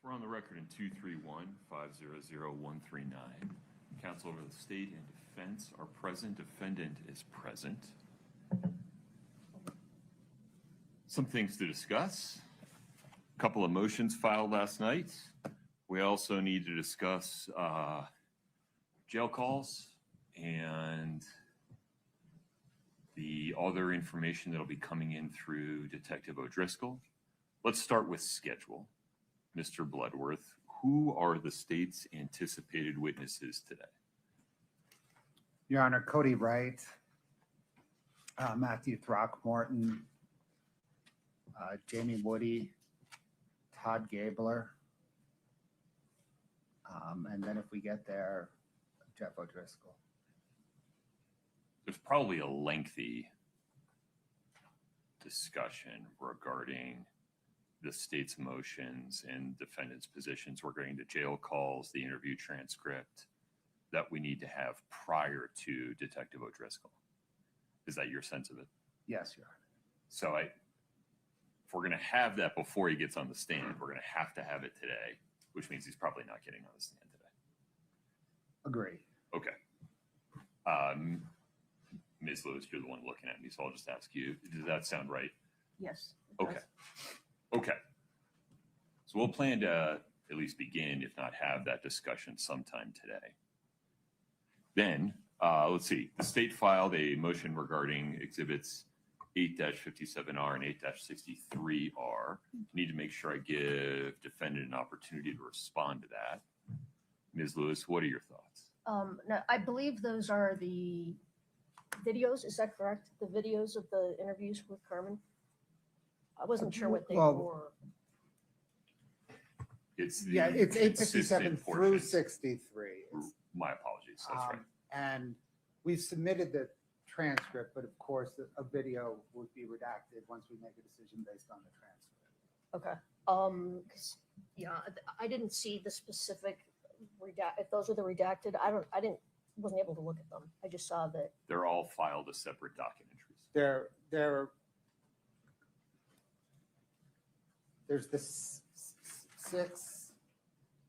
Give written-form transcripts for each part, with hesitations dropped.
We're on the record in 231-500-139. Counsel over the state and defense are present. Defendant is present. Some things to discuss. A couple of motions filed last night. We also need to discuss jail calls and the other information that'll be coming in through Detective O'Driscoll. Let's start with schedule. Mr. Bloodworth, who are the state's anticipated witnesses today? Your Honor, Kouri Wright, Matthew Throckmorton, Jamie Woody, Todd Gabler, and then if we get there, Jeff O'Driscoll. There's probably a lengthy discussion regarding the state's motions and defendants' positions regarding the jail calls, the interview transcript that we need to have prior to Detective O'Driscoll. Is that your sense of it? Yes, Your Honor. So if we're going to have that before he gets on the stand, we're going to have it today, which means he's probably not getting on the stand today. Agree. Okay. Ms. Lewis, you're the one looking at me, so I'll just ask you, does that sound right? Yes. Okay. Okay. So we'll plan to at least begin, if not have that discussion sometime today. Then, let's see, the state filed a motion regarding exhibits 8-57R and 8-63R. Need to make sure I give defendant an opportunity to respond to that. Ms. Lewis, what are your thoughts? No, I believe those are the videos. Is that correct? The videos of the interviews with Carmen? I wasn't sure what they were. It's the it's 857 consistent through portions. 63. My apologies. That's right. And we've submitted the transcript, but of course, a video would be redacted once we make a decision based on the transcript. Okay. 'Cause, yeah, I didn't see the specific if those are the redacted. Wasn't able to look at them. I just saw that They're all filed as separate docket entries. There's the 6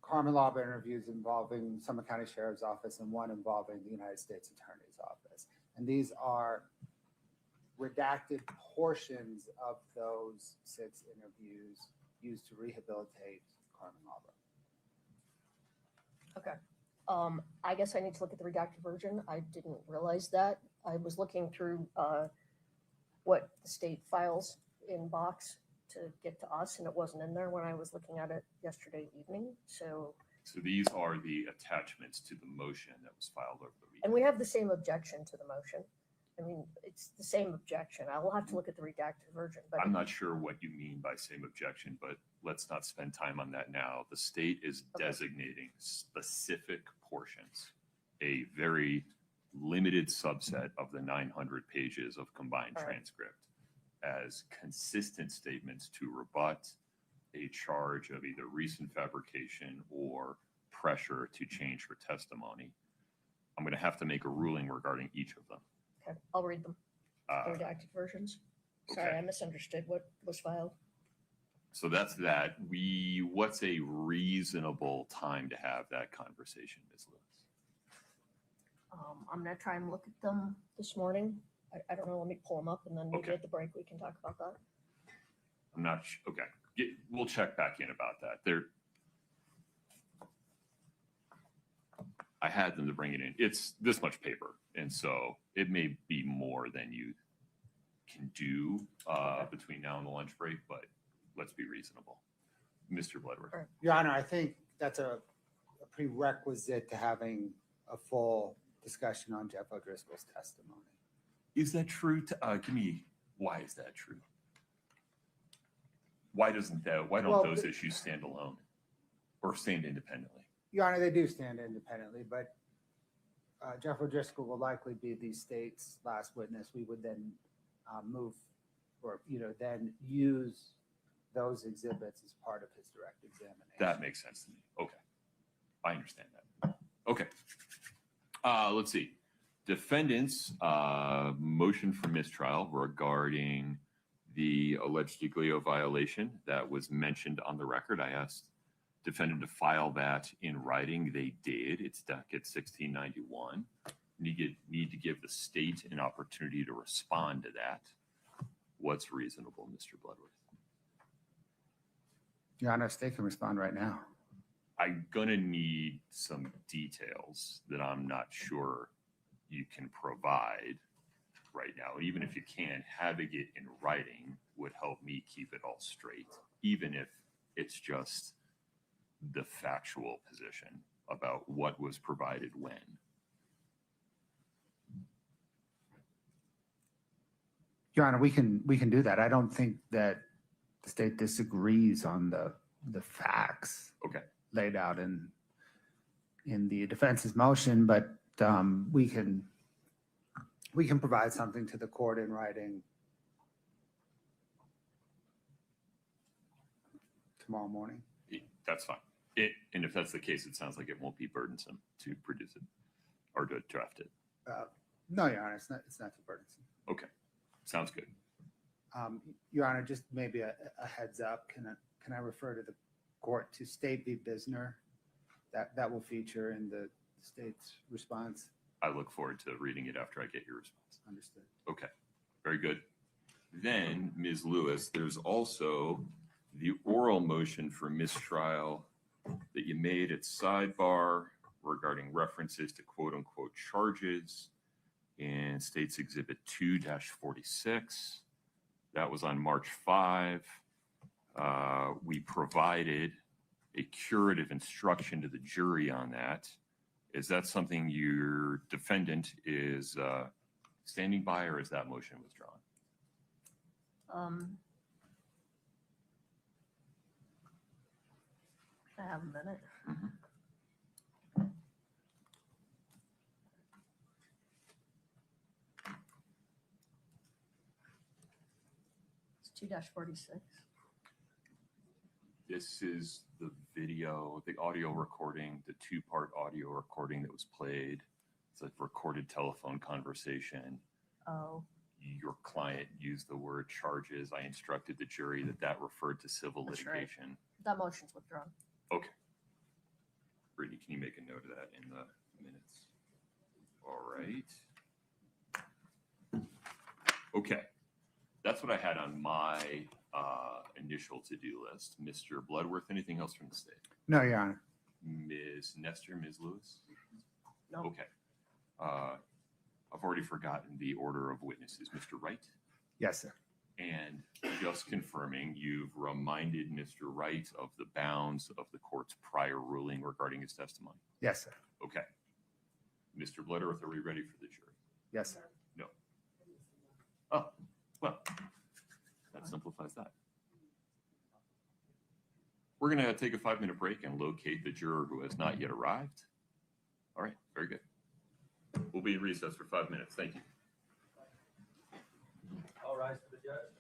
Carmen Laba interviews involving Summit County Sheriff's Office and 1 involving the United States Attorney's Office. And these are redacted portions of those 6 interviews used to rehabilitate Carmen Laba. Okay. I guess I need to look at the redacted version. I didn't realize that. I was looking through what the state files in box to get to us, and it wasn't in there when I was looking at it yesterday evening. So these are the attachments to the motion that was filed over the weekend. and we have the same objection to the motion. I mean, it's the same objection. I will have to look at the redacted version. But I'm not sure what you mean by same objection, but let's not spend time on that now. The state is designating specific portions, a very limited subset of the 900 pages of combined transcript as consistent statements to rebut a charge of either recent fabrication or pressure to change for testimony. I'm going to have to make a ruling regarding each of them. Okay, I'll read them. The redacted versions. Sorry, okay. I misunderstood what was filed. So that's that. What's a reasonable time to have that conversation, Ms. Lewis? I'm gonna try and look at them this morning. I don't know. Let me pull them up, and then maybe Okay. at the break we can talk about that. I'm not okay. We'll check back in about that. I had them to bring it in. It's this much paper, and so it may be more than you can do between now and the lunch break, but let's be reasonable. Mr. Bloodworth. Right. Your Honor, I think that's a prerequisite to having a full discussion on Jeff O'Driscoll's testimony. Is that true? Why is that true? Why don't those issues stand alone or stand independently? Your Honor, they do stand independently, but Jeff O'Driscoll will likely be the state's last witness. We would then move or, then use those exhibits as part of his direct examination. That makes sense to me. Okay. I understand that. Okay. Let's see. Defendant's motion for mistrial regarding the alleged Giglio violation that was mentioned on the record. I asked defendant to file that in writing. They did. It's docket 1691. Need to give the state an opportunity to respond to that. What's reasonable, Mr. Bloodworth? Your Honor, state can respond right now. I'm going to need some details that I'm not sure you can provide right now. Even if you can, having it in writing would help me keep it all straight, even if it's just the factual position about what was provided when. Your Honor, we can do that. I don't think that the state disagrees on the facts Okay. laid out in the defense's motion, but we can provide something to the court in writing tomorrow morning. That's fine. And if that's the case, it sounds like it won't be burdensome to produce it or to draft it. No, Your Honor, it's not too burdensome. Okay. Sounds good. Your Honor, just maybe a heads up. Can I refer to the court to State v. Bisner? That will feature in the state's response. I look forward to reading it after I get your response. Understood. Okay. Very good. Then, Ms. Lewis, there's also the oral motion for mistrial that you made at sidebar regarding references to quote unquote charges in State's Exhibit 2-46. That was on March 5. We provided a curative instruction to the jury on that. Is that something your defendant is standing by, or is that motion withdrawn? I have a minute. Mm-hmm. It's 2-46. This is the video, the audio recording, the two-part audio recording that was played. It's a recorded telephone conversation. Oh, Your client used the word charges. I instructed the jury that referred to civil That's right. litigation. that motion's withdrawn. Okay. Brittany, can you make a note of that in the minutes? All right. Okay. That's what I had on my initial to-do list. Mr. Bloodworth, anything else from the state? No, Your Honor. Ms. Nestor, Ms. Lewis? No. Okay. I've already forgotten the order of witnesses. Mr. Wright? Yes, sir. And just confirming, you've reminded Mr. Wright of the bounds of the court's prior ruling regarding his testimony. Yes, sir. Okay. Mr. Bloodworth, are we ready for the jury? Yes, sir. No. Oh, well, that simplifies that. We're going to take a 5-minute break and locate the juror who has not yet arrived. All right, very good. We'll be in recess for 5 minutes. Thank you. All rise for the judge.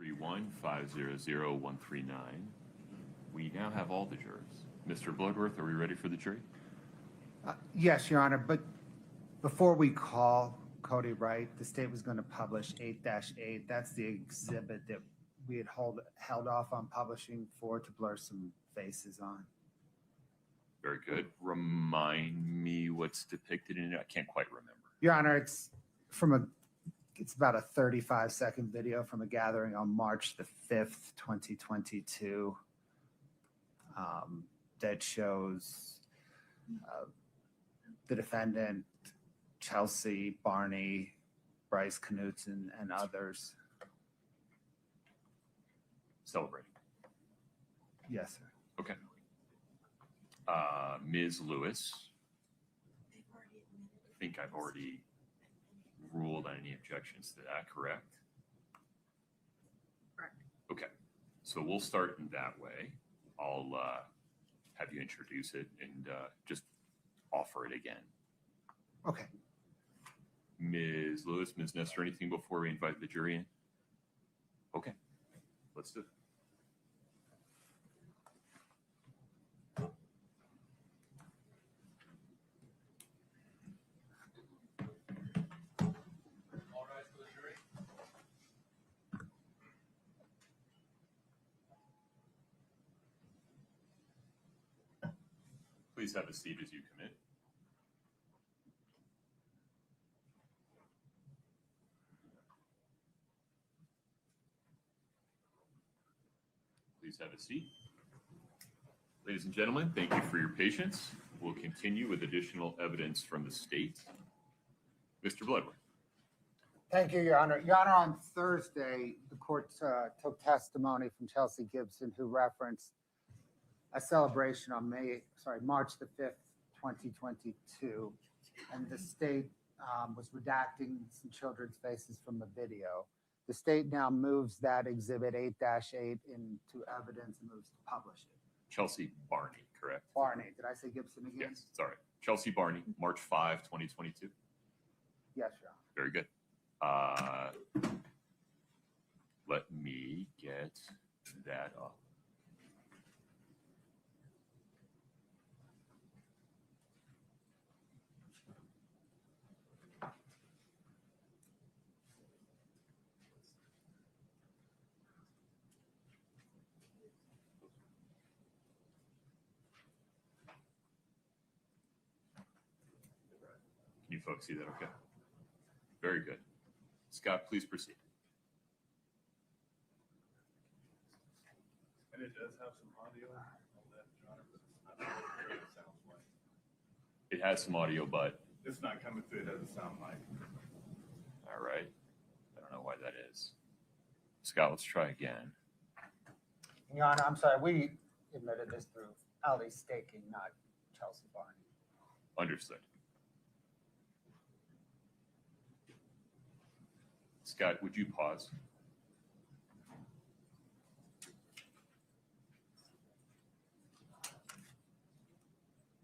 31500-139. We now have all the jurors. Mr. Bloodworth, are we ready for the jury? Yes, Your Honor, but before we call Cody Wright, the state was going to publish 8-8. That's the exhibit that we had held off on publishing to blur some faces on. Very good. Remind me what's depicted in it. I can't quite remember. Your Honor, it's about a 35-second video from a gathering on March the 5th, 2022, that shows the defendant, Chelsea, Barney, Bryce Knutson, and others. Celebrating. Yes, sir. Okay. Ms. Lewis, I think I've already ruled on any objections to that, correct? Correct. Okay, so we'll start in that way. I'll have you introduce it and just offer it again. Okay. Ms. Lewis, Ms. Nestor, anything before we invite the jury in? Okay, let's do it. All rise for the jury. Please have a seat as you come in. Please have a seat. Ladies and gentlemen, thank you for your patience. We'll continue with additional evidence from the state. Mr. Bloodworth. Thank you, Your Honor. Your Honor, on Thursday, the court took testimony from Chelsea Gibson, who referenced a celebration on March the 5th, 2022, and the state was redacting some children's faces from the video. The state now moves that exhibit 8-8 into evidence and moves to publish it. Chelsea Barney, correct? Barney, did I say Gibson again? Yes, sorry. Chelsea Barney, March 5, 2022. Yes, Your Honor. Very good. Let me get that up. Can you folks see that okay? Very good. Scott, please proceed. And it does have some audio on that, John, but it's not what it sounds like. It has some audio, but It's not coming through, it doesn't sound like. all right. I don't know why that is. Scott, let's try again. Your Honor, I'm sorry, we admitted this through Ali staking, not Chelsea Barney. Understood. Scott, would you pause?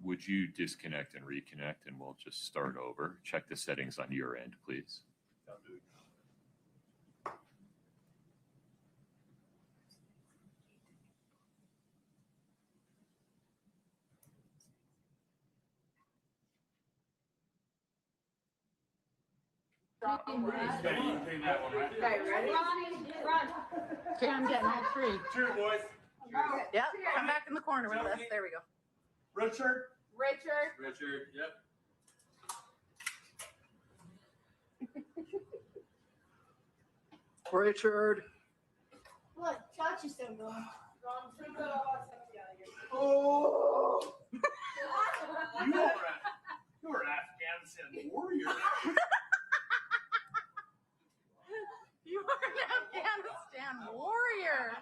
Would you disconnect and reconnect, and we'll just start over? Check the settings on your end, please. I'll do it. Okay, ready? Run. Okay, I'm getting all three. Cheers, boys. Yep, come back in the corner with us. There we go. Richard. Richard. Richard, yep. Richard. Look, Chachi's still going. Oh! You were an Afghanistan warrior. You are an Afghanistan warrior.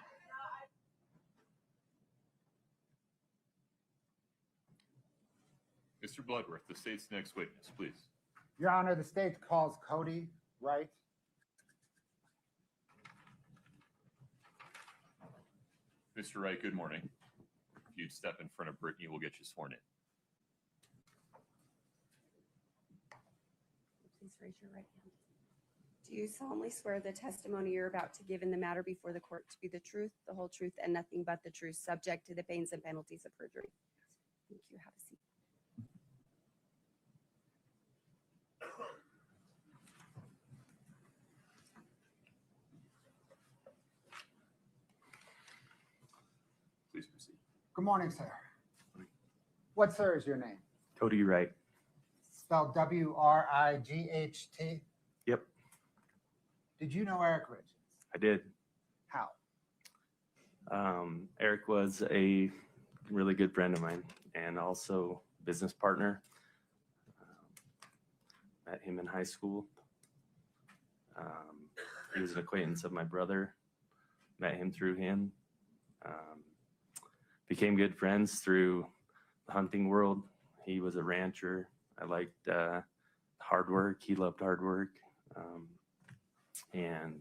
Mr. Bloodworth, the state's next witness, please. Your Honor, the state calls Cody Wright. Mr. Wright, good morning. If you'd step in front of Brittany, we'll get you sworn in. Please raise your right hand. Do you solemnly swear the testimony you're about to give in the matter before the court to be the truth, the whole truth, and nothing but the truth, subject to the pains and penalties of perjury? Thank you. Have a seat. Please proceed. Good morning, sir. What, sir, is your name? Kouri Wright. Spelled W-R-I-G-H-T? Yep, Did you know Eric Richins? I did. How? Eric was a really good friend of mine and also business partner. Met him in high school. He was an acquaintance of my brother. Met him through him. Became good friends through the hunting world. He was a rancher. I liked hard work. He loved hard work. And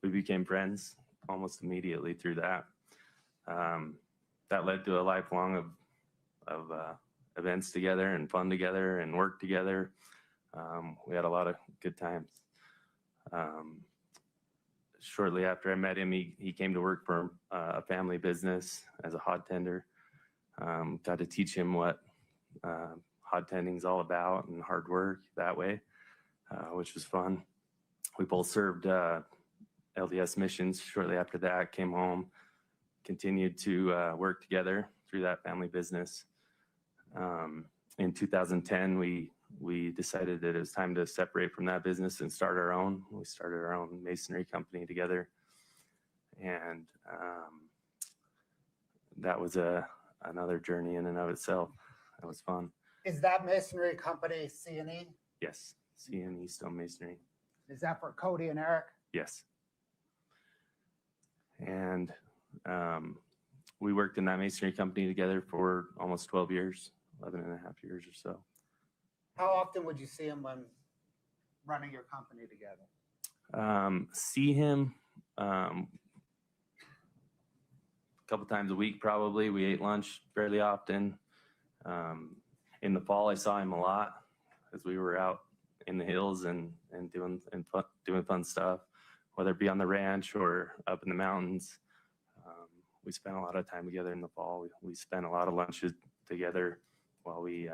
we became friends almost immediately through that. That led to a lifelong of events together and fun together and work together. We had a lot of good times. Shortly after I met him, he came to work for a family business as a hod tender. Got to teach him what hod tending is all about and hard work that way, which was fun. We both served LDS missions. Shortly after that, came home, continued to work together through that family business. In 2010, we decided that it was time to separate from that business and start our own. We started our own masonry company together. And that was another journey in and of itself. That was fun. Is that masonry company C&E? Yes, C&E Stone Masonry. Is that for Cody and Eric? Yes. And we worked in that masonry company together for almost 12 years, 11 and a half years or so. How often would you see him when running your company together? See him a couple times a week, probably. We ate lunch fairly often. In the fall, I saw him a lot as we were out in the hills and doing fun stuff, whether it be on the ranch or up in the mountains. We spent a lot of time together in the fall. We spent a lot of lunches together while we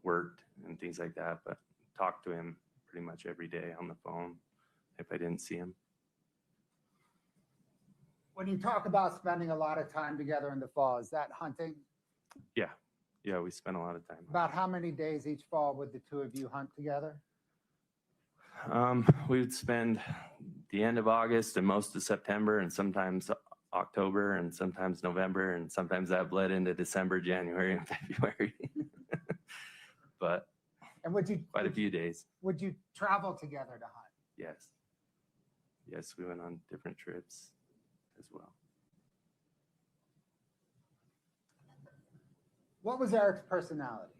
worked and things like that, but talked to him pretty much every day on the phone if I didn't see him. When you talk about spending a lot of time together in the fall, is that hunting? Yeah, we spent a lot of time. About how many days each fall would the two of you hunt together? We would spend the end of August and most of September and sometimes October and sometimes November, and sometimes that bled into December, January, and February. But And would you quite a few days. would you travel together to hunt? Yes, we went on different trips as well. What was Eric's personality?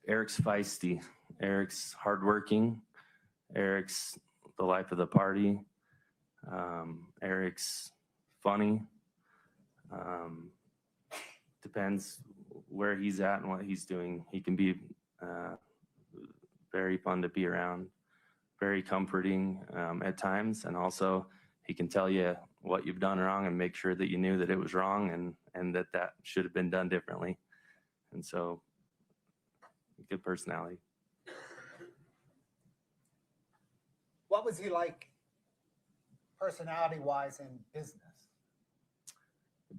Eric's feisty. Eric's hardworking. Eric's the life of the party. Eric's funny. Depends where he's at and what he's doing. He can be very fun to be around, very comforting at times, and also he can tell you what you've done wrong and make sure that you knew that it was wrong and that should have been done differently. And so, good personality. What was he like personality-wise in business?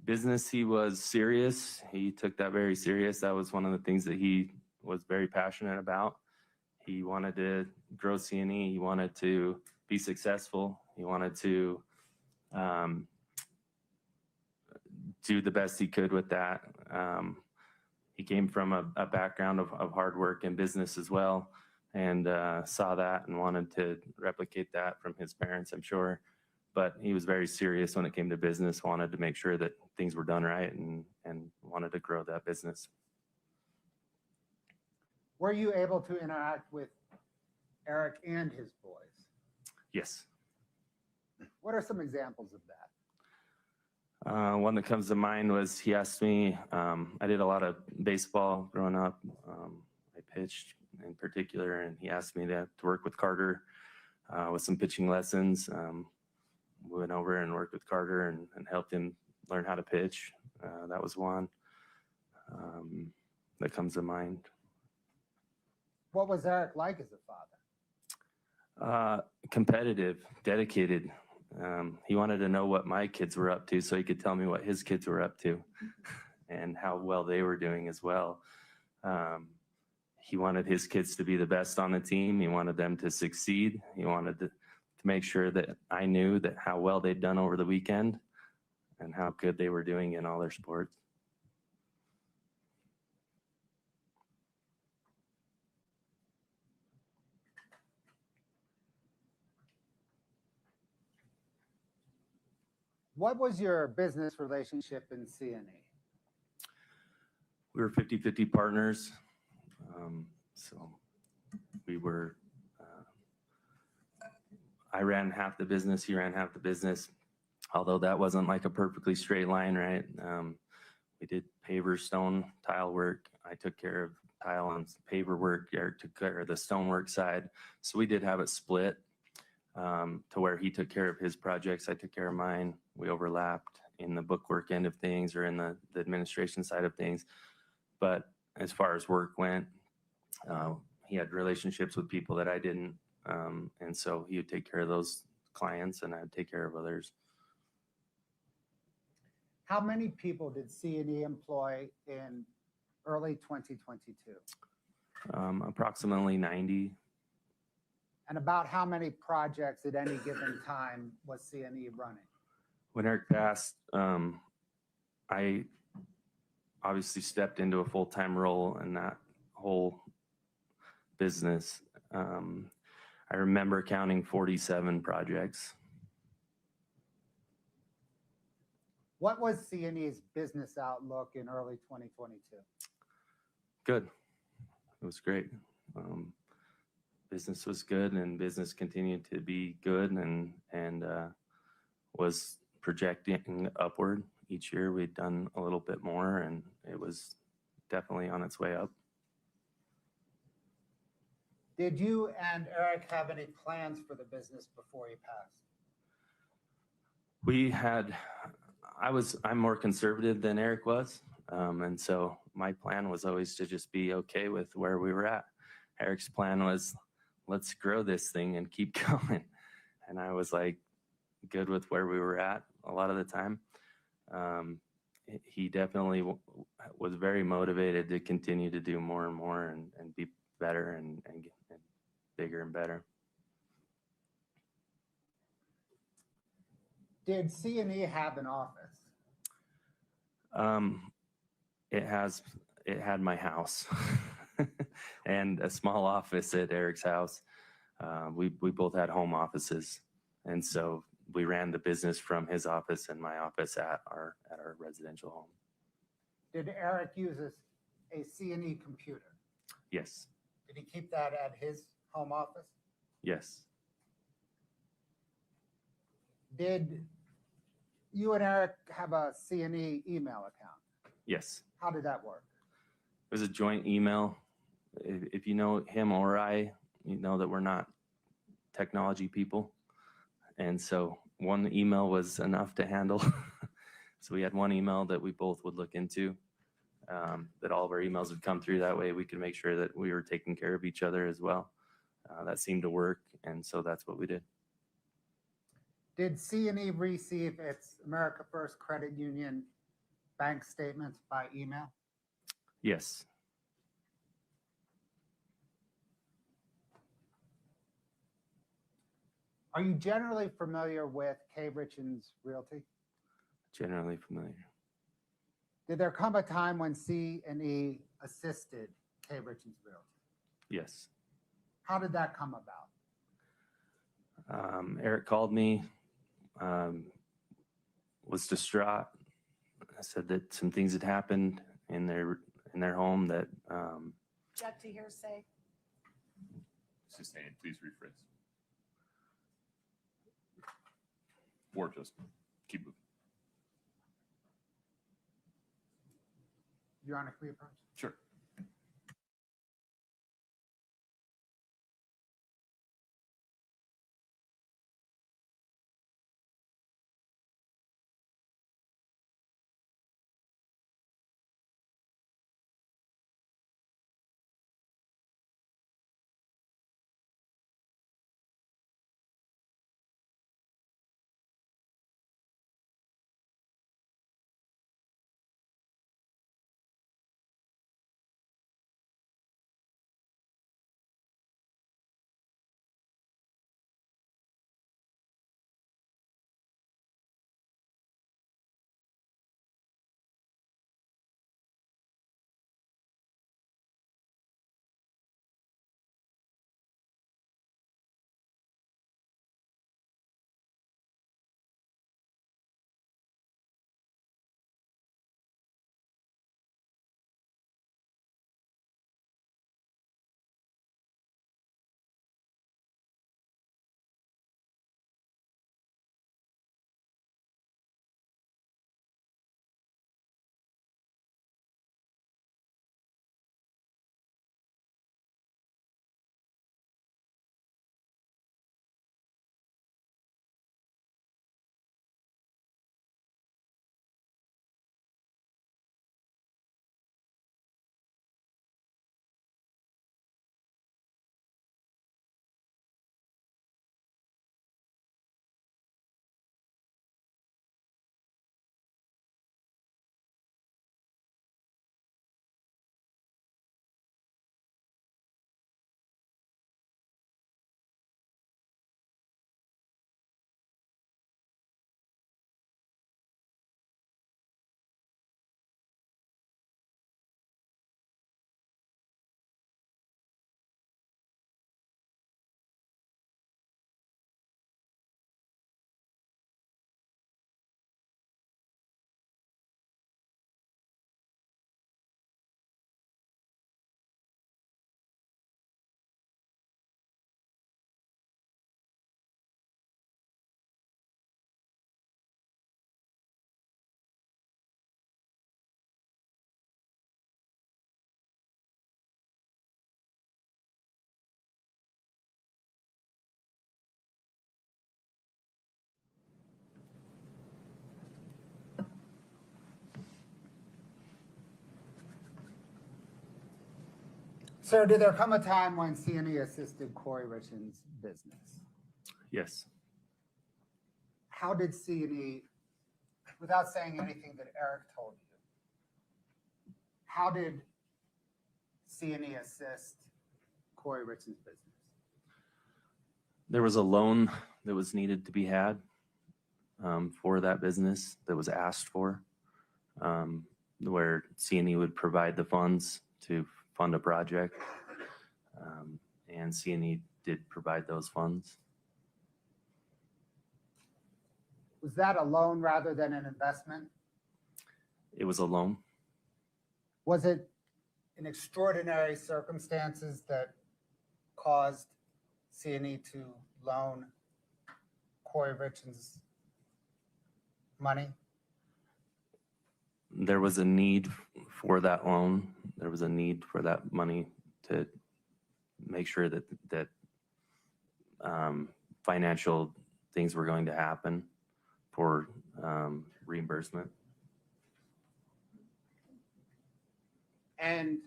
Business, he was serious. He took that very serious. That was one of the things that he was very passionate about. He wanted to grow C&E. He wanted to be successful. He wanted to do the best he could with that. He came from a background of hard work and business as well, and saw that and wanted to replicate that from his parents, I'm sure. But he was very serious when it came to business, wanted to make sure that things were done right, and wanted to grow that business. Were you able to interact with Eric and his boys? Yes. What are some examples of that? One that comes to mind was he asked me, I did a lot of baseball growing up. I pitched in particular, and he asked me to work with Carter with some pitching lessons. We went over and worked with Carter and helped him learn how to pitch. That was one that comes to mind. What was Eric like as a father? Competitive, dedicated. He wanted to know what my kids were up to so he could tell me what his kids were up to and how well they were doing as well. He wanted his kids to be the best on the team. He wanted them to succeed. He wanted to make sure that I knew that how well they'd done over the weekend and how good they were doing in all their sports. What was your business relationship in C&E? We were 50-50 partners. So we were, I ran half the business, he ran half the business, although that wasn't like a perfectly straight line, right? We did paver, stone, tile work. I took care of tile and paver work. Eric took care of the stonework side. So we did have it split to where he took care of his projects. I took care of mine. We overlapped in the bookwork end of things or in the administration side of things. But as far as work went, he had relationships with people that I didn't. And so he would take care of those clients and I would take care of others. How many people did C&E employ in early 2022? Approximately 90. And about how many projects at any given time was C&E running? When Eric passed, I obviously stepped into a full-time role in that whole business. I remember counting 47 projects. What was C&E's business outlook in early 2022? Good. It was great. Business was good and business continued to be good and was projecting upward. Each year we'd done a little bit more and it was definitely on its way up. Did you and Eric have any plans for the business before he passed? We had, I'm more conservative than Eric was. And so my plan was always to just be okay with where we were at. Eric's plan was, let's grow this thing and keep going. And I was like, good with where we were at a lot of the time. He definitely was very motivated to continue to do more and more and be better and bigger and better. Did C&E have an office? It had my house and a small office at Eric's house. We both had home offices. And so we ran the business from his office and my office at our residential home. Did Eric use a C&E computer? Yes. Did he keep that at his home office? Yes. Did you and Eric have a C&E email account? Yes. How did that work? It was a joint email. If you know him or I, you know that we're not technology people. And so one email was enough to handle. So we had one email that we both would look into, that all of our emails would come through. That way we could make sure that we were taking care of each other as well. That seemed to work. And so that's what we did. Did C&E receive its America First Credit Union bank statements by email? Yes. Are you generally familiar with Kouri Richins Realty? Generally familiar. Did there come a time when C&E assisted Kouri Richins Realty? Yes. How did that come about? Eric called me, was distraught. I said that some things had happened in their home that Object to hearsay. Sustained, please rephrase. Or just keep moving. Your Honor, can we approach? Sure. Sir, did there come a time when C&E assisted Kouri Richins' business? Yes. How did C&E, without saying anything that Eric told you, how did C&E assist Kouri Richins' business? There was a loan that was needed to be had for that business that was asked for, where C&E would provide the funds to fund a project, and C&E did provide those funds. Was that a loan rather than an investment? It was a loan. Was it in extraordinary circumstances that caused C&E to loan Kouri Richins money? There was a need for that loan. There was a need for that money to make sure that financial things were going to happen for reimbursement. And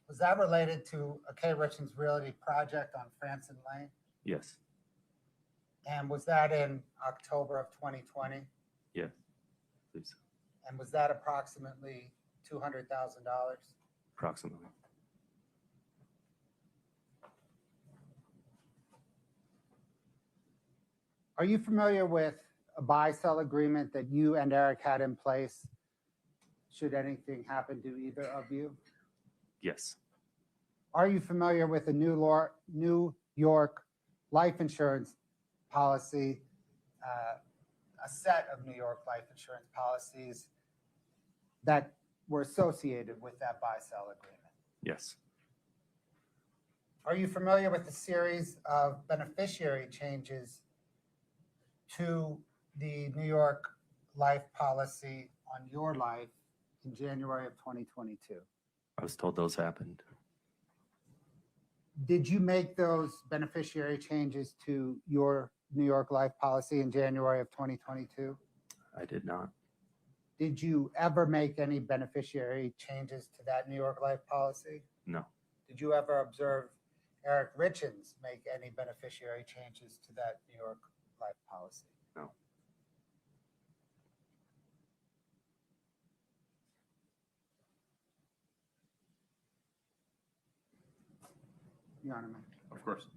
was that related to a K. Richins Realty project on Franson Lane? Yes. And was that in October of 2020? Yes. Please. And was that approximately $200,000? Approximately. Are you familiar with a buy-sell agreement that you and Eric had in place should anything happen to either of you? Yes. Are you familiar with a New York life insurance policy, a set of New York life insurance policies that were associated with that buy-sell agreement? Yes. Are you familiar with the series of beneficiary changes to the New York life policy on your life in January of 2022? I was told those happened. Did you make those beneficiary changes to your New York life policy in January of 2022? I did not. Did you ever make any beneficiary changes to that New York life policy? No. Did you ever observe Eric Richins make any beneficiary changes to that New York life policy? No. Your Honor, Of course.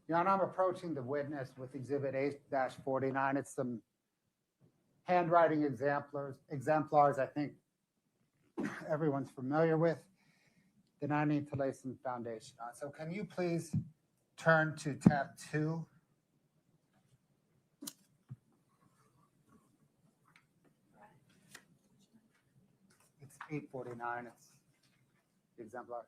Your Honor, I'm approaching the witness with Exhibit 8-49. It's some handwriting exemplars I think everyone's familiar with. Then I need to lay some foundation on. So can you please turn to tab 2? It's 849. It's the exemplars.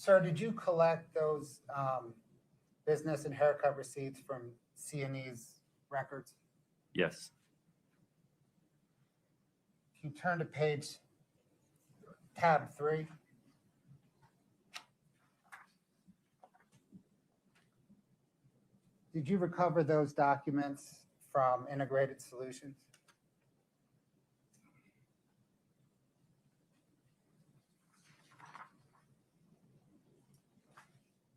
Sir, did you collect those business and haircut receipts from C&E's records? Yes. Can you turn to tab 3? Did you recover those documents from Integrated Solutions?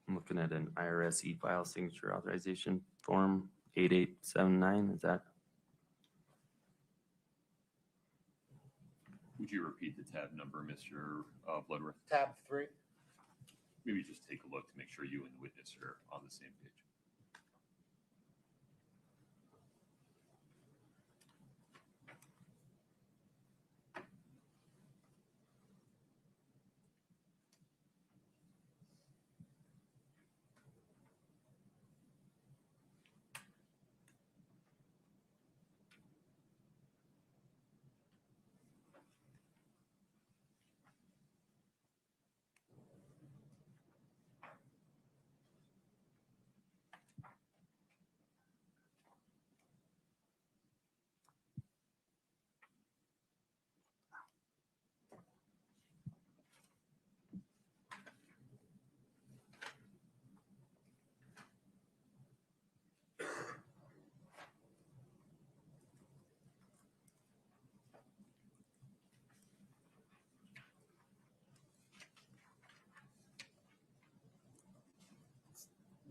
I'm looking at an IRS e-file signature authorization form 8879. Is that? Would you repeat the tab number, Mr. Bloodworth? Tab 3. Maybe just take a look to make sure you and the witness are on the same page.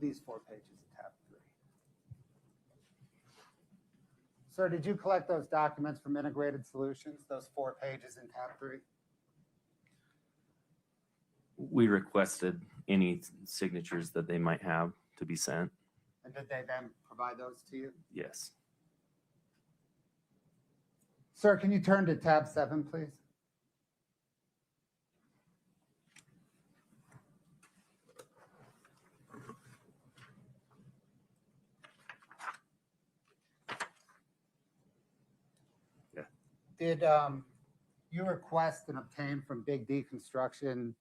these 4 pages of tab 3. Sir, did you collect those documents from Integrated Solutions, those 4 pages in tab 3? We requested any signatures that they might have to be sent. And did they then provide those to you? Yes. Sir, can you turn to tab 7, please? Yeah. Did you request and obtain from Big D Construction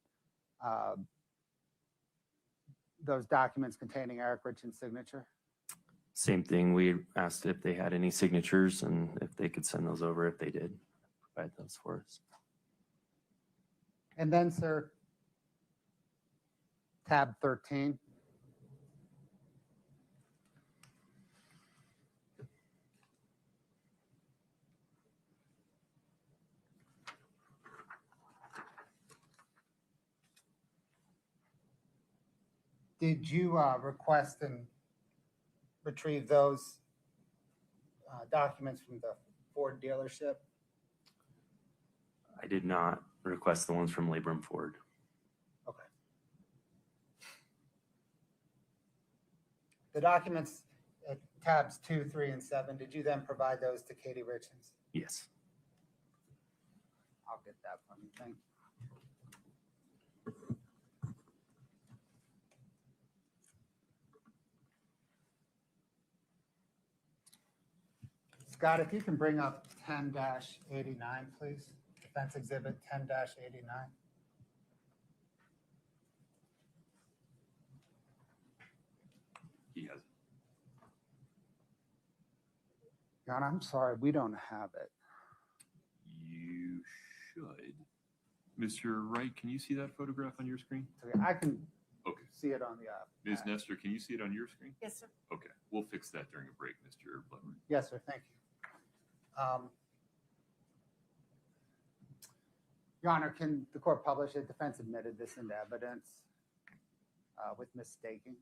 those documents containing Eric Richins' signature? Same thing. We asked if they had any signatures and if they could send those over. If they did, provide those for us. And then, sir, tab 13. Did you request and retrieve those documents from the Ford dealership? I did not request the ones from Labrum Ford. Okay. The documents at tabs 2, 3, and 7, did you then provide those to Katie Richins? Yes. I'll get that from you. Thank you. Scott, if you can bring up 10-89, please. Defense Exhibit 10-89. He has it. John, I'm sorry, we don't have it. You should. Mr. Wright, can you see that photograph on your screen? Okay, I can Okay. see it on the Ms. Nestor, can you see it on your screen? Yes, sir. Okay, we'll fix that during a break, Mr. Blevin. Yes, sir, thank you. Your Honor, can the court publish it? Defense admitted this into evidence with mistaking.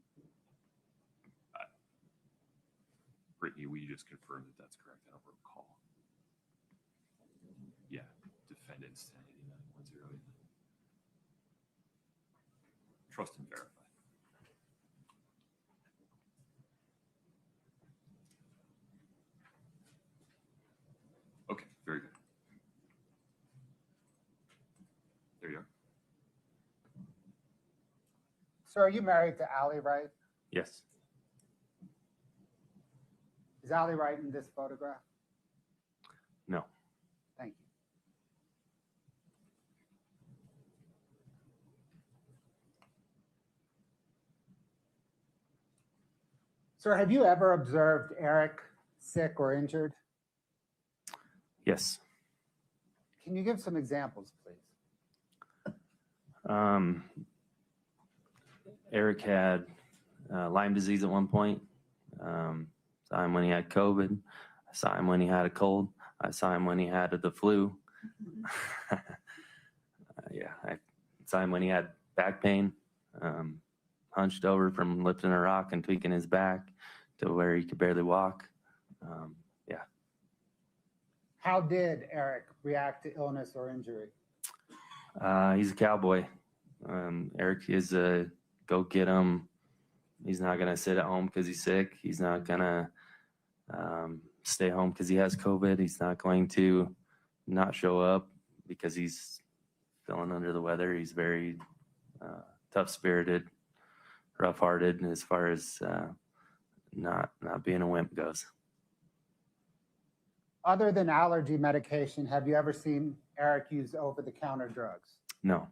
Brittany, will you just confirm that that's correct? I don't recall. Yeah, defendants 1089-1089. Trust and verify. Okay, very good. There you are. Sir, are you married to Allie Wright? Yes. Is Allie Wright in this photograph? No. Thank you. Sir, have you ever observed Eric sick or injured? Yes. Can you give some examples, please? Eric had Lyme disease at one point. Saw him when he had COVID. I saw him when he had a cold. I saw him when he had the flu. Yeah, I saw him when he had back pain, hunched over from lifting a rock and tweaking his back to where he could barely walk. Yeah. How did Eric react to illness or injury? He's a cowboy. Eric is a go get him. He's not going to sit at home because he's sick. He's not going to stay home because he has COVID. He's not going to not show up because he's feeling under the weather. He's very tough-spirited, rough-hearted as far as not being a wimp goes. Other than allergy medication, have you ever seen Eric use over-the-counter drugs? No.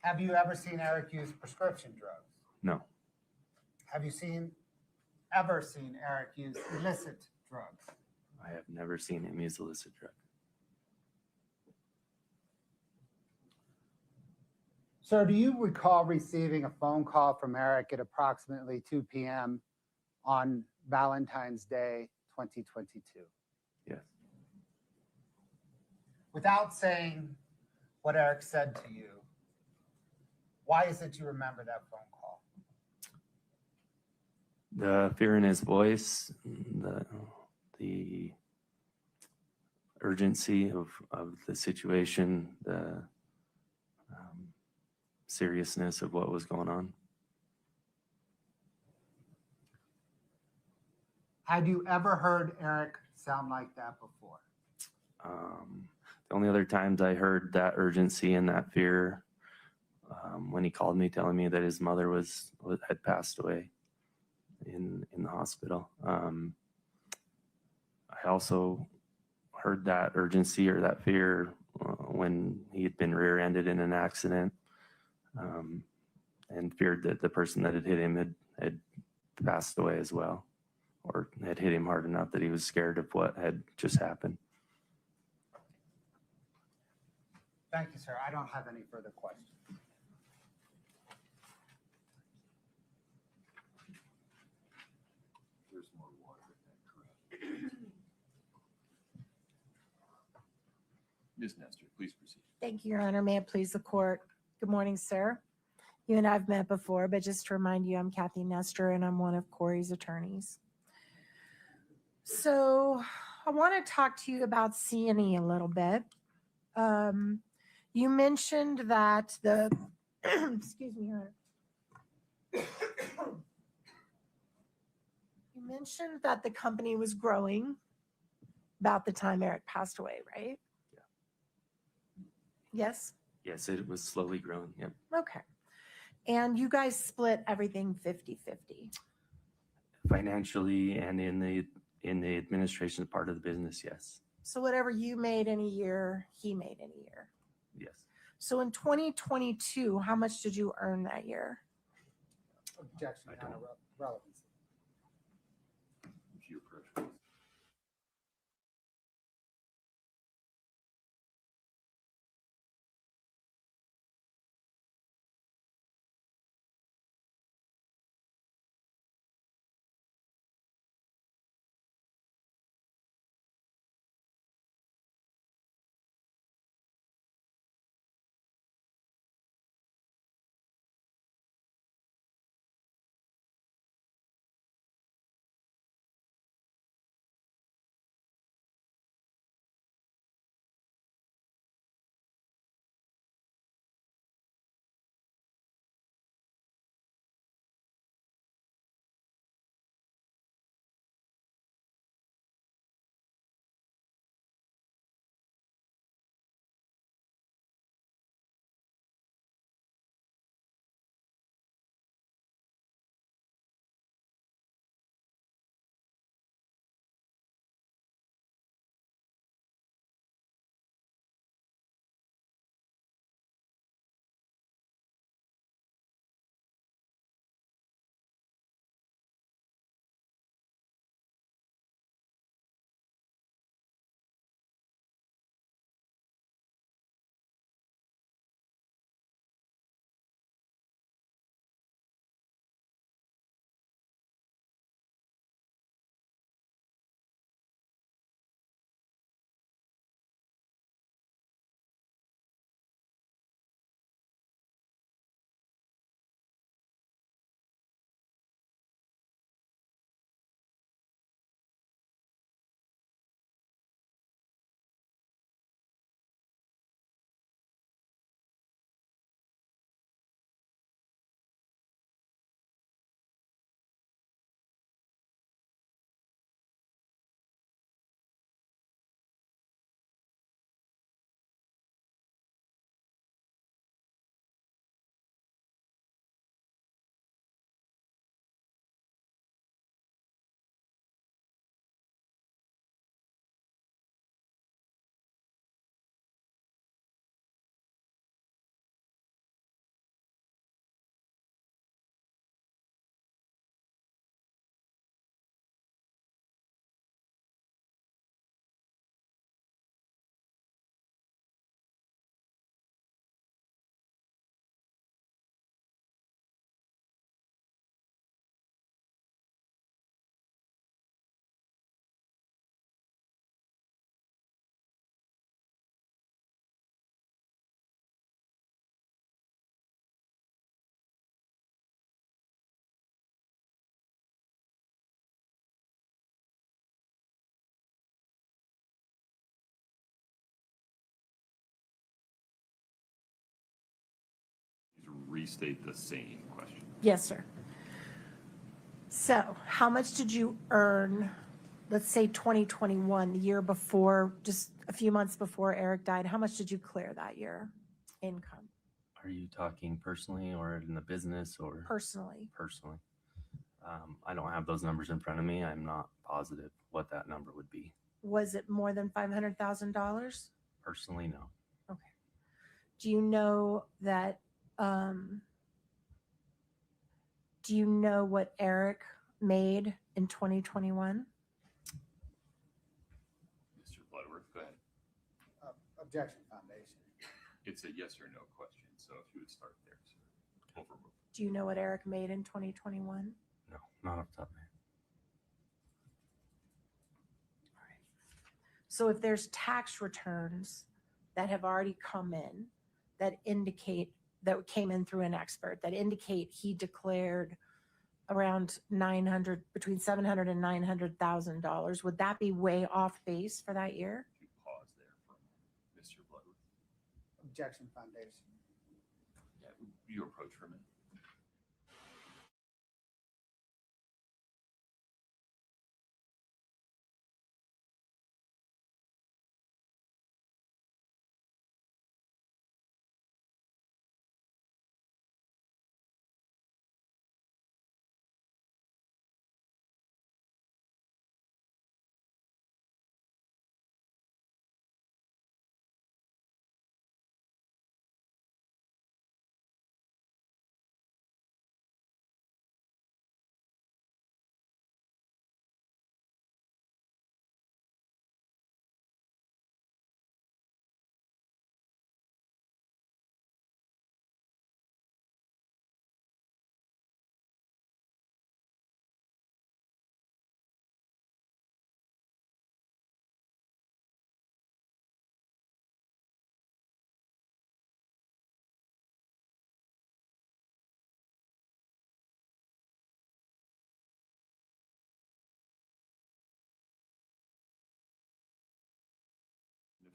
Have you ever seen Eric use prescription drugs? No. Have you ever seen Eric use illicit drugs? I have never seen him use illicit drugs. Sir, do you recall receiving a phone call from Eric at approximately 2 p.m. on Valentine's Day, 2022? Yes. Without saying what Eric said to you, why is it you remember that phone call? The fear in his voice, the urgency of the situation, the seriousness of what was going on. Had you ever heard Eric sound like that before? The only other times I heard that urgency and that fear when he called me telling me that his mother had passed away in the hospital. I also heard that urgency or that fear when he had been rear-ended in an accident, and feared that the person that had hit him had passed away as well, or had hit him hard enough that he was scared of what had just happened. Thank you, sir. I don't have any further questions. There's more water in that crap. Ms. Nestor, please proceed. Thank you, Your Honor. May it please the court. Good morning, sir. You and I have met before, but just to remind you, I'm Kathy Nestor and I'm one of Kouri's attorneys. So I want to talk to you about C&E a little bit. You mentioned that the, excuse me, Your Honor. You mentioned that the company was growing about the time Eric passed away, right? Yes? Yes, it was slowly growing. Yep. Okay. And you guys split everything 50-50. Financially and in the administration part of the business, yes. So whatever you made in a year, he made in a year. Yes. So in 2022, how much did you earn that year? Objection, I Your Honor, don't. relevance. Your preference. restate the same question. Yes, sir. So how much did you earn, let's say 2021, the year before, just a few months before Eric died? How much did you clear that year income Are you talking personally or in the business or personally? personally? I don't have those numbers in front of me. I'm not positive what that number would be. Was it more than $500,000? Personally, no. Okay. Do you know that, do you know what Eric made in 2021? Mr. Bloodworth, go ahead. Objection foundation. It's a yes or no question, so if you would start there, sir. Overruled. Do you know what Eric made in 2021? No, not off the top of my head. So if there's tax returns that have already come in that indicate, that came in through an expert, that indicate he declared around 900, between 700 and $900,000, would that be way off base for that year? If you pause there for a moment, Mr. Bloodworth. Objection foundation. Yeah, you approach for a minute.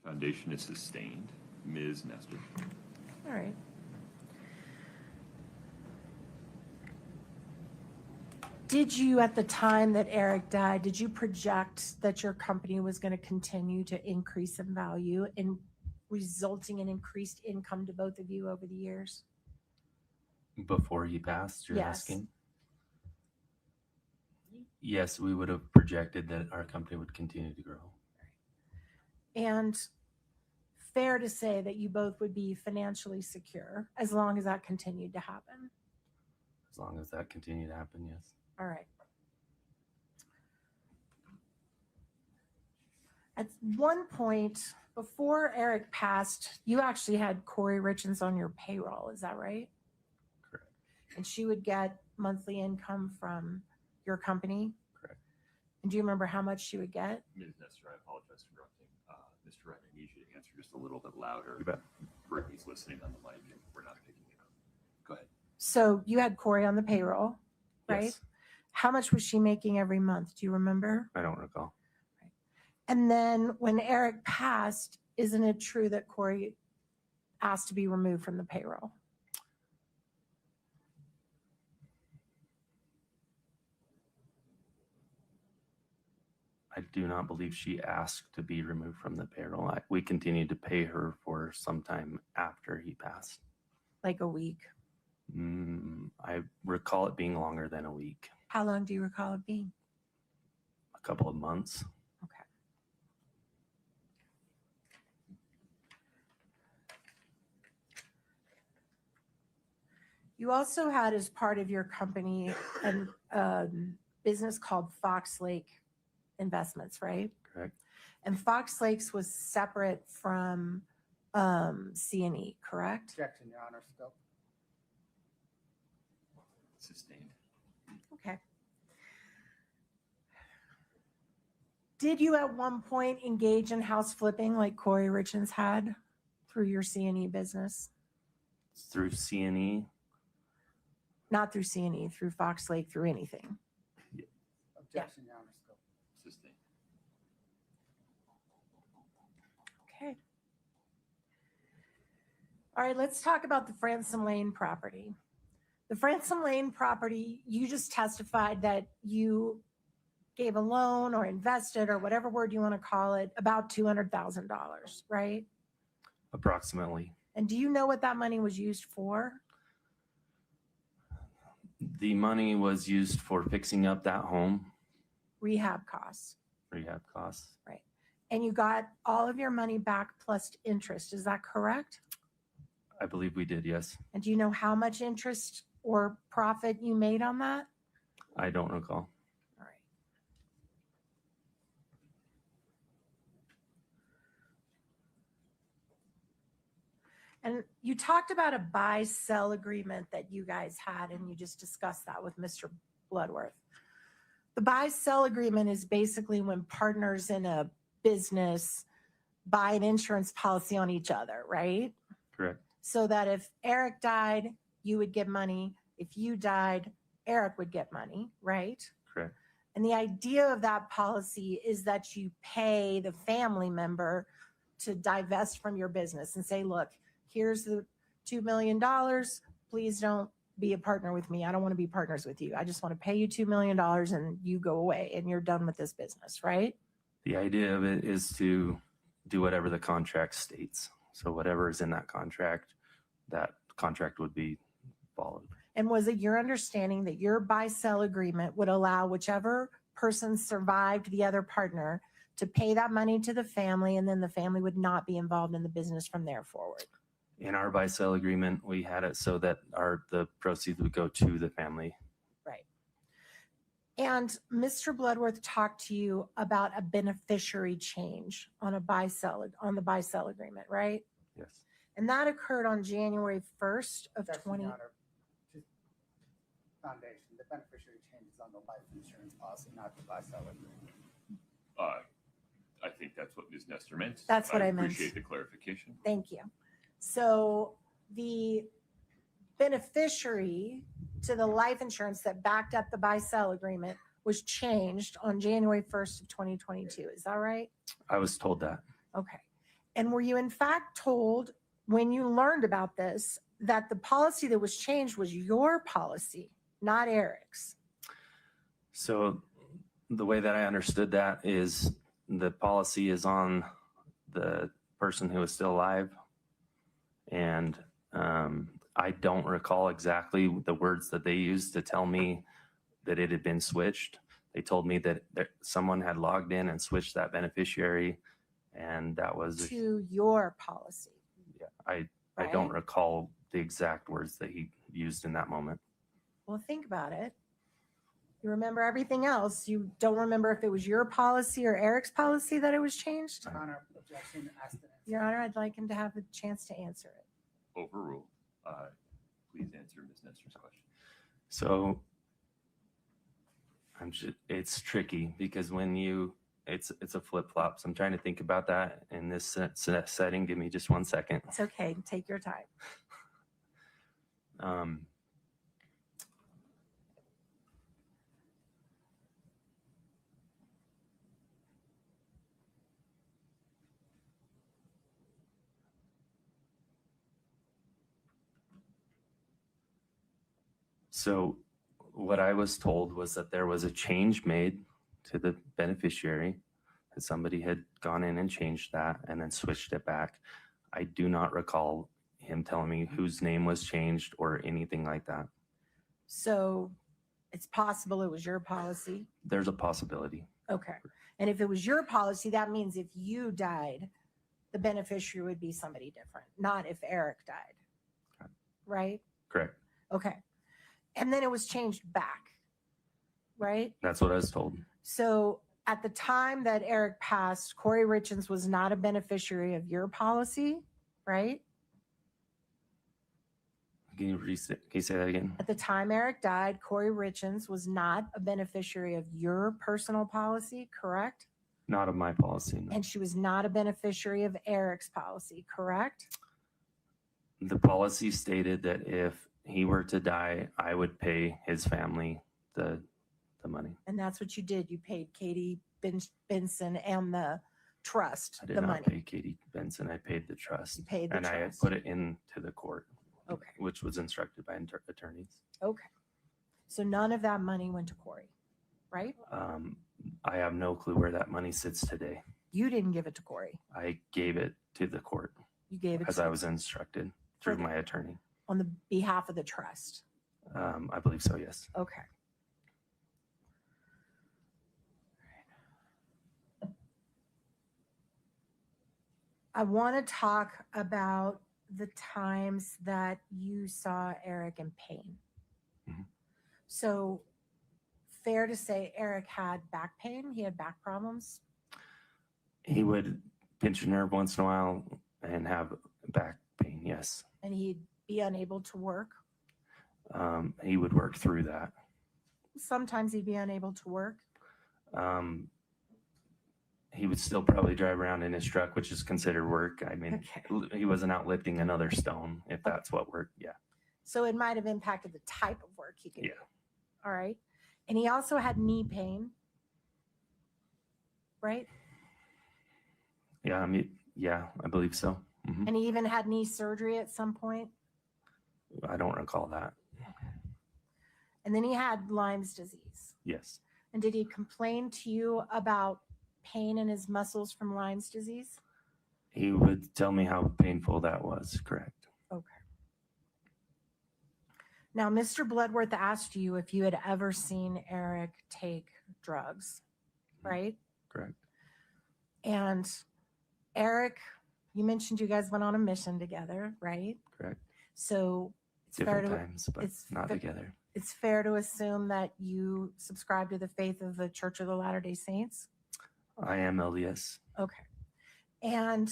The foundation is sustained. Ms. Nestor. All right. Did you, at the time that Eric died, did you project that your company was going to continue to increase in value and resulting in increased income to both of you over the years? Before he passed, you're Yes. asking? Yes, we would have projected that our company would continue to grow. And fair to say that you both would be financially secure as long as that continued to happen. As long as that continued to happen, yes. All right. At one point before Eric passed, you actually had Kouri Richins on your payroll. Is that right? Correct. And she would get monthly income from your company? Correct. And do you remember how much she would get? Ms. Nestor, I apologize for interrupting. Mr. Wright, I need you to answer just a little bit louder. You bet. Brittany's listening on the mic and we're not picking it up. Go ahead. So you had Kouri on the payroll, right? Yes. How much was she making every month? Do you remember? I don't recall. And then when Eric passed, isn't it true that Kouri asked to be removed from the payroll? I do not believe she asked to be removed from the payroll. We continued to pay her for some time after he passed. Like a week? I recall it being longer than a week, How long do you recall it being? a couple of months. Okay. You also had as part of your company a business called Fox Lake Investments, right? Correct. And Fox Lakes was separate from C&E, correct? Objection, Your Honor, still. Sustained. Okay. Did you at one point engage in house flipping like Kouri Richins had through your C&E business? Through C&E, Not through C&E, through Fox Lake, through anything. Objection, Your Honor, still. Sustained. Okay. All right, let's talk about the Fransom Lane property. The Fransom Lane property, you just testified that you gave a loan or invested or whatever word you want to call it, about $200,000, right? Approximately. And do you know what that money was used for? The money was used for fixing up that home, Rehab costs. rehab costs. And you got all of your money back plus interest. Is that correct? I believe we did, yes. And do you know how much interest or profit you made on that? I don't recall. All right. And you talked about a buy-sell agreement that you guys had, and you just discussed that with Mr. Bloodworth. The buy-sell agreement is basically when partners in a business buy an insurance policy on each other, right? Correct. So that if Eric died, you would get money. If you died, Eric would get money, right? Correct. And the idea of that policy is that you pay the family member to divest from your business and say, look, here's the $2 million. Please don't be a partner with me. I don't want to be partners with you. I just want to pay you $2 million and you go away and you're done with this business, right? The idea of it is to do whatever the contract states. So whatever is in that contract would be followed. And was it your understanding that your buy-sell agreement would allow whichever person survived the other partner to pay that money to the family, and then the family would not be involved in the business from there forward? In our buy-sell agreement, we had it so that the proceeds would go to the family. Right. And Mr. Bloodworth talked to you about a beneficiary change on the buy-sell agreement, right? Yes. And that occurred on January 1st of That's 20. not our foundation. The beneficiary changes on the life insurance policy, not the buy-sell agreement. I think that's what Ms. Nestor meant. That's what I meant. Appreciate the clarification. Thank you. So the beneficiary to the life insurance that backed up the buy-sell agreement was changed on January 1st of 2022. Is that right? I was told that. Okay. And were you in fact told when you learned about this that the policy that was changed was your policy, not Eric's? So the way that I understood that is the policy is on the person who is still alive. And I don't recall exactly the words that they used to tell me that it had been switched. They told me that someone had logged in and switched that beneficiary, and that was to your policy. Yeah, I don't recall the exact words that he used in that moment. Well, think about it. You remember everything else. You don't remember if it was your policy or Eric's policy that it was changed? Your Honor, objection asked and answered. Your Honor, I'd like him to have a chance to answer it. Overruled. Please answer Ms. Nestor's question. So it's tricky because it's a flip-flop. So I'm trying to think about that in this setting. Give me just 1 second. It's okay. Take your time. So what I was told was that there was a change made to the beneficiary, that somebody had gone in and changed that and then switched it back. I do not recall him telling me whose name was changed or anything like that. So it's possible it was your policy. There's a possibility. Okay. And if it was your policy, that means if you died, the beneficiary would be somebody different, not if Eric died. Okay. Right? Correct. Okay. And then it was changed back, right? That's what I was told. So at the time that Eric passed, Kouri Richins was not a beneficiary of your policy, right? Can you say that again? At the time Eric died, Kouri Richins was not a beneficiary of your personal policy, correct? Not of my policy. No. And she was not a beneficiary of Eric's policy, correct? The policy stated that if he were to die, I would pay his family the money. And that's what you did. You paid Katie Benson and the trust, I did the not money. pay Katie Benson. I paid the trust. You paid the And I had trust. put it into the court, Okay, which was instructed by attorneys. okay. So none of that money went to Kouri, right? I have no clue where that money sits today. You didn't give it to Kouri. I gave it to the court You gave it as to I was instructed For through the- my attorney. on the behalf of the trust. I believe so, yes. Okay. I want to talk about the times that you saw Eric in pain. Mhm. So, fair to say Eric had back pain. He had back problems. He would pinch a nerve once in a while and have back pain, yes. And he'd be unable to work. He would work through that. Sometimes he'd be unable to work. He would still probably drive around in his truck, which is considered work. I mean, Okay. he wasn't out lifting another stone, if that's what work. Yeah. So it might have impacted the type of work he could do. Yeah. All right. And he also had knee pain, right? Yeah. I mean, yeah, I believe so. Mhm. And he even had knee surgery at some point. I don't recall that. And then he had Lyme's disease. Yes. And did he complain to you about pain in his muscles from Lyme's disease? He would tell me how painful that was. Correct. Okay. Now, Mr. Bloodworth asked you if you had ever seen Eric take drugs, right? Correct. And Eric, you mentioned you guys went on a mission together, right? Correct. So it's fair Different to times, but it's not fa- together. it's fair to assume that you subscribe to the faith of the Church of the Latter-day Saints. I am LDS. Okay. And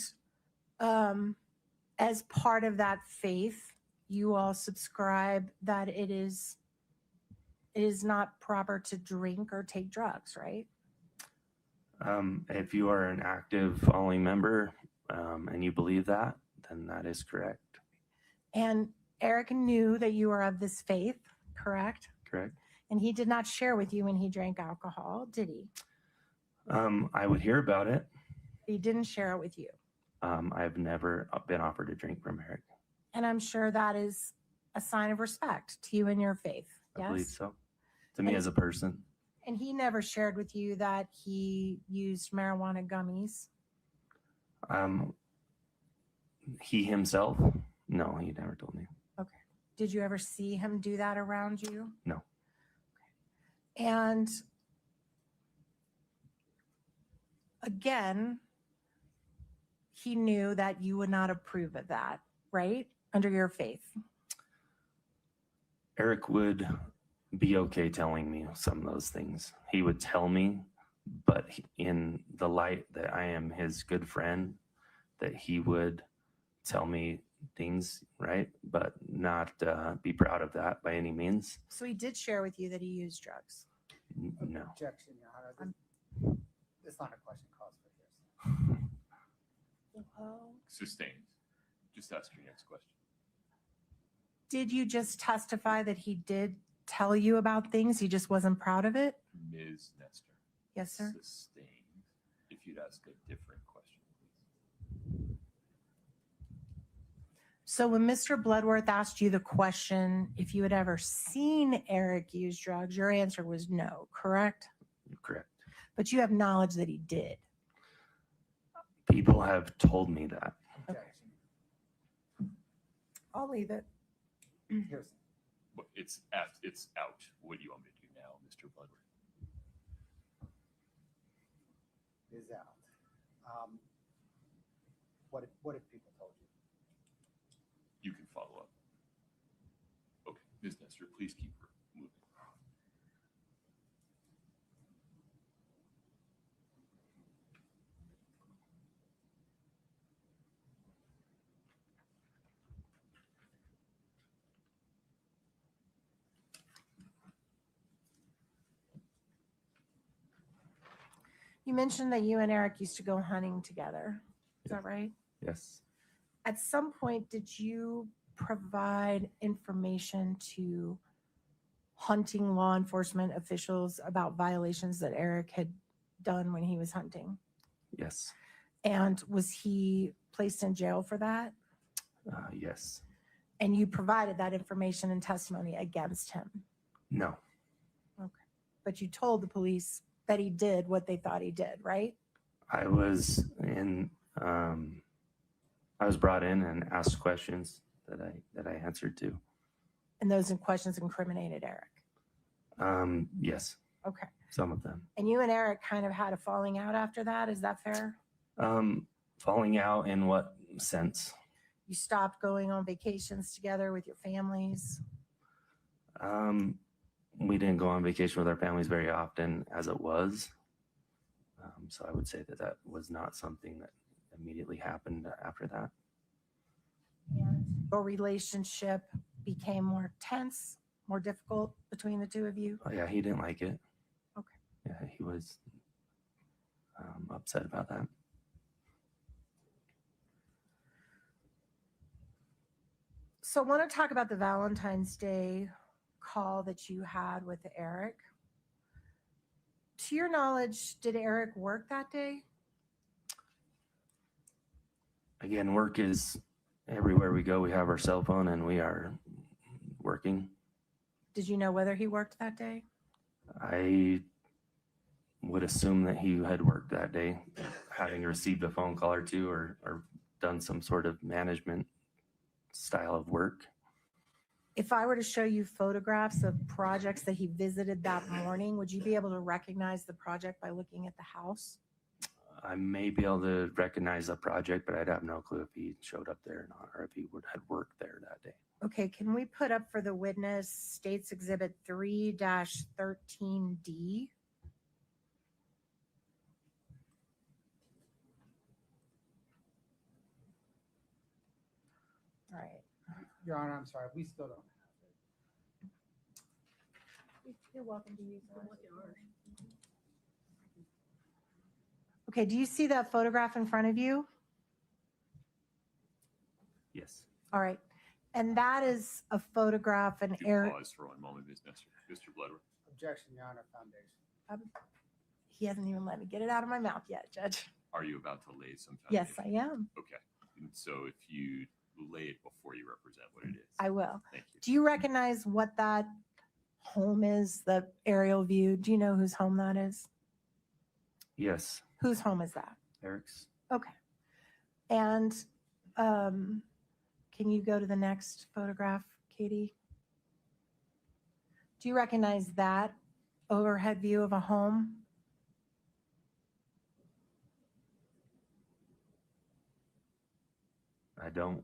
as part of that faith, you all subscribe that it is not proper to drink or take drugs, right? If you are an active following member and you believe that, then that is correct. And Eric knew that you were of this faith, correct? Correct. And he did not share with you when he drank alcohol, did he? I would hear about it. He didn't share it with you. I've never been offered a drink from Eric. And I'm sure that is a sign of respect to you and your faith. I believe Yes. so. To me And- as a person, And he never shared with you that he used marijuana gummies. he himself, no, he never told me. Did you ever see him do that around you? No. And again, he knew that you would not approve of that, right? Under your faith. Eric would be okay telling me some of those things. He would tell me, but in the light that I am his good friend, that he would tell me things, right? But not be proud of that by any means. So he did share with you that he used drugs. No. Objection, Your Honor. It's not a question calls for hearsay. Sustained. Just ask your next question. Did you just testify that he did tell you about things? He just wasn't proud of it? Ms. Nestor. Yes, sir. Sustained. If you'd ask a different question, please. So when Mr. Bloodworth asked you the question if you had ever seen Eric use drugs, your answer was no, correct? Correct. But you have knowledge that he did. People have told me that. Objection. I'll leave it. Hearsay. Well, it's out. What do you want me to do now, Mr. Bloodworth? Is out. What if people told you? You can follow up. Okay, Ms. Nestor, please keep moving. You mentioned that you and Eric used to go hunting together. Is that right? Yes. At some point, did you provide information to hunting law enforcement officials about violations that Eric had done when he was hunting? Yes. And was he placed in jail for that? Yes. And you provided that information and testimony against him? No. But you told the police that he did what they thought he did, right? I was brought in and asked questions that I answered to. And those questions incriminated Eric? Yes, Okay. some of them. And you and Eric kind of had a falling out after that, is that fair? Falling out in what sense? You stopped going on vacations together with your families? We didn't go on vacation with our families very often as it was. So I would say that was not something that immediately happened after that. And your relationship became more tense, more difficult between the two of you? Oh, yeah, he didn't like it. Okay. Yeah, he was upset about that. So I want to talk about the Valentine's Day call that you had with Eric. To your knowledge, did Eric work that day? Again, work is everywhere we go. We have our cell phone and we are working. Did you know whether he worked that day? I would assume that he had worked that day, having received a phone call or two or done some sort of management style of work. If I were to show you photographs of projects that he visited that morning, would you be able to recognize the project by looking at the house? I may be able to recognize the project, but I'd have no clue if he showed up there or not, or if he had worked there that day. Okay, can we put up for the witness States Exhibit 3-13D? All right. Your Honor, I'm sorry, we still don't have it. You're welcome to use that. Okay, do you see that photograph in front of you? Yes. All right. And that is a photograph and Could you Eric, pause for one moment, Mr. Bloodworth? Objection, Your Honor, foundation. he hasn't even let me get it out of my mouth yet, Judge. Are you about to lay some Yes, foundation? I am. Okay. And so if you lay it before you represent what it is. I will. Thank you. Do you recognize what that home is, the aerial view? Do you know whose home that is? Yes. Whose home is that? Eric's. Okay. And can you go to the next photograph, Katie? Do you recognize that overhead view of a home? I don't.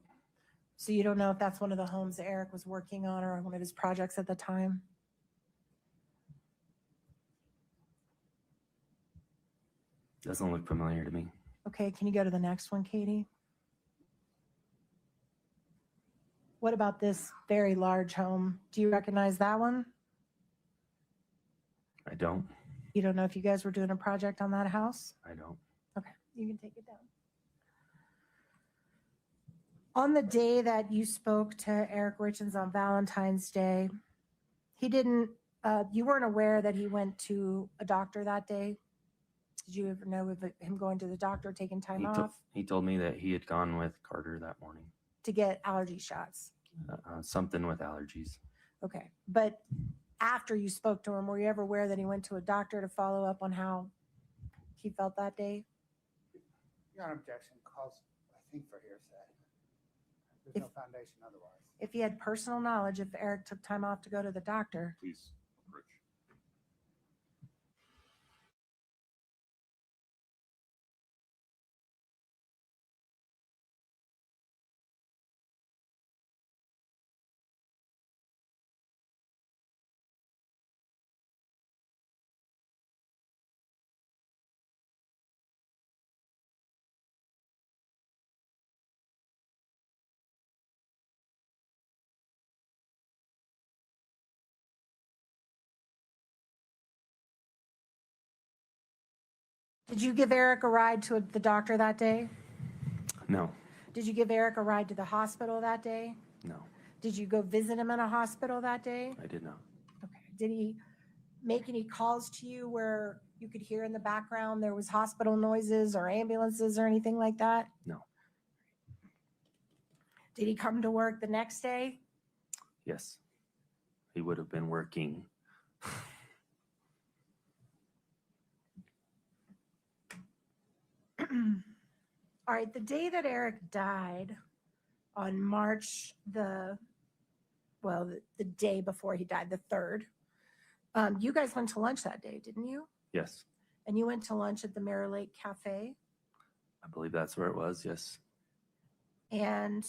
So you don't know if that's one of the homes that Eric was working on or one of his projects at the time? Doesn't look familiar to me. Okay, can you go to the next one, Katie? What about this very large home? Do you recognize that one? I don't. You don't know if you guys were doing a project on that house? I don't. Okay, you can take it down. On the day that you spoke to Eric Richins on Valentine's Day, he didn't, you weren't aware that he went to a doctor that day? Did you ever know of him going to the doctor, taking time off He told me that he had gone with Carter that morning. to get allergy shots? Something with allergies. Okay, but after you spoke to him, were you ever aware that he went to a doctor to follow up on how he felt that day? Your Honor, objection calls, I think, for hearsay. There's no foundation otherwise. If he had personal knowledge, if Eric took time off to go to the doctor, Please, Rich. did you give Eric a ride to the doctor that day? No. Did you give Eric a ride to the hospital that day? No. Did you go visit him in a hospital that day? I did not. Okay. Did he make any calls to you where you could hear in the background there was hospital noises or ambulances or anything like that? No. Did he come to work the next day? Yes. He would have been working. All right, the day that Eric died on March the day before he died, the 3rd, you guys went to lunch that day, didn't you? Yes. And you went to lunch at the Mirror Lake Cafe. I believe that's where it was. Yes. And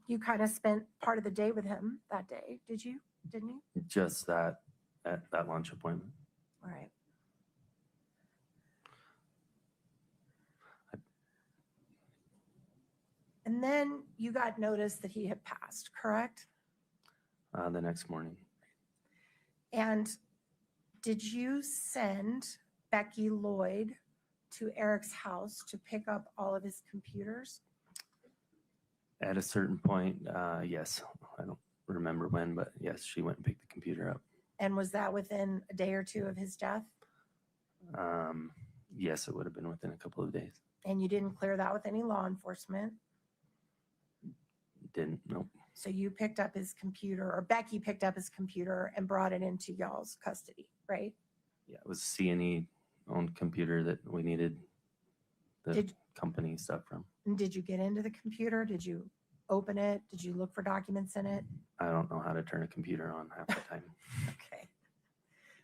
you kind of spent part of the day with him that day, did you? Didn't you? Just that at that lunch appointment. All right. And then you got notice that he had passed, correct? The next morning. And did you send Becky Lloyd to Eric's house to pick up all of his computers? At a certain point, yes. I don't remember when, but yes, she went and picked the computer up. And was that within a day or two of his death? Yes, it would have been within a couple of days. And you didn't clear that with any law enforcement? Didn't, nope. So you picked up his computer, or Becky picked up his computer and brought it into y'all's custody, right? Yeah, it was C&E owned computer that we needed the Did- company stuff from. And did you get into the computer? Did you open it? Did you look for documents in it? I don't know how to turn a computer on half the time. Okay.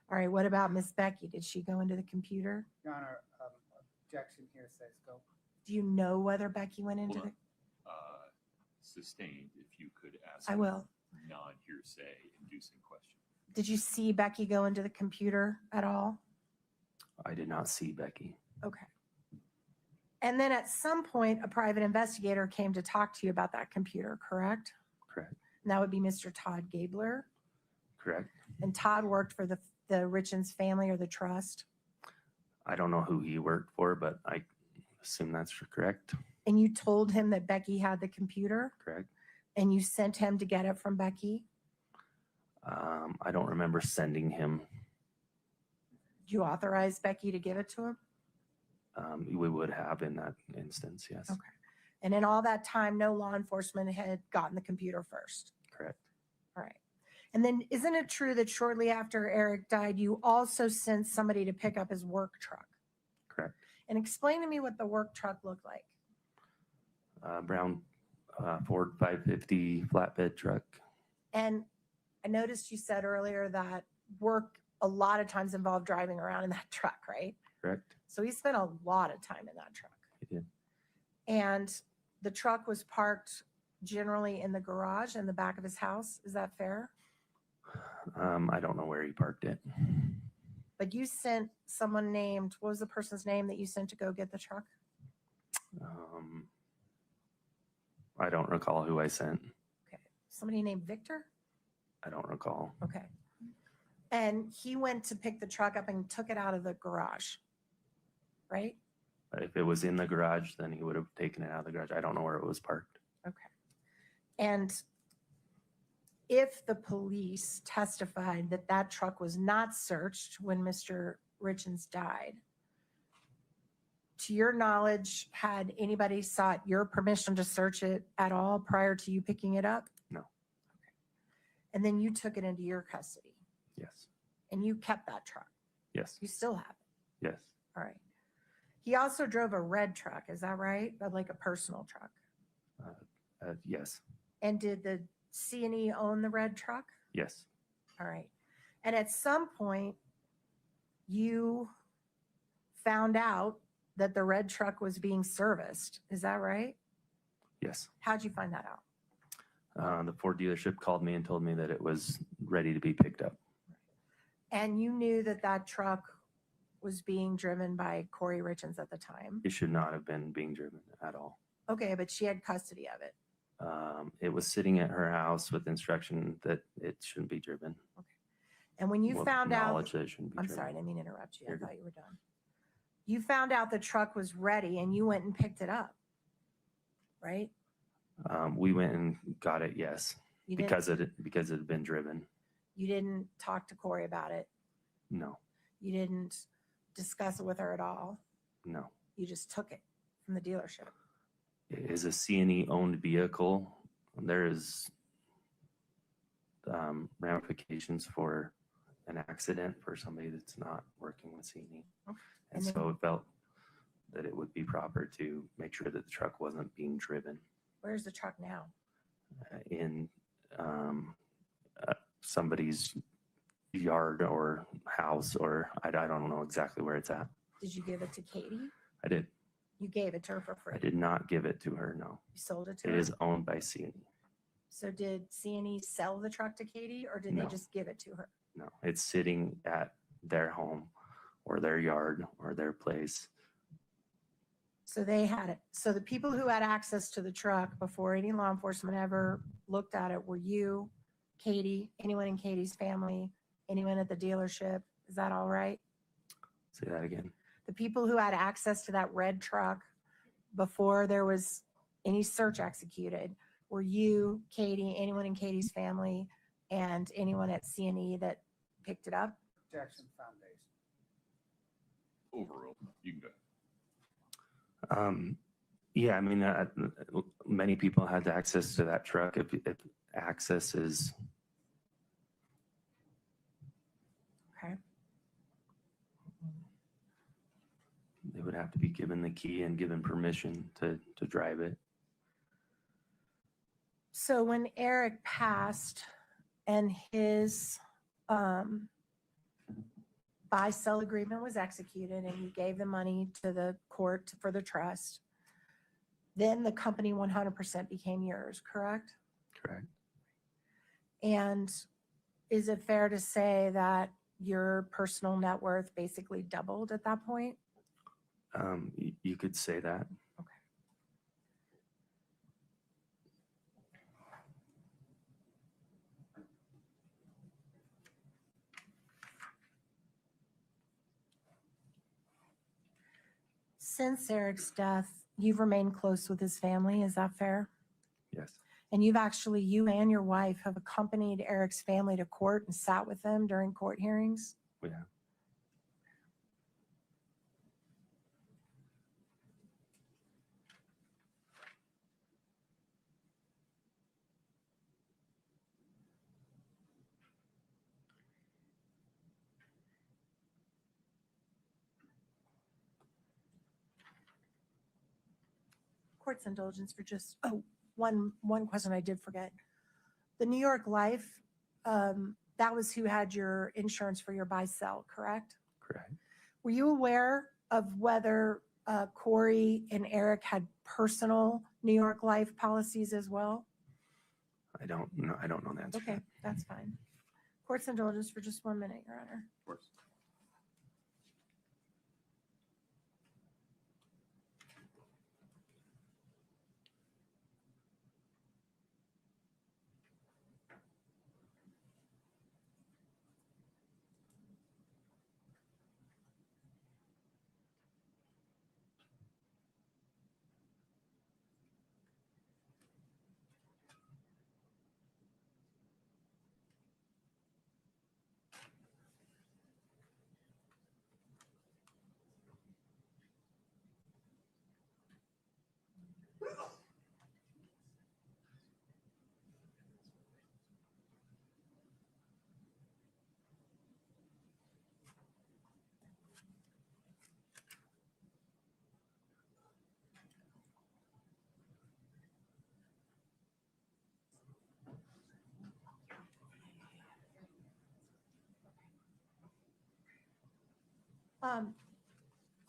All right, what about Miss Becky? Did she go into the computer? Your Honor, objection here says go. Do you know whether Becky went into Hold the? on. Sustained, if you could ask I will. non-hearsay inducing question. Did you see Becky go into the computer at all? I did not see Becky. Okay. And then at some point, a private investigator came to talk to you about that computer, correct? Correct. And that would be Mr. Todd Gabler. Correct. And Todd worked for the Richins family or the trust. I don't know who he worked for, but I assume that's correct. And you told him that Becky had the computer Correct. and you sent him to get it from Becky. I don't remember sending him. Did you authorize Becky to give it to him? We would have in that instance, yes. Okay. And in all that time, no law enforcement had gotten the computer first. Correct. All right. And then isn't it true that shortly after Eric died, you also sent somebody to pick up his work truck? Correct. And explain to me what the work truck looked like. Brown Ford 550 flatbed truck. And I noticed you said earlier that work a lot of times involved driving around in that truck, right? Correct. So he spent a lot of time in that truck. He did. And the truck was parked generally in the garage in the back of his house. Is that fair? I don't know where he parked it. But you sent someone named, what was the person's name that you sent to go get the truck? I don't recall who I sent. Okay. Somebody named Victor? I don't recall. Okay. And he went to pick the truck up and took it out of the garage, right? If it was in the garage, then he would have taken it out of the garage. I don't know where it was parked. Okay. And if the police testified that that truck was not searched when Mr. Richins died, to your knowledge, had anybody sought your permission to search it at all prior to you picking it up? No. Okay. And then you took it into your custody Yes. and you kept that truck. Yes. You still have it. Yes. All right. He also drove a red truck. Is that right? Like a personal truck. Yes. And did the C&E own the red truck? Yes. All right. And at some point, you found out that the red truck was being serviced. Is that right? Yes. How'd you find that out? The Ford dealership called me and told me that it was ready to be picked up. And you knew that that truck was being driven by Kouri Richins at the time. It should not have been being driven at all. Okay, but she had custody of it. It was sitting at her house with instruction that it shouldn't be driven. And when you With found out, knowledge that it shouldn't be I'm driven. sorry, I didn't mean to interrupt you. I You're good. thought you were done. You found out the truck was ready and you went and picked it up, right? We went and got it, yes, You didn't- because it had been driven. You didn't talk to Kouri about it. No, You didn't discuss it with her at all. no. You just took it from the dealership. It is a C&E owned vehicle. There is ramifications for an accident for somebody that's not working with C&E. Okay. And And so it felt that it would be proper to make sure that the truck wasn't being driven Where's the truck now? in somebody's yard or house, or I don't know exactly where it's at. Did you give it to Katie? I did. You gave it to her for free. I did not give it to her. No, You sold it to it her. is owned by C&E. So did C&E sell the truck to Katie, or did No. they just give it to her? No, it's sitting at their home or their yard or their place. So they had it. So the people who had access to the truck before any law enforcement ever looked at it were you, Katie, anyone in Katie's family, anyone at the dealership. Is that all right? Say that again. The people who had access to that red truck before there was any search executed were you, Katie, anyone in Katie's family, and anyone at C&E that picked it up? Jackson Foundation. Overruled. You can go. Yeah, I mean, many people had access to that truck. If access is, Okay. they would have to be given the key and given permission to drive it. So when Eric passed and his buy-sell agreement was executed and you gave the money to the court for the trust, then the company 100% became yours, correct? Correct. And is it fair to say that your personal net worth basically doubled at that point? You could say that. Okay. Since Eric's death, you've remained close with his family. Is that fair? Yes. And you've actually, you and your wife have accompanied Eric's family to court and sat with them during court hearings? Yeah. Court's indulgence for just, one question I did forget. The New York Life, that was who had your insurance for your buy-sell, correct? Correct. Were you aware of whether Kouri and Eric had personal New York Life policies as well? I don't know the answer. to Okay, that. that's fine. Court's indulgence for just 1 minute, Your Honor. Of course.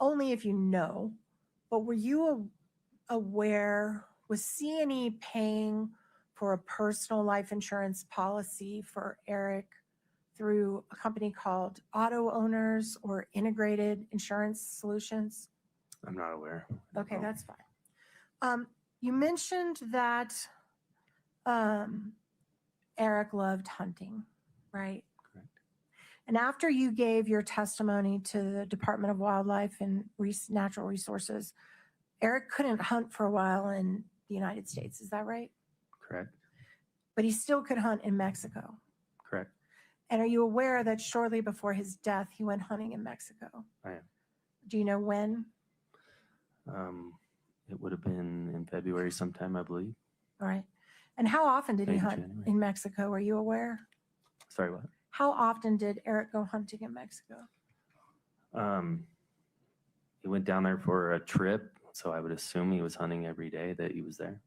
Only if you know, but were you aware, was C&E paying for a personal life insurance policy for Eric through a company called Auto Owners or Integrated Insurance Solutions? I'm not aware. Okay, No. that's fine. You mentioned that Eric loved hunting, right? Correct. And after you gave your testimony to the Department of Wildlife and Natural Resources, Eric couldn't hunt for a while in the United States. Is that right? Correct. But he still could hunt in Mexico. Correct. And are you aware that shortly before his death, he went hunting in Mexico? I am. Do you know when? It would have been in February sometime, I believe. All right. And how often did he Maybe hunt January. in Mexico? Are you aware? Sorry, what? How often did Eric go hunting in Mexico? He went down there for a trip, so I would assume he was hunting every day that he was there.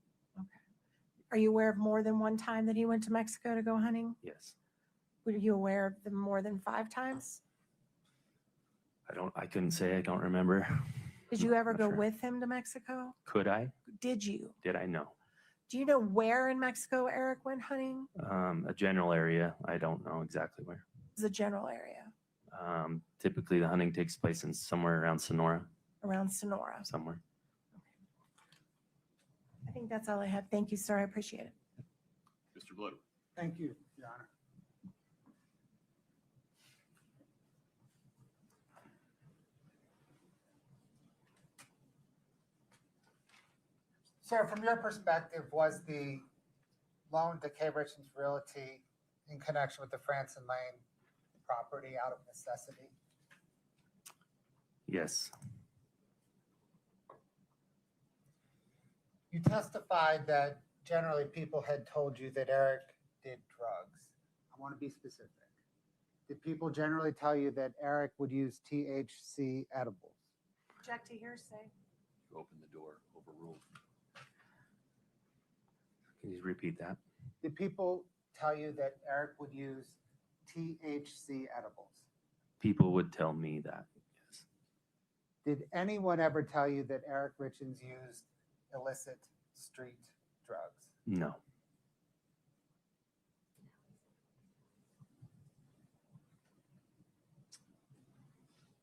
Are you aware of more than one time that he went to Mexico to go hunting? Yes. Were you aware of them more than 5 times? I couldn't say. I don't remember. Did you ever Not go sure. with him to Mexico? Could I? Did you? Did I know? Do you know where in Mexico Eric went hunting? A general area. I don't know exactly where. The general area Typically, the hunting takes place in somewhere around Sonora, around Sonora. somewhere. I think that's all I have. Thank you, sir. I appreciate it. Mr. Blood. Thank you, Your Honor. Sir, from your perspective, was the loan to Kouri Richins Realty in connection with the Franson Lane property out of necessity? Yes. You testified that generally people had told you that Eric did drugs. I want to be specific. Did people generally tell you that Eric would use THC edibles? Object to hearsay. You open the door, overruled. Can you repeat that? Did people tell you that Eric would use THC edibles? People would tell me that. Yes. Did anyone ever tell you that Eric Richins used illicit street drugs? No.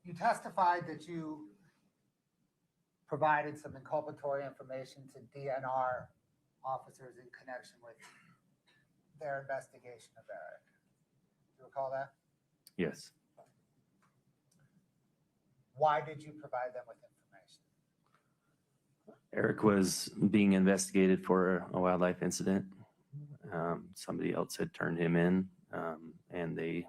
You testified that you provided some inculpatory information to DNR officers in connection with their investigation of Eric. Do you recall that? Yes. Why did you provide them with information? Eric was being investigated for a wildlife incident. Somebody else had turned him in, and they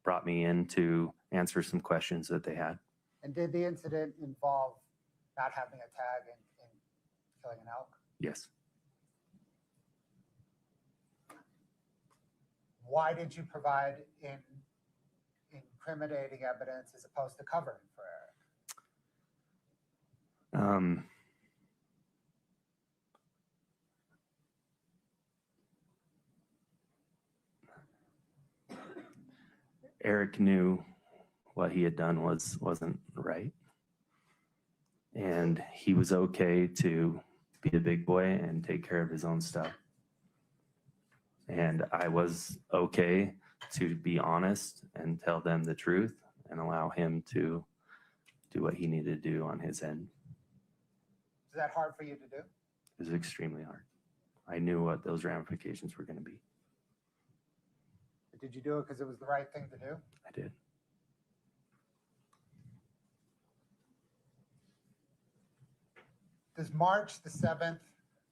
brought me in to answer some questions that they had. And did the incident involve not having a tag and killing an elk? Yes. Why did you provide incriminating evidence as opposed to covering for Eric? Eric knew what he had done wasn't right. And he was okay to be the big boy and take care of his own stuff. And I was okay to be honest and tell them the truth and allow him to do what he needed to do on his end. Is that hard for you to do? It was extremely hard. I knew what those ramifications were going to be. But did you do it because it was the right thing to do? I did. Does March the 7th,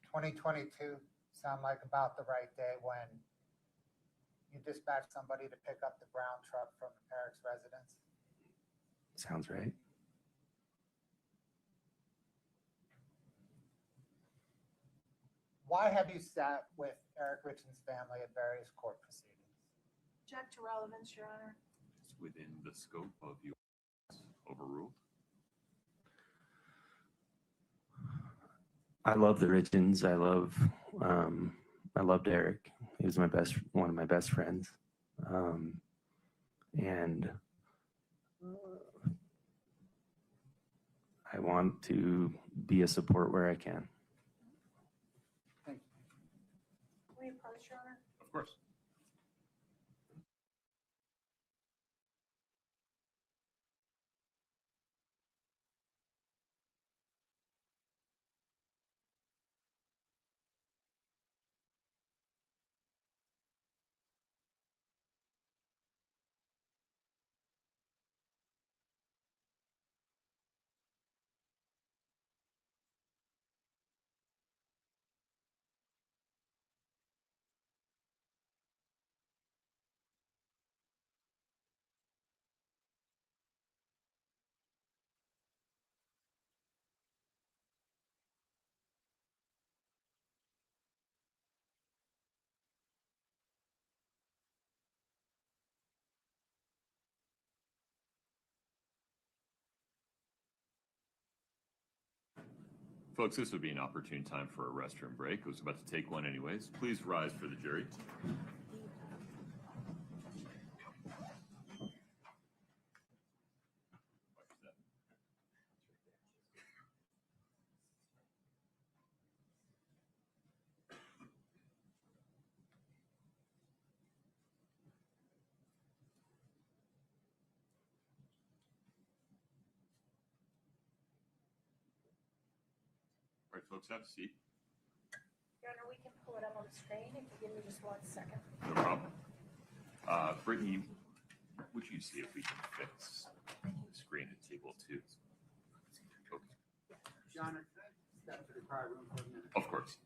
2022 sound like about the right day when you dispatched somebody to pick up the brown truck from Eric's residence? Sounds right. Why have you sat with Eric Richins' family at various court proceedings? Object to relevance, Your Honor. It's within the scope of your overruled. I love the Richins. I loved Eric. He was one of my best friends. And I want to be a support where I can. Thank you. Can we approach, Your Honor? Of course. Folks, this would be an opportune time for a restroom break. I was about to take one anyways. Please rise for the jury. All right, folks, have a seat. Your Honor, we can pull it up on the screen if you give me just 1 second. No problem. Brittany, would you see if we can fix the screen at table 2? Okay. Your Honor, can I step to the quiet room for a minute? Of course.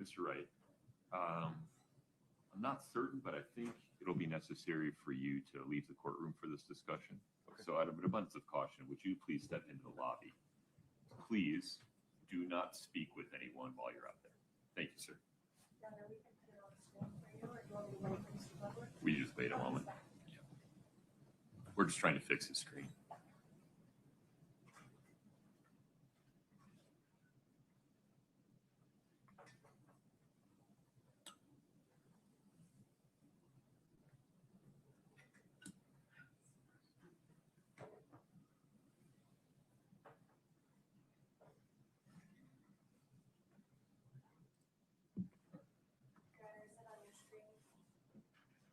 Mr. Wright, I'm not certain, but I think it'll be necessary for you to leave the courtroom for this discussion. So out of an abundance of caution, would you please step into the lobby? Please do not speak with anyone while you're out there. Thank you, sir. Your Honor, we can put it on the screen for you, or do you want me to wait for Mr. Butler? Will you just wait a moment? Yeah. We're just trying to fix his screen.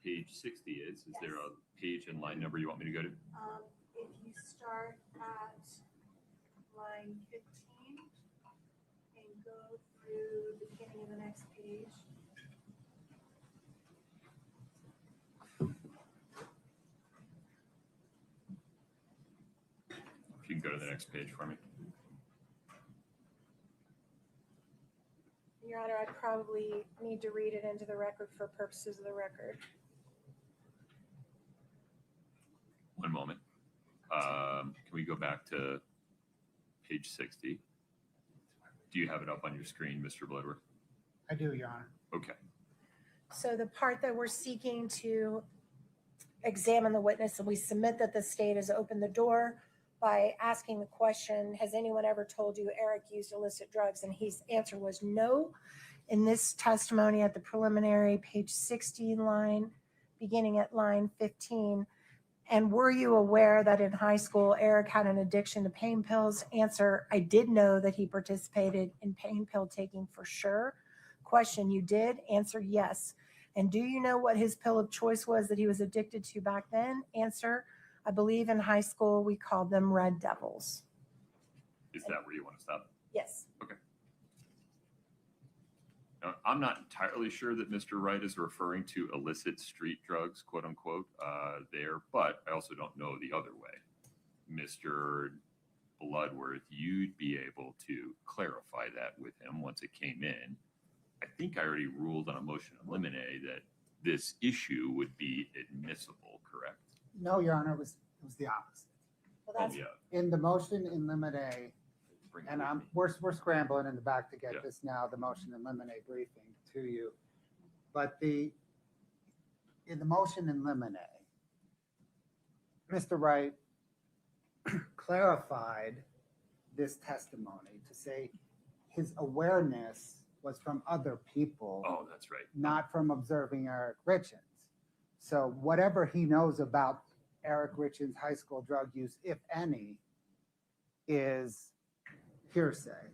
Page 60 is there a page and line number you want me to go to? If you start at line 15 and go through the beginning of the next page. If you can go to the next page for me. Your Honor, I probably need to read it into the record for purposes of the record. One moment. Can we go back to page 60? Do you have it up on your screen, Mr. Bloodworth? I do, Your Honor. Okay. So the part that we're seeking to examine the witness, and we submit that the state has opened the door by asking the question, has anyone ever told you Eric used illicit drugs? And his answer was no. In this testimony at the preliminary, page 60 line, beginning at line 15, and were you aware that in high school, Eric had an addiction to pain pills? Answer, I did know that he participated in pain pill taking for sure. Question, you did? Answer, yes. And do you know what his pill of choice was that he was addicted to back then? Answer, I believe in high school, we called them Red Devils. Is that where you want to stop? Yes. Okay. Now, I'm not entirely sure that Mr. Wright is referring to illicit street drugs, quote unquote, there, but I also don't know the other way. Mr. Bloodworth, you'd be able to clarify that with him once it came in. I think I already ruled on a motion to eliminate that this issue would be admissible, correct? No, Your Honor, it was the opposite. Well, Oh, that's, yeah. In the motion in limine, Bring it and with me. we're scrambling in the back to get Yeah. this now, the motion in limine briefing to you. But in the motion in limine, Mr. Wright clarified this testimony to say his awareness was from other people, Oh, that's right. not from observing Eric Richins. So whatever he knows about Eric Richins' high school drug use, if any, is hearsay.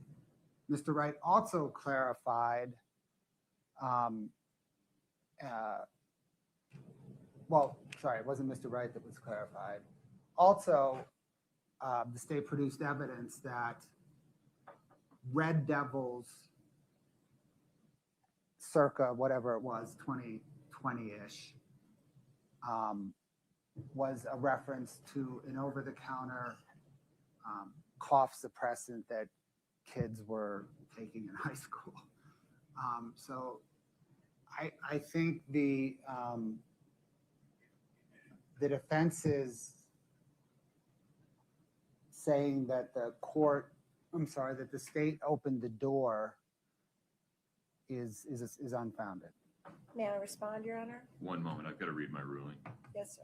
Mr. Wright also clarified, it wasn't Mr. Wright that was clarified. Also, the state produced evidence that Red Devils, circa whatever it was, 2020-ish, was a reference to an over-the-counter cough suppressant that kids were taking in high school. So I think the defense is saying that the court I'm sorry, that the state opened the door is unfounded. May I respond, Your Honor? One moment, I've got to read my ruling. Yes, sir.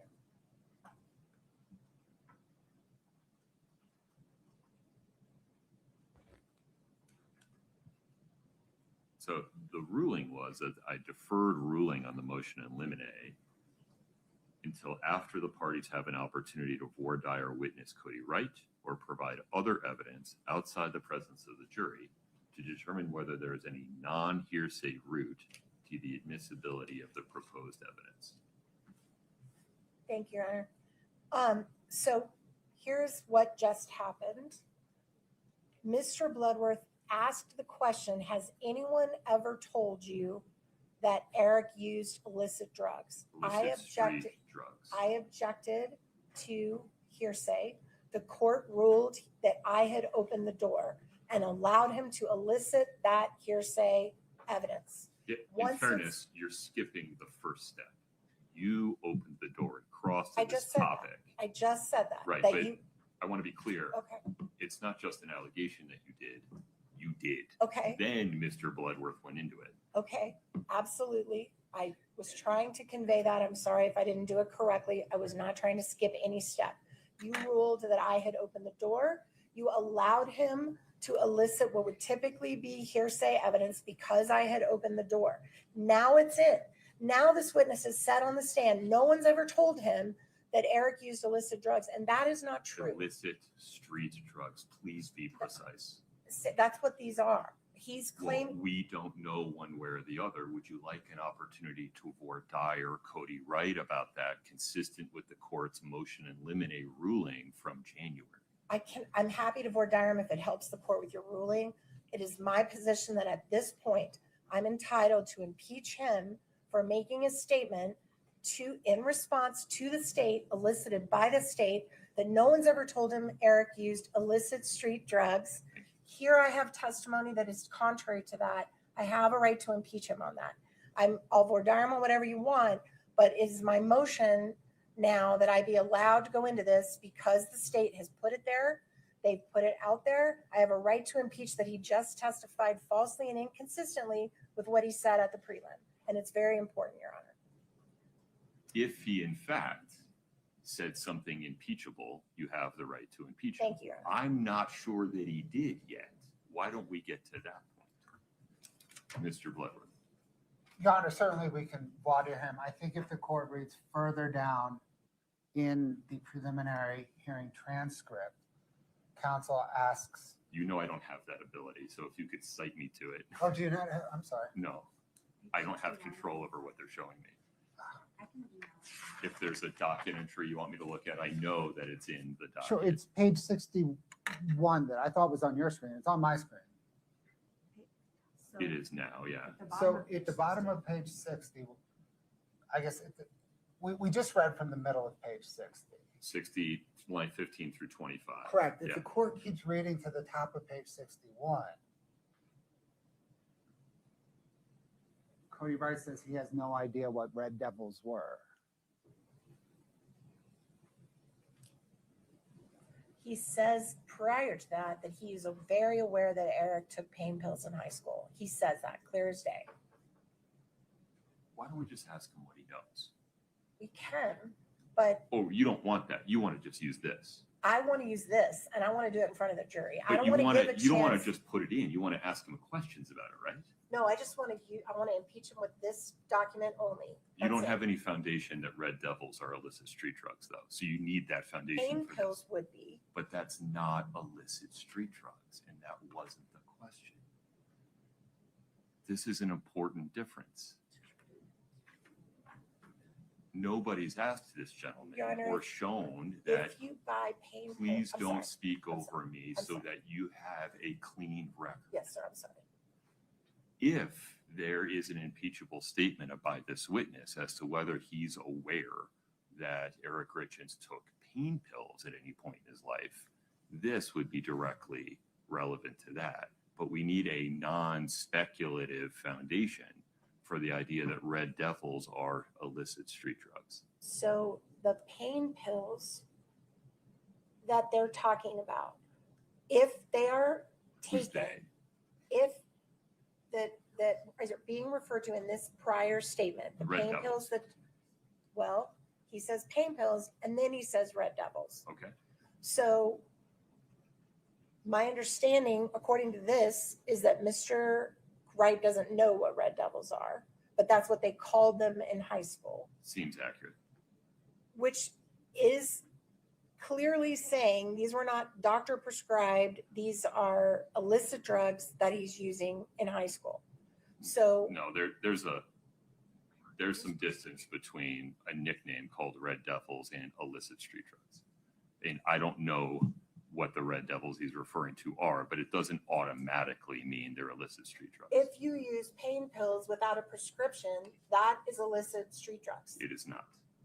So the ruling was that I deferred ruling on the motion in limine until after the parties have an opportunity to voir dire witness Kouri Wright or provide other evidence outside the presence of the jury to determine whether there is any non-hearsay route to the admissibility of the proposed evidence. Thank you, Your Honor. So here's what just happened. Mr. Bloodworth asked the question, has anyone ever told you that Eric used illicit drugs? Illicit street drugs. I objected to hearsay. The court ruled that I had opened the door and allowed him to elicit that hearsay evidence. In Once fairness, you're skipping the first step. You opened the door and crossed I to just this said that. topic. I just said that. Right, that but you, I want to be clear. okay, It's not just an allegation that you did. You did. okay, Then Mr. Bloodworth went into it. okay, absolutely. I was trying to convey that. I'm sorry if I didn't do it correctly. I was not trying to skip any step. You ruled that I had opened the door. You allowed him to elicit what would typically be hearsay evidence because I had opened the door. Now it's in. Now this witness is sat on the stand. No one's ever told him that Eric used illicit drugs, and that is not true. Illicit street drugs. Please be precise. That's what these are. He's claimed. Well, we don't know one way or the other. Would you like an opportunity to voir dire Kouri Wright about that, consistent with the court's motion in limine ruling from January? I'm happy to voir dire him if it helps the court with your ruling. It is my position that at this point, I'm entitled to impeach him for making a statement in response to the state, elicited by the state, that no one's ever told him Eric used illicit street drugs. Here I have testimony that is contrary to that. I have a right to impeach him on that. I'll voir dire him on whatever you want, but it is my motion now that I be allowed to go into this because the state has put it there. They've put it out there. I have a right to impeach that he just testified falsely and inconsistently with what he said at the prelim. And it's very important, Your Honor. If he, in fact, said something impeachable, you have the right to impeach him. Thank you, Your Honor. I'm not sure that he did yet. Why don't we get to that point? Mr. Bloodworth. Your Honor, certainly we can voir dire him. I think if the court reads further down in the preliminary hearing transcript, counsel asks. You know I don't have that ability, so if you could cite me to it. Oh, do you not? I'm sorry. No, I don't have control over what they're showing me. If there's a docket entry you want me to look at, I know that it's in the docket. Sure, it's page 61 that I thought was on your screen. It's on my screen. It is now, yeah. So at the bottom of page 60, I guess we just read from the middle of page 60. 60, line 15 through 25. Correct. If Yeah. the court keeps reading to the top of page 61, Kouri Wright says he has no idea what Red Devils were. He says prior to that he's very aware that Eric took pain pills in high school. He says that clear as day. Why don't we just ask him what he knows? We can, but Oh, you don't want that. You want to just use this. I want to use this and I want to do it in front of the jury. I But don't you want to want give a to, you don't want chance. to just put it in. You want to ask him questions about it, right? No, I just want to impeach him with this document only. You don't That's it. have any foundation that Red Devils are illicit street drugs, though. So you need that foundation Pain for pills this. would be. But that's not illicit street drugs, and that wasn't the question. This is an important difference. Nobody's asked this gentleman Your Honor, or shown that If you buy pain pills. please I'm don't sorry. speak I'm over sorry. me I'm so sorry. that you have a clean record. Yes, sir, I'm sorry. If there is an impeachable statement by this witness as to whether he's aware that Eric Richins took pain pills at any point in his life, this would be directly relevant to that. But we need a non-speculative foundation for the idea that Red Devils are illicit street drugs. So the pain pills that they're talking about, if they are Who's take they? it if that is being referred to in this prior statement, the Red pain Devils. pills that, well, he says pain pills and then he says Red Devils. Okay. So my understanding, according to this, is that Mr. Wright doesn't know what Red Devils are, but that's what they called them in high school, Seems accurate. which is clearly saying these were not doctor prescribed, these are illicit drugs that he's using in high school. So No, there's some distance between a nickname called Red Devils and illicit street drugs. And I don't know what the Red Devils he's referring to are, but it doesn't automatically mean they're illicit street drugs. if you use pain pills without a prescription, that is illicit street drugs. It is not.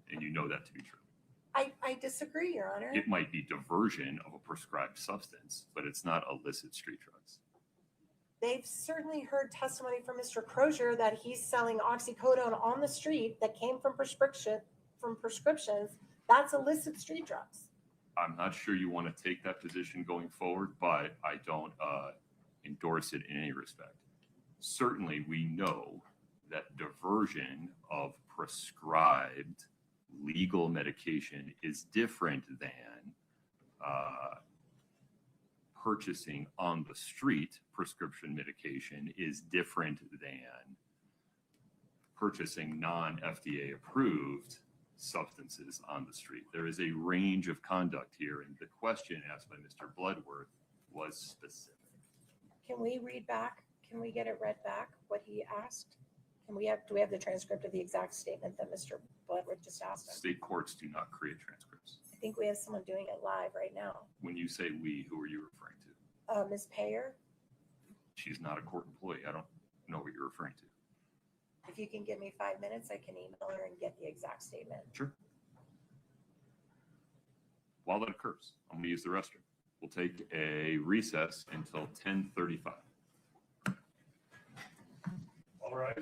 And you know that to be true. I disagree, Your Honor. It might be diversion of a prescribed substance, but it's not illicit street drugs. They've certainly heard testimony from Mr. Crozier that he's selling oxycodone on the street that came from prescriptions. That's illicit street drugs. I'm not sure you want to take that position going forward, but I don't endorse it in any respect. Certainly, we know that diversion of prescribed legal medication is different than purchasing on the street prescription medication is different than purchasing non-FDA approved substances on the street. There is a range of conduct here, and the question asked by Mr. Bloodworth was specific. Can we read back? Can we get it read back, what he asked? Do we have the transcript of the exact statement that Mr. Bloodworth just asked him? State courts do not create transcripts. I think we have someone doing it live right now. When you say we, who are you referring to? Ms. Payer, She's not a court employee. I don't know what you're referring to. if you can give me 5 minutes, I can email her and get the exact statement. Sure. While that occurs, I'm going to use the restroom. We'll take a recess until 10:35. All right.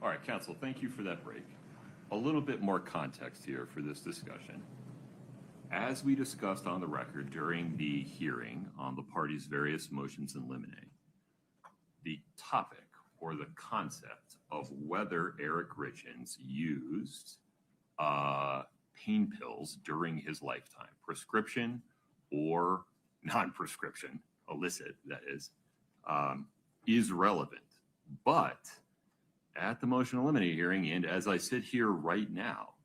All right, counsel, thank you for that break. A little bit more context here for this discussion. As we discussed on the record during the hearing on the parties' various motions in limine, the topic or the concept of whether Eric Richins used pain pills during his lifetime, prescription or non-prescription, illicit, that is relevant. But at the motion in limine hearing, and as I sit here right now,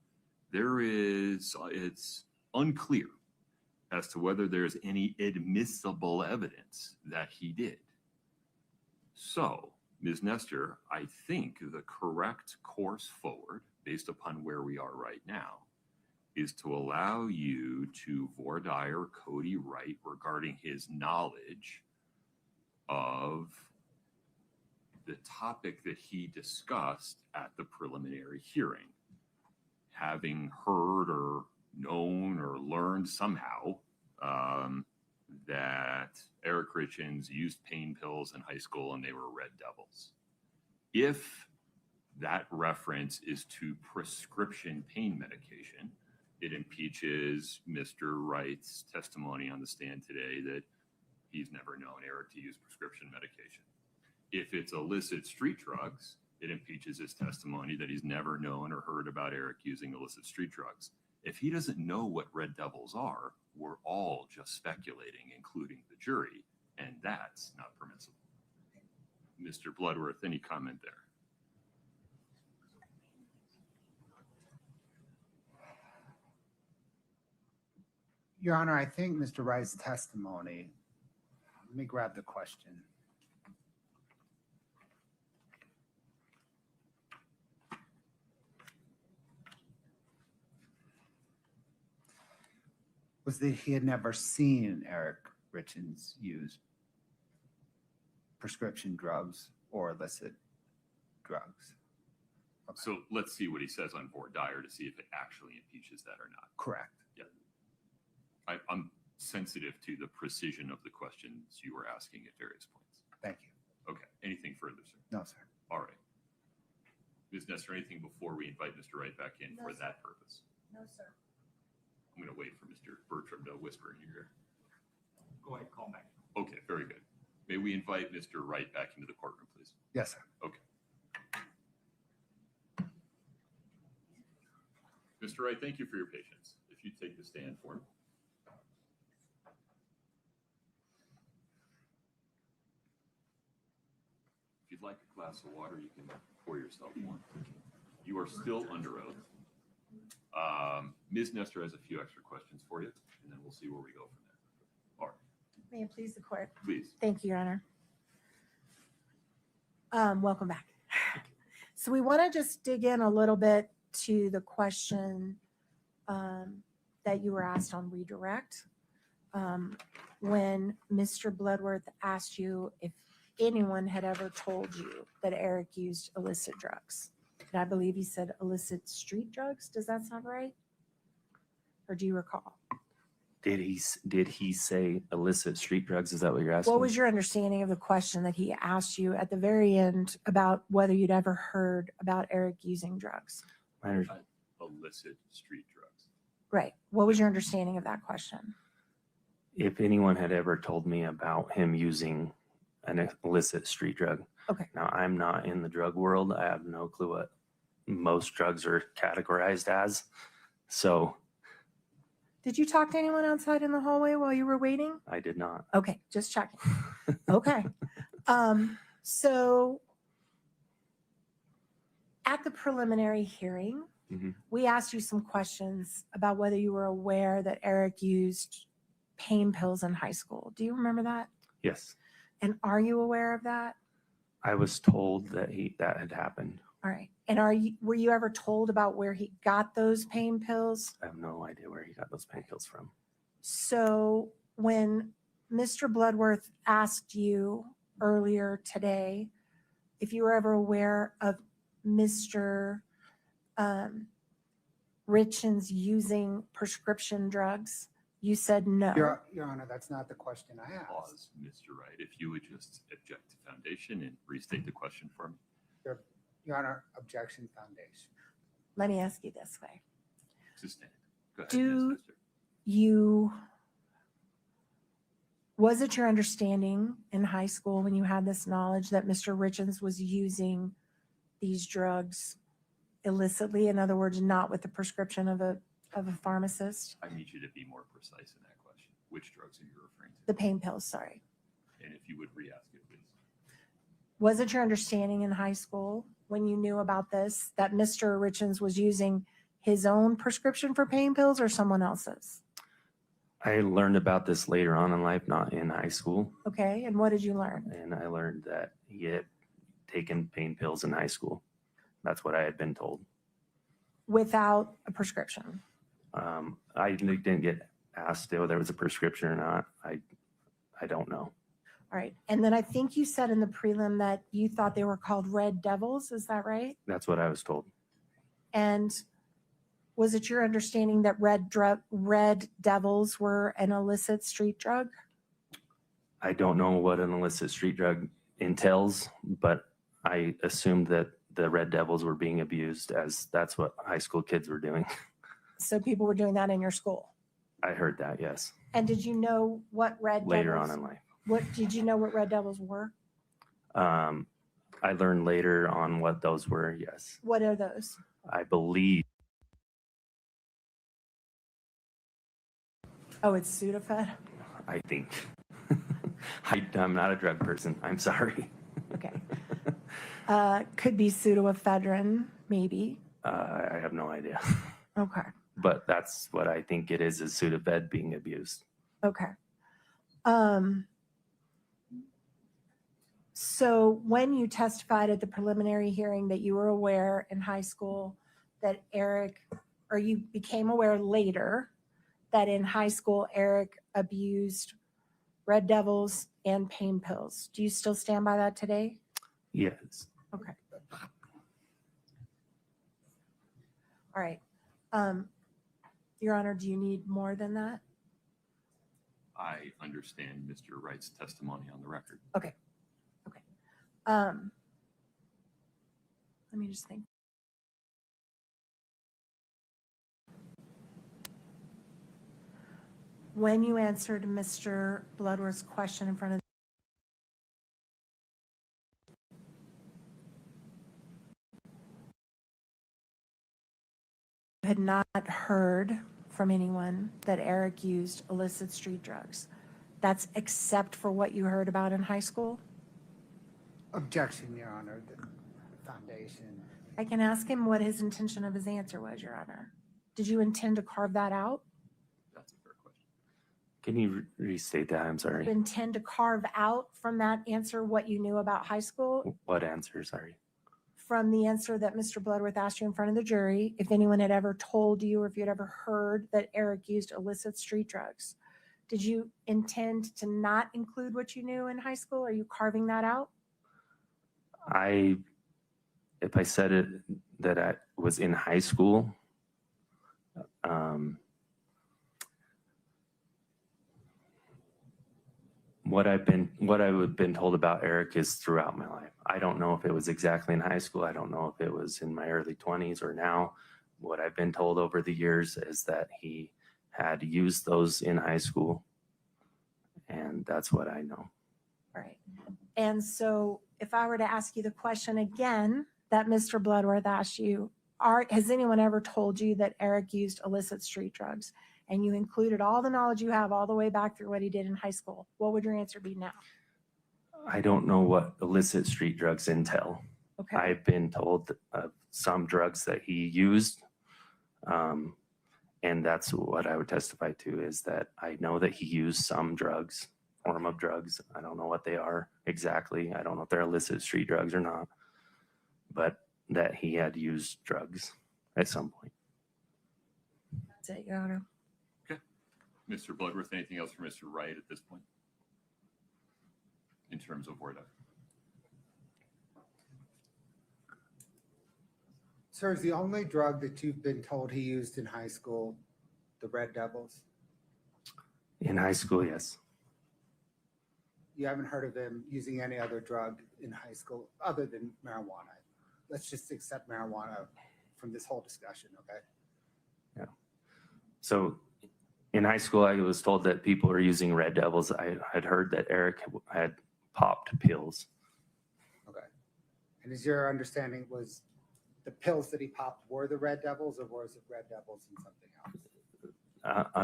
it's unclear as to whether there's any admissible evidence that he did. So, Ms. Nestor, I think the correct course forward, based upon where we are right now, is to allow you to voir dire Kouri Wright regarding his knowledge of the topic that he discussed at the preliminary hearing, having heard or known or learned somehow that Eric Richins used pain pills in high school and they were red devils. If that reference is to prescription pain medication, it impeaches Mr. Wright's testimony on the stand today that he's never known Eric to use prescription medication. If it's illicit street drugs, it impeaches his testimony that he's never known or heard about Eric using illicit street drugs. If he doesn't know what red devils are, we're all just speculating, including the jury, and that's not permissible. Mr. Bloodworth, any comment there? Your Honor, I think Mr. Wright's testimony, let me grab the question. Was that he had never seen Eric Richins use prescription drugs or illicit drugs. Okay. So let's see what he says on voir dire to see if it actually impeaches that or not. Correct. Yeah. I'm sensitive to the precision of the questions you were asking at various points. Thank you. Okay. Anything further, sir? No, sir. All right. Ms. Nestor, anything before we invite Mr. Wright back in No, for sir. that purpose? No, sir. I'm going to wait for Mr. Bertram to whisper in your ear. Go ahead, call back. Okay, very good. May we invite Mr. Wright back into the courtroom, please? Yes, sir. Okay. Mr. Wright, thank you for your patience. If you take the stand for me. If you'd like a glass of water, you can pour yourself one. You are still under oath. Ms. Nestor has a few extra questions for you, and then we'll see where we go from there. All right, May it please the court. please. Thank you, Your Honor. Welcome back. So we want to just dig in a little bit to the question that you were asked on redirect. When Mr. Bloodworth asked you if anyone had ever told you that Eric used illicit drugs. And I believe he said illicit street drugs. Does that sound right? Or do you recall? Did he say illicit street drugs? Is that what you're asking? What was your understanding of the question that he asked you at the very end about whether you'd ever heard about Eric using drugs? Illicit street drugs. Right. What was your understanding of that question? If anyone had ever told me about him using an illicit street drug. Okay. Now, I'm not in the drug world. I have no clue what most drugs are categorized as. So Did you talk to anyone outside in the hallway while you were waiting? I did not. Okay, just checking. Okay. So at the preliminary hearing, Mhm. we asked you some questions about whether you were aware that Eric used pain pills in high school. Do you remember that? Yes. And are you aware of that? I was told that that had happened. All right. And were you ever told about where he got those pain pills? I have no idea where he got those pain pills from. So when Mr. Bloodworth asked you earlier today if you were ever aware of Mr. Richins using prescription drugs, you said no. Your Honor, that's not the question I asked. Pause, Mr. Wright. If you would just object to foundation and restate the question for me. Your Honor, objection foundation. Let me ask you this way. Sustained. Go ahead, Do Ms. Pfister. Was it your understanding in high school when you had this knowledge that Mr. Richins was using these drugs illicitly? In other words, not with the prescription of a pharmacist? I need you to be more precise in that question. Which drugs are you referring to? The pain pills, sorry. And if you would re-ask it, please. Was it your understanding in high school when you knew about this that Mr. Richins was using his own prescription for pain pills or someone else's? I learned about this later on in life, not in high school. Okay, and what did you learn? And I learned that he had taken pain pills in high school. That's what I had been told. Without a prescription? I didn't get asked if there was a prescription or not. I don't know. All right, and then I think you said in the prelim that you thought they were called Red Devils, is that right? That's what I was told. And was it your understanding that Red Devils were an illicit street drug? I don't know what an illicit street drug entails, but I assumed that the Red Devils were being abused, as that's what high school kids were doing. So people were doing that in your school? I heard that, yes. And did you know what Red Later Devils? on in life. What did you know what Red Devils were? I learned later on what those were, yes. What are those? I believe Oh, it's Sudafed? I think. I'm not a drug person. I'm sorry. Okay. Could be pseudoephedrine, maybe. I have no idea. Okay. But that's what I think it is Sudafed being abused. Okay. So when you testified at the preliminary hearing that you were aware in high school that Eric, or you became aware later that in high school Eric abused Red Devils and pain pills, do you still stand by that today? Yes. Okay. All right. Your Honor, do you need more than that? I understand Mr. Wright's testimony on the record. Let me just think. When you answered Mr. Bloodworth's question in front of you had not heard from anyone that Eric used illicit street drugs. That's except for what you heard about in high school? Objection, Your Honor, the foundation. I can ask him what his intention of his answer was, Your Honor. Did you intend to carve that out? That's a fair question. Can you restate that? I'm sorry. You intend to carve out from that answer what you knew about high school? What answer? Sorry. From the answer that Mr. Bloodworth asked you in front of the jury, if anyone had ever told you or if you'd ever heard that Eric used illicit street drugs. Did you intend to not include what you knew in high school? Are you carving that out? If I said it that I was in high school, what I've been told about Eric is throughout my life. I don't know if it was exactly in high school. I don't know if it was in my early 20s or now. What I've been told over the years is that he had used those in high school, and that's what I know. All right. And so if I were to ask you the question again that Mr. Bloodworth asked you, has anyone ever told you that Eric used illicit street drugs? And you included all the knowledge you have all the way back through what he did in high school. What would your answer be now? I don't know what illicit street drugs entail. Okay. I've been told of some drugs that he used, and that's what I would testify to, is that I know that he used some drugs, form of drugs. I don't know what they are exactly. I don't know if they're illicit street drugs or not, but that he had used drugs at some point. That's it, Your Honor. Mr. Bloodworth, anything else for Mr. Wright at this point? In terms of word of? Sir, is the only drug that you've been told he used in high school the Red Devils? In high school, yes. You haven't heard of him using any other drug in high school other than marijuana? let's just accept marijuana from this whole discussion, okay? So in high school, I was told that people were using Red Devils. I had heard that Eric had popped pills. Okay. And is your understanding was the pills that he popped were the Red Devils, or was it Red Devils and something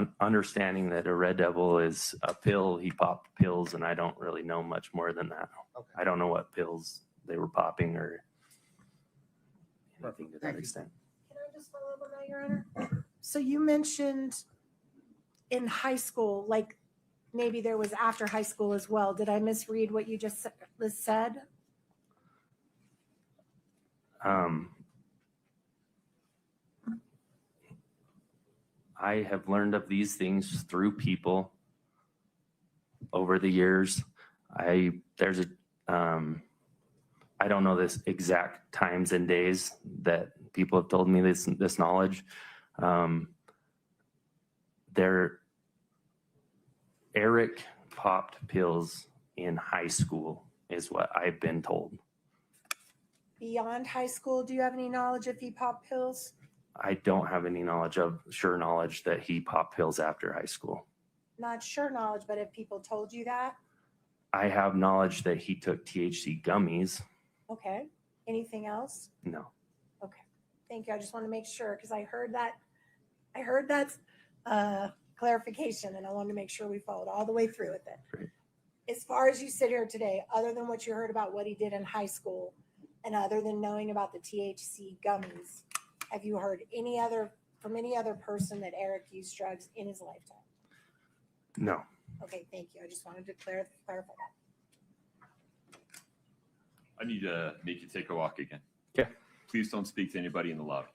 else? Understanding that a Red Devil is a pill, he popped pills, and I don't really know much more than that. Okay. I don't know what pills they were popping or anything to that Thank you. extent. Can I just follow up on that, Your Honor? So you mentioned in high school, like maybe there was after high school as well. Did I misread what you just said? I have learned of these things through people over the years. I don't know this exact times and days that people have told me this knowledge. Eric popped pills in high school is what I've been told. Beyond high school, do you have any knowledge if he popped pills? I don't have any sure knowledge that he popped pills after high school. Not sure knowledge, but if people told you that? I have knowledge that he took THC gummies. Okay. Anything else? No. Okay. Thank you. I just want to make sure because I heard that clarification and I wanted to make sure we followed all the way through with it. Great. As far as you sit here today, other than what you heard about what he did in high school and other than knowing about the THC gummies, have you heard from any other person that Eric used drugs in his lifetime? No. Okay, thank you. I just wanted to clarify that. I need to make you take a walk again. Okay. Please don't speak to anybody in the lobby.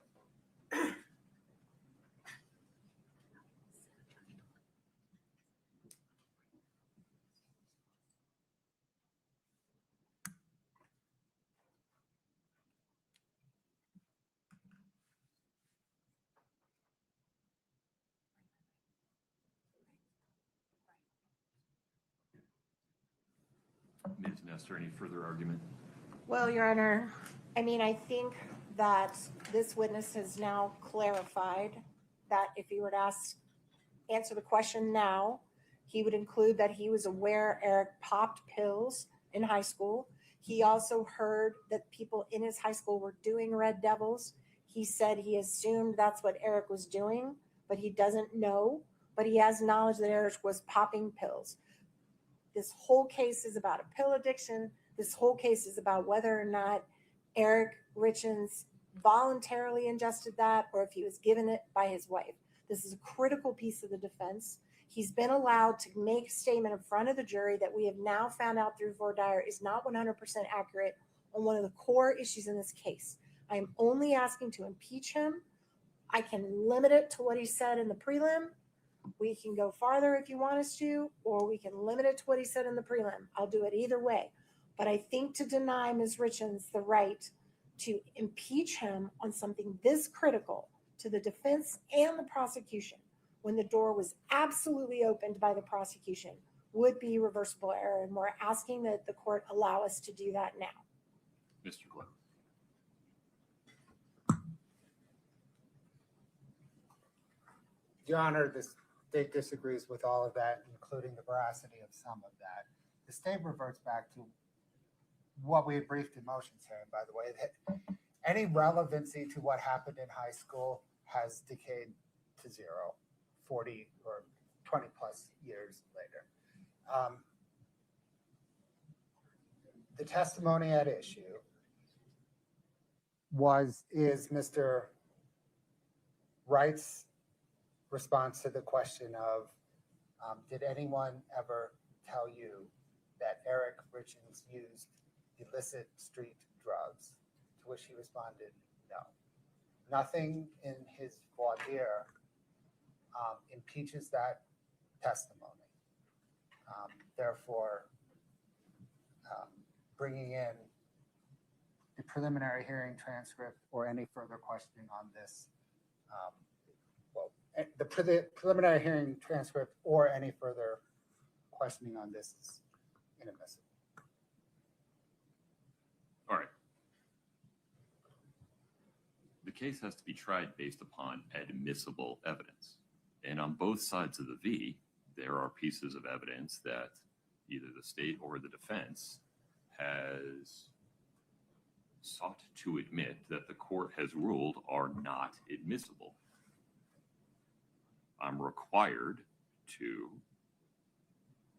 Ms. Nestor, any further argument? Well, Your Honor, I think that this witness has now clarified that if he were to answer the question now, he would include that he was aware Eric popped pills in high school. He also heard that people in his high school were doing Red Devils. He said he assumed that's what Eric was doing, but he doesn't know. But he has knowledge that Eric was popping pills. This whole case is about a pill addiction. This whole case is about whether or not Eric Richins voluntarily ingested that or if he was given it by his wife. This is a critical piece of the defense. He's been allowed to make a statement in front of the jury that we have now found out through voir dire is not 100% accurate on one of the core issues in this case. I am only asking to impeach him. I can limit it to what he said in the prelim. We can go farther if you want us to, or we can limit it to what he said in the prelim. I'll do it either way. But I think to deny Ms. Richins the right to impeach him on something this critical to the defense and the prosecution when the door was absolutely opened by the prosecution would be reversible error. And we're asking that the court allow us to do that now. Mr. Glenn. Your Honor, the state disagrees with all of that, including the veracity of some of that. The state reverts back to what we had briefed in motions here, by the way, that any relevancy to what happened in high school has decayed to zero 40 or 20 plus years later. The testimony at issue is Mr. Wright's response to the question of, did anyone ever tell you that Eric Richins used illicit street drugs? To which he responded, no. Nothing in his voir dire impeaches that testimony. Therefore, bringing in the preliminary hearing transcript or any further questioning on this, the preliminary hearing transcript or any further questioning on this is inadmissible. All right. case has to be tried based upon admissible evidence. And on both sides of the V, there are pieces of evidence that either the state or the defense has sought to admit that the court has ruled are not admissible. I'm required to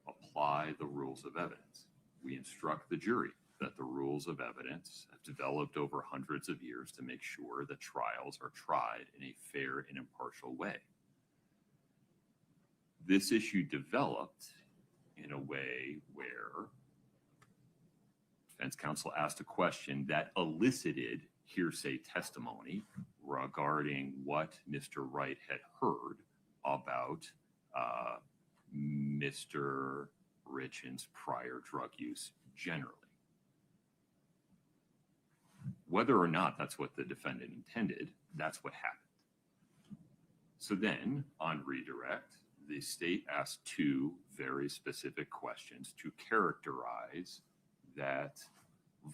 apply the rules of evidence. We instruct the jury that the rules of evidence have developed over hundreds of years to make sure that trials are tried in a fair and impartial way. This issue developed in a way where defense counsel asked a question that elicited hearsay testimony regarding what Mr. Wright had heard about Mr. Richins' prior drug use generally. Whether or not that's what the defendant intended, that's what happened. So then, on redirect, the state asked two very specific questions to characterize that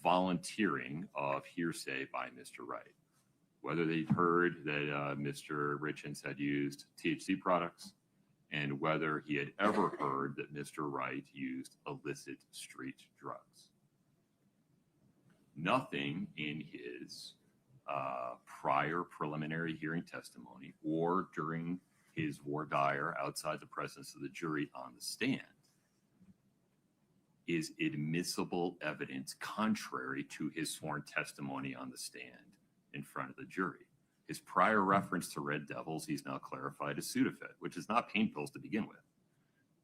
volunteering of hearsay by Mr. Wright. Whether they'd heard that Mr. Richins had used THC products, and whether he had ever heard that Mr. Wright used illicit street drugs. Nothing in his prior preliminary hearing testimony or during his voir dire outside the presence of the jury on the stand is admissible evidence contrary to his sworn testimony on the stand in front of the jury. His prior reference to Red Devils, he's now clarified as Sudafed, which is not pain pills to begin with.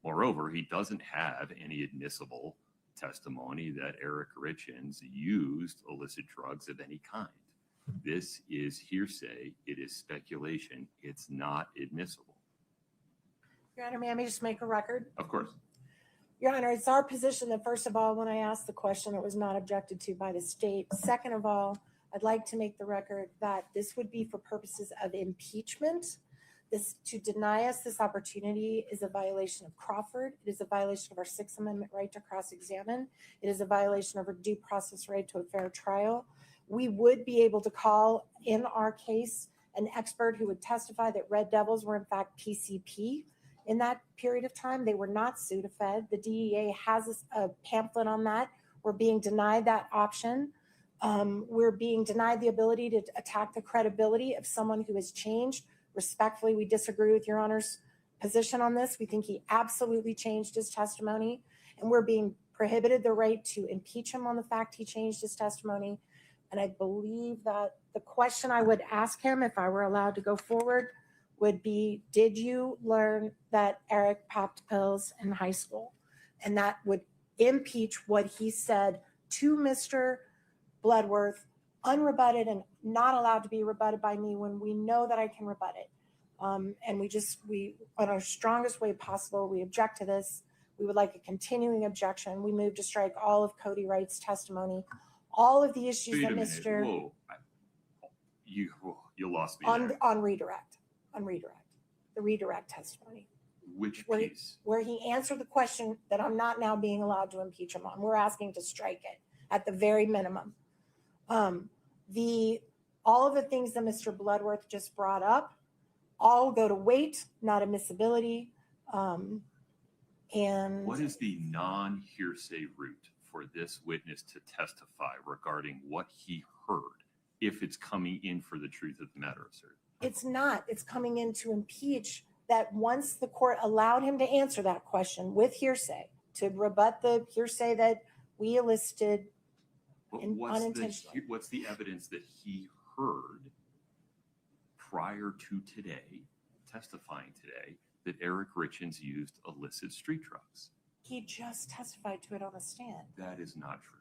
Moreover, he doesn't have any admissible testimony that Eric Richins used illicit drugs of any kind. This is hearsay. It is speculation. It's not admissible. Your Honor, may I just make a record? Of course. Your Honor, it's our position that, first of all, when I asked the question, it was not objected to by the state. Second of all, I'd like to make the record that this would be for purposes of impeachment. This, to deny us this opportunity, is a violation of Crawford. It is a violation of our Sixth Amendment right to cross-examine. It is a violation of our due process right to a fair trial. We would be able to call, in our case, an expert who would testify that Red Devils were in fact PCP in that period of time. They were not Sudafed. The DEA has a pamphlet on that. We're being denied that option. We're being denied the ability to attack the credibility of someone who has changed. Respectfully, we disagree with Your Honor's position on this. We think he absolutely changed his testimony, and we're being prohibited the right to impeach him on the fact he changed his testimony. And I believe that the question I would ask him, if I were allowed to go forward, would be, did you learn that Eric popped pills in high school? And that would impeach what he said to Mr. Bloodworth, unrebutted and not allowed to be rebutted by me when we know that I can rebut it. And we, on our strongest way possible, we object to this. We would like a continuing objection. We move to strike all of Kouri Wright's testimony. All of the issues Wait that a minute. Mr. Whoa. You lost me on there. redirect, the redirect testimony, Which where, piece? where he answered the question that I'm not now being allowed to impeach him on. We're asking to strike it at the very minimum. All of the things that Mr. Bloodworth just brought up all go to weight, not admissibility. And What is the non-hearsay route for this witness to testify regarding what he heard if it's coming in for the truth of the matter asserted? it's not. It's coming in to impeach that once the court allowed him to answer that question with hearsay, to rebut the hearsay that we elicited But unintentionally. what's the evidence that he heard prior to today, testifying today, that Eric Richins used illicit street drugs? He just testified to it on the stand. That is not true.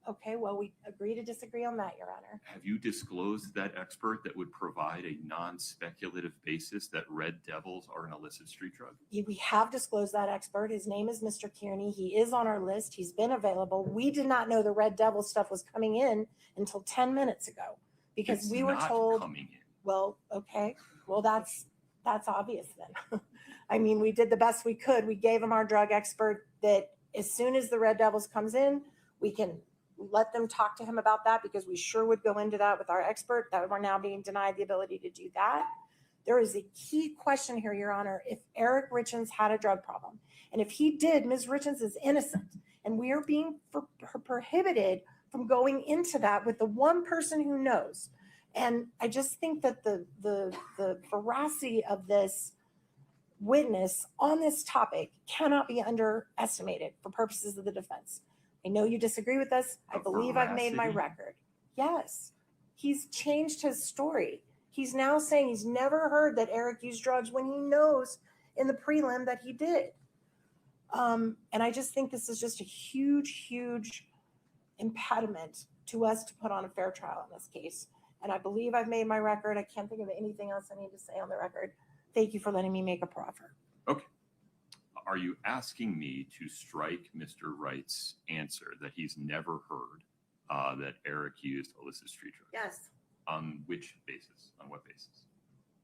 Okay, well, we agree to disagree on that, Your Honor. Have you disclosed that expert that would provide a non-speculative basis that Red Devils are an illicit street drug? We have disclosed that expert. His name is Mr. Kearney. He is on our list. He's been available. We did not know the Red Devil stuff was coming in until 10 minutes ago because It's we were not told, coming in. well, okay, well, that's obvious then. I mean, we did the best we could. We gave him our drug expert that as soon as the Red Devils comes in, we can let them talk to him about that because we sure would go into that with our expert, that we're now being denied the ability to do that. There is a key question here, Your Honor. If Eric Richins had a drug problem, and if he did, Ms. Richins is innocent, and we are being prohibited from going into that with the one person who knows. And I just think that the veracity of this witness on this topic cannot be underestimated for purposes of the defense. I know you disagree with us. I believe I've made my Veracity? record. Yes, he's changed his story. He's now saying he's never heard that Eric used drugs when he knows in the prelim that he did. And I just think this is just a huge, huge impediment to us to put on a fair trial in this case. And I believe I've made my record. I can't think of anything else I need to say on the record. Thank you for letting me make a proffer. Okay. Are you asking me to strike Mr. Wright's answer that he's never heard that Eric used illicit street drugs? Yes, On which basis? On what basis?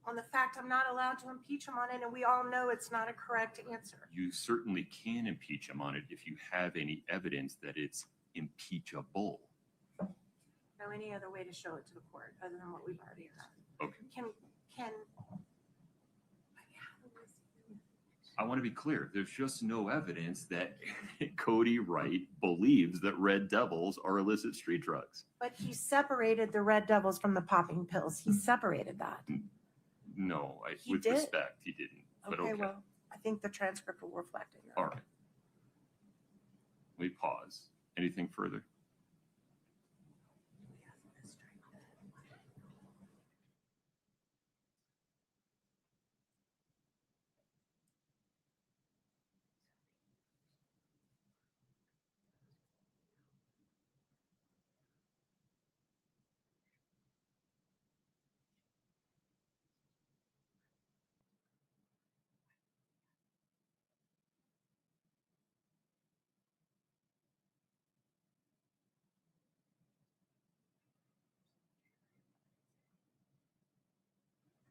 on the fact I'm not allowed to impeach him on it, and we all know it's not a correct answer. You certainly can impeach him on it if you have any evidence that it's impeachable. No, any other way to show it to the court other than what we've already heard. Okay. Can I want to be clear. There's just no evidence that Cody Wright believes that Red Devils are illicit street drugs. but he separated the Red Devils from the popping pills. He separated that. No, He with did. respect, he didn't. But okay. Well, I think the transcript will reflect it. Your All Honor. right. We pause. Anything further?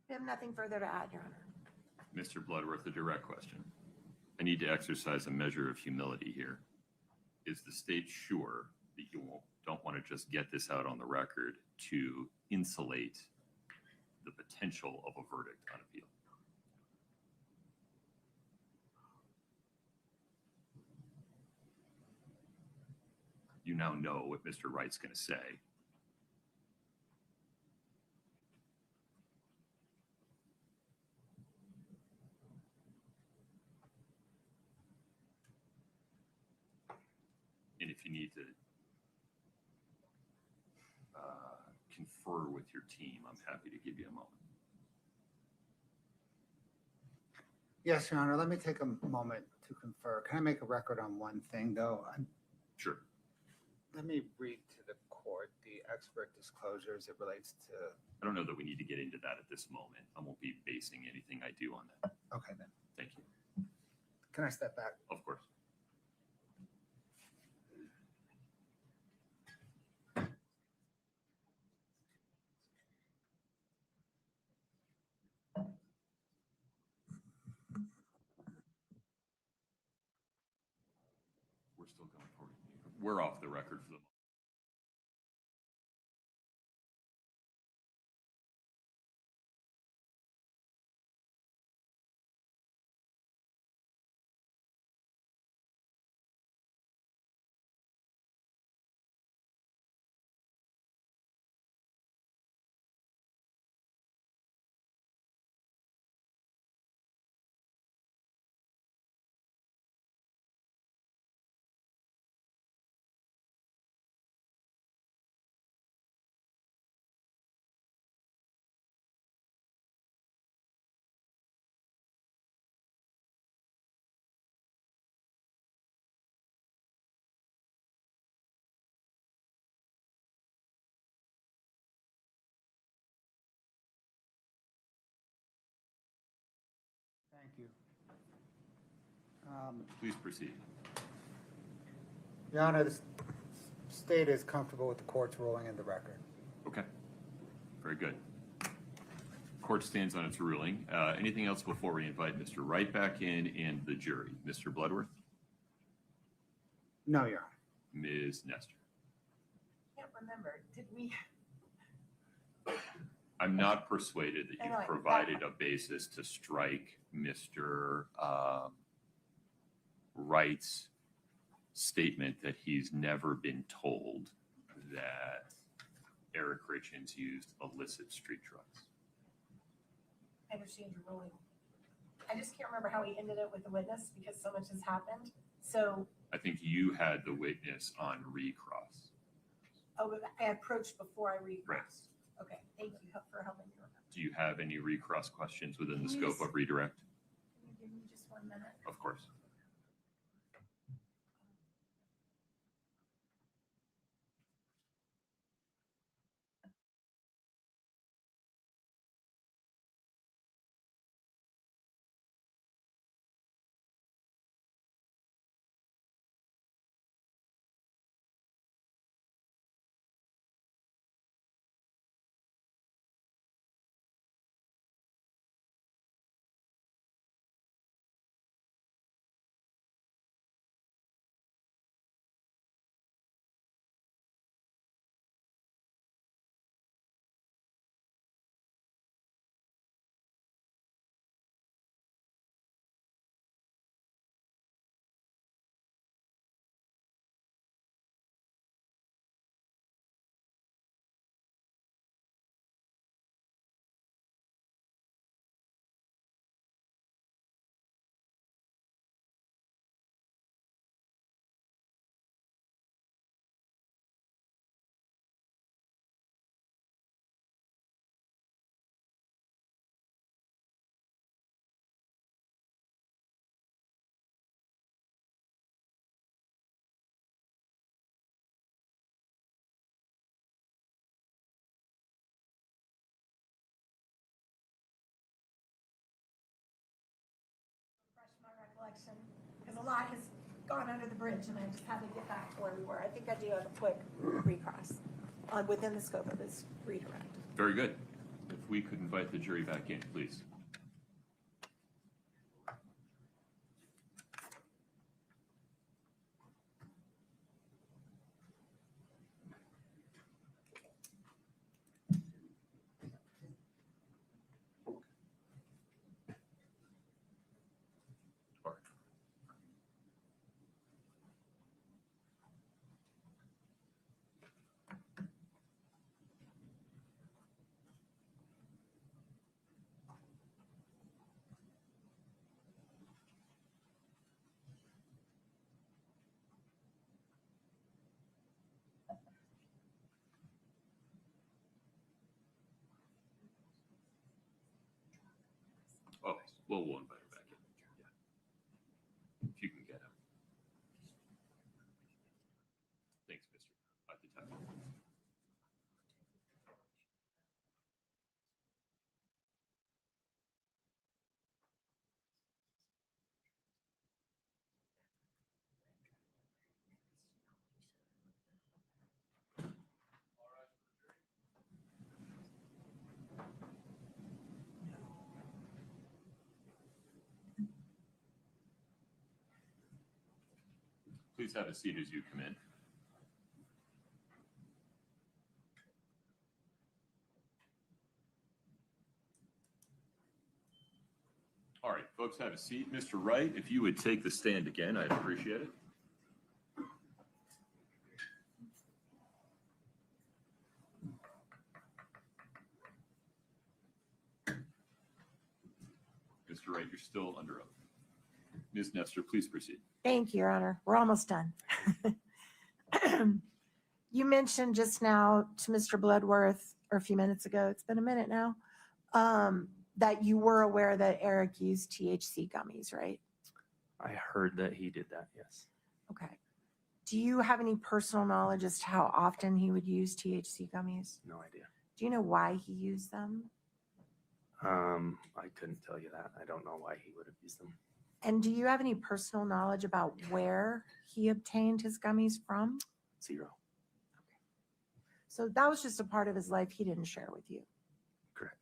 I have nothing further to add, Your Honor. Mr. Bloodworth, a direct question. I need to exercise a measure of humility here. Is the state sure that you don't want to just get this out on the record to insulate the potential of a verdict on appeal? You now know what Mr. Wright's going to say. And if you need to confer with your team, I'm happy to give you a moment. Yes, Your Honor, let me take a moment to confer. Can I make a record on one thing, though? Sure. Let me read to the court the expert disclosures it relates to. I don't know that we need to get into that at this moment. I won't be basing anything I do on that. Okay, then. Thank you. Can I step back? Of course. We're still going forward. We're off the record for the moment. Thank you. Please proceed. Your Honor, the state is comfortable with the court's ruling in the record. Okay. Very good. Court stands on its ruling. Anything else before we invite Mr. Wright back in and the jury? Mr. Bloodworth? No, Your Honor. Ms. Nestor? remember. Did we? I'm not persuaded that Anyway, you've provided a basis to strike Mr. Wright's statement that he's never been told that Eric Richins used illicit street drugs. I understand your ruling. I just can't remember how he ended it with the witness because so much has happened. So, I think you had the witness on recross. but I approached before I recrossed. Okay, thank you for helping me remember. Do you have any recross questions within the Can you scope just- of redirect? Can you give me just 1 minute? Of course. Refresh my recollection because a lot has gone under the bridge and I just had to get back to where we were. I think I do have a quick recross within the scope of this redirect. Very good. If we could invite the jury back in, please. Oh, well, we'll invite him back in. Yeah. If you can get him. Thanks, Mr. At the time. Please have a seat as you come in. All right, folks, have a seat. Mr. Wright, if you would take the stand again, I'd appreciate it. Mr. Wright, you're still under oath. Ms. Nestor, please proceed. Thank you, Your Honor. We're almost done. You mentioned just now to Mr. Bloodworth, or a few minutes ago, it's been a minute now, that you were aware that Eric used THC gummies, right? I heard that he did that, yes. Okay. Do you have any personal knowledge as to how often he would use THC gummies? No idea. Do you know why he used them? I couldn't tell you that. I don't know why he would have used them. And do you have any personal knowledge about where he obtained his gummies from? 0. So that was just a part of his life he didn't share with you. Correct.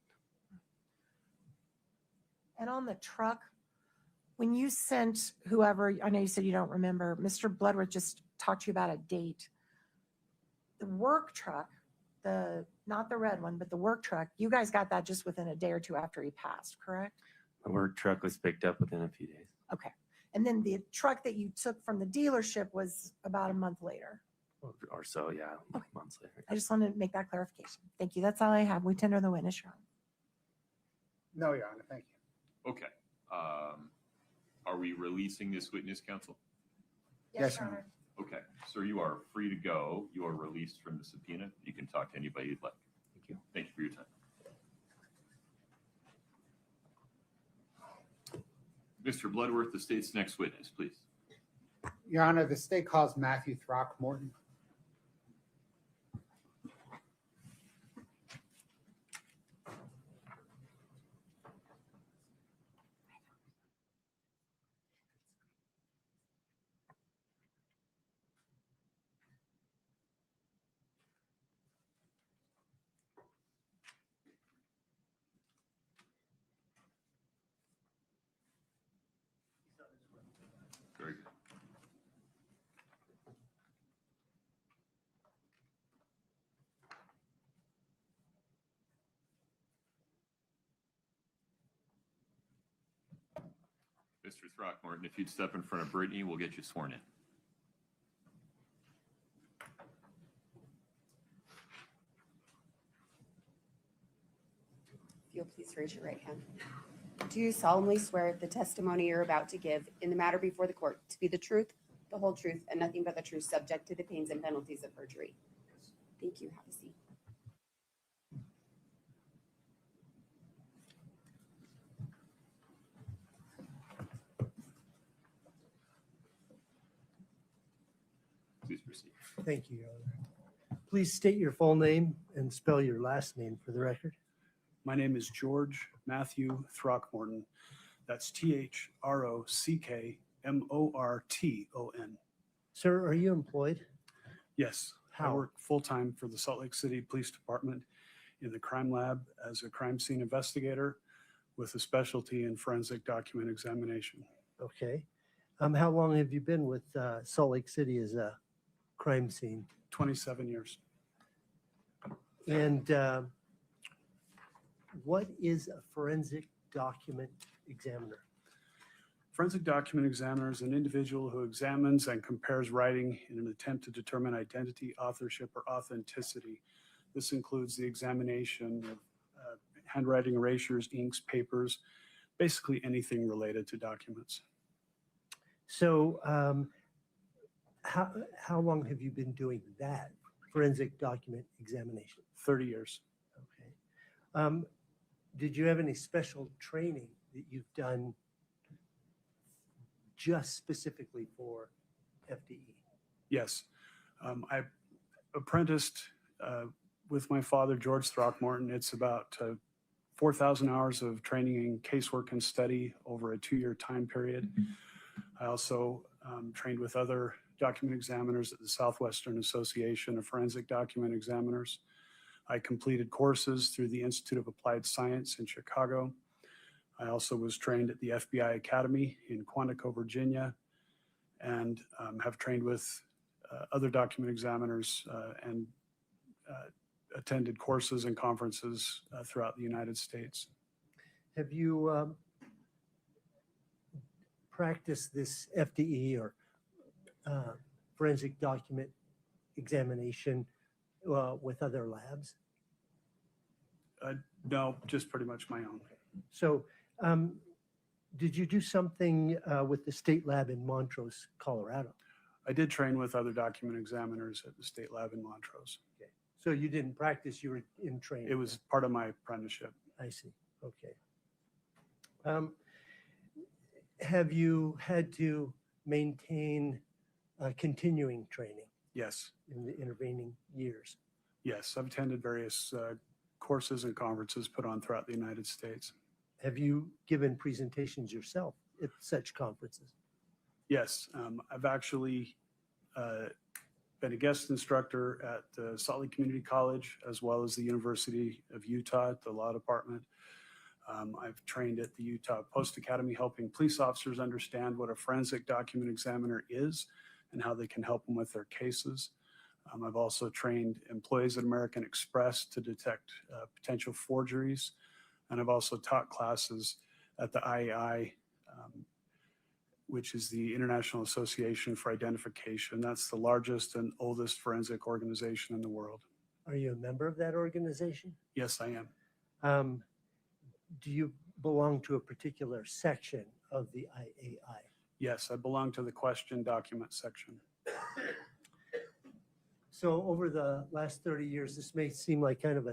And on the truck, when you sent whoever, I know you said you don't remember, Mr. Bloodworth just talked to you about a date. the work truck, not the red one, but the work truck, you guys got that just within a day or two after he passed, correct? The work truck was picked up within a few days. Okay. And then the truck that you took from the dealership was about a month later. Or so, yeah, Okay. months later. I just wanted to make that clarification. Thank you. That's all I have. We tender the witness, Your Honor. No, Your Honor, thank you. Okay. Are we releasing this witness, counsel? Yes, Your Honor. Okay, sir, you are free to go. You are released from the subpoena. You can talk to anybody you'd like. Thank you. Thank you for your time. Mr. Bloodworth, the state's next witness, please. Your Honor, the state calls Matthew Throckmorton. Very good. Mr. Throckmorton, if you'd step in front of Brittany, we'll get you sworn in. If you'll please raise your right hand. Do you solemnly swear the testimony you're about to give in the matter before the court to be the truth, the whole truth, and nothing but the truth, subject to the pains and penalties of perjury? Thank you. Have a seat. Please proceed. Thank you, Your Honor. Please state your full name and spell your last name for the record. My name is George Matthew Throckmorton. That's Throckmorton. Sir, are you employed? Yes, I How? work full-time for the Salt Lake City Police Department in the crime lab as a crime scene investigator with a specialty in forensic document examination. Okay. How long have you been with Salt Lake City as a crime scene? 27 years. And what is a forensic document examiner? Forensic document examiner is an individual who examines and compares writing in an attempt to determine identity, authorship, or authenticity. This includes the examination of handwriting, erasures, inks, papers, basically anything related to documents. So how long have you been doing that, forensic document examination? 30 years. Okay. Did you have any special training that you've done just specifically for FDE? Yes. I apprenticed with my father, George Throckmorton. It's about 4,000 hours of training in casework and study over a 2-year time period. I also trained with other document examiners at the Southwestern Association of Forensic Document Examiners. I completed courses through the Institute of Applied Science in Chicago. I also was trained at the FBI Academy in Quantico, Virginia, and have trained with other document examiners and attended courses and conferences throughout the United States. Have you practiced this FDE or forensic document examination with other labs? No, just pretty much my own. So did you do something with the state lab in Montrose, Colorado? I did train with other document examiners at the state lab in Montrose. Okay. So you didn't practice, you were in training? It was part of my apprenticeship. I see. Okay. Have you had to maintain continuing training Yes, in the intervening years? yes. I've attended various courses and conferences put on throughout the United States. Have you given presentations yourself at such conferences? Yes, I've actually been a guest instructor at the Salt Lake Community College as well as the University of Utah at the Law Department. I've trained at the Utah Post Academy helping police officers understand what a forensic document examiner is and how they can help them with their cases. I've also trained employees at American Express to detect potential forgeries. And I've also taught classes at the IAI, which is the International Association for Identification. That's the largest and oldest forensic organization in the world. Are you a member of that organization? Yes, I am. Do you belong to a particular section of the IAI? Yes, I belong to the question document section. So over the last 30 years, this may seem like kind of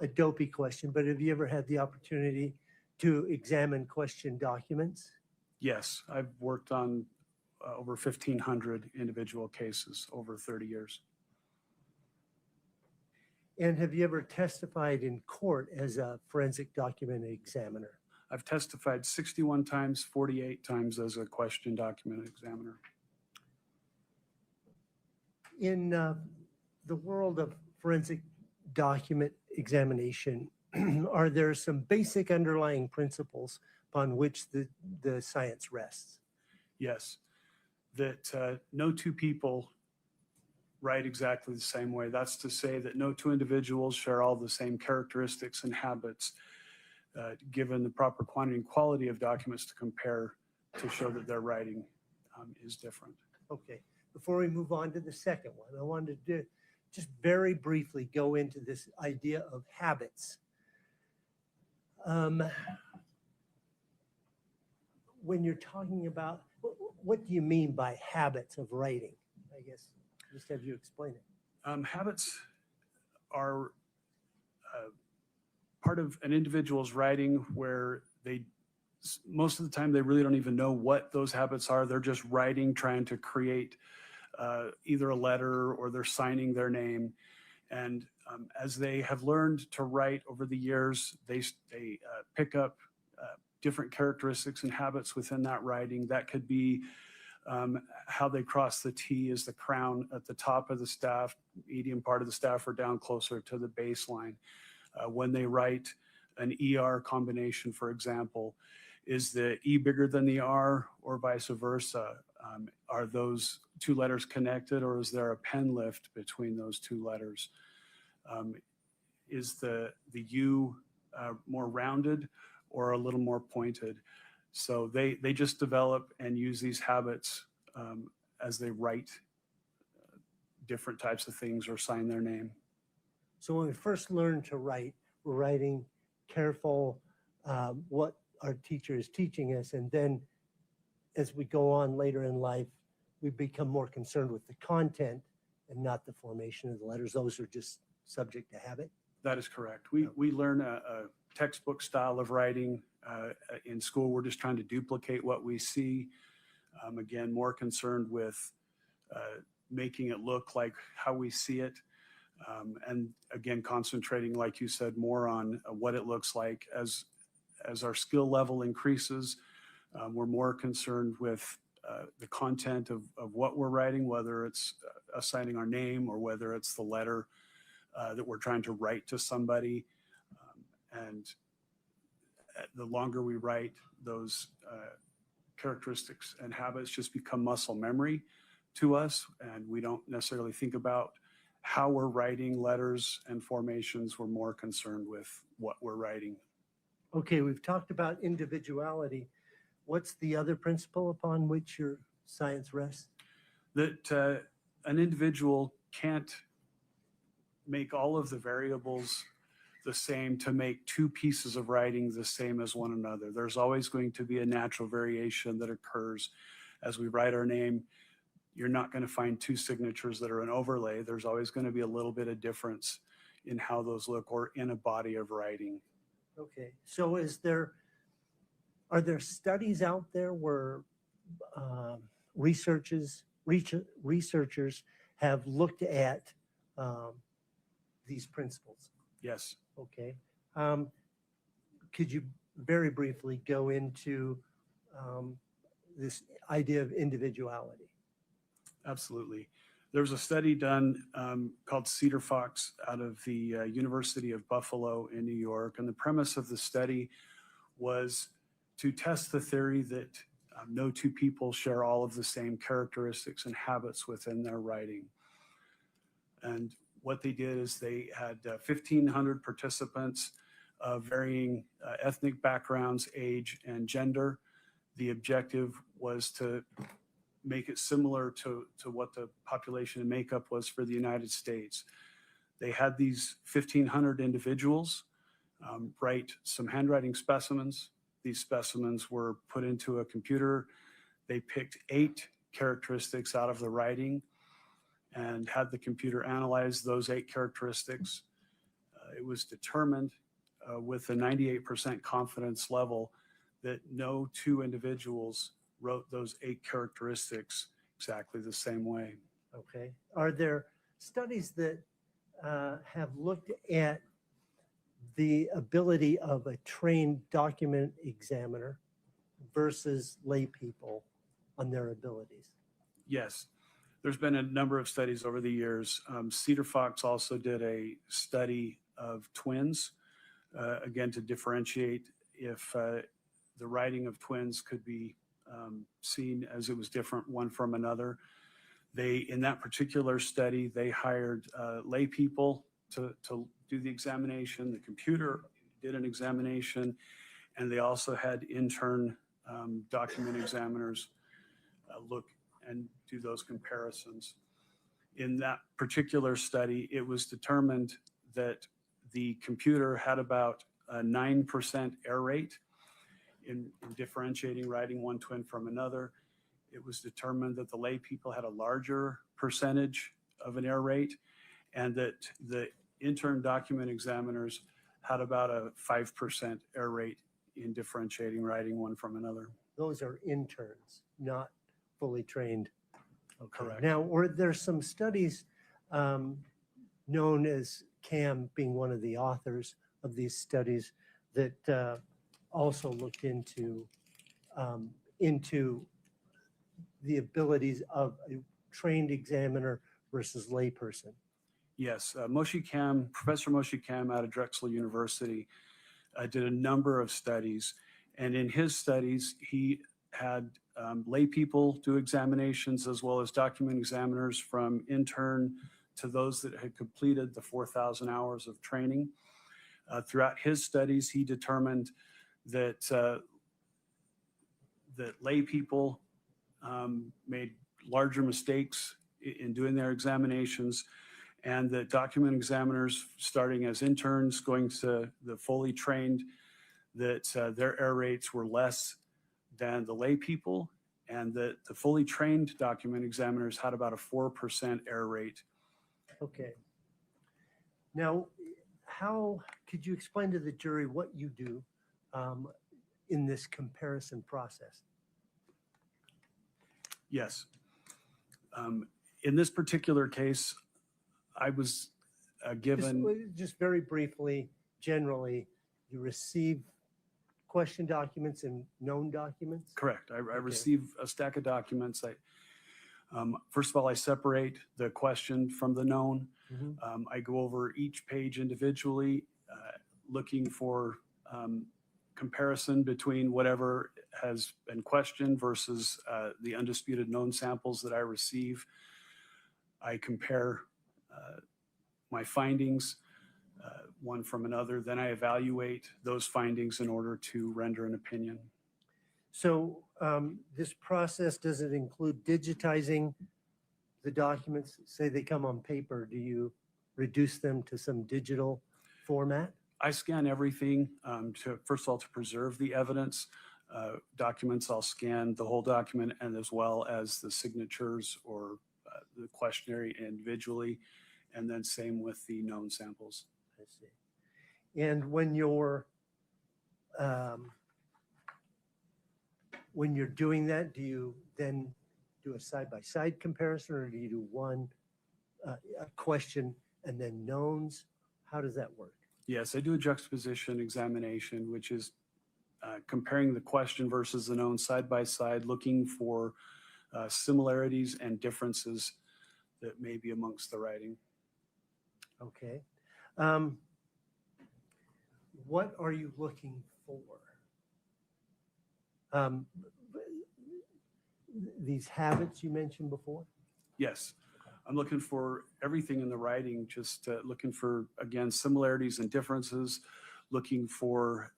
a dopey question, but have you ever had the opportunity to examine question documents? Yes, I've worked on over 1,500 individual cases over 30 years. And have you ever testified in court as a forensic document examiner? I've testified 61 times, 48 times as a question document examiner. In the world of forensic document examination, are there some basic underlying principles upon which the science rests? Yes, that no two people write exactly the same way. That's to say that no two individuals share all the same characteristics and habits, given the proper quantity and quality of documents to compare to show that their writing is different. Okay, before we move on to the second one, I wanted to just very briefly go into this idea of habits. When you're talking about, what do you mean by habits of writing? I guess, just have you explain it. Habits are part of an individual's writing where most of the time, they really don't even know what those habits are. They're just writing, trying to create either a letter or they're signing their name. And as they have learned to write over the years, they pick up different characteristics and habits within that writing. That could be how they cross the T is the crown at the top of the staff, medium part of the staff, or down closer to the baseline. When they write an ER combination, for example, is the E bigger than the R or vice versa? Are those two letters connected, or is there a pen lift between those two letters? Is the U more rounded or a little more pointed? So they just develop and use these habits as they write different types of things or sign their name. So when we first learn to write, we're writing careful what our teacher is teaching us. And then as we go on later in life, we become more concerned with the content and not the formation of the letters. Those are just subject to habit. That is correct. We learn a textbook style of writing in school. We're just trying to duplicate what we see. Again, more concerned with making it look like how we see it. And again, concentrating, like you said, more on what it looks like. As our skill level increases, we're more concerned with the content of what we're writing, whether it's assigning our name or whether it's the letter that we're trying to write to somebody. And the longer we write, those characteristics and habits just become muscle memory to us, and we don't necessarily think about how we're writing letters and formations. We're more concerned with what we're writing. Okay, we've talked about individuality. What's the other principle upon which your science rests? That an individual can't make all of the variables the same to make two pieces of writing the same as one another. There's always going to be a natural variation that occurs as we write our name. You're not going to find two signatures that are an overlay. There's always going to be a little bit of difference in how those look or in a body of writing. Okay, so are there studies out there where researchers have looked at these principles? Yes. Okay. Could you very briefly go into this idea of individuality? Absolutely. There was a study done called Cedar Fox out of the University of Buffalo in New York. And the premise of the study was to test the theory that no two people share all of the same characteristics and habits within their writing. And what they did is they had 1,500 participants of varying ethnic backgrounds, age, and gender. The objective was to make it similar to what the population and makeup was for the United States. They had these 1,500 individuals write some handwriting specimens. These specimens were put into a computer. They picked 8 characteristics out of the writing and had the computer analyze those 8 characteristics. It was determined with a 98% confidence level that no 2 individuals wrote those 8 characteristics exactly the same way. Okay. Are there studies that have looked at the ability of a trained document examiner versus lay people on their abilities? Yes, there's been a number of studies over the years. Cedar Fox also did a study of twins, again, to differentiate if the writing of twins could be seen as it was different one from another. In that particular study, they hired lay people to do the examination. The computer did an examination, and they also had intern document examiners look and do those comparisons. In that particular study, it was determined that the computer had about a 9% error rate in differentiating writing one twin from another. It was determined that the lay people had a larger percentage of an error rate, and that the intern document examiners had about a 5% error rate in differentiating writing one from another. Those are interns, not fully trained. Okay. Correct. Now, were there some studies known as Cam being one of the authors of these studies that also looked into the abilities of a trained examiner versus layperson? Yes, Professor Moshe Kam out of Drexel University did a number of studies. And in his studies, he had lay people do examinations as well as document examiners, from intern to those that had completed the 4,000 hours of training. Throughout his studies, he determined that that lay people made larger mistakes in doing their examinations, and that document examiners, starting as interns, going to the fully trained, that their error rates were less than the lay people, and that the fully trained document examiners had about a 4% error rate. Okay. Now, how could you explain to the jury what you do in this comparison process? Yes. In this particular case, I was given... Just very briefly, generally, you receive question documents and known documents? Correct. I receive a stack of documents. First of all, I separate the question from the known. Mhm. I go over each page individually, looking for comparison between whatever has been questioned versus the undisputed known samples that I receive. I compare my findings one from another. Then I evaluate those findings in order to render an opinion. So this process, does it include digitizing the documents? Say they come on paper, do you reduce them to some digital format? I scan everything first of all, to preserve the evidence. Documents, I'll scan the whole document, and as well as the signatures or the questionnaire individually, and then same with the known samples. I see. And when you're doing that, do you then do a side-by-side comparison, or do you do one a question and then knowns? How does that work? Yes, I do a juxtaposition examination, which is comparing the question versus the known side by side, looking for similarities and differences that may be amongst the writing. Okay. What are you looking for? These habits you mentioned before? Yes. I'm looking for everything in the writing, just looking for, again, similarities and differences, looking for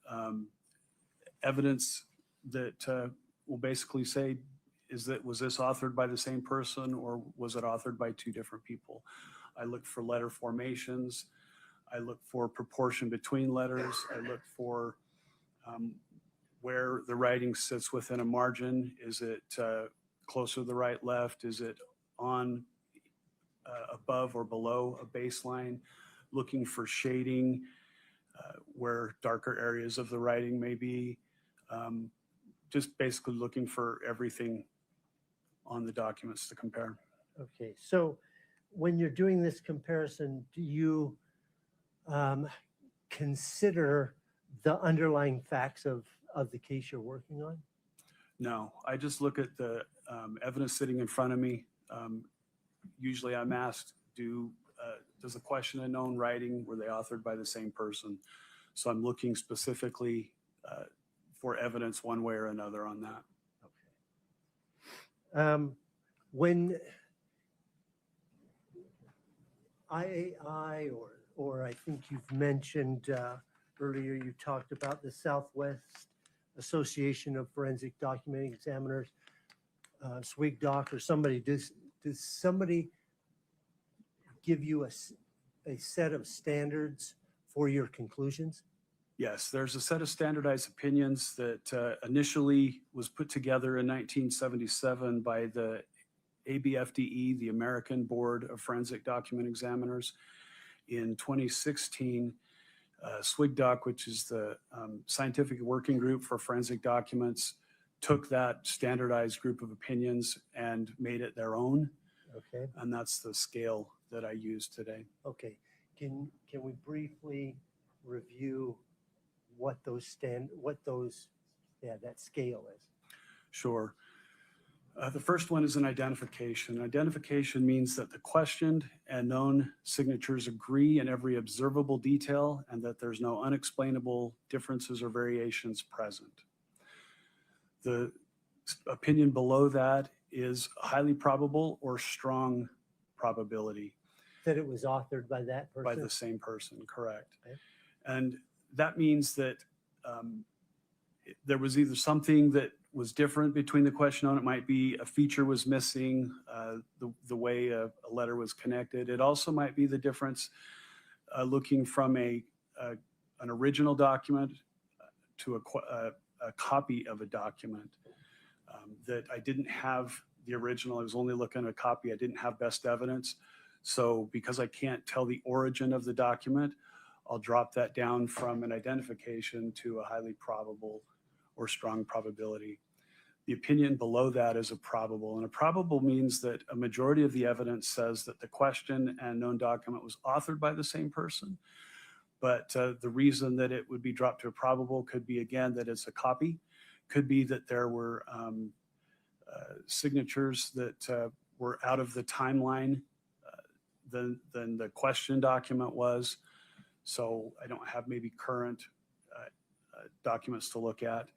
evidence that will basically say, was this authored by the same person or was it authored by two different people? I look for letter formations. I look for proportion between letters. I look for where the writing sits within a margin. Is it closer to the right, left? Is it on, above or below a baseline? Looking for shading where darker areas of the writing may be. Just basically looking for everything on the documents to compare. Okay, so when you're doing this comparison, do you consider the underlying facts of the case you're working on? No, I just look at the evidence sitting in front of me. Usually I'm asked, does the question and known writing, were they authored by the same person? So I'm looking specifically for evidence one way or another on that. Okay. When IAI, or I think you've mentioned earlier, you talked about the Southwest Association of Forensic Document Examiners, SWIGDoc, or somebody, does somebody give you a set of standards for your conclusions? Yes, there's a set of standardized opinions that initially was put together in 1977 by the ABFDE, the American Board of Forensic Document Examiners. In 2016, SWIGDoc, which is the Scientific Working Group for Forensic Documents, took that standardized group of opinions and made it their own. Okay. And that's the scale that I use today. Okay. Can we briefly review what that scale is? Sure. The first one is an identification. Identification means that the questioned and known signatures agree in every observable detail and that there's no unexplainable differences or variations present. The opinion below that is highly probable or strong probability. That it was authored by that person? By the same person, correct. Okay. And that means that there was either something that was different between the question on it, might be a feature was missing, the way a letter was connected. It also might be the difference looking from an original document to a copy of a document that I didn't have the original. I was only looking at a copy. I didn't have best evidence. So because I can't tell the origin of the document, I'll drop that down from an identification to a highly probable or strong probability. The opinion below that is a probable, and a probable means that a majority of the evidence says that the question and known document was authored by the same person. But the reason that it would be dropped to a probable could be, again, that it's a copy, could be that there were signatures that were out of the timeline than the question document was. So I don't have maybe current documents to look at.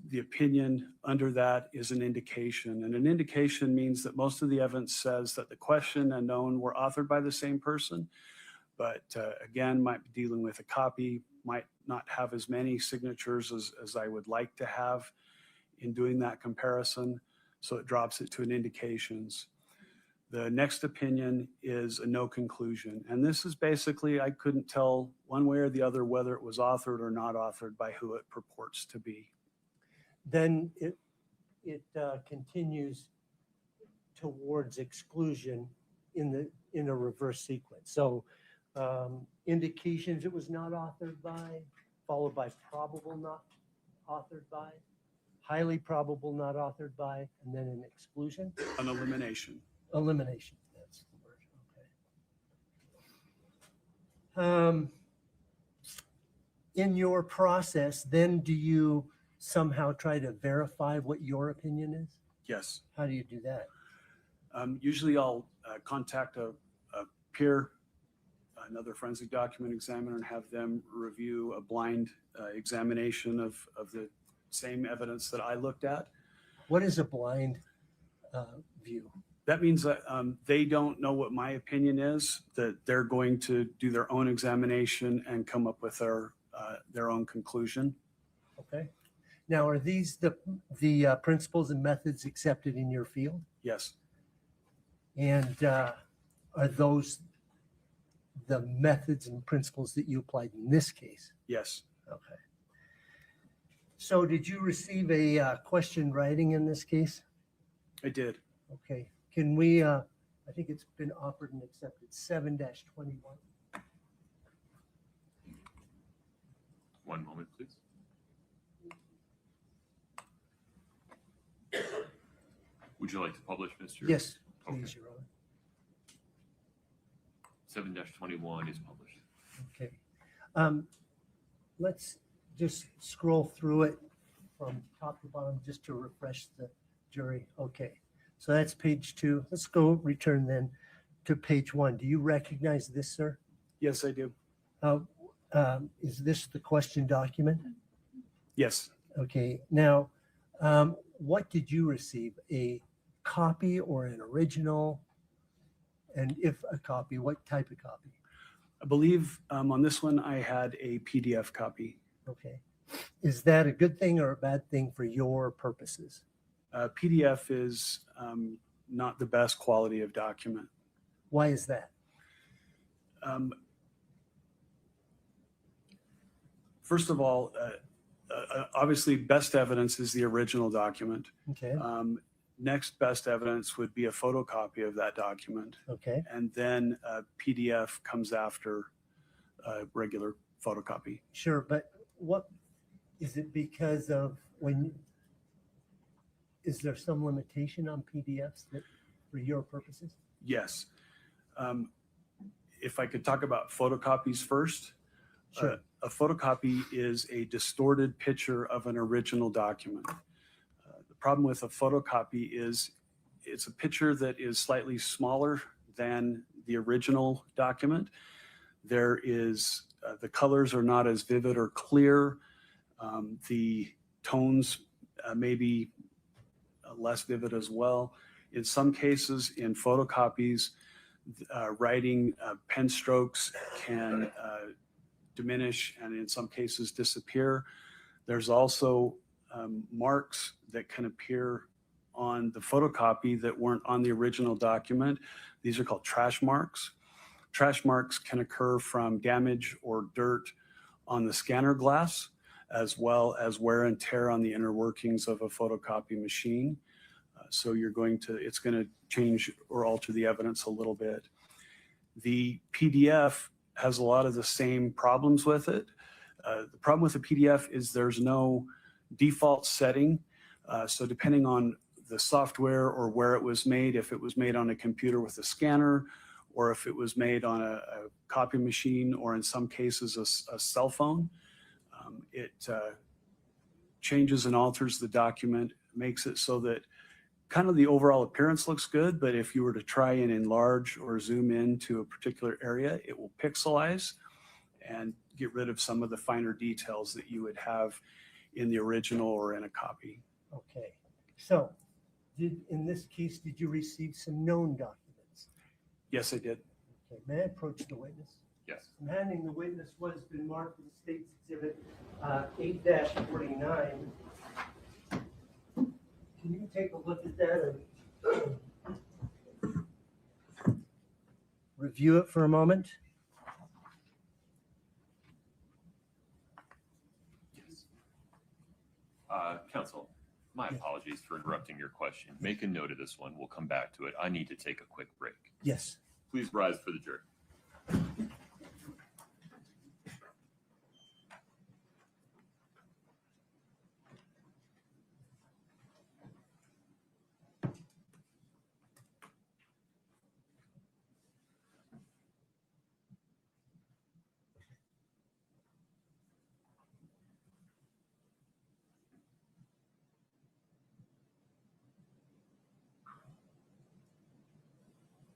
The opinion under that is an indication, and an indication means that most of the evidence says that the question and known were authored by the same person, but again, might be dealing with a copy, might not have as many signatures as I would like to have in doing that comparison, so it drops it to an indications. The next opinion is a no conclusion, and this is basically, I couldn't tell one way or the other whether it was authored or not authored by who it purports to be. Then it continues towards exclusion in a reverse sequence. So indications it was not authored by, followed by probable not authored by, highly probable not authored by, and then an exclusion. An elimination. Elimination, that's the word. Okay. In your process, then do you somehow try to verify what your opinion is? Yes. How do you do that? Usually I'll contact a peer, another forensic document examiner, and have them review a blind examination of the same evidence that I looked at. What is a blind view? That means that they don't know what my opinion is, that they're going to do their own examination and come up with their own conclusion. Okay. Now, are these the principles and methods accepted in your field? Yes, And are those the methods and principles that you applied in this case? yes. Okay. So did you receive a question writing in this case? I did. Okay. Can we, I think it's been offered and accepted, 7-21. One moment, please. Would you like to publish, Mr.? Yes, Okay. please, Your Honor. 7-21 is published. Okay. Let's just scroll through it from top to bottom just to refresh the jury. Okay. So that's page 2. Let's go return then to page 1. Do you recognize this, sir? Yes, I do. Is this the question document? Yes. Okay. Now, what did you receive? A copy or an original? And if a copy, what type of copy? I believe on this one, I had a PDF copy. Okay. Is that a good thing or a bad thing for your purposes? PDF is not the best quality of document. Why is that? First of all, obviously, best evidence is the original document. Okay. Next best evidence would be a photocopy of that document. Okay. And then PDF comes after a regular photocopy. Sure. But what is it because of is there some limitation on PDFs that for your purposes? Yes. If I could talk about photocopies first. Sure. A photocopy is a distorted picture of an original document. The problem with a photocopy is it's a picture that is slightly smaller than the original document. There is, the colors are not as vivid or clear. The tones may be less vivid as well. In some cases, in photocopies, writing pen strokes can diminish and in some cases disappear. There's also marks that can appear on the photocopy that weren't on the original document. These are called trash marks. Trash marks can occur from damage or dirt on the scanner glass, as well as wear and tear on the inner workings of a photocopy machine. So it's going to change or alter the evidence a little bit. The PDF has a lot of the same problems with it. The problem with the PDF is there's no default setting. So depending on the software or where it was made, if it was made on a computer with a scanner, or if it was made on a copy machine, or in some cases a cell phone, it changes and alters the document, makes it so that kind of the overall appearance looks good, but if you were to try and enlarge or zoom into a particular area, it will pixelize and get rid of some of the finer details that you would have in the original or in a copy. Okay. So in this case, did you receive some known documents? Yes, I did. Okay. May I approach the witness? Yes. I'm handing the witness what has been marked as the state's exhibit 8-49. Can you take a look at that and review it for a moment? Yes. Counsel, my apologies for interrupting your question. Make a note of this one. We'll come back to it. I need to take a quick break. Yes. Please rise for the jury.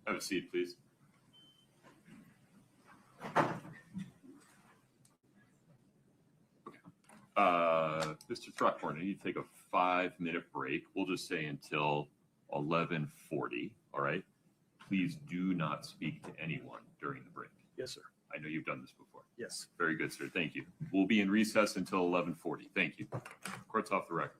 Have a seat, please. Mr. Throckmorton, I need to take a 5-minute break. We'll just say until 11:40. all right? Please do not speak to anyone during the break. Yes, sir. I know you've done this before. Yes. Very good, sir. Thank you. We'll be in recess until 11:40. Thank you. Court's off the record.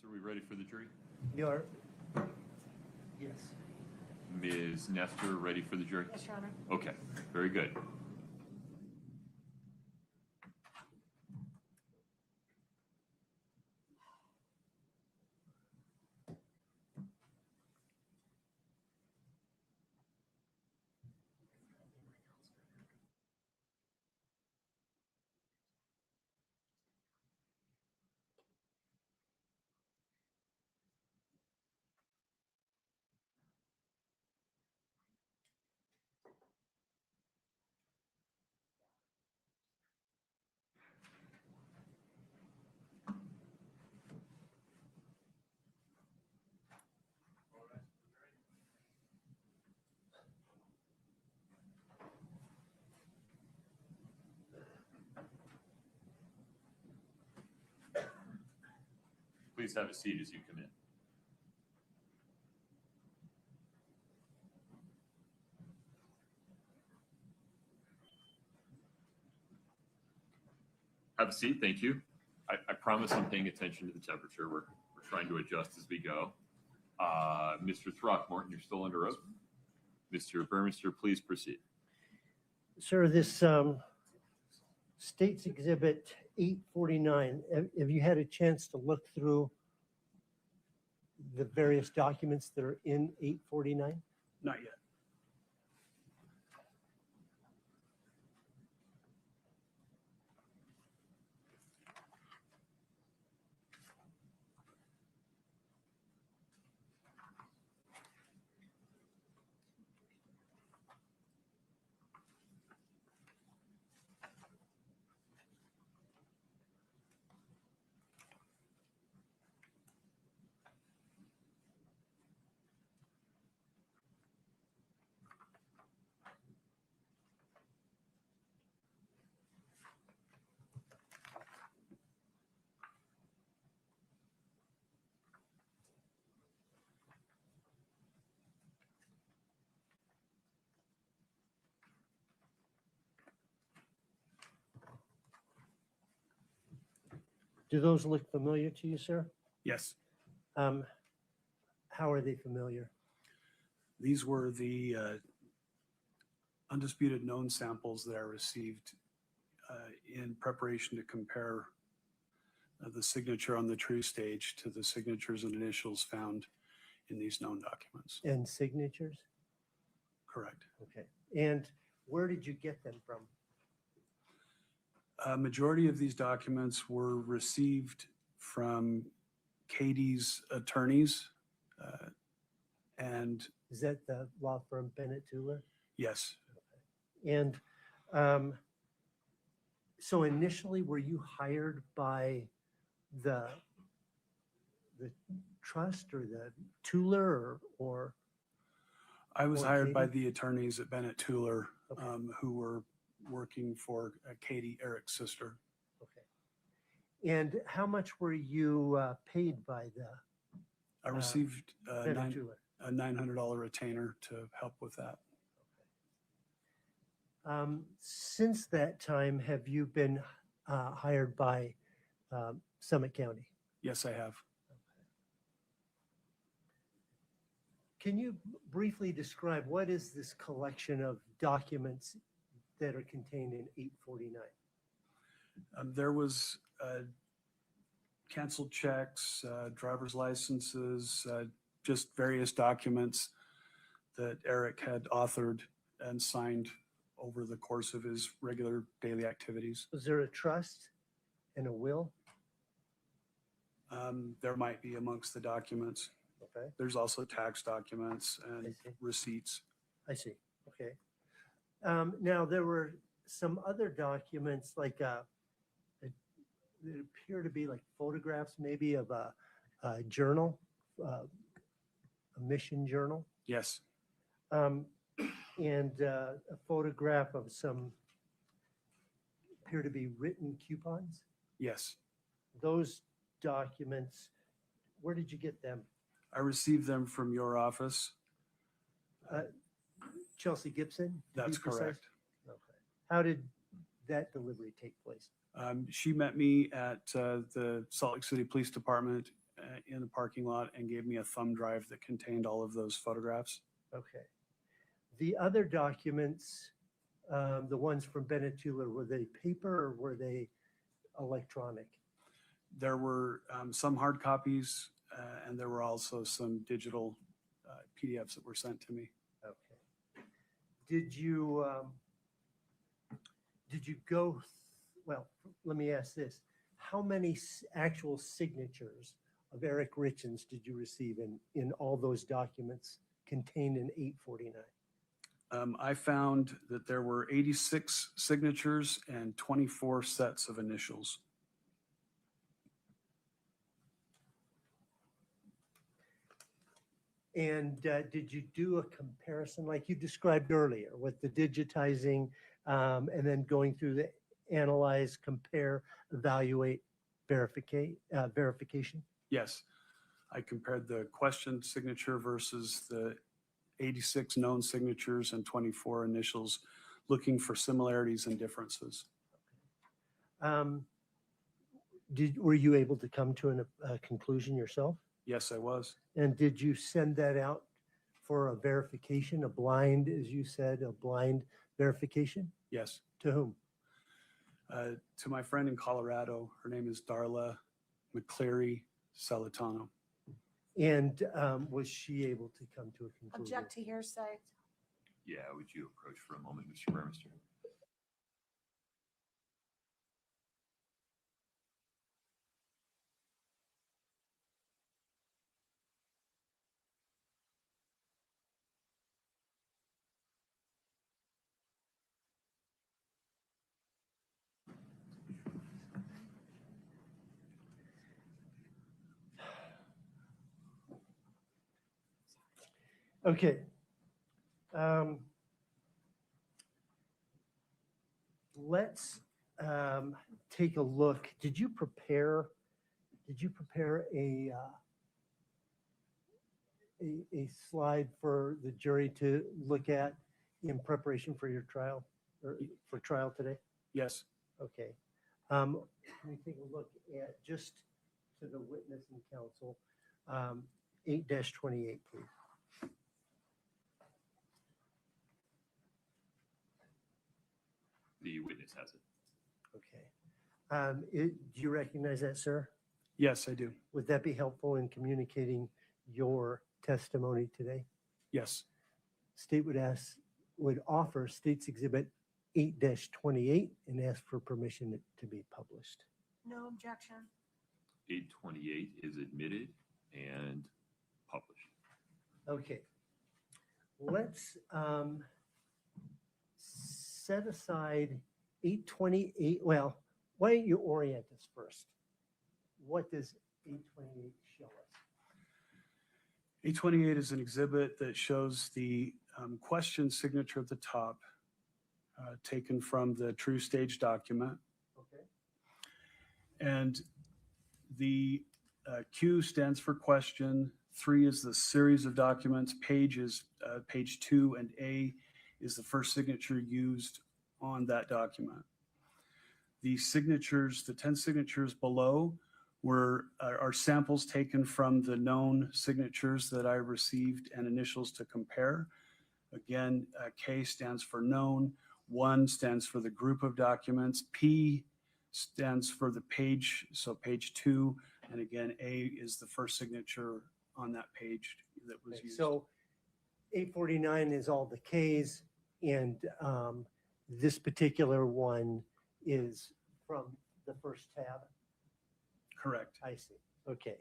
Are we ready for the jury? You're, yes. Ms. Nestor, ready for the jury? Yes, Your Honor. Okay, very good. Please have a seat as you come in. Have a seat, thank you. I promise I'm paying attention to the temperature. We're trying to adjust as we go. Mr. Throckmorton, you're still under oath. Mr. Burmester, please proceed. Sir, this State's Exhibit 849, have you had a chance to look through the various documents that are in 849? Not yet. Do those look familiar to you, sir? Yes. How are they familiar? These were the undisputed known samples that I received in preparation to compare the signature on the true stage to the signatures and initials found in these known documents. And signatures? Correct. Okay. And where did you get them from? A majority of these documents were received from Katie's attorneys. And Is that the law firm Bennett Tuller? yes, And so initially, were you hired by the trust or the Tuller or I was Or hired by Katie? the attorneys at Bennett Tuller Okay. who were working for Katie, Eric's sister. Okay. And how much were you paid by the I received Bennett Tuller? a $900 retainer to help with that. Since that time, have you been hired by Summit County? Yes, I have. Can you briefly describe what is this collection of documents that are contained in 849? There was canceled checks, driver's licenses, just various documents that Eric had authored and signed over the course of his regular daily activities. Was there a trust and a will? There might be amongst the documents. Okay, There's also tax documents I and see. receipts. I see. Okay. Now, there were some other documents like that appear to be like photographs maybe of a journal, a mission journal, Yes, and a photograph of some appear to be written coupons. yes. Those documents, where did you get them? I received them from your office. Chelsea Gibson? to be That's precise? correct. Okay. How did that delivery take place? She met me at the Salt Lake City Police Department in the parking lot and gave me a thumb drive that contained all of those photographs. Okay. The other documents, the ones from Benetula, were they paper or were they electronic? There were some hard copies, and there were also some digital PDFs that were sent to me. Okay. Did you go, well, let me ask this. How many actual signatures of Eric Richins did you receive in all those documents contained in 849? I found that there were 86 signatures and 24 sets of initials. And did you do a comparison like you described earlier with the digitizing and then going through the analyze, compare, evaluate, verification? Yes, I compared the question signature versus the 86 known signatures and 24 initials, looking for similarities and differences. Were you able to come to a conclusion yourself? Yes, I was. And did you send that out for a verification, a blind, as you said, a blind verification? Yes. To whom? To my friend in Colorado. Her name is Darla McCleary Salatano. And was she able to come to a conclusion? Object to hearsay. Yeah, would you approach for a moment, Mr. Burmester? Okay. Let's take a look. Did you prepare a slide for the jury to look at in preparation for your trial or for trial today? Yes. Okay. Can we take a look at just to the witness and counsel 8-28, please? The witness has it. Okay. Do you recognize that, sir? Yes, I do. Would that be helpful in communicating your testimony today? Yes. State would offer State's Exhibit 8-28 and ask for permission to be published. No objection. 828 is admitted and published. Okay. Let's set aside 828. Well, why don't you orient us first? What does 828 show us? 828 is an exhibit that shows the question signature at the top, taken from the true stage document. Okay. And the Q stands for question. 3 is the series of documents. Page is page 2, and A is the first signature used on that document. The signatures, the 10 signatures below, are samples taken from the known signatures that I received and initials to compare. Again, K stands for known. 1 stands for the group of documents. P stands for the page, so page 2. And again, A is the first signature on that page that was Okay, used. so 849 is all the Ks, and this particular one is from the first tab. Correct. I see. Okay.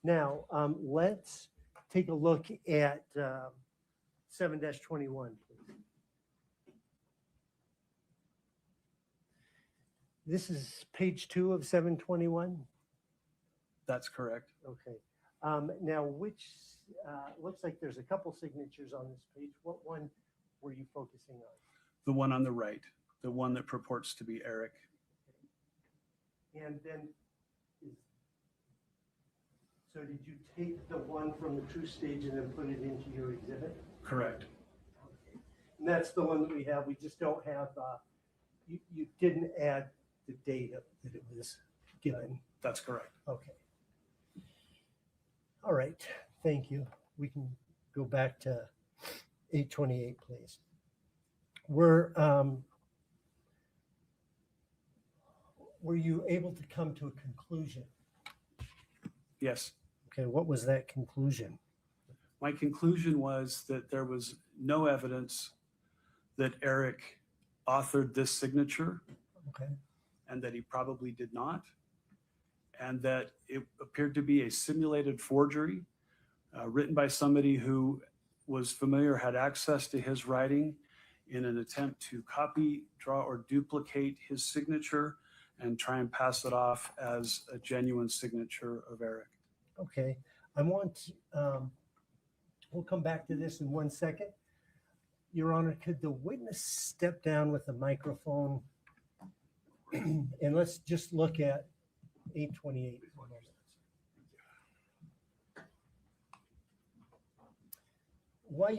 Now, let's take a look at 7-21, please. This is page 2 of 721. That's correct. Okay. Now, which looks like there's a couple signatures on this page. What one were you focusing on? The one on the right, the one that purports to be Eric. And then, so did you take the one from the true stage and then put it into your exhibit? Correct. Okay. And that's the one that we have. We just don't have, you didn't add the date that it was given. That's correct. Okay. All right, thank you. We can go back to 828, please. Were you able to come to a conclusion? Yes. Okay, what was that conclusion? My conclusion was that there was no evidence that Eric authored this signature Okay, and that he probably did not, and that it appeared to be a simulated forgery written by somebody who was familiar, had access to his writing in an attempt to copy, draw, or duplicate his signature and try and pass it off as a genuine signature of Eric. okay. We'll come back to this in 1 second. Your Honor, could the witness step down with the microphone? And let's just look at 828. While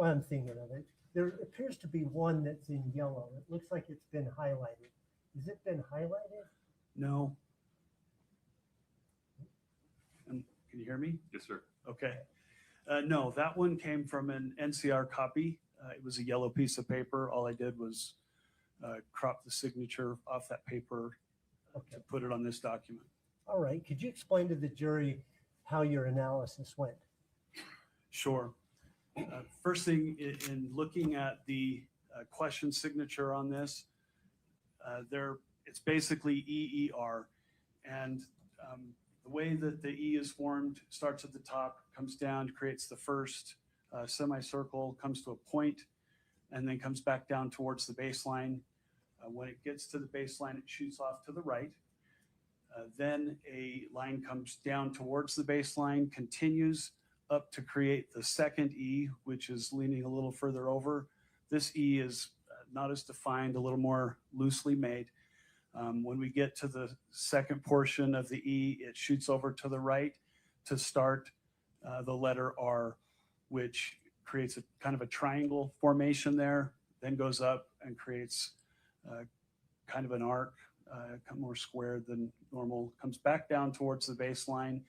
I'm thinking of it, there appears to be one that's in yellow. It looks like it's been highlighted. Has it been highlighted? No. Can you hear me? Yes, sir. Okay. No, that one came from an NCR copy. It was a yellow piece of paper. All I did was crop the signature off that paper Okay. to put it on this document. All right. Could you explain to the jury how your analysis went? Sure. First thing, in looking at the question signature on this, it's basically EER. And the way that the E is formed starts at the top, comes down, creates the first semicircle, comes to a point, and then comes back down towards the baseline. When it gets to the baseline, it shoots off to the right. Then a line comes down towards the baseline, continues up to create the second E, which is leaning a little further over. This E is not as defined, a little more loosely made. When we get to the second portion of the E, it shoots over to the right to start the letter R, which creates a kind of a triangle formation there, then goes up and creates kind of an arc, more squared than normal, comes back down towards the baseline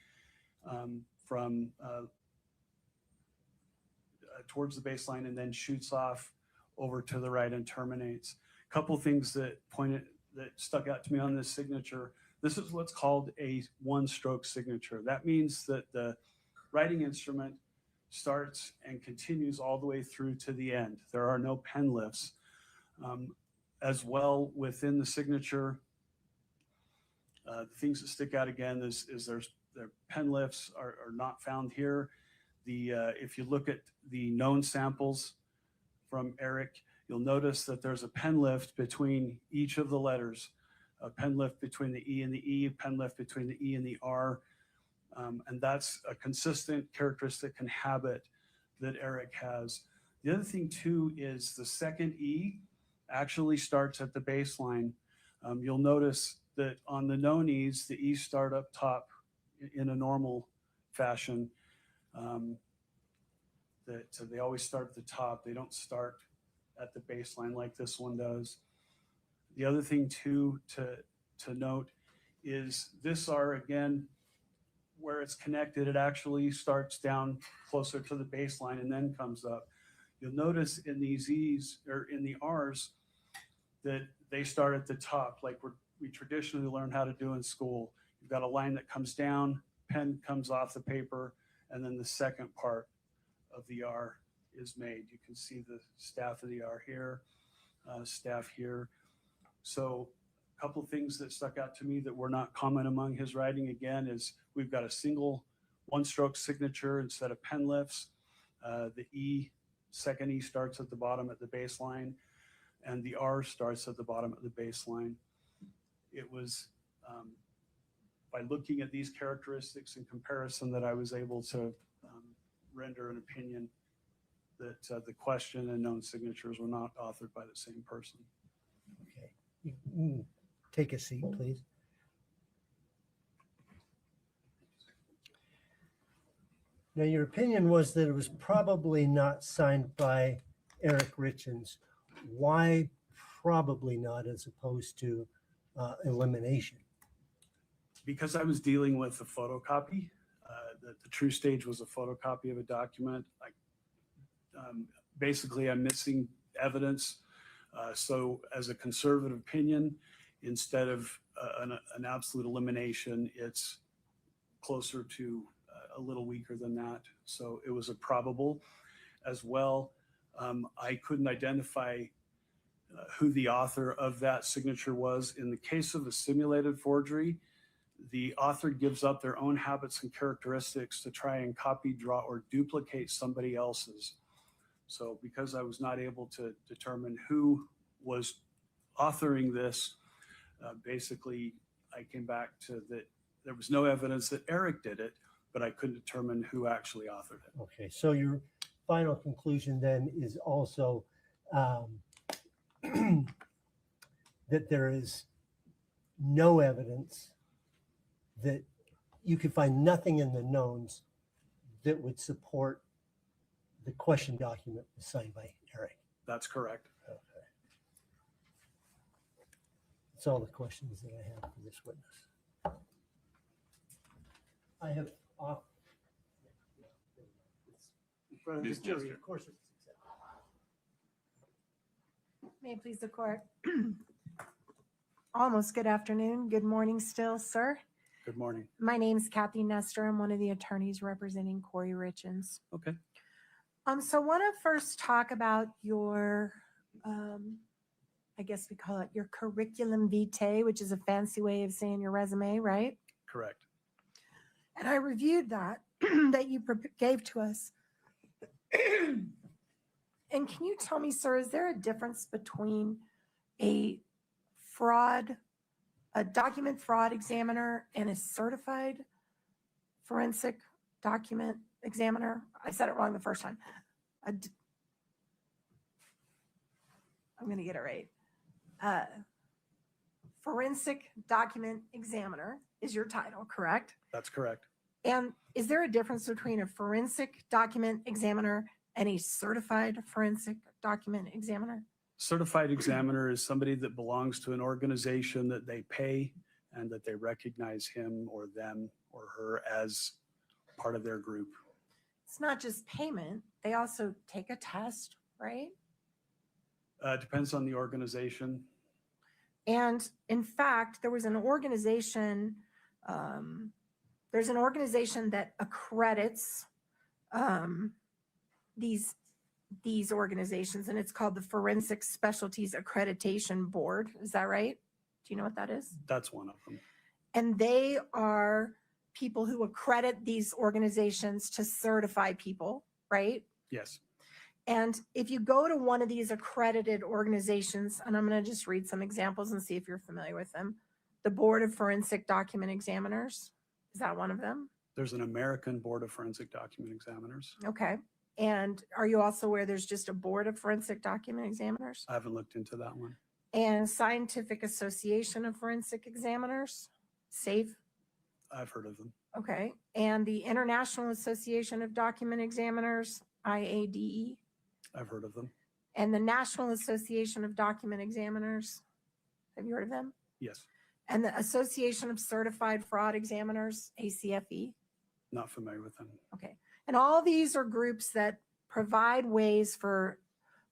from towards the baseline, and then shoots off over to the right and terminates. A couple things that stuck out to me on this signature. This is what's called a one-stroke signature. That means that the writing instrument starts and continues all the way through to the end. There are no pen lifts. As well, within the signature, the things that stick out again is their pen lifts are not found here. If you look at the known samples from Eric, you'll notice that there's a pen lift between each of the letters, a pen lift between the E and the E, a pen lift between the E and the R. And that's a consistent characteristic and habit that Eric has. The other thing too is the second E actually starts at the baseline. You'll notice that on the known E's, the E's start up top in a normal fashion. So they always start at the top. They don't start at the baseline like this one does. The other thing too to note is this R, again, where it's connected, it actually starts down closer to the baseline and then comes up. You'll notice in these E's or in the R's that they start at the top like we traditionally learn how to do in school. You've got a line that comes down, pen comes off the paper, and then the second part of the R is made. You can see the staff of the R here, staff here. So a couple of things that stuck out to me that were not common among his writing again is we've got a single one-stroke signature instead of pen lifts. The E, second E starts at the bottom at the baseline, and the R starts at the bottom at the baseline. It was by looking at these characteristics in comparison that I was able to render an opinion that the question and known signatures were not authored by the same person. Okay. You can take a seat, please. Now, your opinion was that it was probably not signed by Eric Richins. Why probably not as opposed to elimination? Because I was dealing with a photocopy, that the true stage was a photocopy of a document. Basically, I'm missing evidence. So as a conservative opinion, instead of an absolute elimination, it's closer to a little weaker than that. So it was a probable as well. I couldn't identify who the author of that signature was. In the case of a simulated forgery, the author gives up their own habits and characteristics to try and copy, draw, or duplicate somebody else's. So because I was not able to determine who was authoring this, basically I came back to that there was no evidence that Eric did it, but I couldn't determine who actually authored it. Okay, so your final conclusion then is also that there is no evidence, that you could find nothing in the knowns that would support the question document was signed by Eric. That's correct. Okay. That's all the questions that I have for this witness. I have off. In front of Ms. the jury, Jester. of course it's accepted. May it please the court. Almost good afternoon, good morning still, sir. Good morning. My name's Kathy Nestor. I'm one of the attorneys representing Kouri Richins. Okay. So I want to first talk about your, I guess we call it your curriculum vitae, which is a fancy way of saying your resume, right? Correct. And I reviewed that, that you gave to us. And can you tell me, sir, is there a difference between a document fraud examiner and a certified forensic document examiner? I said it wrong the first time. I'm going to get it right. Forensic document examiner is your title, correct? That's correct. And is there a difference between a forensic document examiner and a certified forensic document examiner? Certified examiner is somebody that belongs to an organization that they pay and that they recognize him or them or her as part of their group. It's not just payment. They also take a test, right? Depends on the organization. And in fact, there was an organization, there's an organization that accredits these organizations, and it's called the Forensic Specialties Accreditation Board. Is that right? Do you know what that is? That's one of them. And they are people who accredit these organizations to certify people, right? Yes. And if you go to one of these accredited organizations, and I'm going to just read some examples and see if you're familiar with them. The Board of Forensic Document Examiners, is that one of them? There's an American Board of Forensic Document Examiners. Okay. And are you also aware there's just a Board of Forensic Document Examiners? I haven't looked into that one. And Scientific Association of Forensic Examiners, SAFE? I've heard of them. Okay. And the International Association of Document Examiners, IADE? I've heard of them. And the National Association of Document Examiners, have you heard of them? Yes. And the Association of Certified Fraud Examiners, ACFE? Not familiar with them. Okay. And all these are groups that provide ways for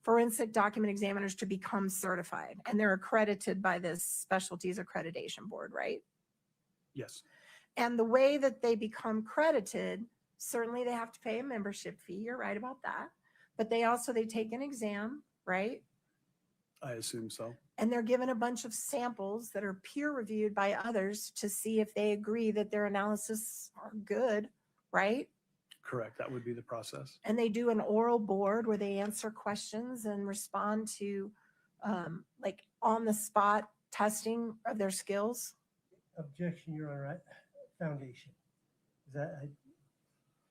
forensic document examiners to become certified. And they're accredited by this Specialties Accreditation Board, right? Yes. And the way that they become credited, certainly they have to pay a membership fee. You're right about that. But they take an exam, right? I assume so. And they're given a bunch of samples that are peer reviewed by others to see if they agree that their analysis are good, right? Correct. That would be the process. And they do an oral board where they answer questions and respond to like on the spot testing of their skills. Objection, Your Honor. Foundation.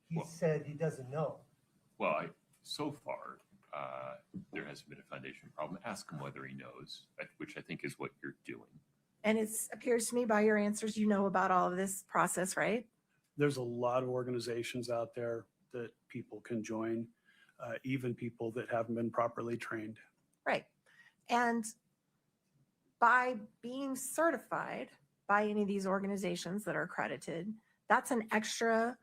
He Well- said he doesn't know. Well, so far, there hasn't been a foundation problem. Ask him whether he knows, which I think is what you're doing. And it appears to me by your answers, you know about all of this process, right? There's a lot of organizations out there that people can join, even people that haven't been properly trained. Right. And by being certified by any of these organizations that are accredited, that's an extra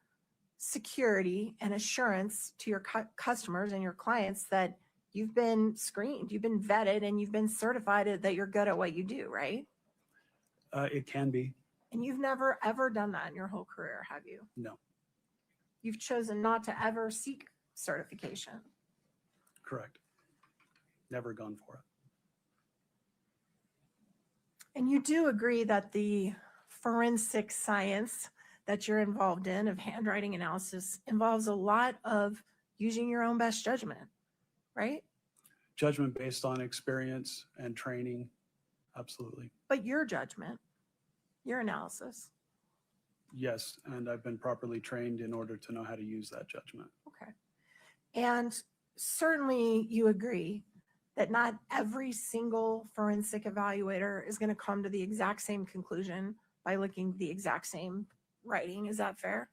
security and assurance to your customers and your clients that you've been screened, you've been vetted, and you've been certified that you're good at what you do, right? It can be. And you've never ever done that in your whole career, have you? No. You've chosen not to ever seek certification. Correct. Never gone for it. And you do agree that the forensic science that you're involved in of handwriting analysis involves a lot of using your own best judgment, right? Judgment based on experience and training. Absolutely. But your judgment, your analysis. Yes. And I've been properly trained in order to know how to use that judgment. Okay. And certainly you agree that not every single forensic evaluator is going to come to the exact same conclusion by looking at the exact same writing. Is that fair?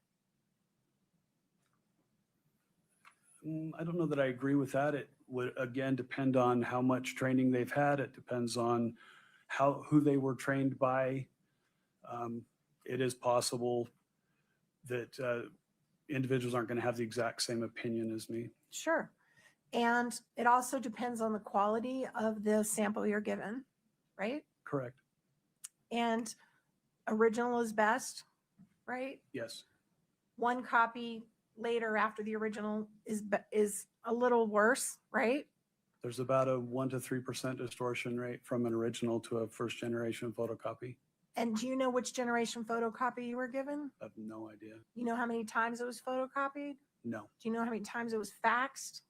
I don't know that I agree with that. It would, again, depend on how much training they've had. It depends on who they were trained by. It is possible that individuals aren't going to have the exact same opinion as me. Sure. And it also depends on the quality of the sample you're given, right? Correct. And original is best, right? Yes. One copy later after the original is a little worse, right? There's about a 1 to 3% distortion rate from an original to a first generation photocopy. And do you know which generation photocopy you were given? I have no idea. You know how many times it was photocopied? No. Do you know how many times it was faxed?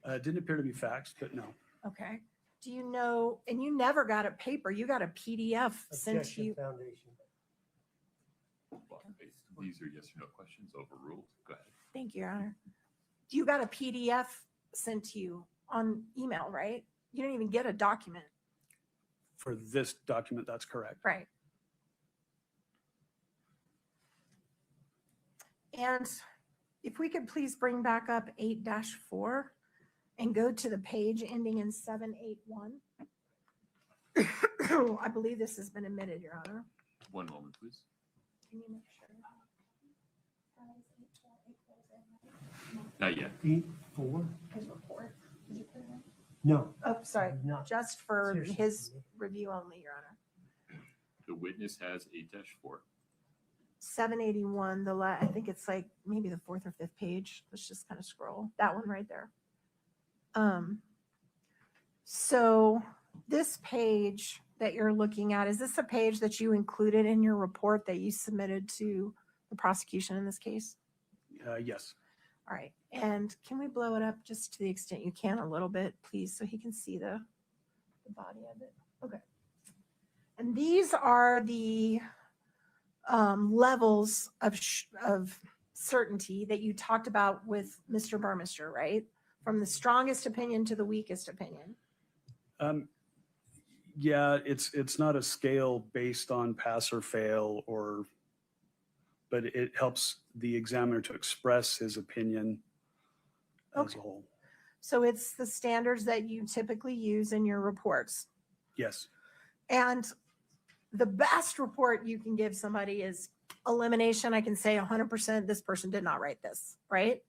It didn't appear to be faxed, but no. Okay. Do you know, and you never got a paper, you got a PDF sent to Objection you. Foundation. These are yes or no questions, overruled. Go ahead. Thank you, Your Honor. You got a PDF sent to you on email, right? You didn't even get a document. For this document, that's correct. Right. And if we could please bring back up 8-4 and go to the page ending in 781. I believe this has been admitted, Your Honor. One moment, please. Can you make sure? Not yet. 8-4? His report. Did you put it in? No. Oh, sorry. Not. Just for Seriously. his review only, Your Honor. The witness has 8-4. 781, I think it's like maybe the 4th or 5th page. Let's just kind of scroll. That one right there. So this page that you're looking at, is this a page that you included in your report that you submitted to the prosecution in this case? Yes. All right. And can we blow it up just to the extent you can a little bit, please, so he can see the body of it? Okay. And these are the levels of certainty that you talked about with Mr. Burmister, right? From the strongest opinion to the weakest opinion. Yeah, it's not a scale based on pass or fail, but it helps the examiner to express his opinion as a whole. So it's the standards that you typically use in your reports. Yes. And the best report you can give somebody is elimination. I can say 100% this person did not write this, right?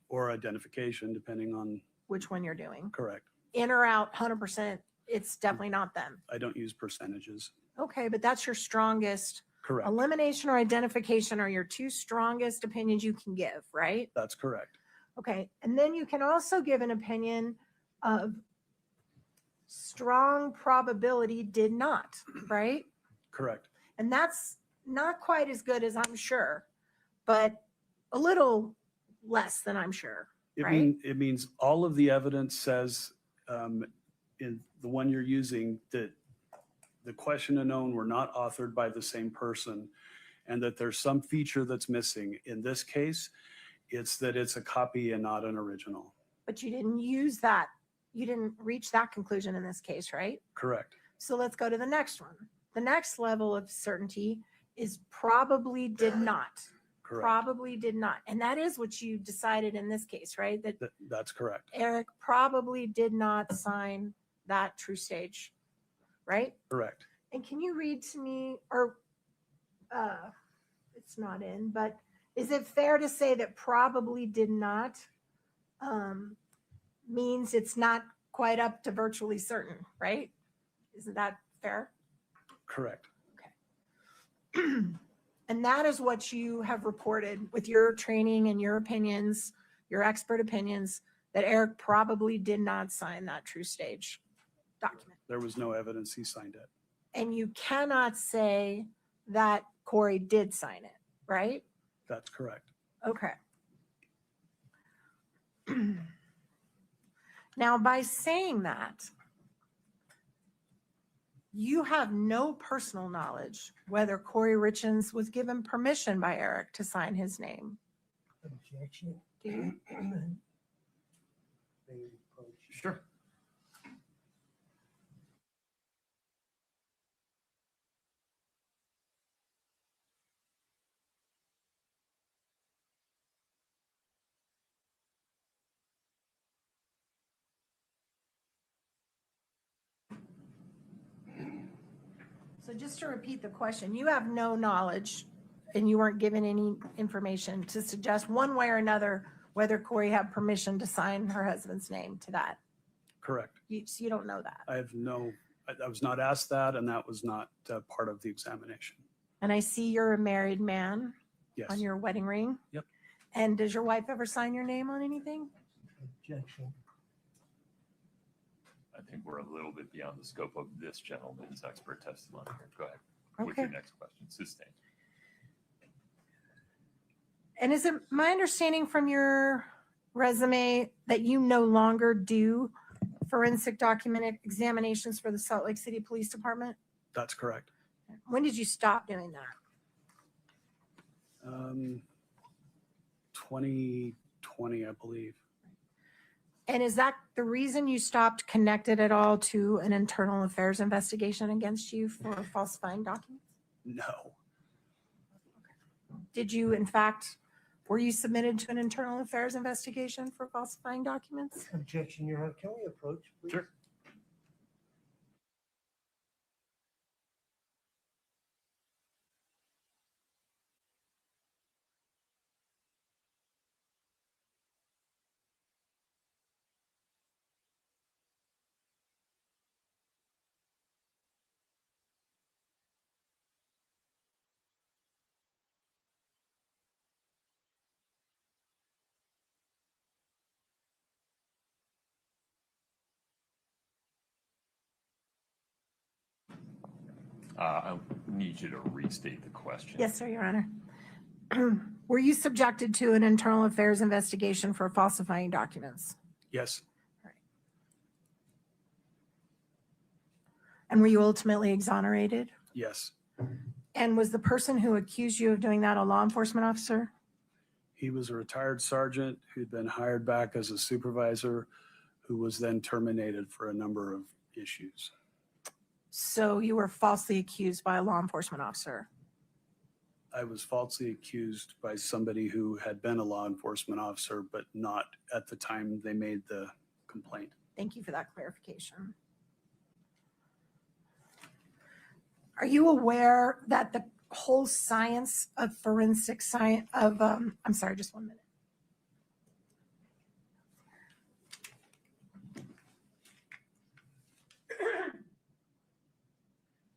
Or identification, depending on. Which one you're doing. Correct. In or out, 100%, it's definitely not them. I don't use percentages. Okay, but that's your strongest. Correct. Elimination or identification are your two strongest opinions you can give, right? That's correct. Okay, and then you can also give an opinion of strong probability did not, right? Correct. And that's not quite as good as I'm sure, but a little less than I'm sure, right? It means all of the evidence says in the one you're using that the question unknown were not authored by the same person and that there's some feature that's missing. In this case, it's that it's a copy and not an original. But you didn't use that. You didn't reach that conclusion in this case, right? Correct. So let's go to the next one. The next level of certainty is probably did not. Correct. Probably did not. And that is what you decided in this case, right? That That's correct. Eric probably did not sign that true stage, right? Correct. And can you read to me, or it's not in, but Is it fair to say that probably did not means it's not quite up to virtually certain, right? Isn't that fair? Correct. And that is what you have reported with your training and your opinions, your expert opinions, that Eric probably did not sign that true stage document. There was no evidence he signed it. And you cannot say that Kouri did sign it, right? That's correct. Okay. Now, by saying that, you have no personal knowledge whether Kouri Richins was given permission by Eric to sign his name. Objection. Do you? Sure. So just to repeat the question, you have no knowledge and you weren't given any information to suggest one way or another whether Kouri had permission to sign her husband's name to that. Correct. So you don't know that. I was not asked that, and that was not part of the examination. And I see you're a married man Yes. on your wedding ring. Yep. And does your wife ever sign your name on anything? Objection. I think we're a little bit beyond the scope of this gentleman's expert testimony here. Go ahead with your Okay. next question. Sustained. And is it my understanding from your resume that you no longer do forensic document examinations for the Salt Lake City Police Department? That's correct. When did you stop doing that? 2020, I believe. And is that the reason you stopped connected at all to an internal affairs investigation against you for falsifying documents? No. Did you, in fact, were you submitted to an internal affairs investigation for falsifying documents? Objection, Your Honor. Can we approach, please? Sure. I need you to restate the question. Yes, sir, Your Honor. Were you subjected to an internal affairs investigation for falsifying documents? Yes. And were you ultimately exonerated? Yes. And was the person who accused you of doing that a law enforcement officer? He was a retired sergeant who'd been hired back as a supervisor, who was then terminated for a number of issues. So you were falsely accused by a law enforcement officer? I was falsely accused by somebody who had been a law enforcement officer, but not at the time they made the complaint. Thank you for that clarification. Are you aware that the whole science of forensic science of, I'm sorry, just 1 minute.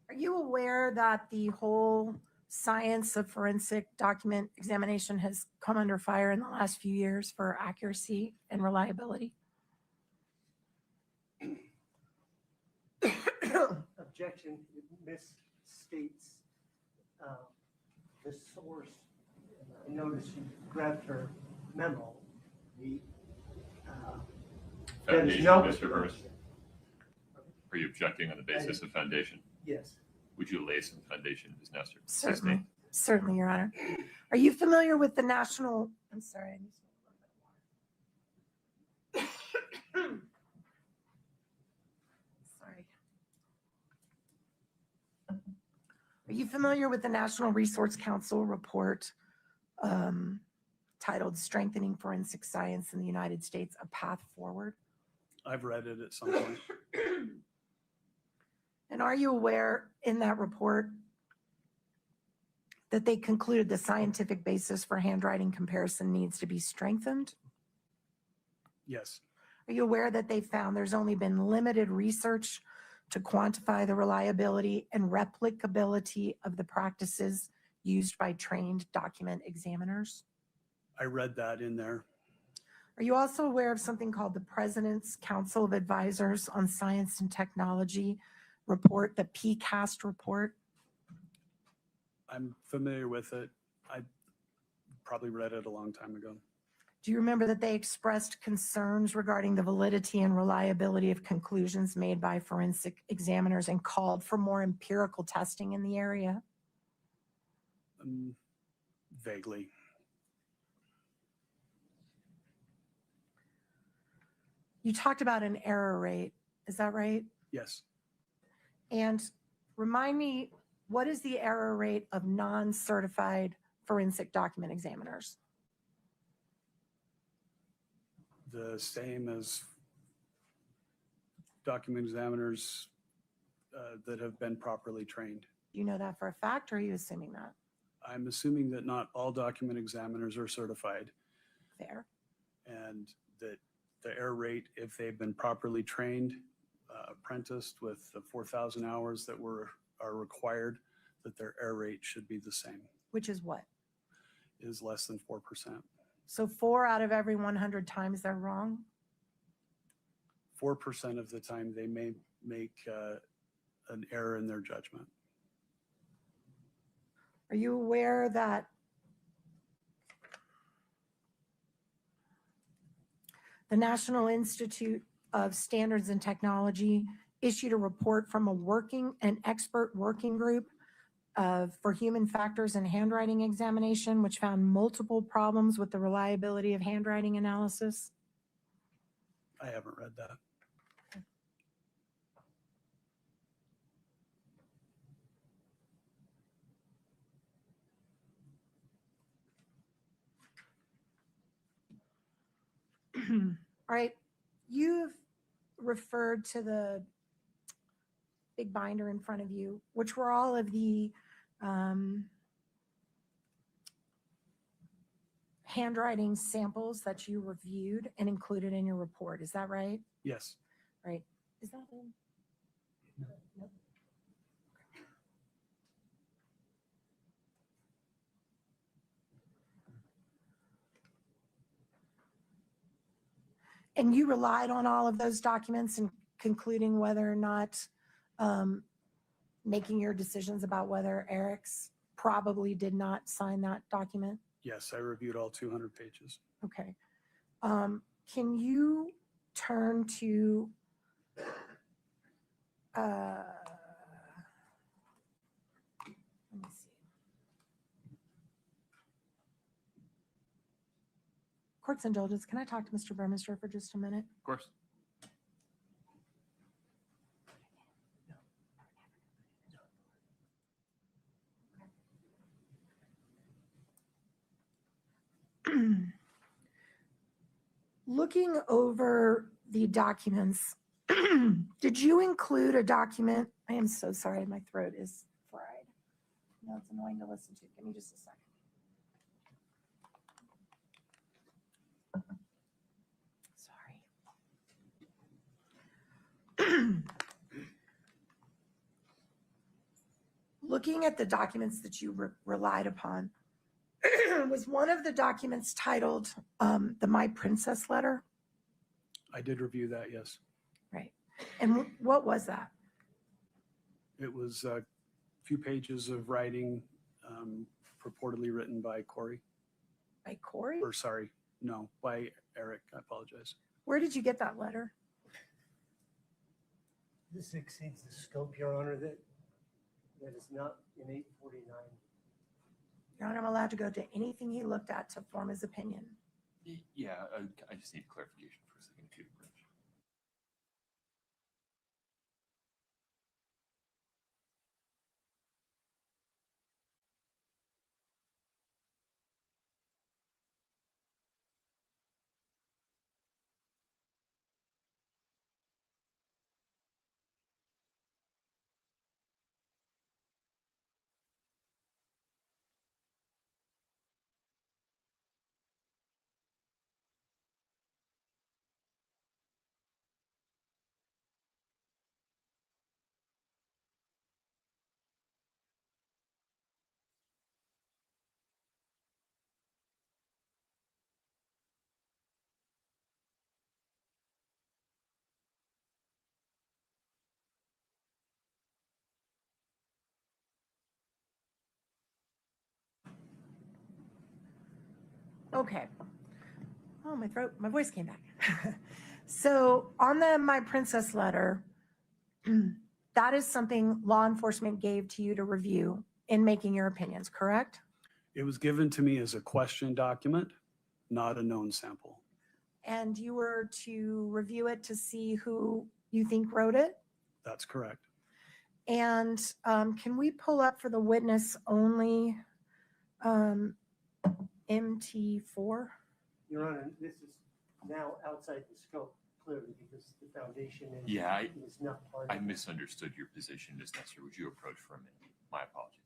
Are you aware that the whole science of forensic document examination has come under fire in the last few years for accuracy and reliability? Objection, it misstates the source. I noticed you grabbed her memo. There is Foundation, no- Mr. Burris. Are you objecting on the basis of foundation? Yes. Would you lay some foundation, Ms. Nestor? Certainly, certainly, Your Honor. Are you familiar with the national, I'm sorry, I need a little bit of water. Sorry. Are you familiar with the National Resource Council report titled Strengthening Forensic Science in the United States, A Path Forward? I've read it at some point. And are you aware in that report that they concluded the scientific basis for handwriting comparison needs to be strengthened? Yes, Are you aware that they found there's only been limited research to quantify the reliability and replicability of the practices used by trained document examiners? I read that in there. Are you also aware of something called the President's Council of Advisors on Science and Technology report, the PCAST report? I'm familiar with it. I probably read it a long time ago. Do you remember that they expressed concerns regarding the validity and reliability of conclusions made by forensic examiners and called for more empirical testing in the area? Vaguely. You talked about an error rate, is that right? Yes. And remind me, what is the error rate of non-certified forensic document examiners? The same as document examiners that have been properly trained. Do you know that for a fact, or are you assuming that? I'm assuming that not all document examiners are certified Fair. and that the error rate, if they've been properly trained, apprenticed with the 4,000 hours that are required, that their error rate should be the same, Which is what? is less than 4%. So 4 out of every 100 times they're wrong? 4% of the time they may make an error in their judgment. Are you aware that the National Institute of Standards and Technology issued a report from an expert working group for human factors and handwriting examination, which found multiple problems with the reliability of handwriting analysis? I haven't read that. All right, you've referred to the big binder in front of you, which were all of the handwriting samples that you reviewed and included in your report. Is that right? Yes. Right. Is that in? Nope. And you relied on all of those documents in concluding whether or not making your decisions about whether Eric's probably did not sign that document? Yes, I reviewed all 200 pages. Okay. Can you turn to let me see. Court's indulgence. Can I talk to Mr. Burmeister for just a minute? Of course. Looking over the documents, did you include a document? I am so sorry, my throat is fried. No, it's annoying to listen to. Give me just a second. Sorry. Looking at the documents that you relied upon, was one of the documents titled the My Princess letter? I did review that, yes. Right. And what was that? It was a few pages of writing purportedly written by Kouri. By Kouri? Or sorry, no, by Eric. I apologize. Where did you get that letter? This exceeds the scope, Your Honor, that is not in 849. Your Honor, I'm allowed to go to anything he looked at to form his opinion. Yeah, I just need clarification for a second too. Okay. Oh, my voice came back. So on the My Princess letter, that is something law enforcement gave to you to review in making your opinions, correct? It was given to me as a question document, not a known sample. And you were to review it to see who you think wrote it? That's correct. And can we pull up for the witness only MT4? Your Honor, this is now outside the scope clearly because the foundation Yeah, is not part of I it. misunderstood your position, Ms. Nestor. Would you approach for a minute? My apologies.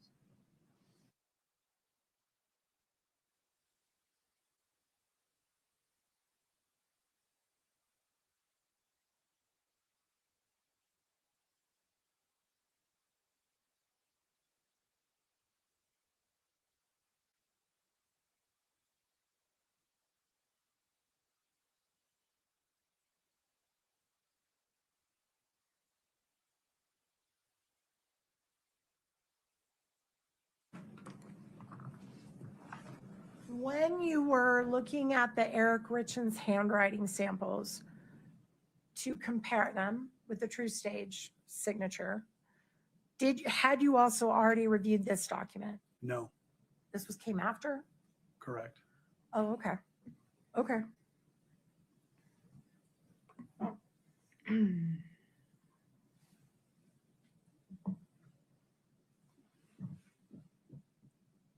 When you were looking at the Eric Richins handwriting samples to compare them with the True Stage signature, had you also already reviewed this document? No, This came after? correct. Oh, okay. Okay.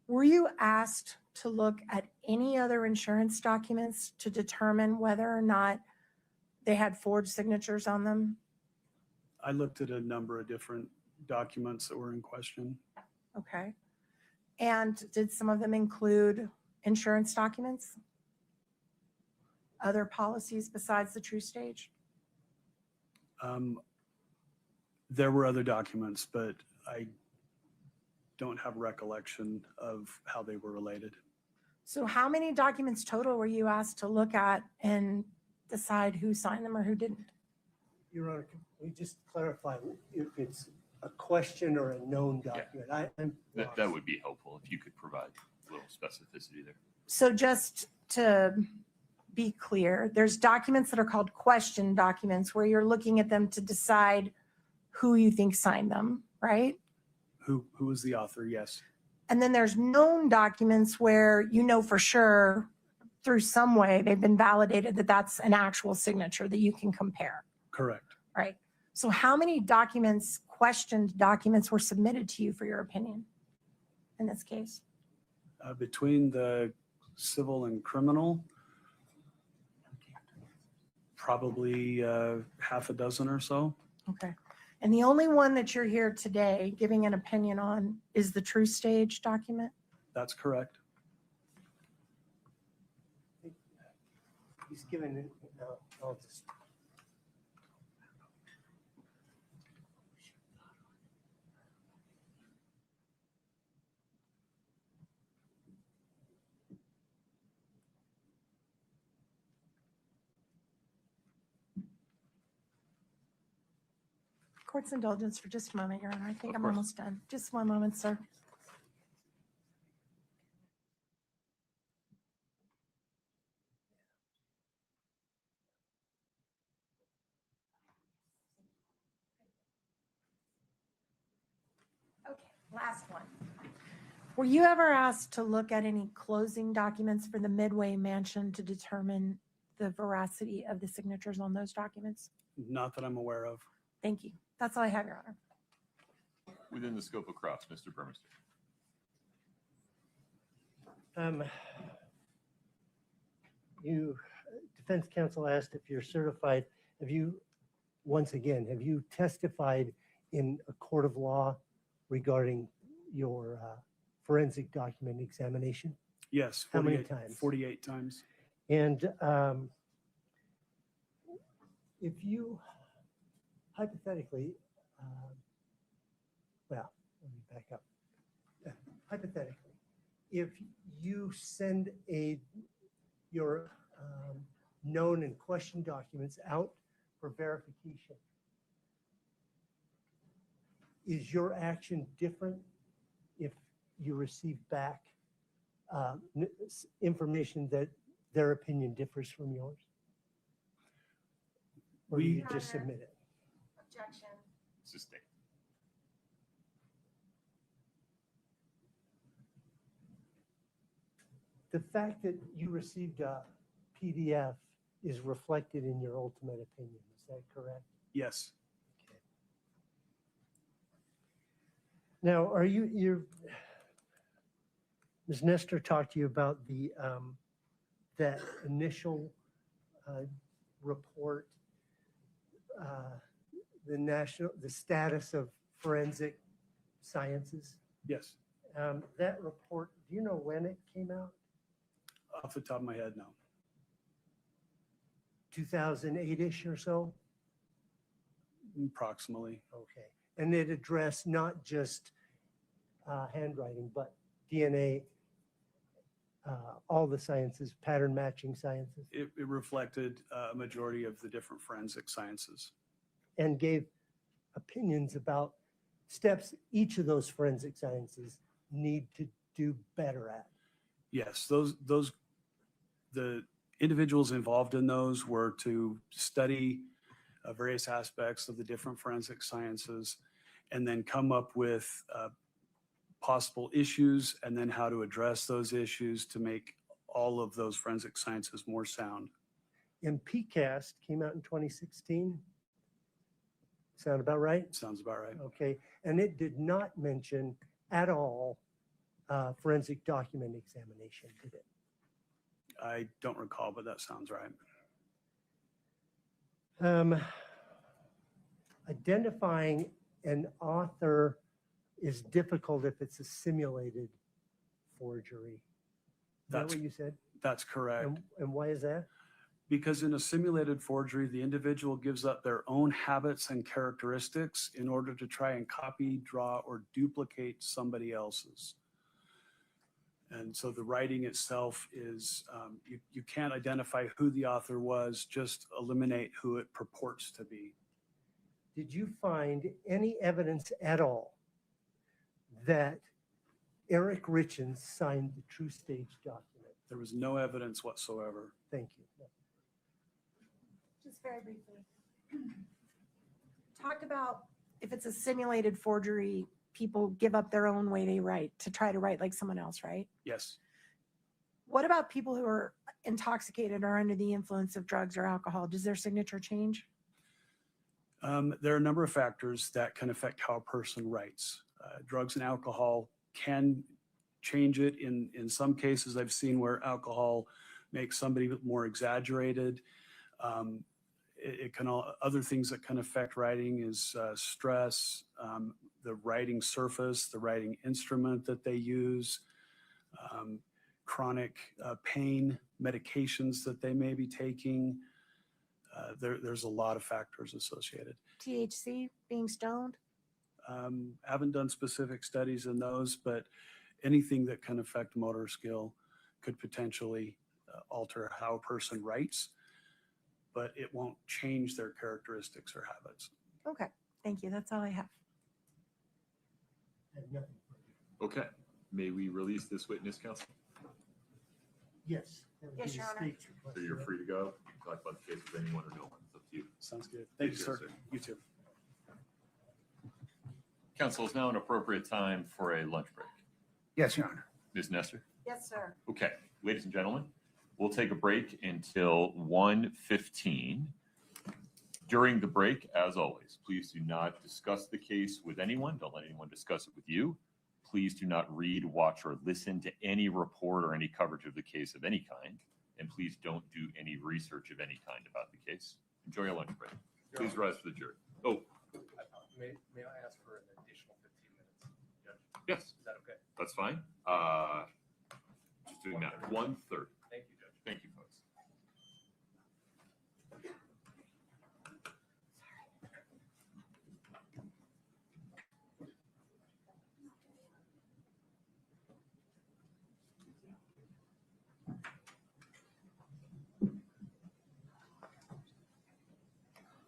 Were you asked to look at any other insurance documents to determine whether or not they had forged signatures on them? I looked at a number of different documents that were in question. Okay. And did some of them include insurance documents? Other policies besides the True Stage? There were other documents, but I don't have recollection of how they were related. So how many documents total were you asked to look at and decide who signed them or who didn't? Your Honor, can we just clarify if it's a question or a known document? I'm That lost. would be helpful if you could provide a little specificity there. So just to be clear, there's documents that are called question documents where you're looking at them to decide who you think signed them, right? Who was the author? Yes. And then there's known documents where you know for sure through some way they've been validated that that's an actual signature that you can compare, Correct. right? So how many documents, questioned documents, were submitted to you for your opinion in this case? Between the civil and criminal, probably half a dozen or so. Okay. And the only one that you're here today giving an opinion on is the True Stage document? That's correct. He's given it, I'll just. Court's indulgence for just a moment, Your Honor. I think Of I'm course. almost done. Just one moment, sir. Okay, last one. Were you ever asked to look at any closing documents for the Midway Mansion to determine the veracity of the signatures on those documents? Not that I'm aware of. Thank you. That's all I have, Your Honor. Within the scope of cross, Mr. Burmester. You, defense counsel asked if you're certified. Have you, once again, have you testified in a court of law regarding your forensic document examination? Yes. How many 48 times? 48 times. And if you, hypothetically, well, let me back up. Hypothetically, if you send your known and questioned documents out for verification, is your action different if you receive back information that their opinion differs from yours? Or do We- you just submit it? Objection. Sustained. The fact that you received a PDF is reflected in your ultimate opinion, is that correct? Yes. Now, Ms. Nestor talked to you about that initial report, the status of forensic sciences. Yes. That report, do you know when it came out? Off the top of my head, no. 2008-ish or so? Approximately. Okay. And it addressed not just handwriting, but DNA, all the sciences, pattern matching sciences, It reflected a majority of the different forensic sciences. and gave opinions about steps each of those forensic sciences need to do better at. Yes, the individuals involved in those were to study various aspects of the different forensic sciences and then come up with possible issues and then how to address those issues to make all of those forensic sciences more sound. And PCAST came out in 2016. Sound about right? Sounds about right. Okay. And it did not mention at all forensic document examination, did it? I don't recall, but that sounds right. Identifying an author is difficult if it's a simulated forgery. Is that That's- what you said? That's correct. And why is that? Because in a simulated forgery, the individual gives up their own habits and characteristics in order to try and copy, draw, or duplicate somebody else's. And so the writing itself is, you can't identify who the author was, just eliminate who it purports to be. Did you find any evidence at all that Eric Richins signed the True Stage document? There was no evidence whatsoever. Thank you. Just very briefly. Talked about if it's a simulated forgery, people give up their own way they write to try to write like someone else, right? Yes. What about people who are intoxicated or under the influence of drugs or alcohol? Does their signature change? There are a number of factors that can affect how a person writes. Drugs and alcohol can change it. In some cases, I've seen where alcohol makes somebody more exaggerated. Other things that can affect writing is stress, the writing surface, the writing instrument that they use, chronic pain, medications that they may be taking. There's a lot of factors associated. THC, being stoned? Haven't done specific studies in those, but anything that can affect motor skill could potentially alter how a person writes, but it won't change their characteristics or habits. Okay, thank you. That's all I have. I have nothing. Okay, may we release this witness, counsel? Yes. that would Yes, be the Your Honor. state's request, So you're right? free to go. You can talk about the case with anyone or no one. It's up to you. Sounds good. Thank you, Take sir. care, sir. You too. Counsel, is now an appropriate time for a lunch break. Yes, Your Honor. Ms. Nestor? Yes, sir. Okay, ladies and gentlemen, we'll take a break until 1:15. During the break, as always, please do not discuss the case with anyone. Don't let anyone discuss it with you. Please do not read, watch, or listen to any report or any coverage of the case of any kind. And please don't do any research of any kind about the case. Enjoy your lunch break. Please rise for the jury. Oh, May I ask for an additional 15 minutes, Judge? yes, Is that okay? that's fine. Just doing that. 1:30. Thank you, Judge. Thank you, folks.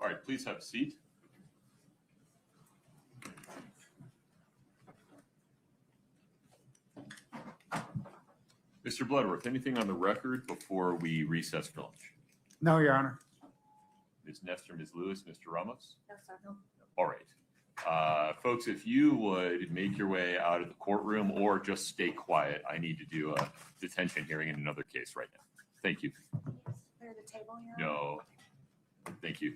All right, please have a seat. Mr. Bloodworth, anything on the record before we recess for lunch? No, Your Honor. Ms. Nestor, Ms. Lewis, Mr. Ramos? Yes, I know. All right. Folks, if you would make your way out of the courtroom or just stay quiet, I need to do a detention hearing in another case right now. Thank you. Clear the table here. No, thank you.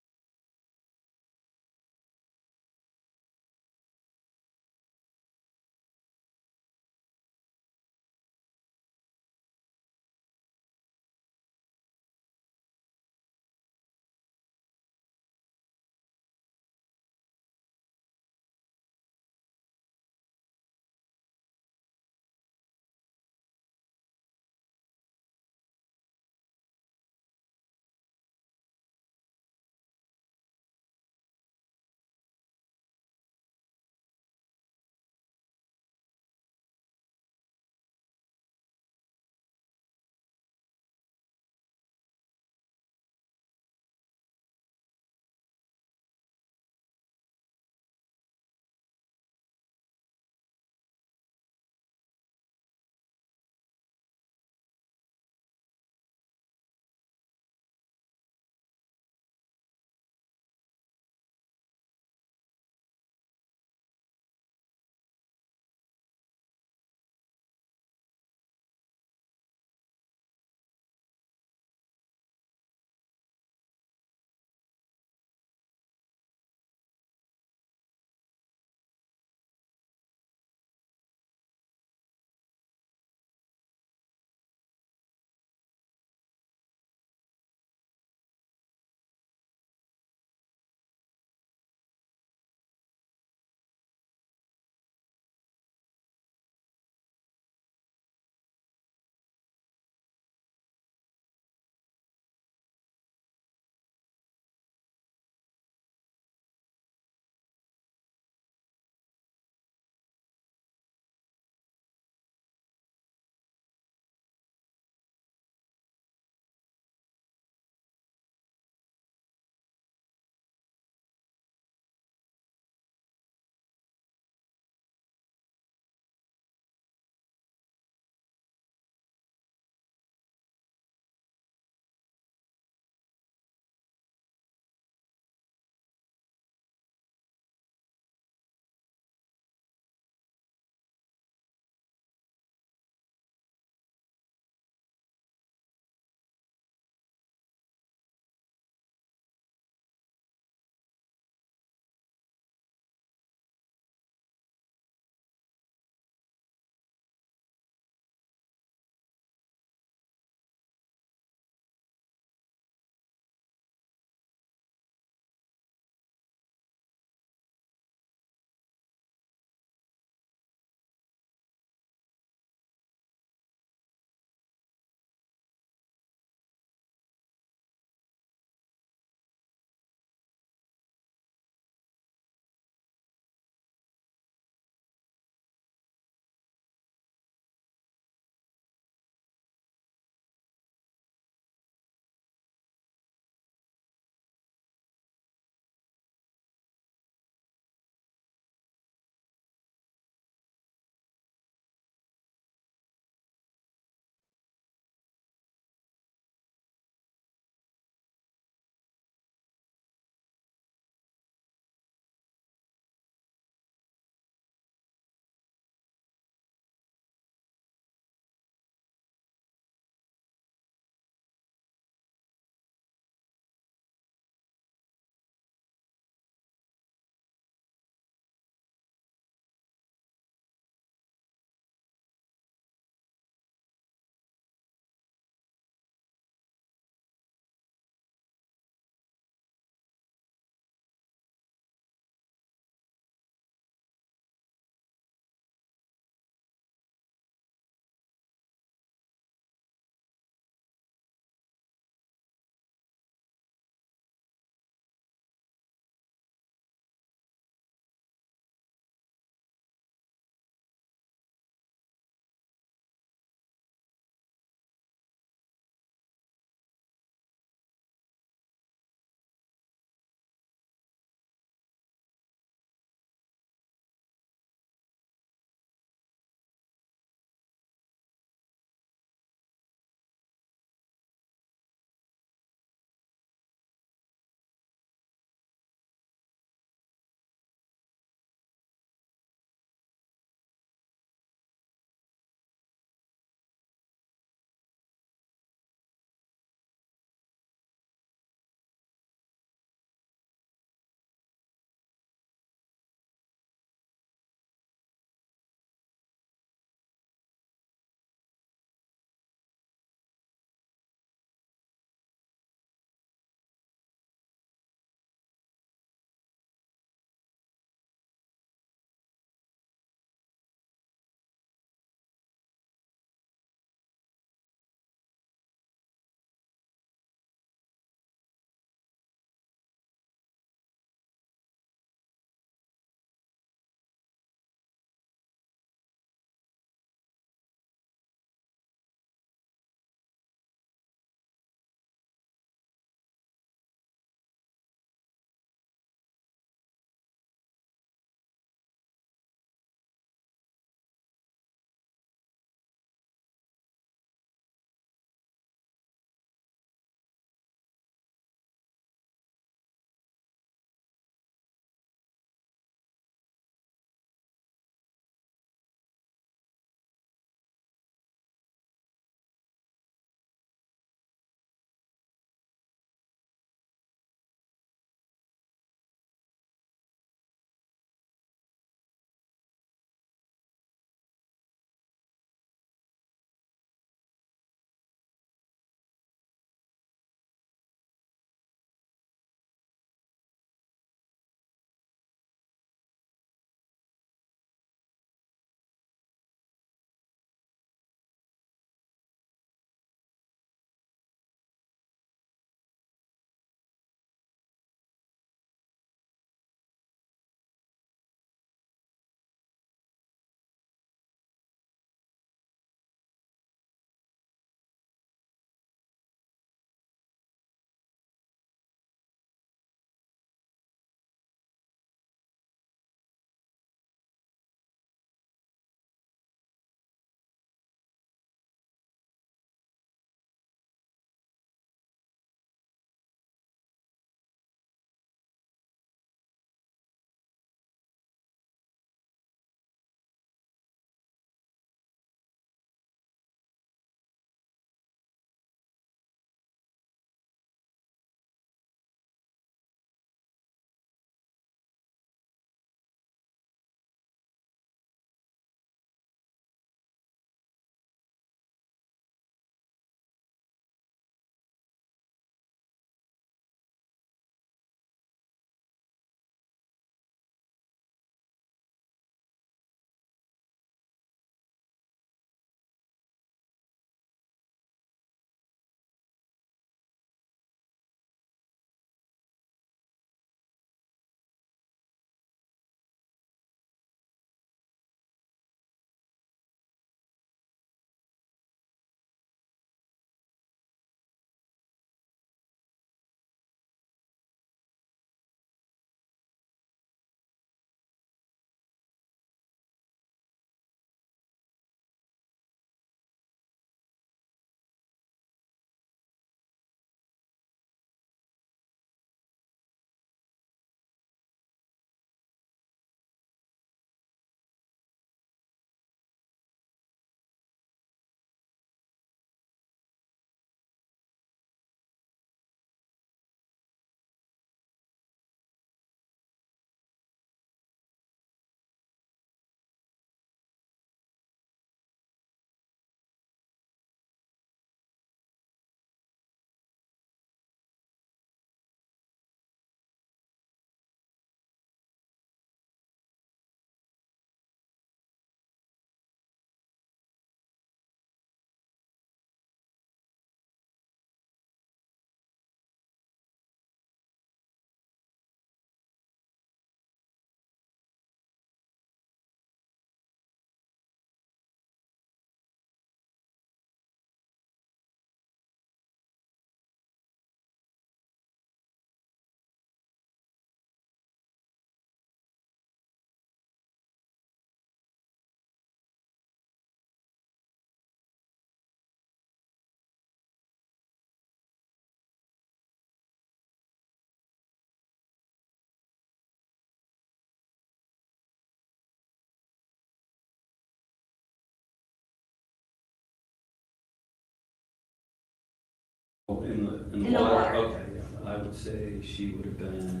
In the the water? water. Okay, yeah. I would say she would have been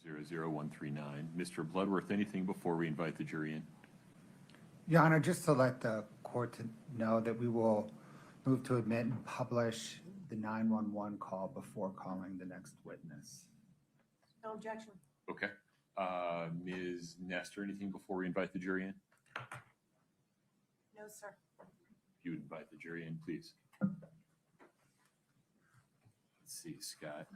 00139. Mr. Bloodworth, anything before we invite the jury in? Your Honor, just to let the court to know that we will move to admit and publish the 911 call before calling the next witness. No objection. Okay. Ms. Nestor, anything before we invite the jury in? No, sir. If you would invite the jury in, please. Let's see, Scott.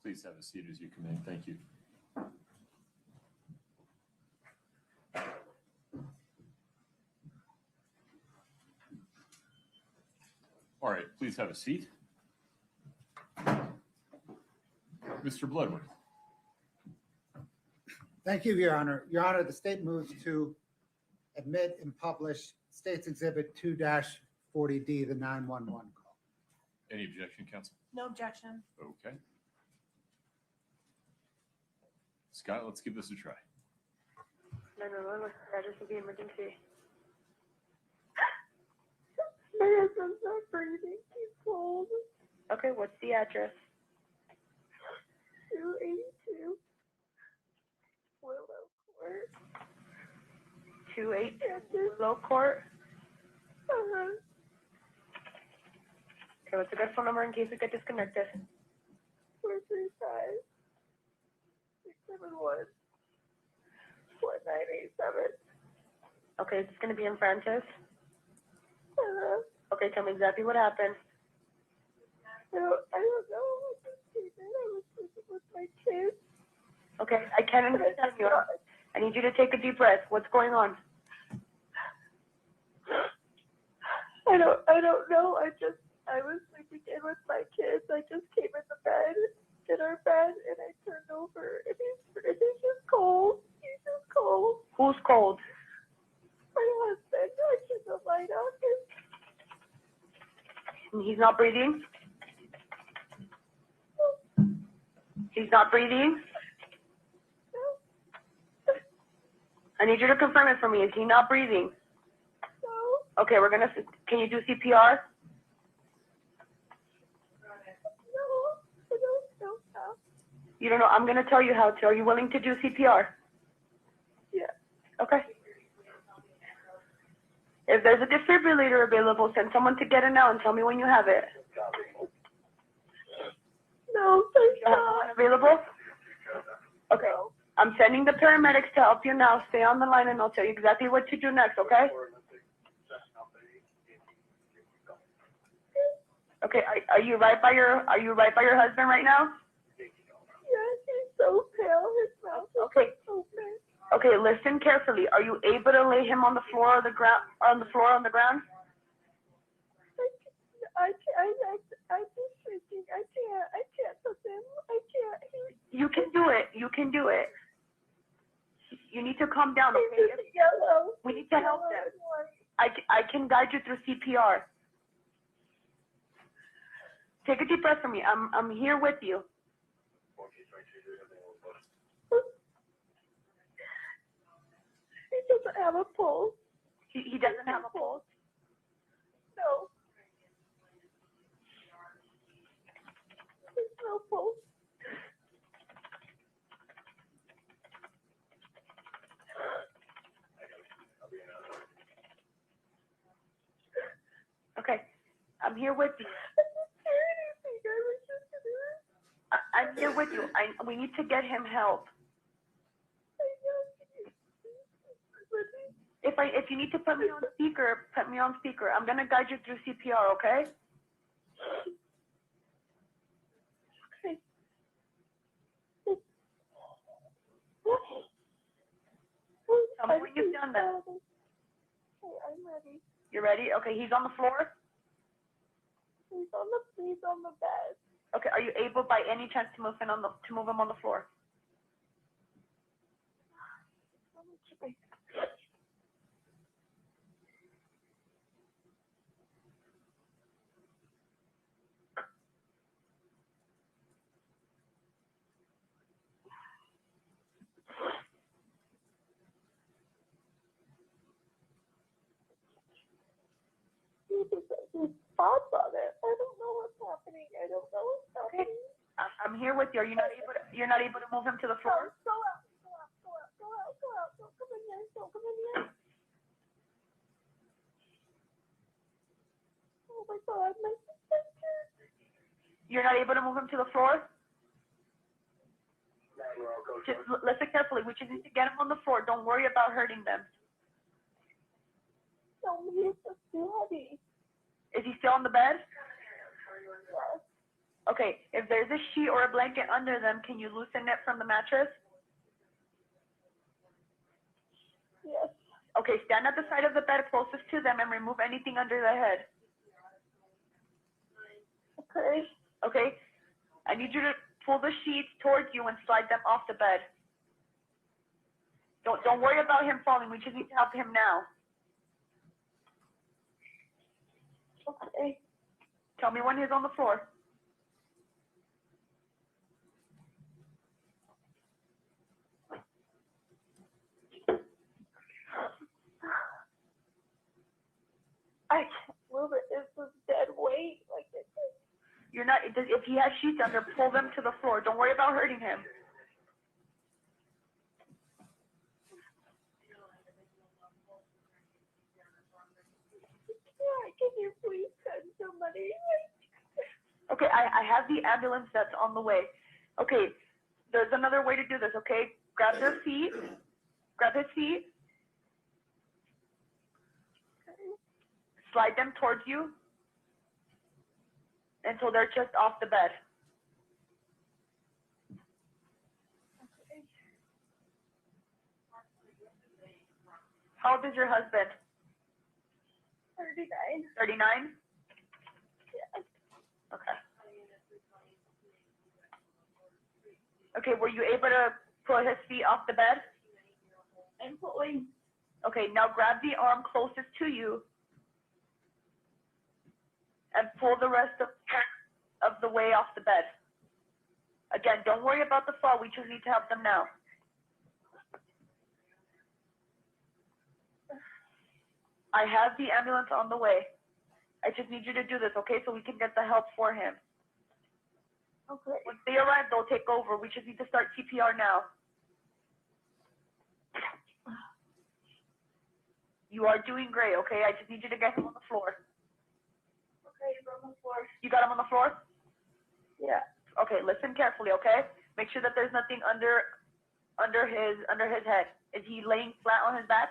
Please have a seat as you come in. Thank you. All right, please have a seat. Mr. Bloodworth. Thank you, Your Honor. Your Honor, the state moves to admit and publish State's Exhibit 2-40D, the 911 call. Any objection, counsel? No objection. Okay. Scott, let's give this a try. 911, what's the address of the emergency? My husband's not breathing. He's cold. Okay, what's the address? 282 Willow Court. 282 Willow Court? Uh-huh. Okay, what's a good phone number in case we get disconnected? 435 671 4987. Okay, is this going to be in Francis? Okay, tell me exactly what happened. I don't know. I just came in. I was sleeping with my kids. Okay, I can't understand you. I need you to take a deep breath. What's going on? I don't know. I was sleeping in with my kids. I just came in the bed, in our bed, and I turned over, and he's just cold. He's just cold. Who's cold? My husband. I turned the light on. And he's not breathing? He's not breathing? I need you to confirm it for me. Is he not breathing? No. Okay, can you do CPR? You don't know. I'm going to tell you how to. Are you willing to do CPR? Yeah. Okay. If there's a defibrillator available, send someone to get it now and tell me when you have it. No, there's not. Available? Okay. I'm sending the paramedics to help you now. Stay on the line and I'll tell you exactly what to do next, okay? Okay, are you right by your husband right now? Yeah, he's so pale. His mouth is Okay. open. Okay, listen carefully. Are you able to lay him on the floor or the ground on the ground? I'm just shaking. I can't touch him. I can't. You can do it. You can do it. You need to calm down, He's okay? just yellow. We need to help Yellow them. and white. I can guide you through CPR. Take a deep breath for me. I'm here with you. He doesn't have a pulse. He doesn't have a pulse. No. There's no pulse. Okay, I'm here with you. I'm here with you. We need to get him help. If you need to put me on speaker, put me on speaker. I'm gonna guide you through CPR, okay? Okay. Tell me when you've done that. Okay, I'm ready. You ready? Okay, he's on the floor. He's on the bed. Okay, are you able by any chance to move him on the floor? His spots on it. I don't know what's happening. I don't know what's happening. I'm here with you. Are you not able to? You're not able to move him to the floor? Go out. Go out. Go out. Go out. Go out. Don't come in here. Don't come in here. Oh my God, my sister. You're not able to move him to the floor? Just listen carefully. We just need to get him on the floor. Don't worry about hurting them. No, he's just too heavy. Is he still on the bed? Yes. Okay, if there's a sheet or a blanket under them, can you loosen it from the mattress? Yes. Okay, stand at the side of the bed closest to them and remove anything under their head. Okay. Okay? I need you to pull the sheets towards you and slide them off the bed. Don't worry about him falling. We just need to help him now. Okay. Tell me when he's on the floor. I can't move it. It's a dead weight. Like it. You're not. If he has sheets under, pull them to the floor. Don't worry about hurting him. Yeah, can you please send somebody? Okay, I have the ambulance that's on the way. Okay, there's another way to do this, okay? Grab their feet. Grab his feet. Slide them towards you until they're just off the bed. How old is your husband? 39. 39? Yes. Okay. Okay, were you able to pull his feet off the bed? I'm pulling. Okay, now grab the arm closest to you and pull the rest of the way off the bed. Again, don't worry about the fall. We just need to help them now. I have the ambulance on the way. I just need you to do this, okay? So we can get the help for him. Okay. Once they arrive, they'll take over. We just need to start CPR now. You are doing great, okay? I just need you to get him on the floor. Okay, he's on the floor. You got him on the floor? Yeah. Okay, listen carefully, okay? Make sure that there's nothing under under his head. Is he laying flat on his back?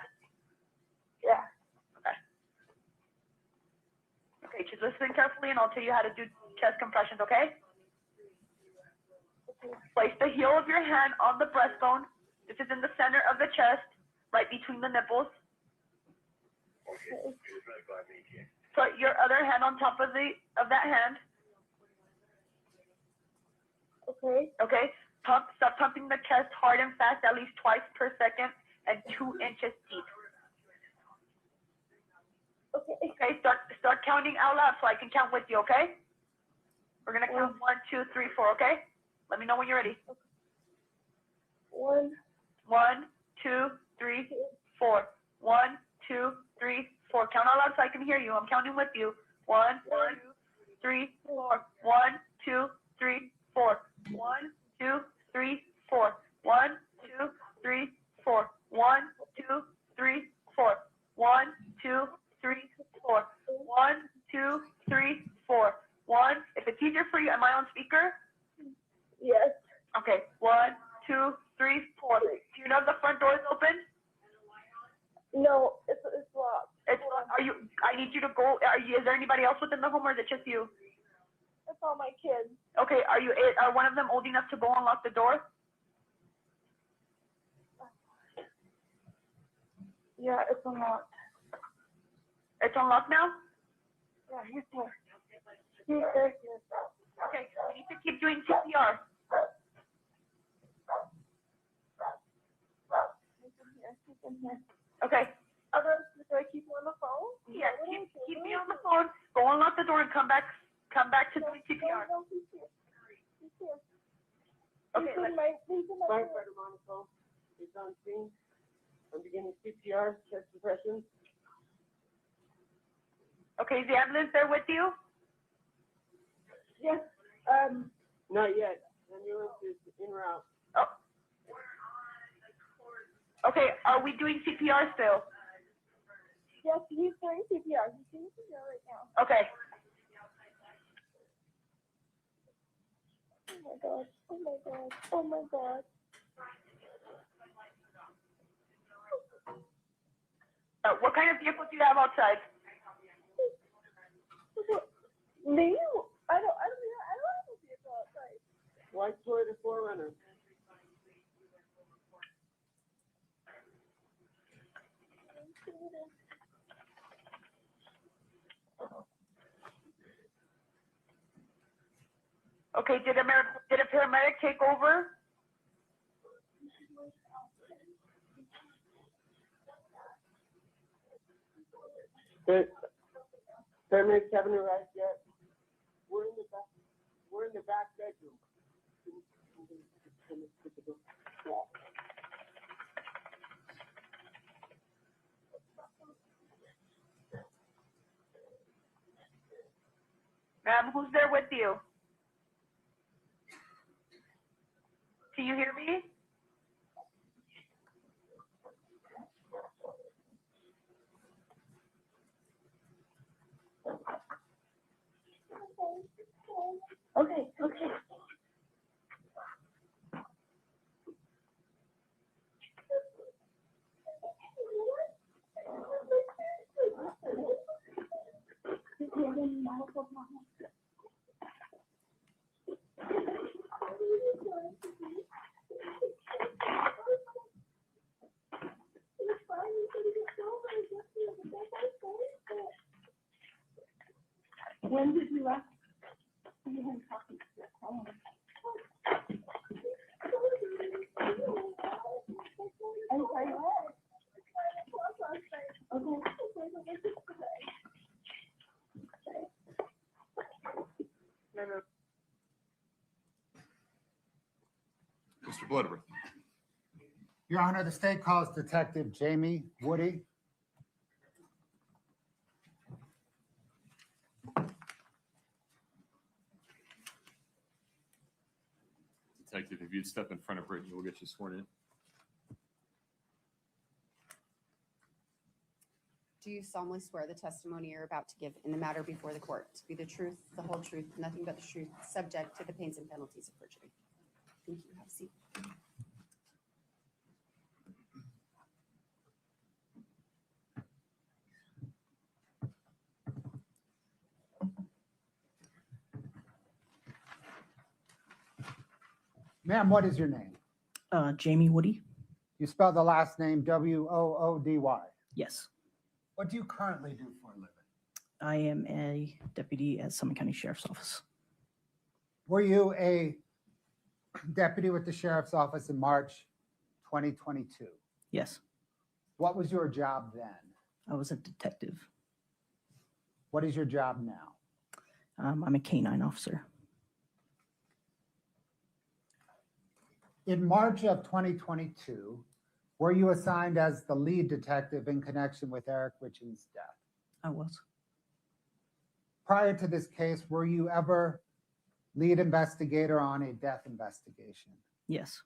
Yeah. Okay, just listen carefully and I'll tell you how to do chest compressions, okay? Place the heel of your hand on the breastbone. This is in the center of the chest, right between the nipples. Okay. Put your other hand on top of that hand. Okay. Okay. Stop pumping the chest hard and fast, at least twice per second, and 2 inches deep. Okay. Okay. Start counting out loud so I can count with you. Okay. We're gonna count 1, 2, 3, 4. Okay. Let me know when you're ready. 1, 2, 3, 4. 1, 2, 3, 4. Count out loud so I can hear you. I'm counting with you. 1, 2, 3, 4. 1, 2, 3, 4. 1, 2, 3, 4. 1, 2, 3, 4. 1, 2, 3, 4. 1, 2, 3, 4. 1, 2, 3, 4. 1. If it's easier for you, am I on speaker? Yes. Okay. 1, 2, 3, 4. Do you know if the front door is open? No, it's locked. It's locked. I need you to go. Is there anybody else within the home, or is it just you? It's all my kids. Okay. Are one of them old enough to go unlock the door? Yeah, it's unlocked. It's unlocked now? Yeah, he's there. He's there. Okay, we need to keep doing CPR. Okay. Do I keep you on the phone? Yeah, keep me on the phone. Go unlock the door and come back to doing CPR. Okay. Firefighter Monaco is on scene. I'm beginning CPR, chest compressions. Okay, is the ambulance there with you? Yes. Not yet. Ambulance is en route. Oh. Okay, are we doing CPR still? Yes, he's doing CPR. He's doing CPR right now. Okay. Oh my god. Oh my god. Oh my god. What kind of vehicle do you have outside? Me? I don't have a vehicle outside. White Toyota 4Runner. Okay, did a paramedic take over? Paramedics haven't arrived yet. We're in the back bedroom. Ma'am, who's there with you? Can you hear me? Okay. When did you last see him talking to your phone? I'm sorry, what? Okay. Mr. Bloodworth. Your Honor, the state calls Detective Jamie Woody. Detective, if you'd step in front of Brittany, we'll get you sworn in. Do you solemnly swear the testimony you're about to give in the matter before the court to be the truth, the whole truth, nothing but the truth, subject to the pains and penalties of perjury? Thank you. Have a seat. Ma'am, what is your name? Jamie Woody? You spell the last name Woody. Yes. What do you currently do for a living? I am a deputy at Summit County Sheriff's Office. Were you a deputy with the sheriff's office in March 2022? Yes. What was your job then? I was a detective. What is your job now? I'm a canine officer. In March of 2022, were you assigned as the lead detective in connection with Eric Richins' death? I was. Prior to this case, were you ever lead investigator on a death investigation? Yes.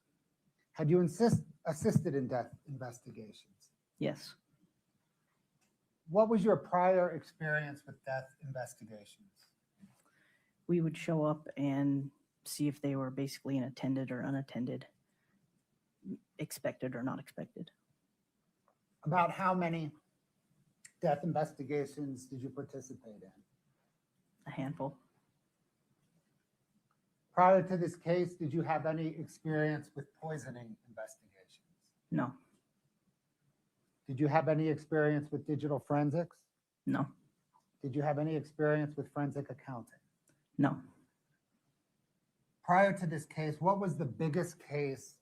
Had you assisted in death investigations? Yes. What was your prior experience with death investigations? We would show up and see if they were basically an attended or unattended, expected or not expected. About how many death investigations did you participate in? A handful. Prior to this case, did you have any experience with poisoning investigations? No. Did you have any experience with digital forensics? No. Did you have any experience with forensic accounting? No. Prior to this case, what was the biggest case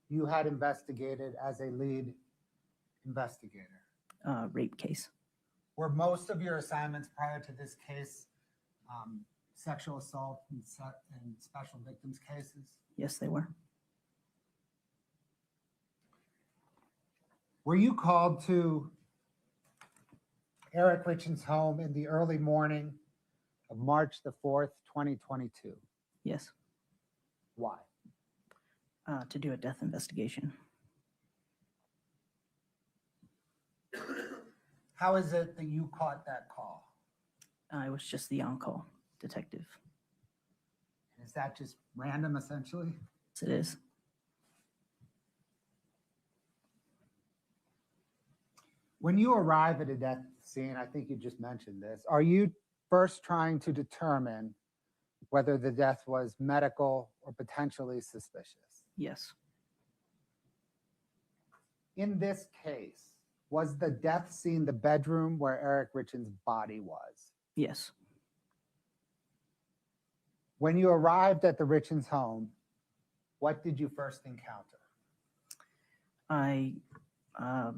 you had investigated as a lead investigator? Rape case. Were most of your assignments prior to this case sexual assault and special victims cases? Yes, they were. Were you called to Eric Richins' home in the early morning of March the 4th, 2022? Yes. Why? To do a death investigation. How is it that you caught that call? I was just the on-call detective. Is that just random, essentially? Yes, it is. When you arrive at a death scene, I think you just mentioned this, are you first trying to determine whether the death was medical or potentially suspicious? Yes. In this case, was the death scene the bedroom where Eric Richins' body was? Yes. When you arrived at the Richins' home, what did you first encounter? I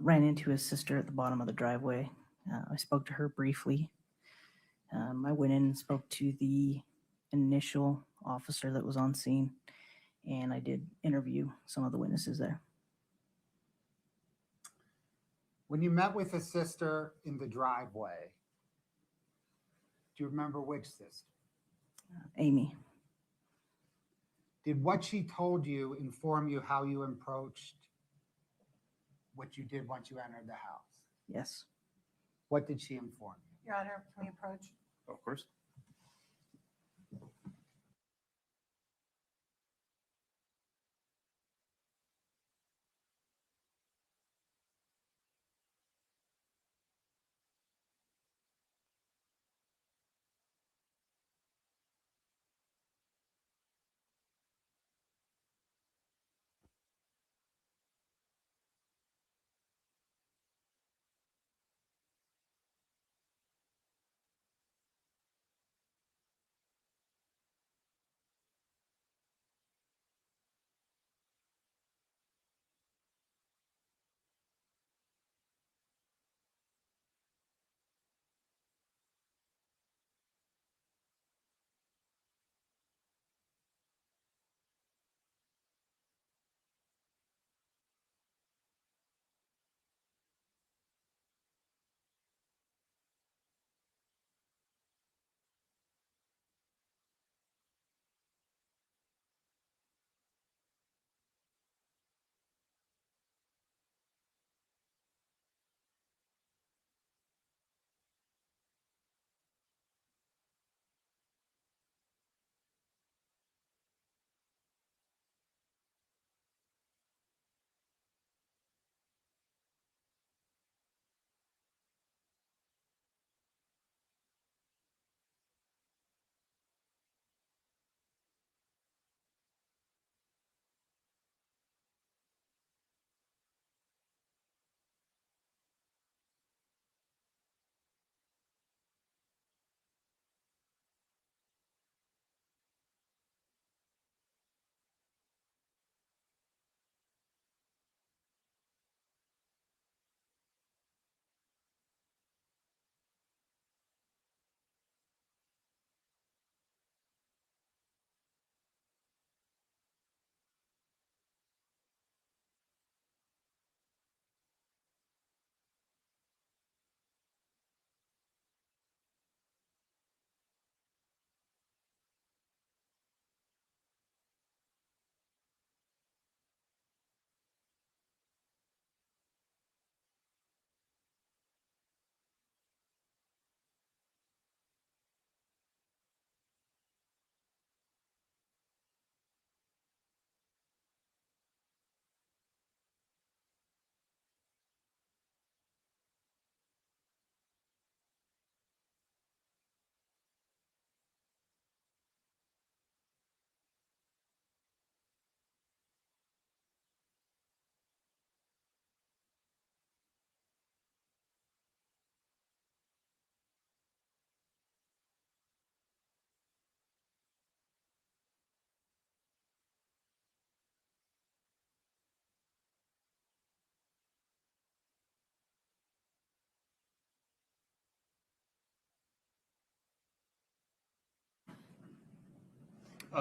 ran into his sister at the bottom of the driveway. I spoke to her briefly. I went in and spoke to the initial officer that was on scene, and I did interview some of the witnesses there. When you met with his sister in the driveway, do you remember which sister? Amy. Did what she told you inform you how you approached what you did once you entered the house? Yes. What did she inform you? Your Honor, can we approach? Of course.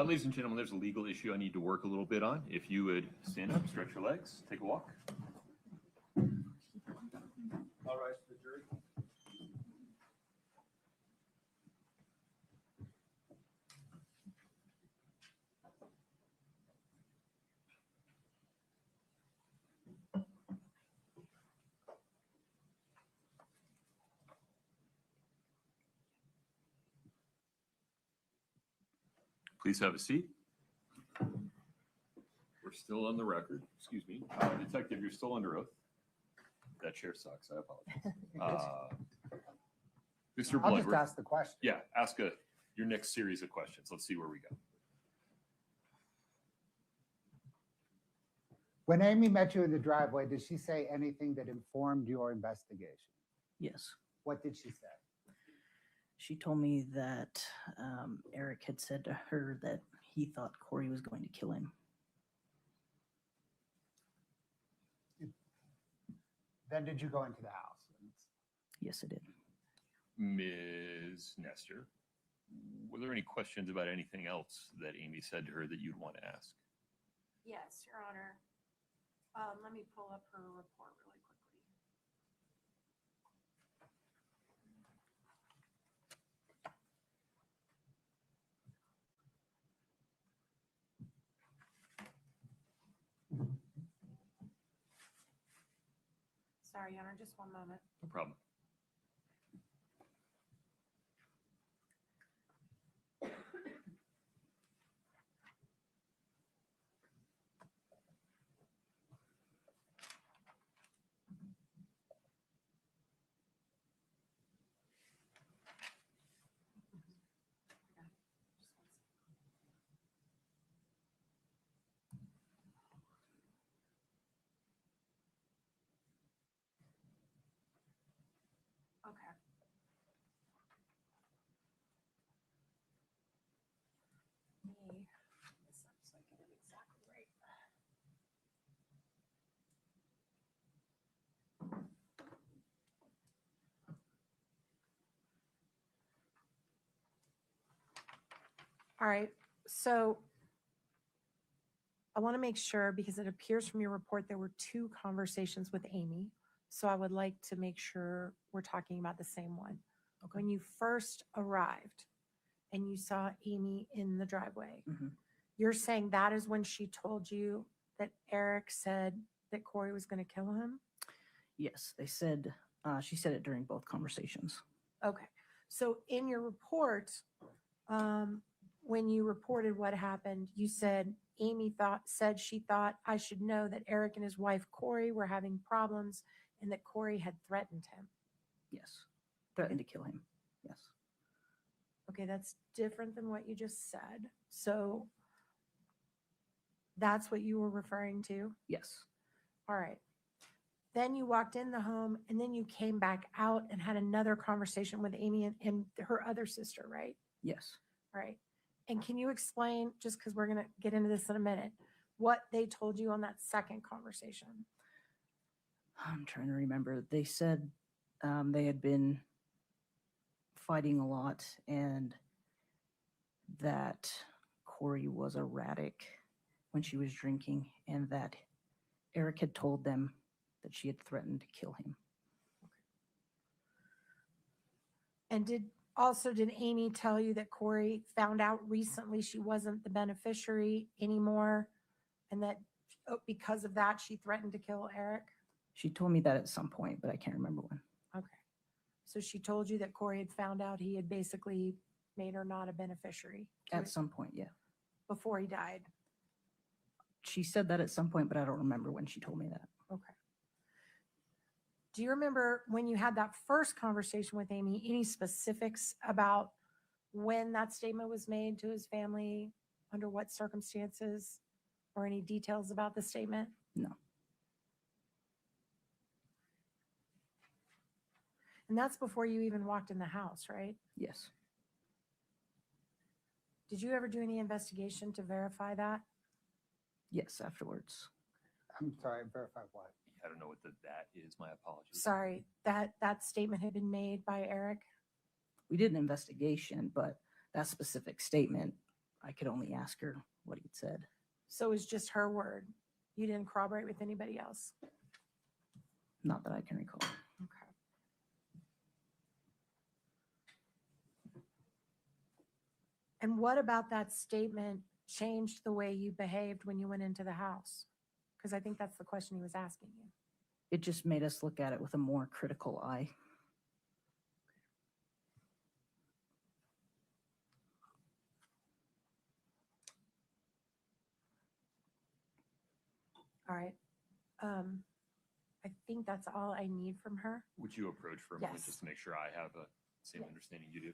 Ladies and gentlemen, there's a legal issue I need to work a little bit on. If you would stand up, stretch your legs, take a walk. All rise for the jury. Please have a seat. We're still on the record. Excuse me. Detective, you're still under oath. That chair sucks. I apologize. Mr. I'll Blunt. just ask the question. Yeah, ask your next series of questions. Let's see where we go. When Amy met you in the driveway, did she say anything that informed your investigation? Yes. What did she say? She told me that Eric had said to her that he thought Kouri was going to kill him. Then did you go into the house? Yes, I did. Ms. Nestor, were there any questions about anything else that Amy said to her that you'd want to ask? Yes, Your Honor. Let me pull up her report really quickly. Sorry, Your Honor, just one moment. No problem. Okay. Me. This up so I get it exactly right. All right, so I want to make sure, because it appears from your report there were 2 conversations with Amy. So I would like to make sure we're talking about the same one. Okay. When you first arrived and you saw Amy in the driveway, Mhm. you're saying that is when she told you that Eric said that Kouri was going to kill him? Yes, they said, she said it during both conversations. Okay, so in your report, when you reported what happened, you said Amy said she thought I should know that Eric and his wife Kouri were having problems and that Kouri had threatened him. Yes. Threatened to kill him. Yes. Okay, that's different than what you just said. So that's what you were referring to? Yes. All right. Then you walked in the home and then you came back out and had another conversation with Amy and her other sister, right? Yes. All right. And can you explain, just because we're going to get into this in a minute, what they told you on that second conversation? I'm trying to remember. They said they had been fighting a lot and that Kouri was erratic when she was drinking and that Eric had told them that she had threatened to kill him. And did Amy tell you that Kouri found out recently she wasn't the beneficiary anymore and that because of that she threatened to kill Eric? She told me that at some point, but I can't remember when. Okay. So she told you that Kouri had found out he had basically made her not a beneficiary At some point, yeah. before he died. She said that at some point, but I don't remember when she told me that. Okay. Do you remember when you had that first conversation with Amy, any specifics about when that statement was made to his family, under what circumstances, or any details about the statement? No. And that's before you even walked in the house, right? Yes. Did you ever do any investigation to verify that? Yes, afterwards. I'm sorry, verify what? I don't know what that is. My apologies. Sorry, that statement had been made by Eric? We did an investigation, but that specific statement, I could only ask her what he'd said. So it was just her word. You didn't corroborate with anybody else? Not that I can recall. Okay. And what about that statement changed the way you behaved when you went into the house? Because I think that's the question he was asking you. It just made us look at it with a more critical eye. All right. I think that's all I need from her. Would you approach for a moment Yes. just to make sure I have the same Yes. understanding you do?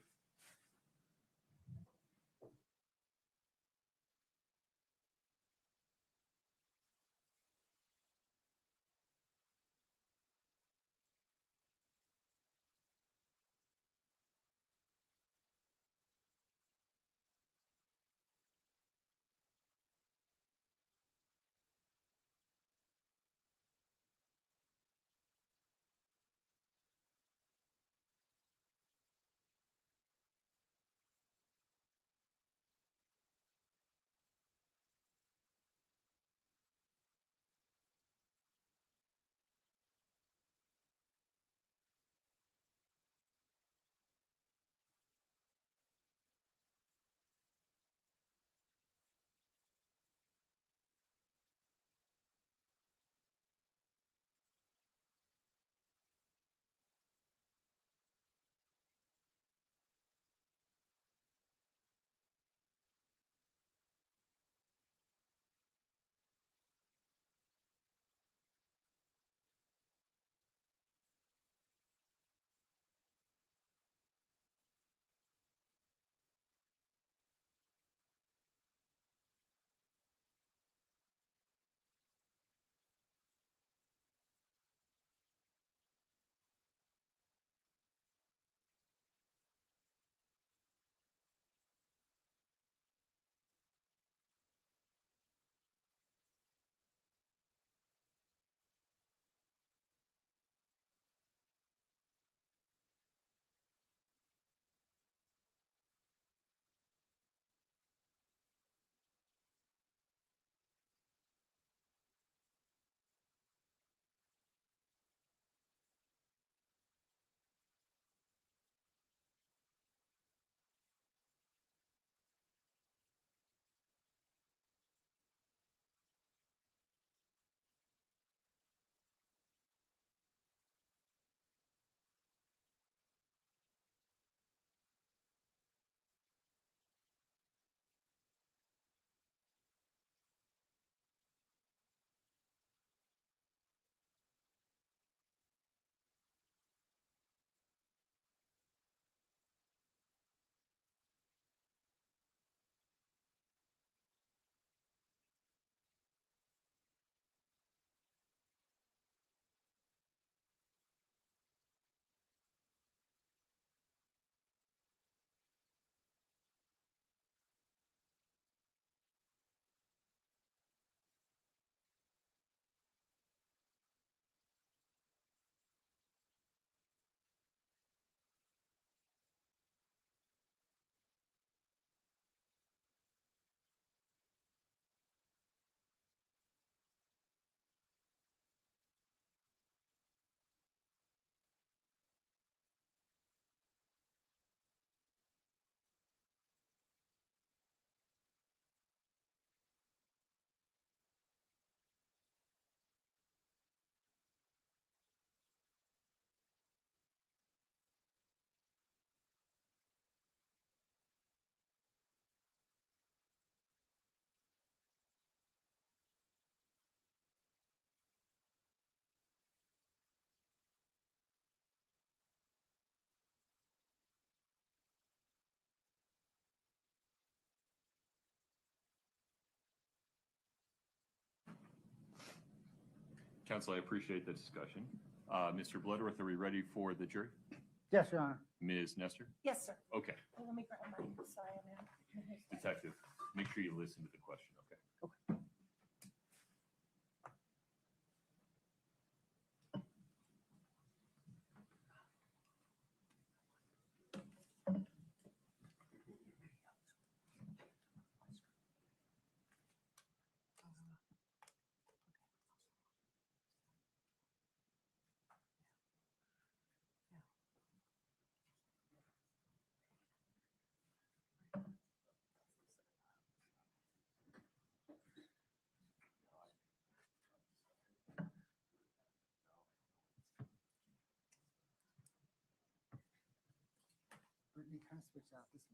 Counsel, I appreciate the discussion. Mr. Bloodworth, are we ready for the jury? Yes, Your Honor. Ms. Nestor? Yes, sir. Okay. Let me grab my, sorry, I'm in. Detective, make sure you listen to the question, okay? Can I switch out? This is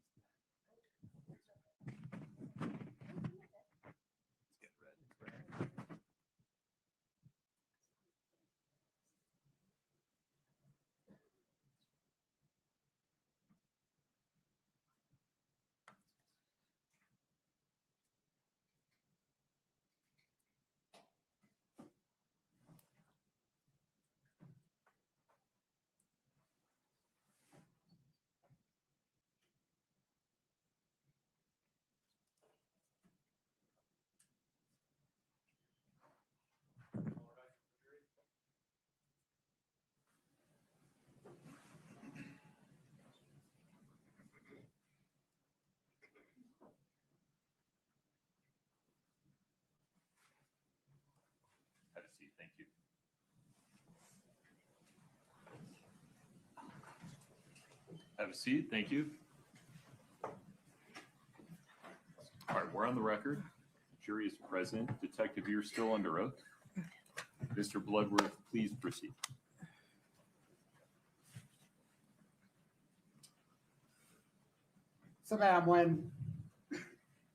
Have a seat. Thank you. Have a seat. Thank you. All right, we're on the record. Jury is present. Detective, you're still under oath. Mr. Bloodworth, please proceed. So, ma'am, when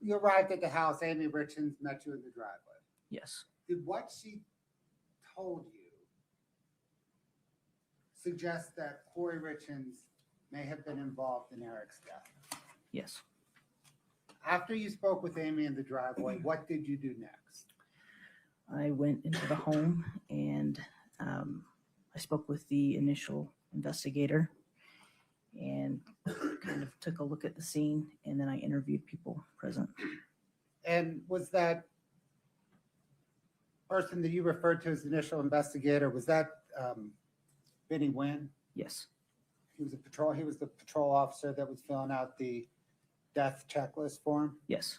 you arrived at the house, Amy Richins met you in the driveway. Yes. Did what she told you suggest that Kouri Richins may have been involved in Eric's death? Yes. After you spoke with Amy in the driveway, what did you do next? I went into the home and I spoke with the initial investigator and kind of took a look at the scene, and then I interviewed people present. And was that person that you referred to as the initial investigator, was that Vinny Wynn? Yes. He was the patrol officer that was filling out the death checklist form? Yes.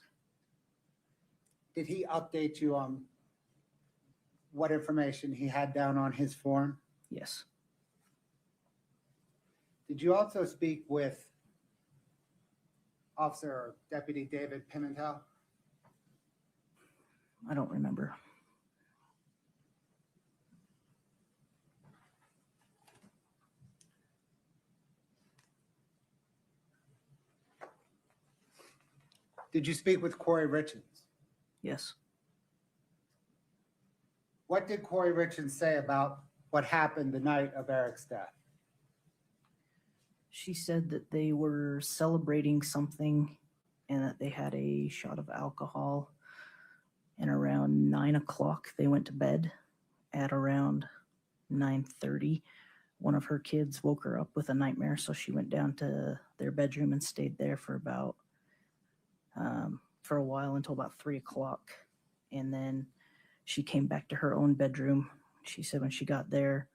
Did he update you on what information he had down on his form? Yes. Did you also speak with Officer or Deputy David Pimentel? I don't remember. Did you speak with Kouri Richins? Yes. What did Kouri Richins say about what happened the night of Eric's death? She said that they were celebrating something and that they had a shot of alcohol, and around 9 o'clock they went to bed. At around 9:30, one of her kids woke her up with a nightmare, so she went down to their bedroom and stayed there for about for a while until about 3 o'clock, and then she came back to her own bedroom. She said when she got there,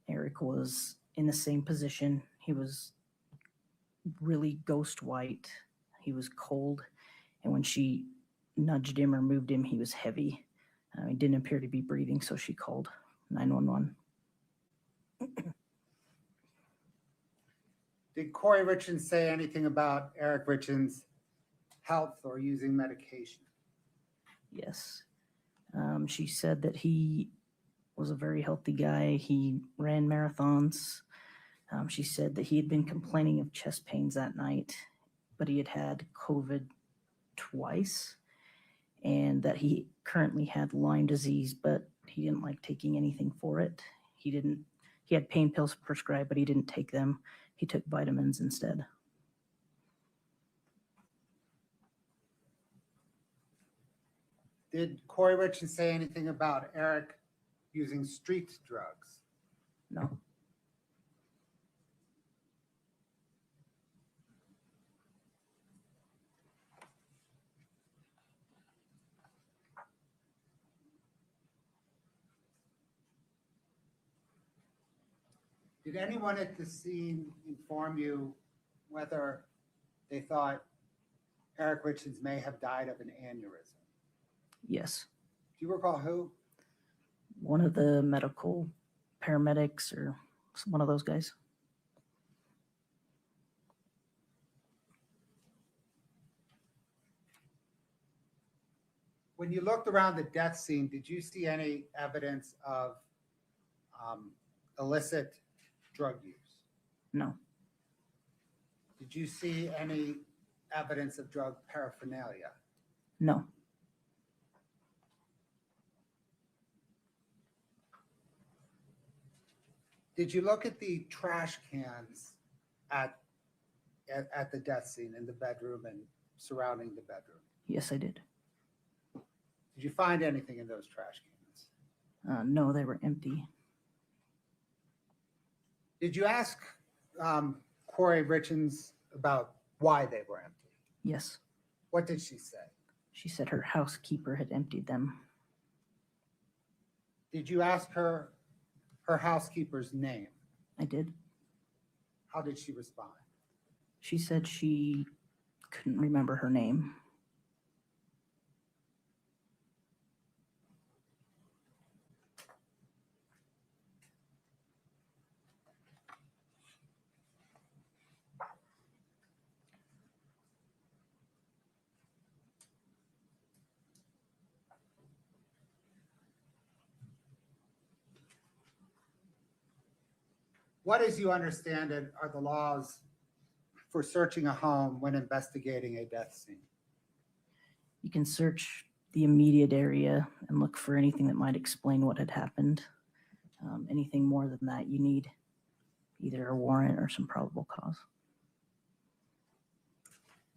Eric was in the same position. He was really ghost white. He was cold, and when she nudged him or moved him, he was heavy. He didn't appear to be breathing, so she called 911. Did Kouri Richins say anything about Eric Richins' health or using medication? Yes. She said that he was a very healthy guy. He ran marathons. She said that he had been complaining of chest pains that night, but he had had COVID twice, and that he currently had Lyme disease, but he didn't like taking anything for it. He had pain pills prescribed, but he didn't take them. He took vitamins instead. Did Kouri Richins say anything about Eric using street drugs? No. Did anyone at the scene inform you whether they thought Eric Richins may have died of an aneurysm? Yes. Do you recall who? One of the medical paramedics or one of those guys. When you looked around the death scene, did you see any evidence of illicit drug use? No. Did you see any evidence of drug paraphernalia? No, Did you look at the trash cans at the death scene in the bedroom and surrounding the bedroom? yes, I did. Did you find anything in those trash cans? No, they were empty. Did you ask Kouri Richins about why they were empty? Yes, What did she say? she said her housekeeper had emptied them. Did you ask her housekeeper's name? I did. How did she respond? She said she couldn't remember her name. What, as you understand it, are the laws for searching a home when investigating a death scene? You can search the immediate area and look for anything that might explain what had happened. Anything more than that, you need either a warrant or some probable cause.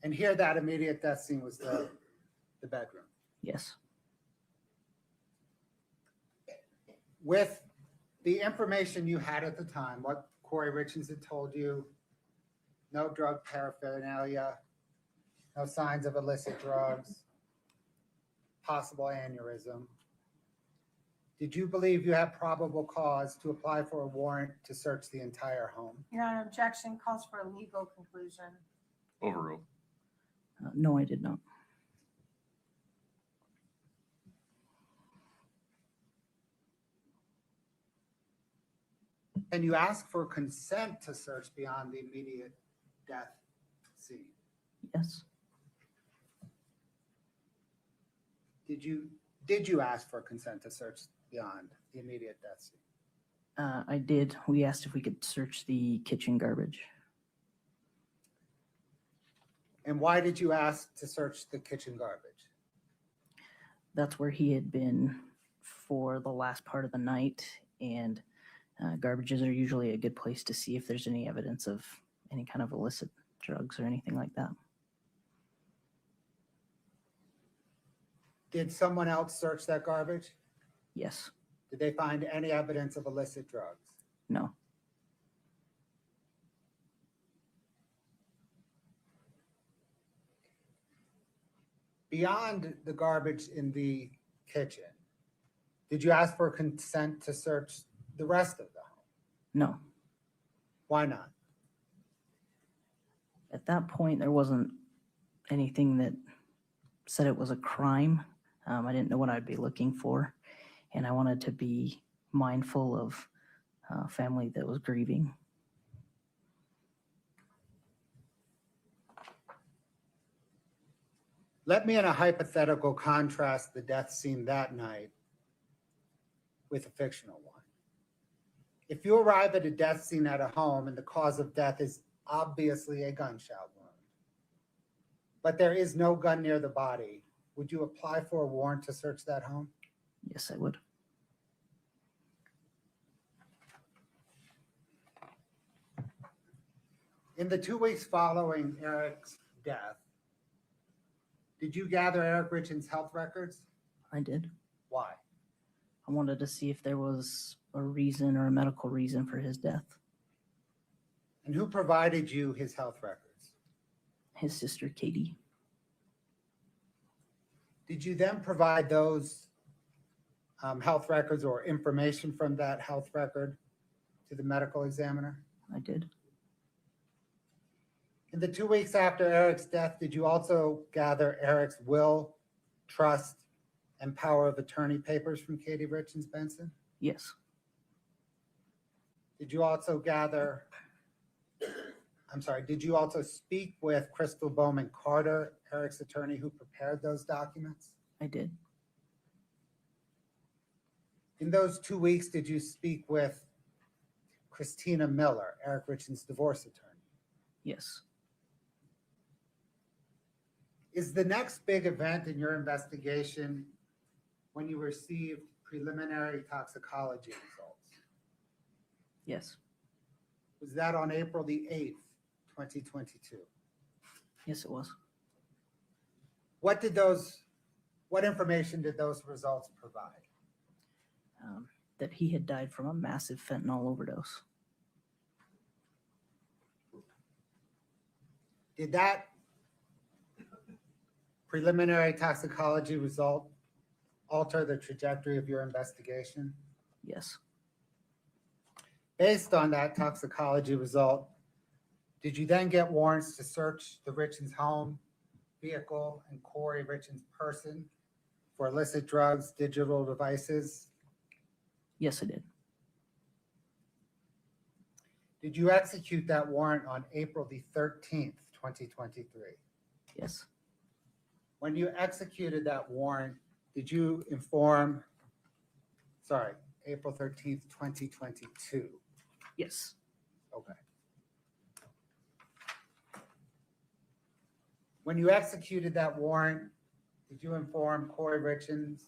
And here, that immediate death scene was the bedroom. Yes, With the information you had at the time, what Kouri Richins had told you, no drug paraphernalia, no signs of illicit drugs, possible aneurysm. Did you believe you had probable cause to apply for a warrant to search the entire home? Your Honor, objection calls for a legal conclusion. Overruled. no, I did not. And you asked for consent to search beyond the immediate death scene. Yes, Did you ask for consent to search beyond the immediate death scene? I did. We asked if we could search the kitchen garbage. And why did you ask to search the kitchen garbage? That's where he had been for the last part of the night, and garbages are usually a good place to see if there's any evidence of any kind of illicit drugs or anything like that. Did someone else search that garbage? Yes, Did they find any evidence of illicit drugs? no, Beyond the garbage in the kitchen, did you ask for consent to search the rest of the home? no. Why not? At that point, there wasn't anything that said it was a crime. I didn't know what I'd be looking for, and I wanted to be mindful of family that was grieving. Let me, in a hypothetical, contrast the death scene that night with a fictional one. If you arrive at a death scene at a home and the cause of death is obviously a gunshot wound, but there is no gun near the body, would you apply for a warrant to search that home? Yes, I would. In the 2 weeks following Eric's death, did you gather Eric Richins' health records? I did. Why? I wanted to see if there was a reason or a medical reason for his death. And who provided you his health records? His sister, Katie. Did you then provide those health records or information from that health record to the medical examiner? I did. In the 2 weeks after Eric's death, did you also gather Eric's will, trust, and power of attorney papers from Katie Richins Benson? Yes. Did you also speak with Crystal Bowman Carter, Eric's attorney who prepared those documents? I did. In those 2 weeks, did you speak with Christina Miller, Eric Richins' divorce attorney? Yes. Is the next big event in your investigation when you received preliminary toxicology results? Yes. Was that on April the 8th, 2022? Yes, it was. What information did those results provide? That he had died from a massive fentanyl overdose. Did that preliminary toxicology result alter the trajectory of your investigation? Yes. Based on that toxicology result, did you then get warrants to search the Richins home, vehicle, and Kouri Richins' person for illicit drugs, digital devices? Yes, I did. Did you execute that warrant on April the 13th, 2023? Yes. When you executed that warrant, did you April 13th, 2022? Yes. Okay. When you executed that warrant, did you inform Kouri Richins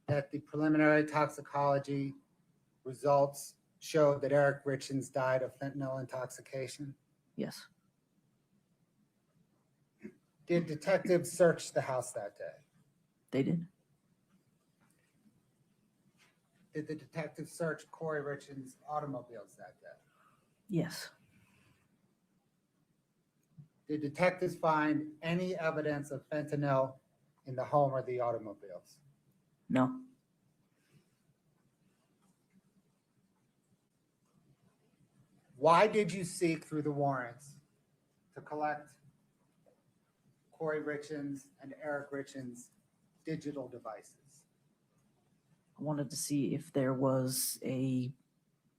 that the preliminary toxicology results showed that Eric Richins died of fentanyl intoxication? Yes. Did detectives search the house that day? They did. Did the detectives search Kouri Richins' automobiles that day? Yes. Did detectives find any evidence of fentanyl in the home or the automobiles? No. Why did you seek through the warrants to collect Kouri Richins and Eric Richins' digital devices? I wanted to see if there was a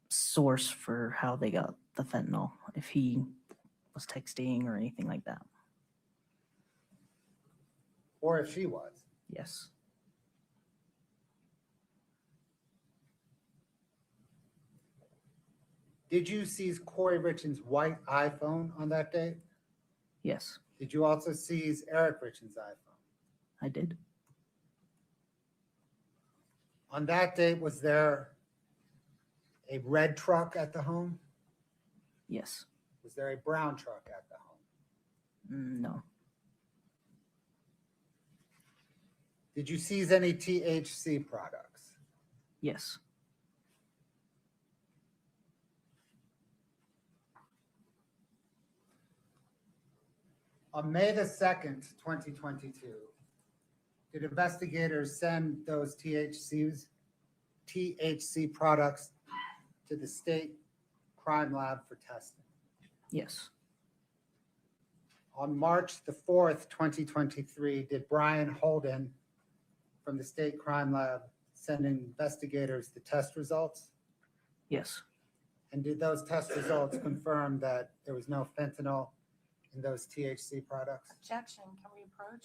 source for how they got the fentanyl, if he was texting or anything like that. Or if she was? Yes. Did you seize Kouri Richins' white iPhone on that date? Yes, Did you also seize Eric Richins' iPhone? I did. On that date, was there a red truck at the home? Yes. Was there a brown truck at the home? No. Did you seize any THC products? Yes. On May the 2nd, 2022, did investigators send those THC products to the state crime lab for testing? Yes. On March the 4th, 2023, did Brian Holden from the state crime lab send investigators the test results? Yes. And did those test results confirm that there was no fentanyl in those THC products? Objection, can we approach?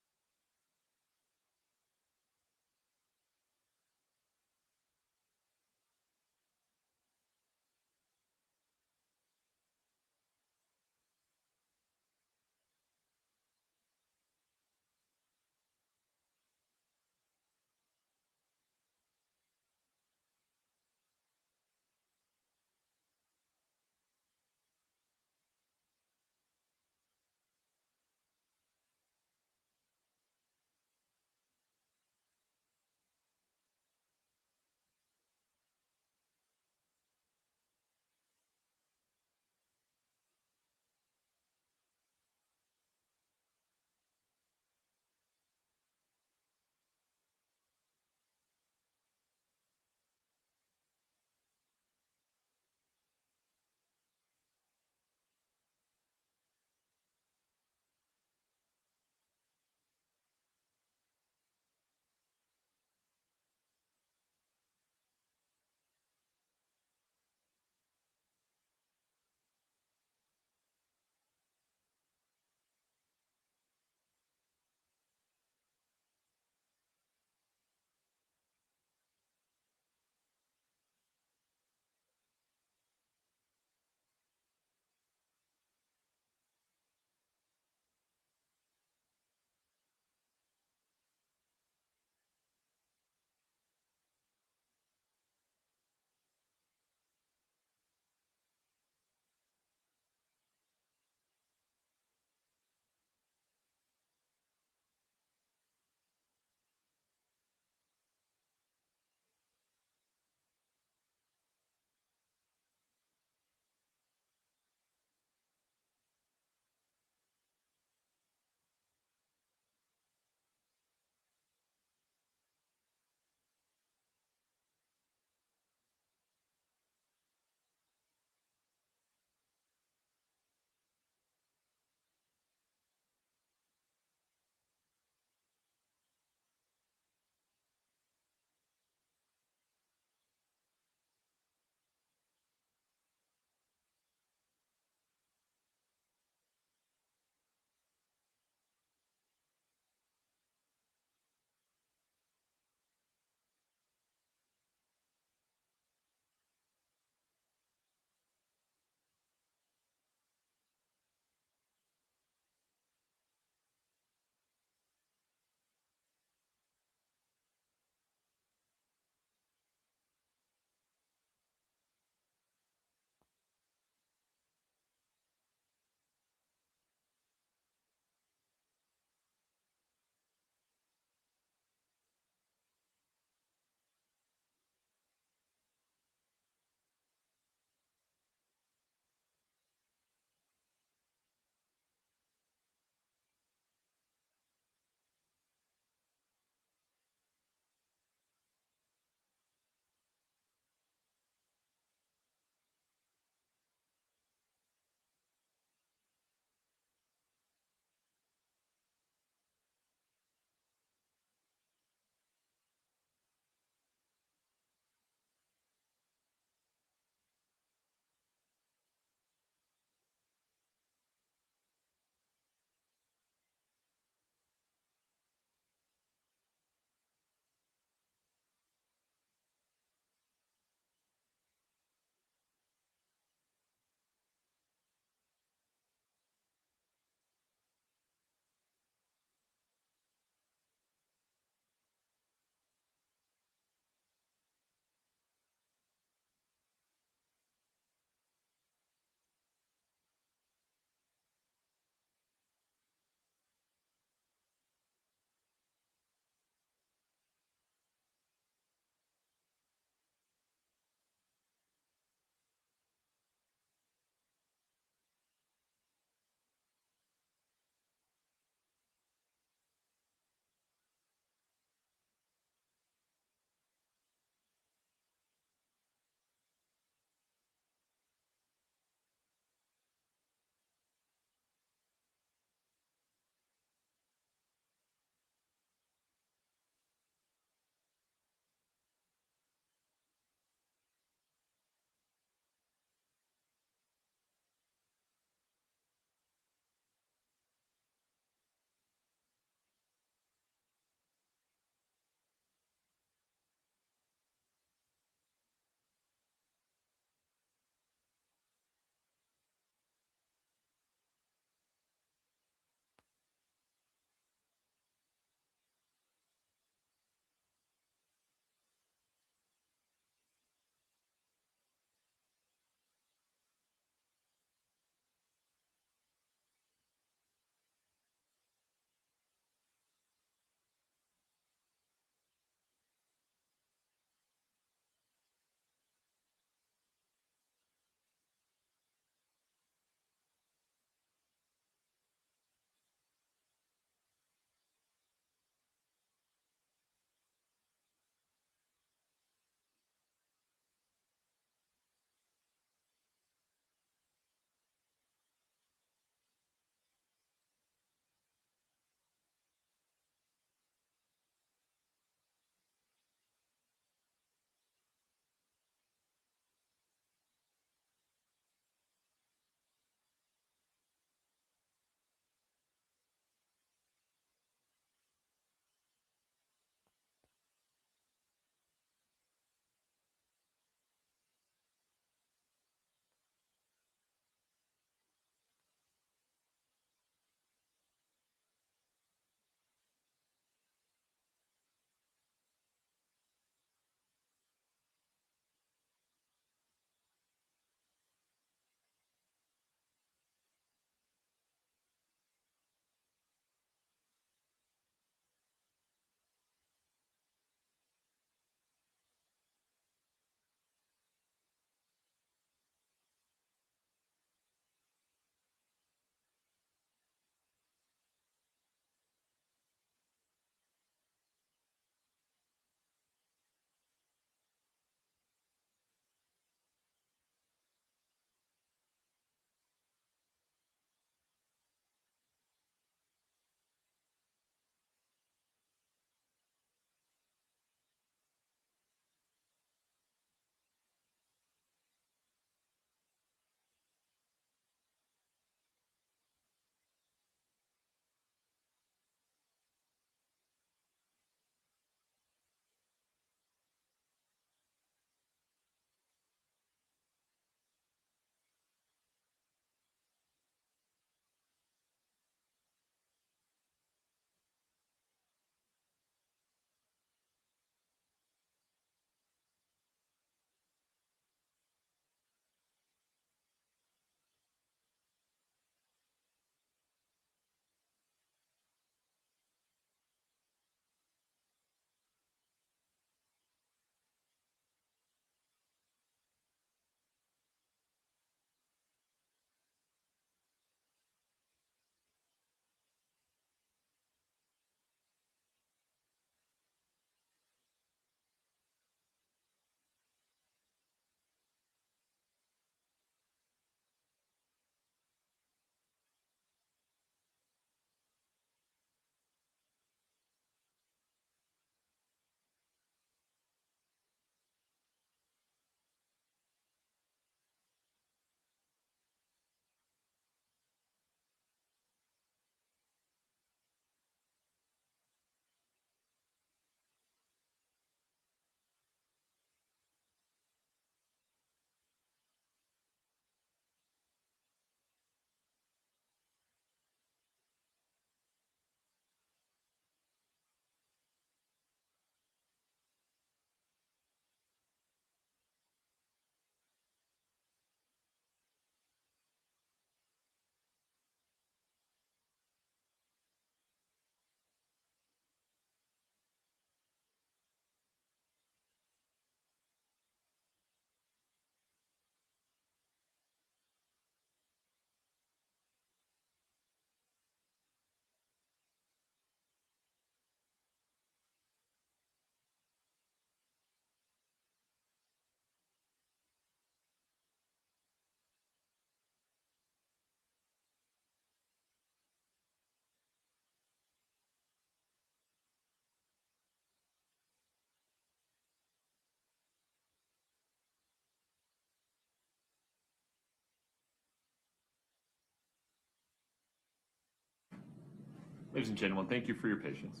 Ladies and gentlemen, thank you for your patience.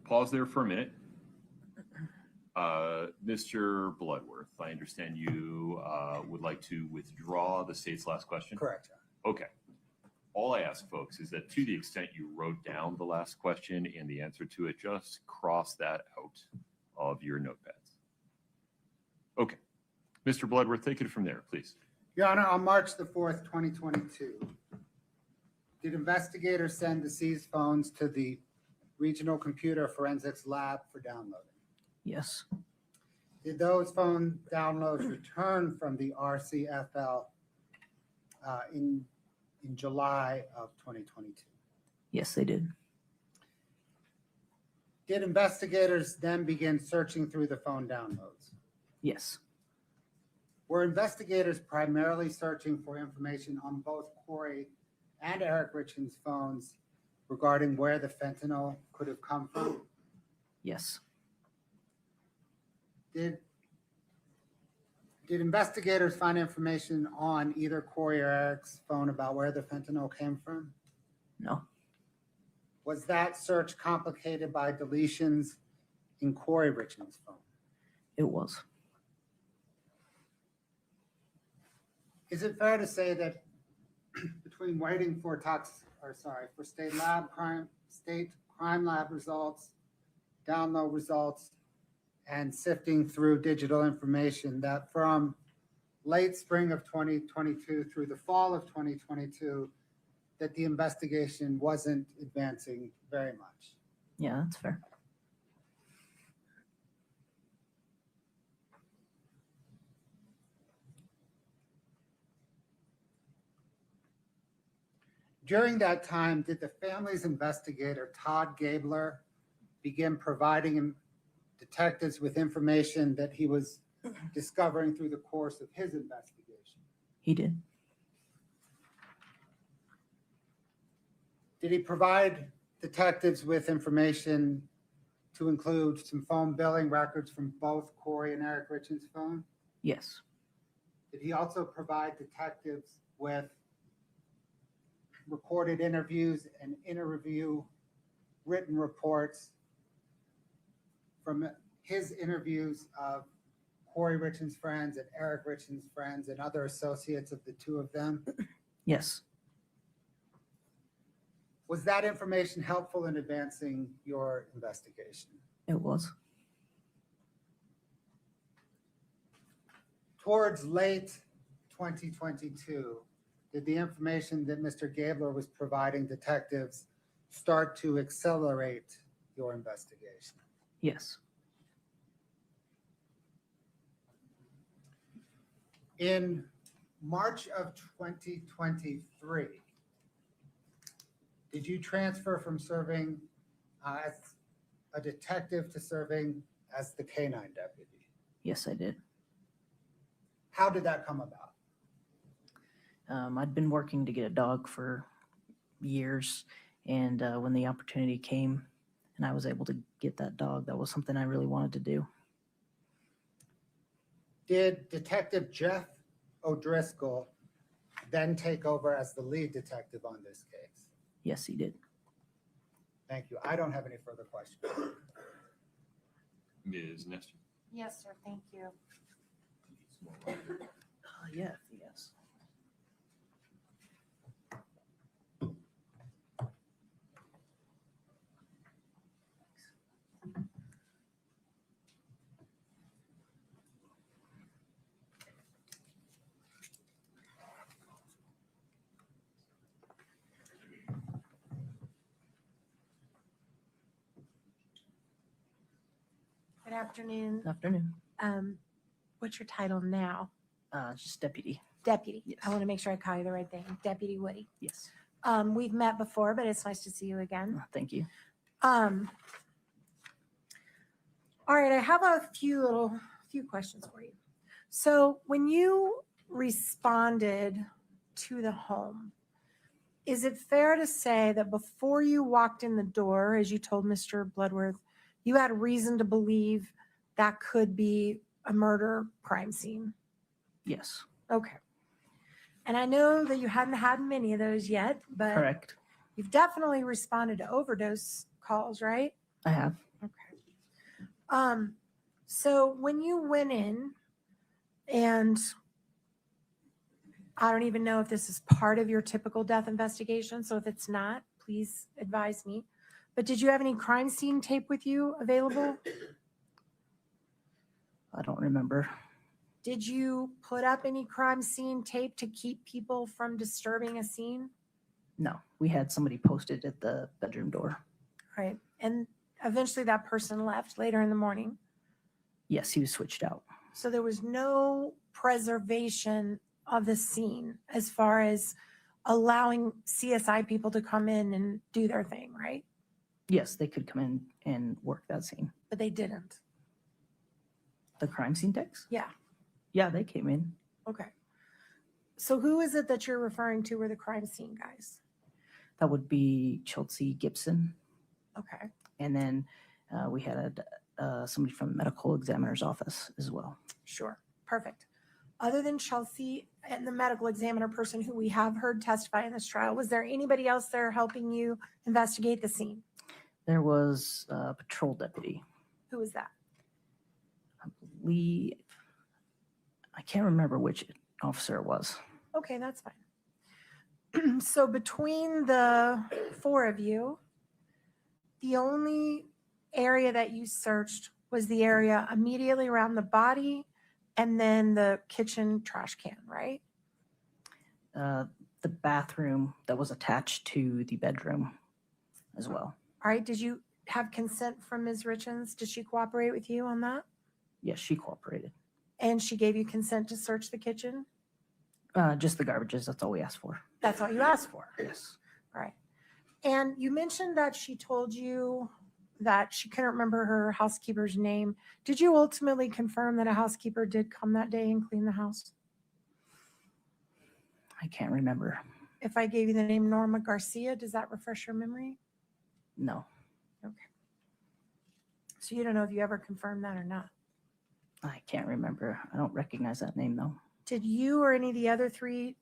Pause there for a minute. Mr. Bloodworth, I understand you would like to withdraw the state's last question? Correct. Okay. All I ask, folks, is that to the extent you wrote down the last question and the answer to it, just cross that out of your notepads. Okay. Mr. Bloodworth, take it from there, please. Your Honor, on March the 4th, 2022, did investigators send the seized phones to the Regional Computer Forensics Lab for downloading? Yes. Did those phone downloads return from the RCFL in July of 2022? Yes, they did. Did investigators then begin searching through the phone downloads? Yes. Were investigators primarily searching for information on both Kouri and Eric Richins' phones regarding where the fentanyl could have come from? Yes. Did investigators find information on either Kouri or Eric's phone about where the fentanyl came from? No. Was that search complicated by deletions in Kouri Richins' phone? It was. Is it fair to say that between waiting for state crime lab results, download results, and sifting through digital information, that from late spring of 2022 through the fall of 2022, that the investigation wasn't advancing very much? Yeah, that's fair. During that time, did the family's investigator, Todd Gabler, begin providing detectives with information that he was discovering through the course of his investigation? He did. Did he provide detectives with information to include some phone billing records from both Kouri and Eric Richins' phone? Yes. Did he also provide detectives with recorded interviews and interview written reports from his interviews of Kouri Richins' friends and Eric Richins' friends and other associates of the two of them? Yes. Was that information helpful in advancing your investigation? It was. Towards late 2022, did the information that Mr. Gabler was providing detectives start to accelerate your investigation? Yes. In March of 2023, did you transfer from serving as a detective to serving as the canine deputy? Yes, I did. How did that come about? I'd been working to get a dog for years, and when the opportunity came and I was able to get that dog, that was something I really wanted to do. Did Detective Jeff O'Driscoll then take over as the lead detective on this case? Yes, he did. Thank you. I don't have any further questions. Ms. Nestor. Yes, sir. Thank you. Yeah, yes. Good afternoon. Good afternoon. What's your title now? Just deputy. Deputy. Yes. I want to make sure I call you the right thing. Deputy Woody. Yes. We've met before, but it's nice to see you again. Thank you. All right, I have a few questions for you. So when you responded to the home, is it fair to say that before you walked in the door, as you told Mr. Bloodworth, you had reason to believe that could be a murder crime scene? Yes. Okay. And I know that you hadn't had many of those yet, but Correct. You've definitely responded to overdose calls, right? I have. Okay. So when you went in, and I don't even know if this is part of your typical death investigation, so if it's not, please advise me. But did you have any crime scene tape with you available? I don't remember. Did you put up any crime scene tape to keep people from disturbing a scene? No, we had somebody posted at the bedroom door. Right. And eventually that person left later in the morning. Yes, he was switched out. So there was no preservation of the scene as far as allowing CSI people to come in and do their thing, right? Yes, they could come in and work that scene. But they didn't. The crime scene techs? Yeah. Yeah, they came in. Okay. So who is it that you're referring to were the crime scene guys? That would be Chelsea Gibson. Okay. And then we had somebody from the medical examiner's office as well. Sure. Perfect. Other than Chelsea and the medical examiner person who we have heard testify in this trial, was there anybody else there helping you investigate the scene? There was a patrol deputy. Who was that? I can't remember which officer it was. Okay, that's fine. So between the four of you, the only area that you searched was the area immediately around the body and then the kitchen trash can, right? The bathroom that was attached to the bedroom as well. All right, did you have consent from Ms. Richins? Did she cooperate with you on that? Yes, she cooperated. And she gave you consent to search the kitchen? Just the garbages, that's all we asked for. That's all you asked for? Yes. All right. And you mentioned that she told you that she couldn't remember her housekeeper's name. Did you ultimately confirm that a housekeeper did come that day and clean the house? I can't remember. If I gave you the name Norma Garcia, does that refresh your memory? No, Okay. So you don't know if you ever confirmed that or not. I can't remember. I don't recognize that name though. Did you or any of the other three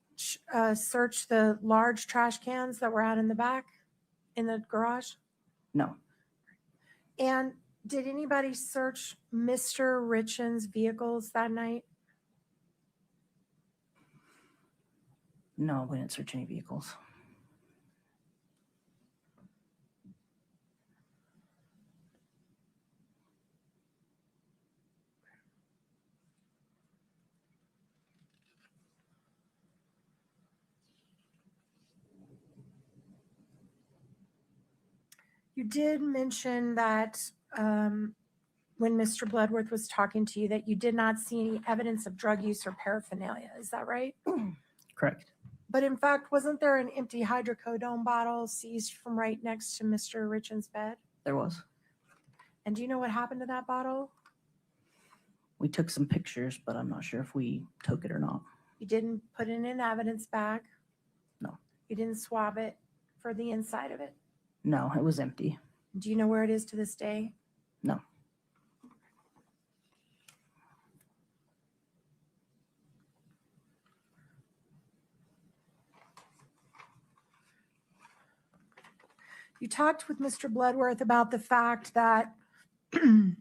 search the large trash cans that were out in the back in the garage? No, And did anybody search Mr. Richins' vehicles that night? no, we didn't search any vehicles. You did mention that when Mr. Bloodworth was talking to you that you did not see any evidence of drug use or paraphernalia. Is that right? Correct. But in fact, wasn't there an empty hydrocodone bottle seized from right next to Mr. Richins' bed? There was. And do you know what happened to that bottle? We took some pictures, but I'm not sure if we took it or not. You didn't put it in an evidence bag? No. You didn't swab it for the inside of it? No, it was empty. Do you know where it is to this day? No. You talked with Mr. Bloodworth about the fact that in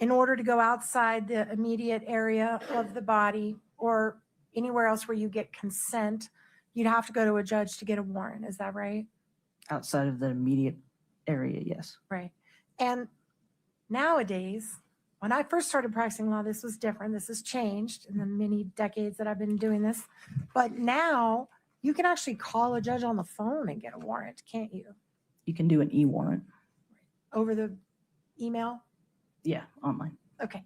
order to go outside the immediate area of the body or anywhere else where you get consent, you'd have to go to a judge to get a warrant. Is that right? Outside of the immediate area, yes. Right. And nowadays, when I first started practicing law, this was different. This has changed in the many decades that I've been doing this. But now you can actually call a judge on the phone and get a warrant, can't you? You can do an e-warrant. Over the email? Yeah, online. Okay.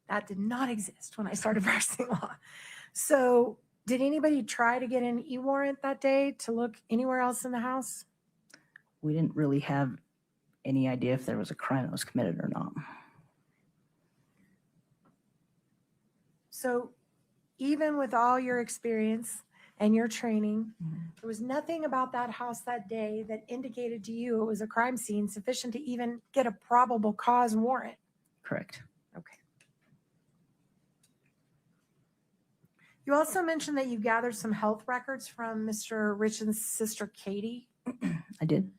That did not exist when I started practicing law. So did anybody try to get an e-warrant that day to look anywhere else in the house? We didn't really have any idea if there was a crime that was committed or not. So even with all your experience and your training, there was nothing about that house that day that indicated to you it was a crime scene sufficient to even get a probable cause warrant. Correct. Okay. You also mentioned that you gathered some health records from Mr. Richins' sister, Katie. I did.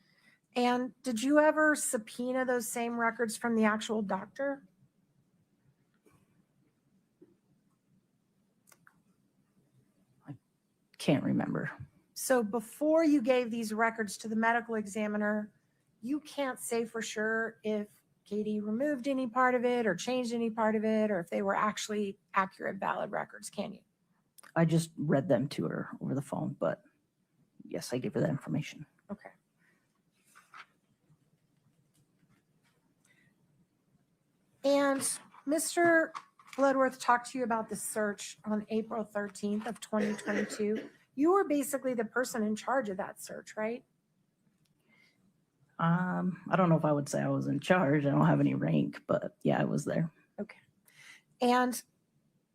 And did you ever subpoena those same records from the actual doctor? Can't remember. So before you gave these records to the medical examiner, you can't say for sure if Katie removed any part of it or changed any part of it, or if they were actually accurate, valid records, can you? I just read them to her over the phone, but yes, I gave her that information. Okay. And Mr. Bloodworth talked to you about the search on April 13th of 2022. You were basically the person in charge of that search, right? I don't know if I would say I was in charge. I don't have any rank, but yeah, I was there. Okay. And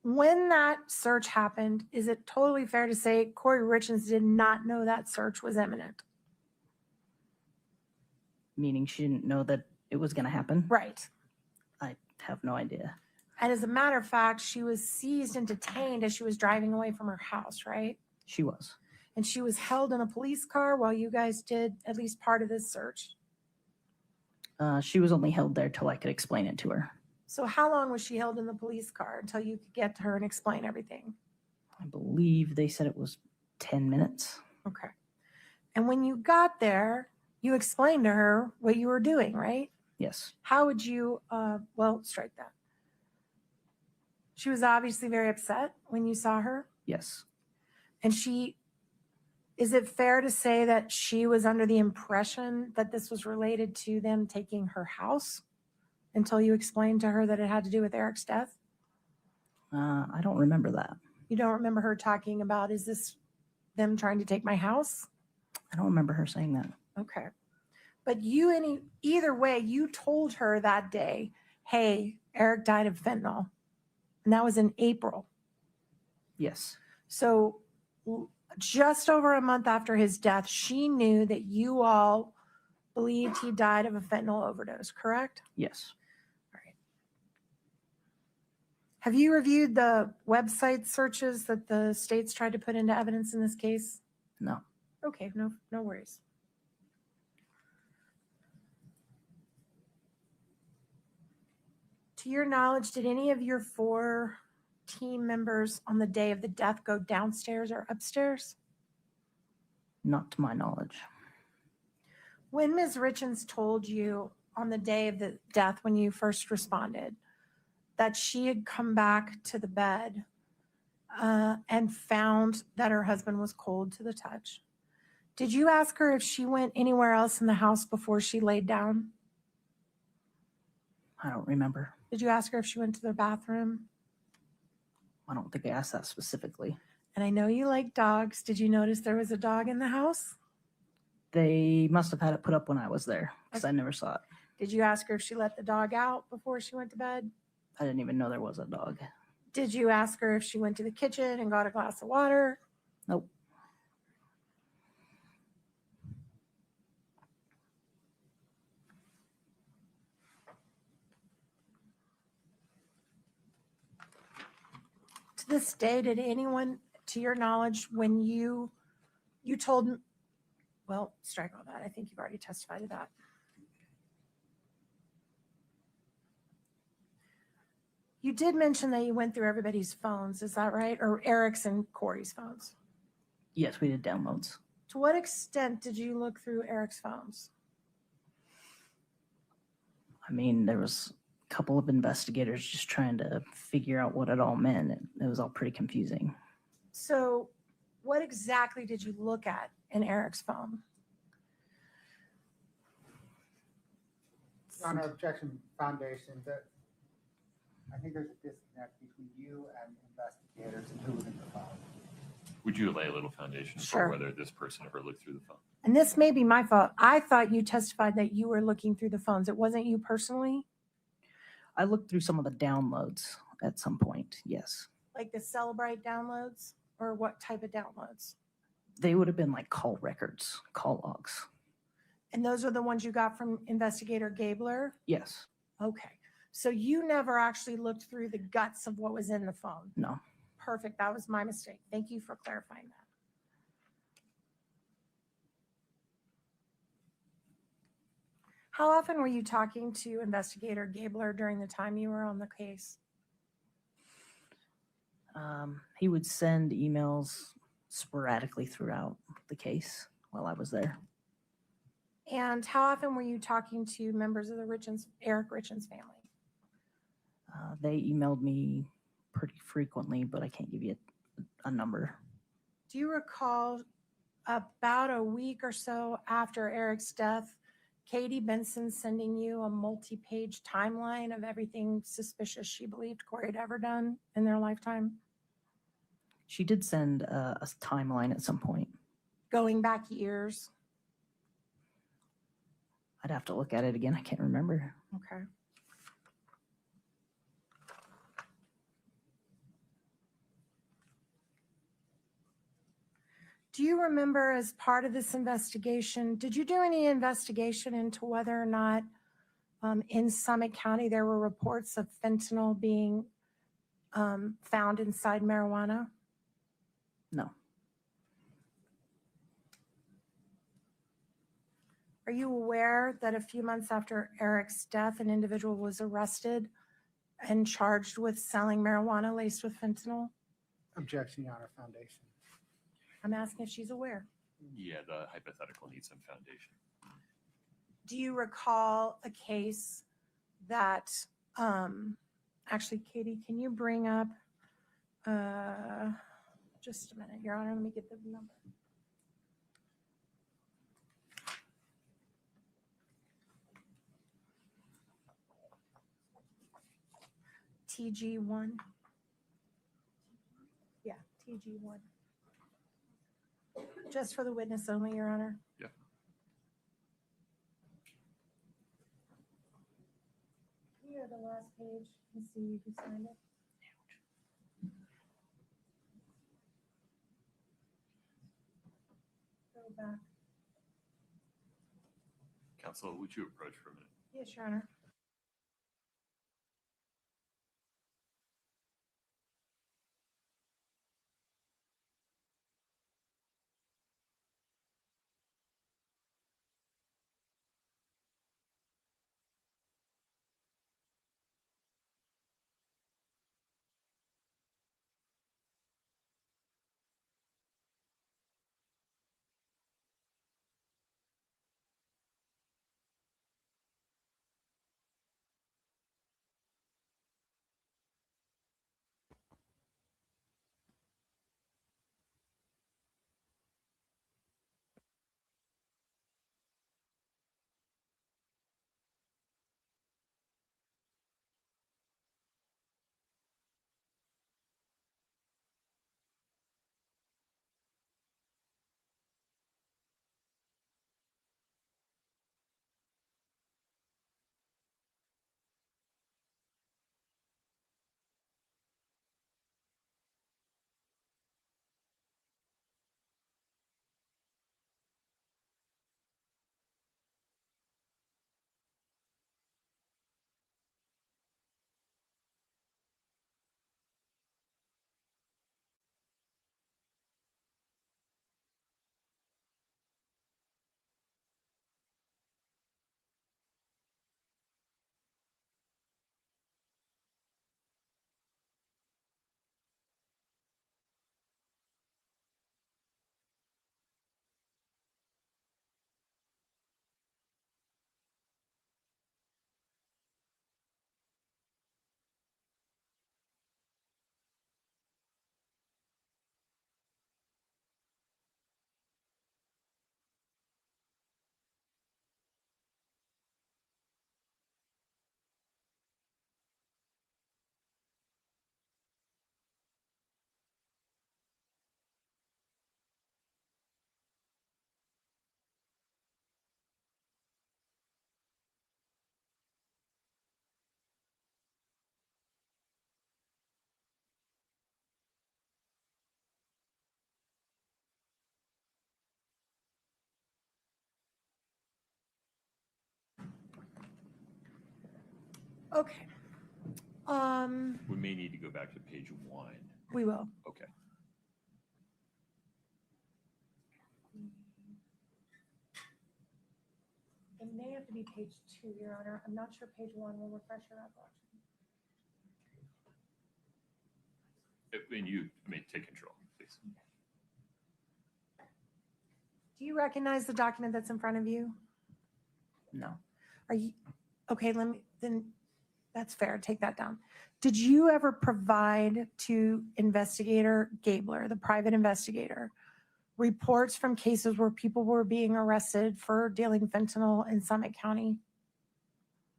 when that search happened, is it totally fair to say Kouri Richins did not know that search was imminent? Meaning she didn't know that it was going to happen? Right. I have no idea. And as a matter of fact, she was seized and detained as she was driving away from her house, right? She was. And she was held in a police car while you guys did at least part of this search. She was only held there till I could explain it to her. So how long was she held in the police car until you could get to her and explain everything? I believe they said it was 10 minutes. Okay. And when you got there, you explained to her what you were doing, right? Yes. How would you, well, strike that. She was obviously very upset when you saw her. Yes. And is it fair to say that she was under the impression that this was related to them taking her house until you explained to her that it had to do with Eric's death? I don't remember that. You don't remember her talking about, is this them trying to take my house? I don't remember her saying that. Okay. But either way, you told her that day, hey, Eric died of fentanyl. And that was in April. Yes. So just over a month after his death, she knew that you all believed he died of a fentanyl overdose, correct? Yes. All right. Have you reviewed the website searches that the states tried to put into evidence in this case? No. Okay, no worries. To your knowledge, did any of your 4 team members on the day of the death go downstairs or upstairs? Not to my knowledge. When Ms. Richins told you on the day of the death, when you first responded, that she had come back to the bed and found that her husband was cold to the touch, did you ask her if she went anywhere else in the house before she laid down? I don't remember. Did you ask her if she went to the bathroom? I don't think I asked that specifically. And I know you like dogs. Did you notice there was a dog in the house? They must have had it put up when I was there because I never saw it. Did you ask her if she let the dog out before she went to bed? I didn't even know there was a dog. Did you ask her if she went to the kitchen and got a glass of water? Nope. To this day, did anyone, to your knowledge, when you told, well, strike all that. I think you've already testified to that. You did mention that you went through everybody's phones. Is that right? Or Eric's and Kouri's phones? Yes, we did downloads. To what extent did you look through Eric's phones? I mean, there was a couple of investigators just trying to figure out what it all meant. And it was all pretty confusing. So what exactly did you look at in Eric's phone? On our objection foundation, that I think there's a disconnect between you and investigators and who was in the phone. Would you lay a little foundation Sure. for whether this person ever looked through the phone? And this may be my fault. I thought you testified that you were looking through the phones. It wasn't you personally? I looked through some of the downloads at some point, yes. Like the Celebrate downloads? Or what type of downloads? They would have been like call records, call logs. And those are the ones you got from Investigator Gabler? Yes. Okay. So you never actually looked through the guts of what was in the phone? No. Perfect. That was my mistake. Thank you for clarifying that. How often were you talking to Investigator Gabler during the time you were on the case? He would send emails sporadically throughout the case while I was there. And how often were you talking to members of the Eric Richins family? They emailed me pretty frequently, but I can't give you a number. Do you recall about a week or so after Eric's death, Katie Benson sending you a multi-page timeline of everything suspicious she believed Kouri had ever done in their lifetime? She did send a timeline at some point. Going back years? I'd have to look at it again. I can't remember. Okay. Do you remember, as part of this investigation, did you do any investigation into whether or not in Summit County there were reports of fentanyl being found inside marijuana? No. Are you aware that a few months after Eric's death, an individual was arrested and charged with selling marijuana laced with fentanyl? Objection, Your Honor, foundation. I'm asking if she's aware. Yeah, the hypothetical needs some foundation. Do you recall a case that, actually, Katie, can you bring up, just a minute, Your Honor, let me get the number. TG1. Yeah, TG1. Just for the witness only, Your Honor. Yeah. Here, the last page, you see who signed it. Go back. Counsel, would you approach for a minute? Yes, Your Honor. Okay. We may need to go back to page 1. We will. Okay. It may have it to be page 2, Your Honor. I'm not sure page 1 will refresh your recollection. Take control, please. Do you recognize the document that's in front of you? No. Are you, okay, that's fair, take that down. Did you ever provide to investigator Gabler, the private investigator, reports from cases where people were being arrested for dealing fentanyl in Summit County?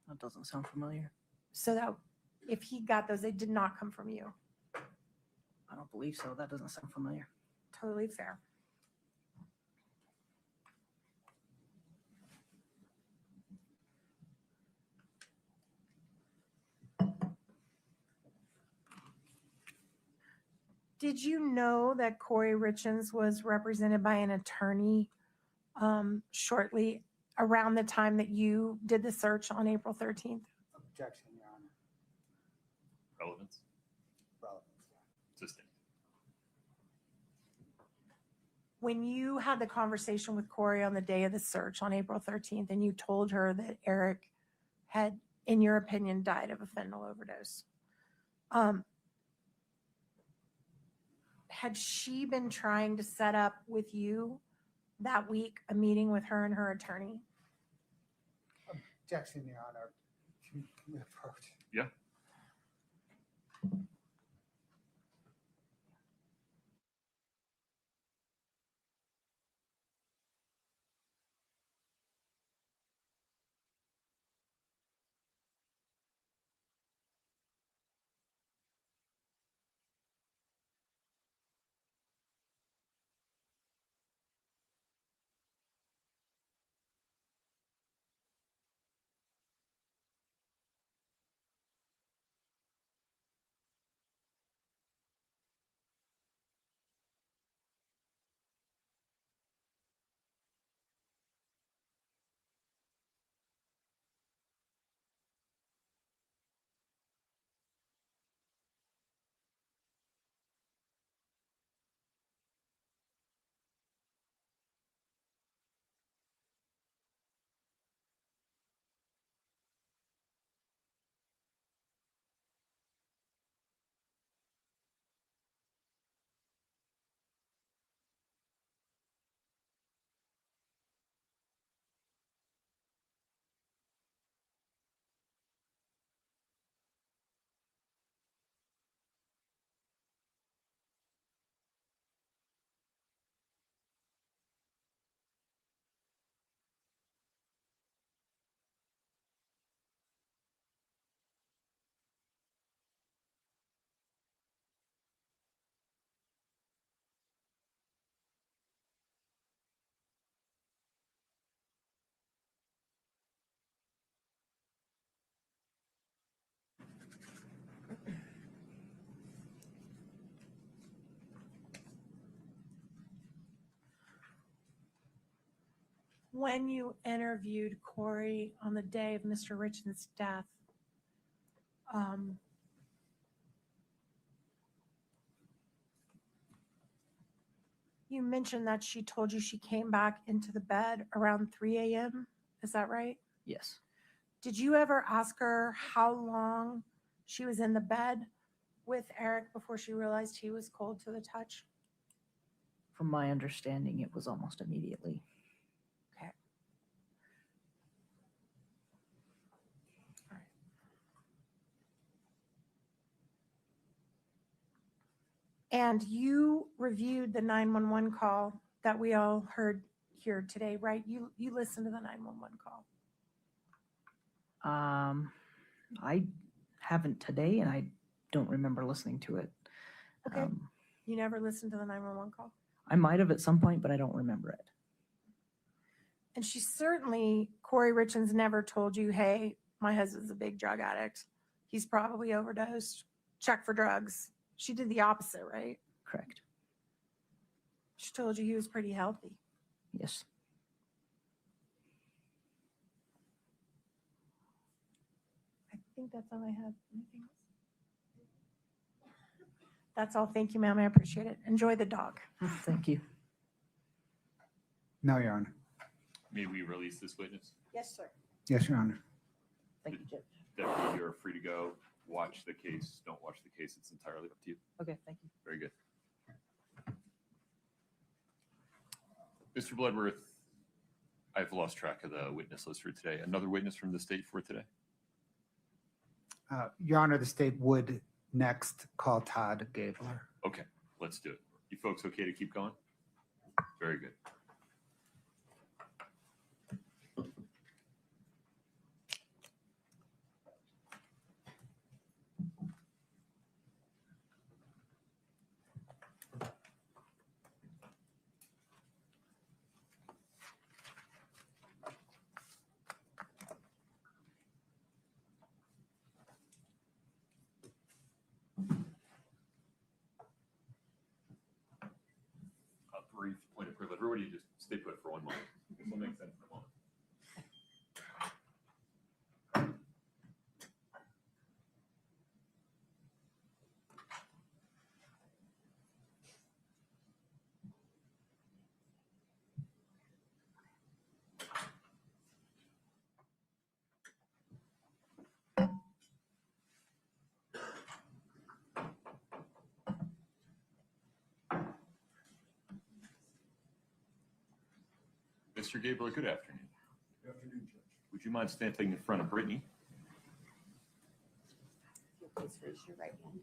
That doesn't sound familiar. So that if he got those, they did not come from you. I don't believe so. That doesn't sound familiar. Totally fair. Did you know that Kouri Richins was represented by an attorney shortly around the time that you did the search on April 13th? Objection, Your Honor. Relevance? Relevance. Sustained. When you had the conversation with Kouri on the day of the search on April 13th, and you told her that Eric had, in your opinion, died of a fentanyl overdose, had she been trying to set up with you that week a meeting with her and her attorney? Objection, Your Honor. Can we approach? Yeah. When you interviewed Kouri on the day of Mr. Richins' death, you mentioned that she told you she came back into the bed around 3 a.m. Is that right? Yes. Did you ever ask her how long she was in the bed with Eric before she realized he was cold to the touch? From my understanding, it was almost immediately. Okay. All right. And you reviewed the 911 call that we all heard here today, right? You listened to the 911 call. I haven't today, and I don't remember listening to it. Okay. You never listened to the 911 call? I might have at some point, but I don't remember it. And she certainly, Kouri Richins never told you, hey, my husband's a big drug addict. He's probably overdosed. Check for drugs. She did the opposite, right? Correct. She told you he was pretty healthy. Yes. I think that's all I have. Anything else? That's all. Thank you, ma'am. I appreciate it. Enjoy the dog. Thank you. No, Your Honor. May we release this witness? Yes, sir. Yes, Your Honor. Thank you, Judge. Deputy, you're free to go. Watch the case. Don't watch the case. It's entirely up to you. Okay, thank you. Very good. Mr. Bloodworth, I've lost track of the witness list for today. Another witness from the state for today? Your Honor, the state would next call Todd Gabler. Okay, let's do it. You folks okay to keep going? Very good. A brief point of privilege. Everybody just stay put for one moment. This will make sense in a moment. Mr. Gabler, good afternoon. Good afternoon, Judge. Would you mind standing in front of Brittany? If you'll please raise your right hand.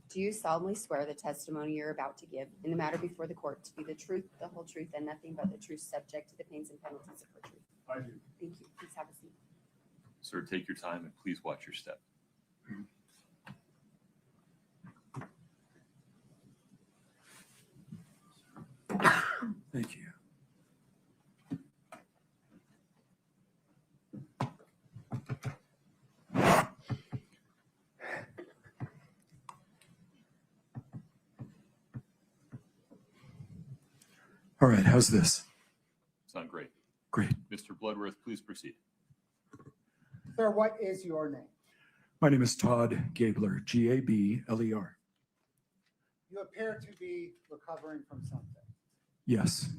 Do you solemnly swear the testimony you're about to give in the matter before the court to be the truth, the whole truth, and nothing but the truth, subject to the pains and penalties of perjury? I do. Thank you. Please have a seat. Sir, take your time and please watch your step. Thank you. All right, how's this? Sound great. Great. Mr. Bloodworth, please proceed. Sir, what is your name? My name is Todd Gabler, Gabler. You appear to be recovering from something. Yes.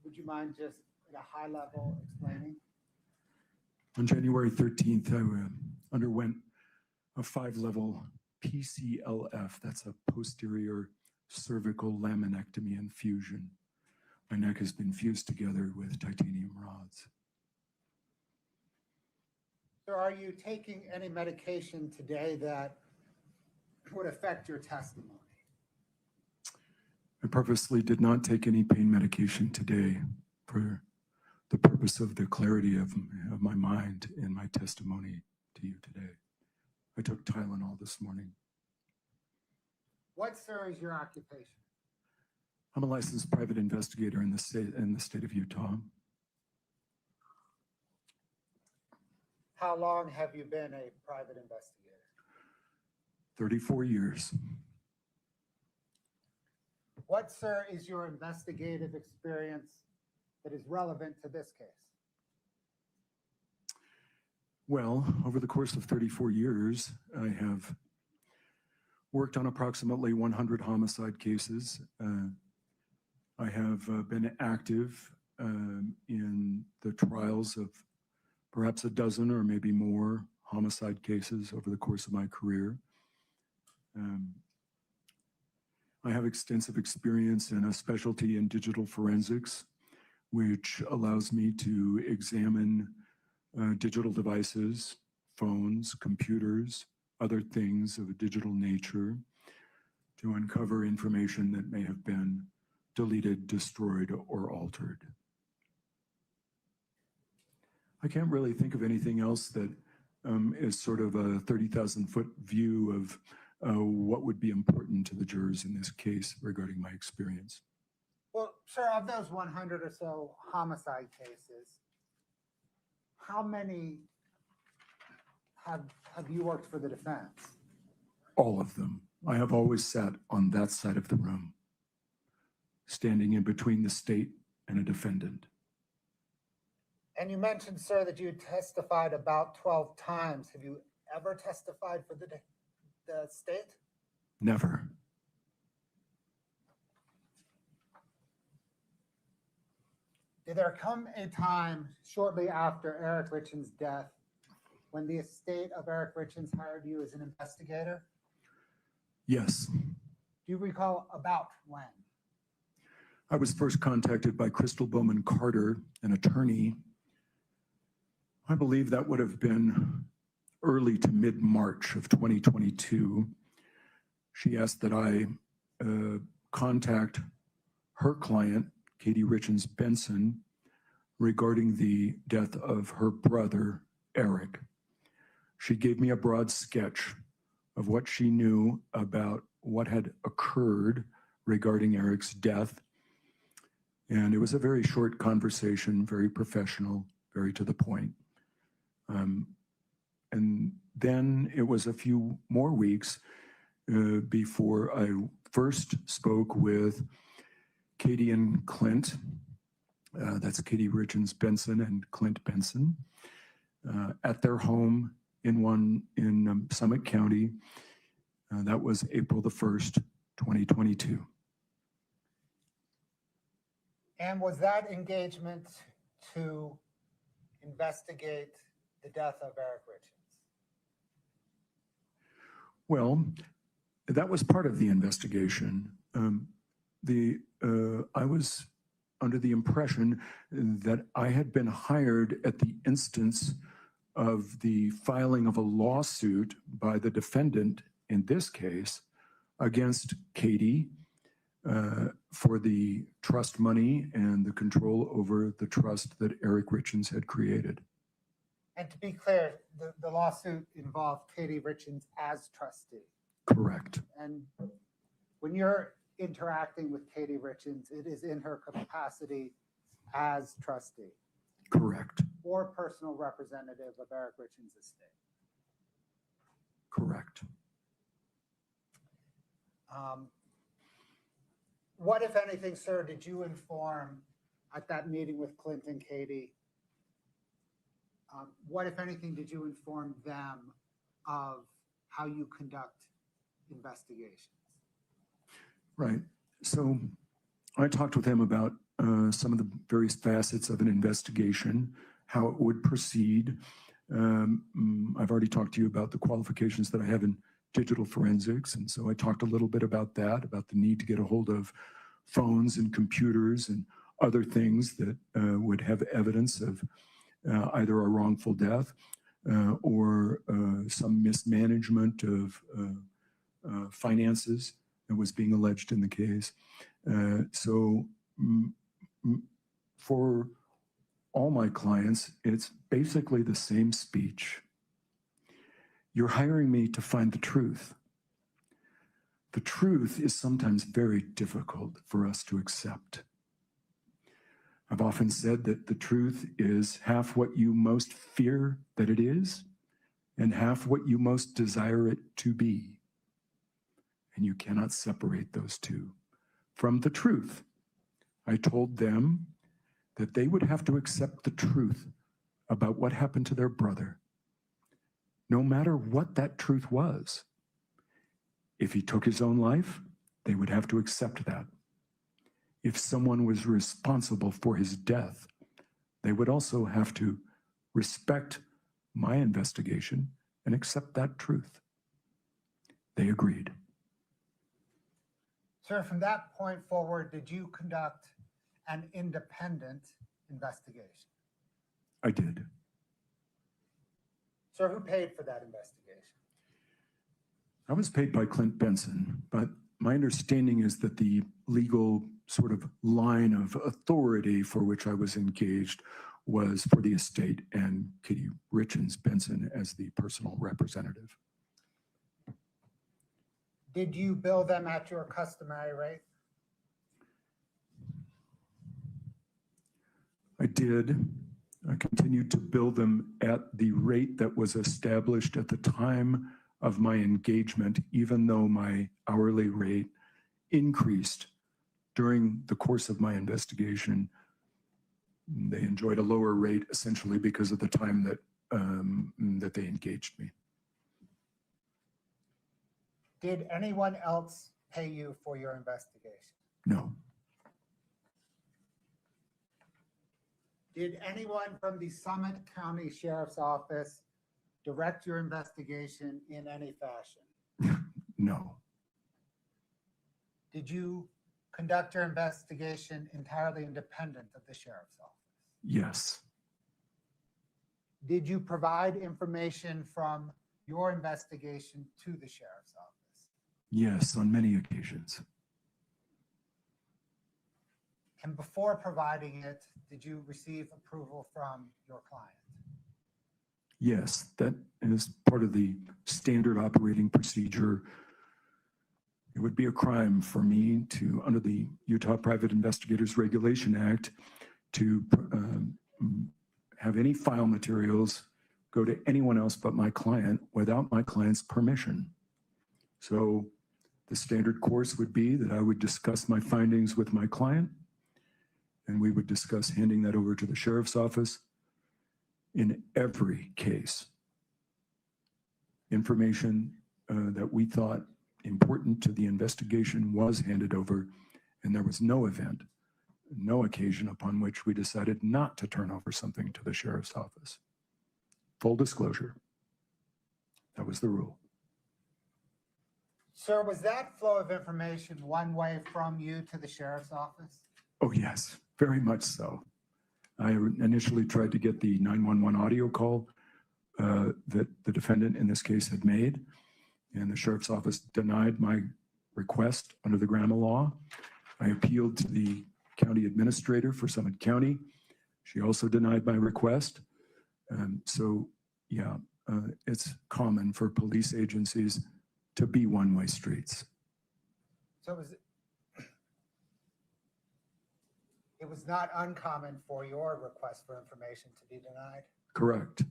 Would you mind just at a high level explaining? On January 13th, I underwent a 5-level PCLF. That's a posterior cervical laminectomy and fusion. My neck has been fused together with titanium rods. Sir, are you taking any medication today that would affect your testimony? I purposely did not take any pain medication today for the purpose of the clarity of my mind in my testimony to you today. I took Tylenol this morning. What, sir, is your occupation? I'm a licensed private investigator in the state of Utah. How long have you been a private investigator? 34 years. What, sir, is your investigative experience that is relevant to this case? Well, over the course of 34 years, I have worked on approximately 100 homicide cases. I have been active in the trials of perhaps a dozen or maybe more homicide cases over the course of my career. I have extensive experience in a specialty in digital forensics, which allows me to examine digital devices, phones, computers, other things of a digital nature to uncover information that may have been deleted, destroyed, or altered. I can't really think of anything else that is sort of a 30,000-foot view of what would be important to the jurors in this case regarding my experience. Well, sir, of those 100 or so homicide cases, how many have you worked for the defense? All of them. I have always sat on that side of the room, standing in between the state and a defendant. And you mentioned, sir, that you testified about 12 times. Have you ever testified for the state? Never. Did there come a time shortly after Eric Richins' death when the estate of Eric Richins hired you as an investigator? Yes, Do you recall about when? I was first contacted by Crystal Bowman Carter, an attorney. I believe that would have been early to mid-March of 2022. She asked that I contact her client, Kouri Richins Benson, regarding the death of her brother, Eric. She gave me a broad sketch of what she knew about what had occurred regarding Eric's death. And it was a very short conversation, very professional, very to the point. And then it was a few more weeks before I first spoke with Katie and Clint. That's Kouri Richins Benson and Clint Benson at their home in Summit County. That was April the 1st, 2022. And was that engagement to investigate the death of Eric Richins? Well, that was part of the investigation. I was under the impression that I had been hired at the instance of the filing of a lawsuit by the defendant in this case against Katie for the trust money and the control over the trust that Eric Richins had created. And to be clear, the lawsuit involved Kouri Richins as trustee. Correct. And when you're interacting with Kouri Richins, it is in her capacity as trustee. Correct. Or personal representative of Eric Richins' estate. Correct. What, if anything, sir, did you inform at that meeting with Clint and Katie? What, if anything, did you inform them of how you conduct investigations? Right. So I talked with him about some of the various facets of an investigation, how it would proceed. I've already talked to you about the qualifications that I have in digital forensics. And so I talked a little bit about that, about the need to get a hold of phones and computers and other things that would have evidence of either a wrongful death or some mismanagement of finances that was being alleged in the case. For all my clients, it's basically the same speech. You're hiring me to find the truth. The truth is sometimes very difficult for us to accept. I've often said that the truth is half what you most fear that it is, and half what you most desire it to be. And you cannot separate those two from the truth. I told them that they would have to accept the truth about what happened to their brother, no matter what that truth was. If he took his own life, they would have to accept that. If someone was responsible for his death, they would also have to respect my investigation and accept that truth. They agreed. Sir, from that point forward, did you conduct an independent investigation? I did. Sir, who paid for that investigation? I was paid by Clint Benson, but my understanding is that the legal sort of line of authority for which I was engaged was for the estate and Kouri Richins Benson as the personal representative. Did you bill them at your customary rate? I did. I continued to bill them at the rate that was established at the time of my engagement, even though my hourly rate increased during the course of my investigation. They enjoyed a lower rate essentially because of the time that they engaged me. Did anyone else pay you for your investigation? No. Did anyone from the Summit County Sheriff's Office direct your investigation in any fashion? No. Did you conduct your investigation entirely independent of the sheriff's office? Yes. Did you provide information from your investigation to the sheriff's office? Yes, on many occasions. And before providing it, did you receive approval from your client? Yes, that is part of the standard operating procedure. It would be a crime for me to, under the Utah Private Investigators Regulation Act, to have any file materials go to anyone else but my client without my client's permission. So the standard course would be that I would discuss my findings with my client, and we would discuss handing that over to the sheriff's office. In every case, information that we thought important to the investigation was handed over, and there was no event, no occasion upon which we decided not to turn over something to the sheriff's office. Full disclosure. That was the rule. Sir, was that flow of information one way from you to the sheriff's office? Oh, yes, very much so. I initially tried to get the 911 audio call that the defendant in this case had made, and the sheriff's office denied my request under the Grandma law. I appealed to the county administrator for Summit County. She also denied my request. It's common for police agencies to be one-way streets. So it was not uncommon for your request for information to be denied? Correct.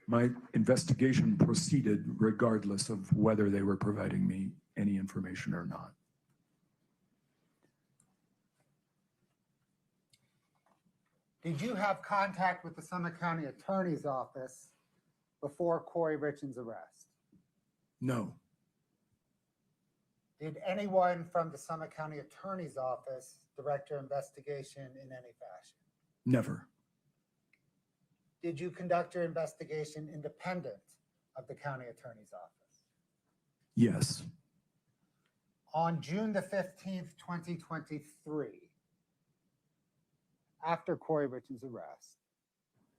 My investigation proceeded regardless of whether they were providing me any information or not. Did you have contact with the Summit County Attorney's Office before Kouri Richins' arrest? No. Did anyone from the Summit County Attorney's Office direct your investigation in any fashion? Never. Did you conduct your investigation independent of the County Attorney's Office? Yes. On June the 15th, 2023, after Kouri Richins' arrest,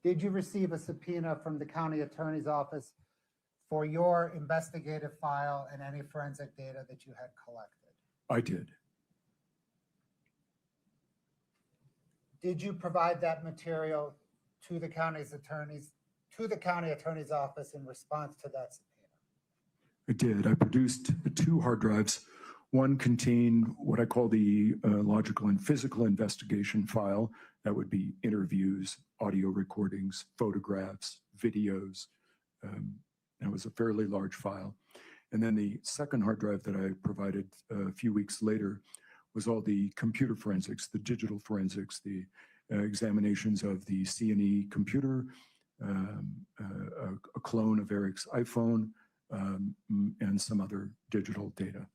did you receive a subpoena from the County Attorney's Office for your investigative file and any forensic data that you had collected? I did. Did you provide that material to the County Attorney's Office in response to that subpoena? I did. I produced 2 hard drives. One contained what I call the logical and physical investigation file. That would be interviews, audio recordings, photographs, videos. That was a fairly large file. And then the second hard drive that I provided a few weeks later was all the computer forensics, the digital forensics, the examinations of the C&E computer, a clone of Eric's iPhone, and some other digital data.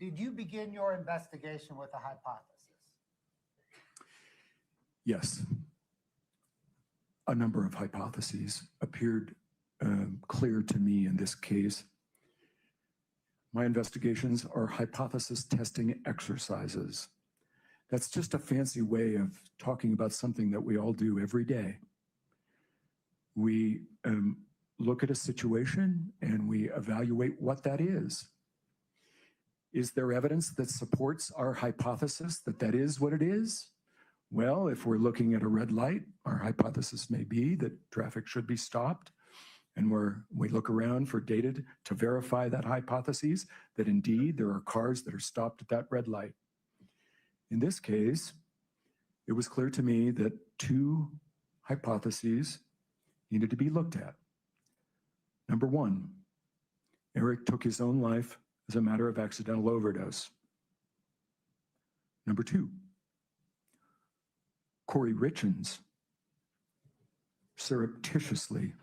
Did you begin your investigation with a hypothesis? Yes. A number of hypotheses appeared clear to me in this case. My investigations are hypothesis testing exercises. That's just a fancy way of talking about something that we all do every day. We look at a situation and we evaluate what that is. Is there evidence that supports our hypothesis that that is what it is? Well, if we're looking at a red light, our hypothesis may be that traffic should be stopped. And we look around for data to verify that hypothesis, that indeed there are cars that are stopped at that red light. In this case, it was clear to me that 2 hypotheses needed to be looked at. Number 1, Eric took his own life as a matter of accidental overdose. Number 2, Kouri Richins surreptitiously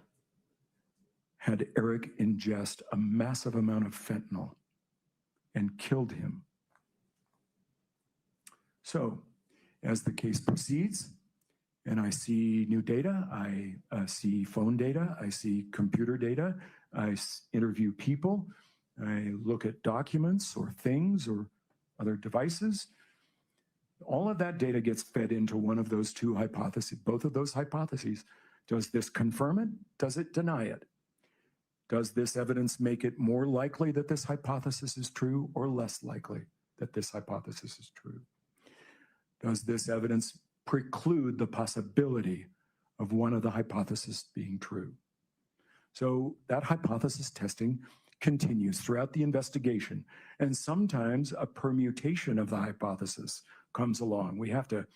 had Eric ingest a massive amount of fentanyl and killed him So as the case proceeds and I see new data, I see phone data, I see computer data, I interview people, I look at documents or things or other devices. All of that data gets fed into one of those two hypotheses, both of those hypotheses. Does this confirm it? Does it deny it? Does this evidence make it more likely that this hypothesis is true or less likely that this hypothesis is true? Does this evidence preclude the possibility of one of the hypotheses being true? So that hypothesis testing continues throughout the investigation. And sometimes a permutation of the hypothesis comes along. We have to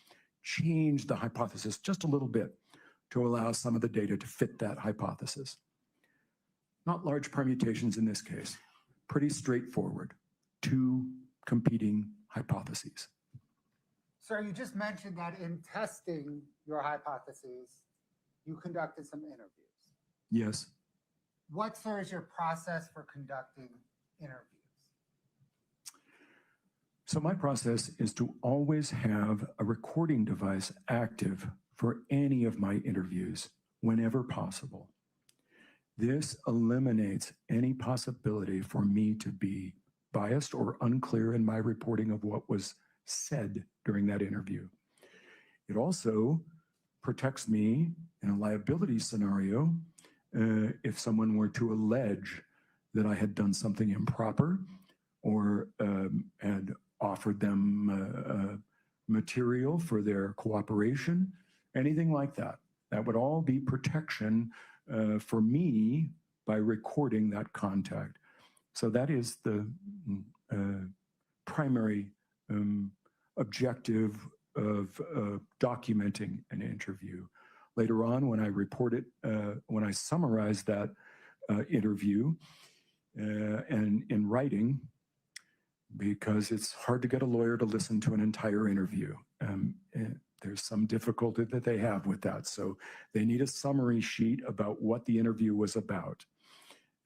change the hypothesis just a little bit to allow some of the data to fit that hypothesis. Not large permutations in this case, pretty straightforward, two competing hypotheses. Sir, you just mentioned that in testing your hypotheses, you conducted some interviews. Yes. What, sir, is your process for conducting interviews? So my process is to always have a recording device active for any of my interviews whenever possible. This eliminates any possibility for me to be biased or unclear in my reporting of what was said during that interview. It also protects me in a liability scenario if someone were to allege that I had done something improper or had offered them material for their cooperation, anything like that. That would all be protection for me by recording that contact. So that is the primary objective of documenting an interview. Later on, when I report it, when I summarize that interview and in writing, because it's hard to get a lawyer to listen to an entire interview. There's some difficulty that they have with that. So they need a summary sheet about what the interview was about.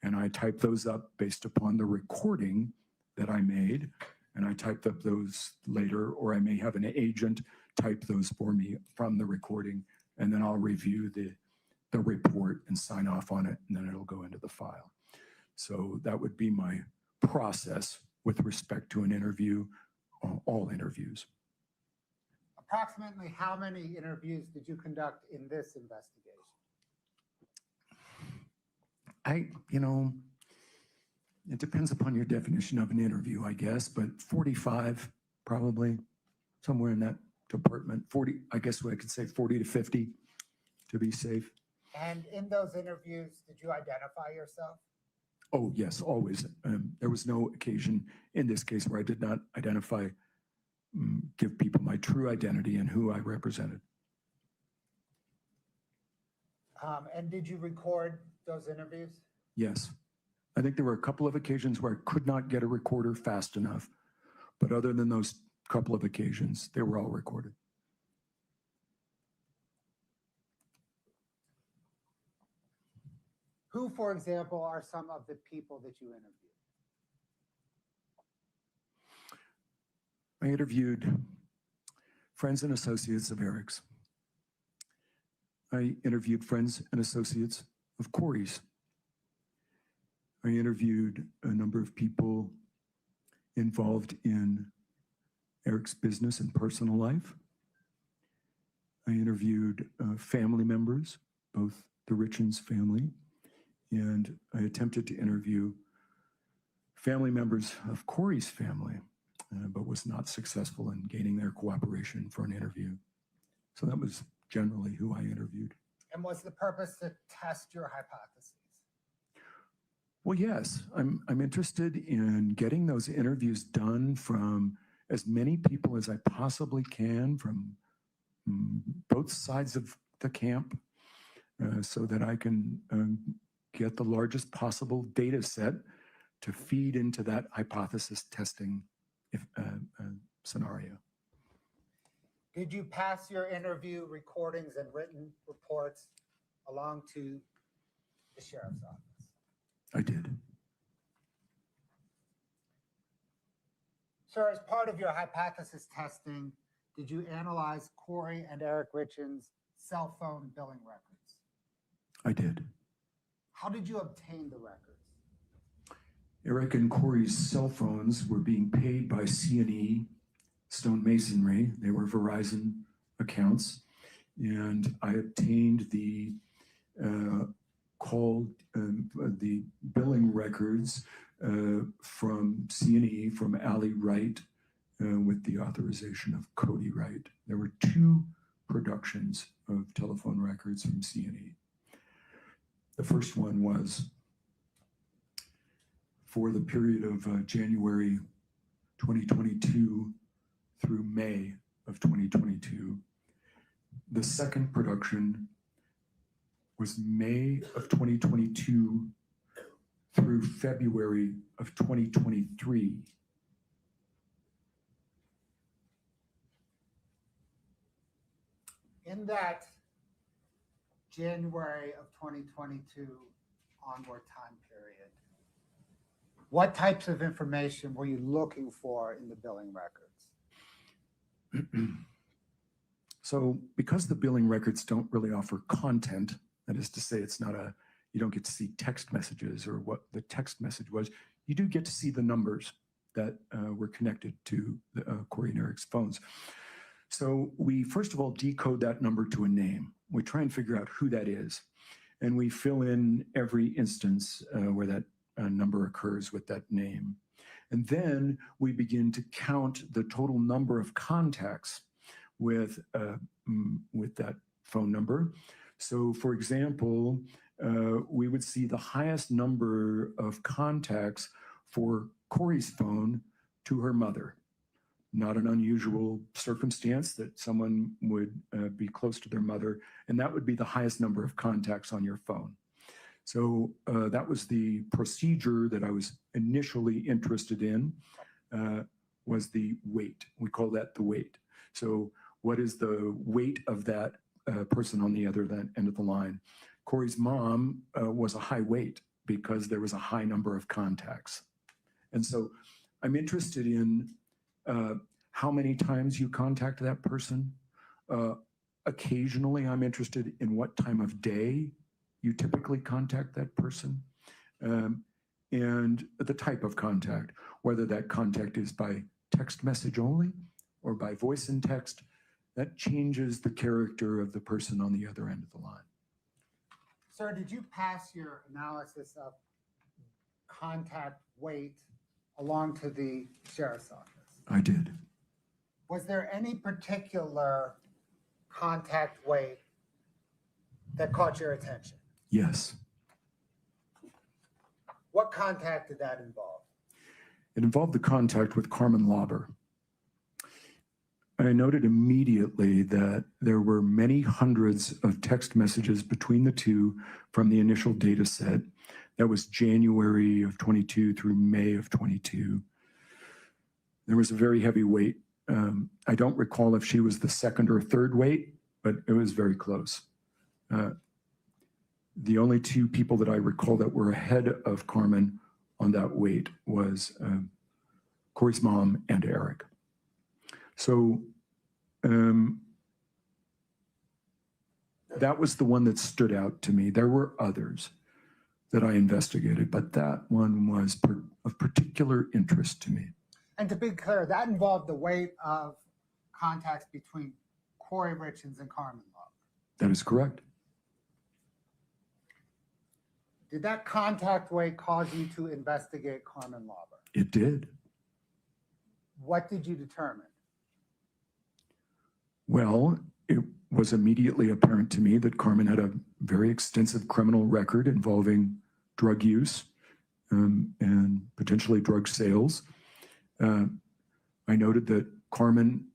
And I type those up based upon the recording that I made. And I typed up those later, or I may have an agent type those for me from the recording. And then I'll review the report and sign off on it. And then it'll go into the file. So that would be my process with respect to an interview, all interviews. Approximately how many interviews did you conduct in this investigation? It depends upon your definition of an interview, I guess, but 45, probably, somewhere in that department. 40, I guess I could say 40 to 50 to be safe. And in those interviews, did you identify yourself? Oh, yes, always. There was no occasion in this case where I did not identify, give people my true identity and who I represented. And did you record those interviews? Yes. I think there were a couple of occasions where I could not get a recorder fast enough. But other than those couple of occasions, they were all recorded. Who, for example, are some of the people that you interviewed? I interviewed friends and associates of Eric's. I interviewed friends and associates of Kouri's. I interviewed a number of people involved in Eric's business and personal life. I interviewed family members, both the Richins family, and I attempted to interview family members of Kouri's family, but was not successful in gaining their cooperation for an interview. So that was generally who I interviewed. And was the purpose to test your hypotheses? Well, yes, I'm interested in getting those interviews done from as many people as I possibly can from both sides of the camp so that I can get the largest possible data set to feed into that hypothesis testing scenario. Did you pass your interview recordings and written reports along to the sheriff's office? I did. Sir, as part of your hypothesis testing, did you analyze Kouri and Eric Richins' cell phone billing records? I did. How did you obtain the records? Eric and Kouri's cell phones were being paid by C&E Stonemasonry. They were Verizon accounts. And I obtained the the billing records from C&E, from Ali Wright, with the authorization of Kouri Wright. There were 2 productions of telephone records from C&E. The first one was for the period of January 2022 through May of 2022. The second production was May of 2022 through February of 2023. In that January of 2022 onward time period, what types of information were you looking for in the billing records? So because the billing records don't really offer content, that is to say, it's not you don't get to see text messages or what the text message was, you do get to see the numbers that were connected to Kouri and Eric's phones. So we first of all decode that number to a name. We try and figure out who that is. And we fill in every instance where that number occurs with that name. And then we begin to count the total number of contacts with that phone number. So for example, we would see the highest number of contacts for Kouri's phone to her mother. Not an unusual circumstance that someone would be close to their mother, and that would be the highest number of contacts on your phone. So that was the procedure that I was initially interested in, was the weight. We call that the weight. So what is the weight of that person on the other end of the line? Kouri's mom was a high weight because there was a high number of contacts. And so I'm interested in how many times you contact that person. Occasionally, I'm interested in what time of day you typically contact that person, and the type of contact, whether that contact is by text message only or by voice and text. That changes the character of the person on the other end of the line. Sir, did you pass your analysis of contact weight along to the sheriff's office? I did. Was there any particular contact weight that caught your attention? Yes. What contact did that involve? It involved the contact with Carmen Lauber. I noted immediately that there were many hundreds of text messages between the two from the initial data set. That was January of 22 through May of 22. There was a very heavy weight. I don't recall if she was the second or third weight, but it was very close. The only 2 people that I recall that were ahead of Carmen on that weight was Kouri's mom and Eric. So that was the one that stood out to me. There were others that I investigated, but that one was of particular interest to me. And to be clear, that involved the weight of contacts between Kouri Richins and Carmen Lauber. That is correct. Did that contact weight cause you to investigate Carmen Lauber? It did. What did you determine? Well, it was immediately apparent to me that Carmen had a very extensive criminal record involving drug use and potentially drug sales. I noted that Carmen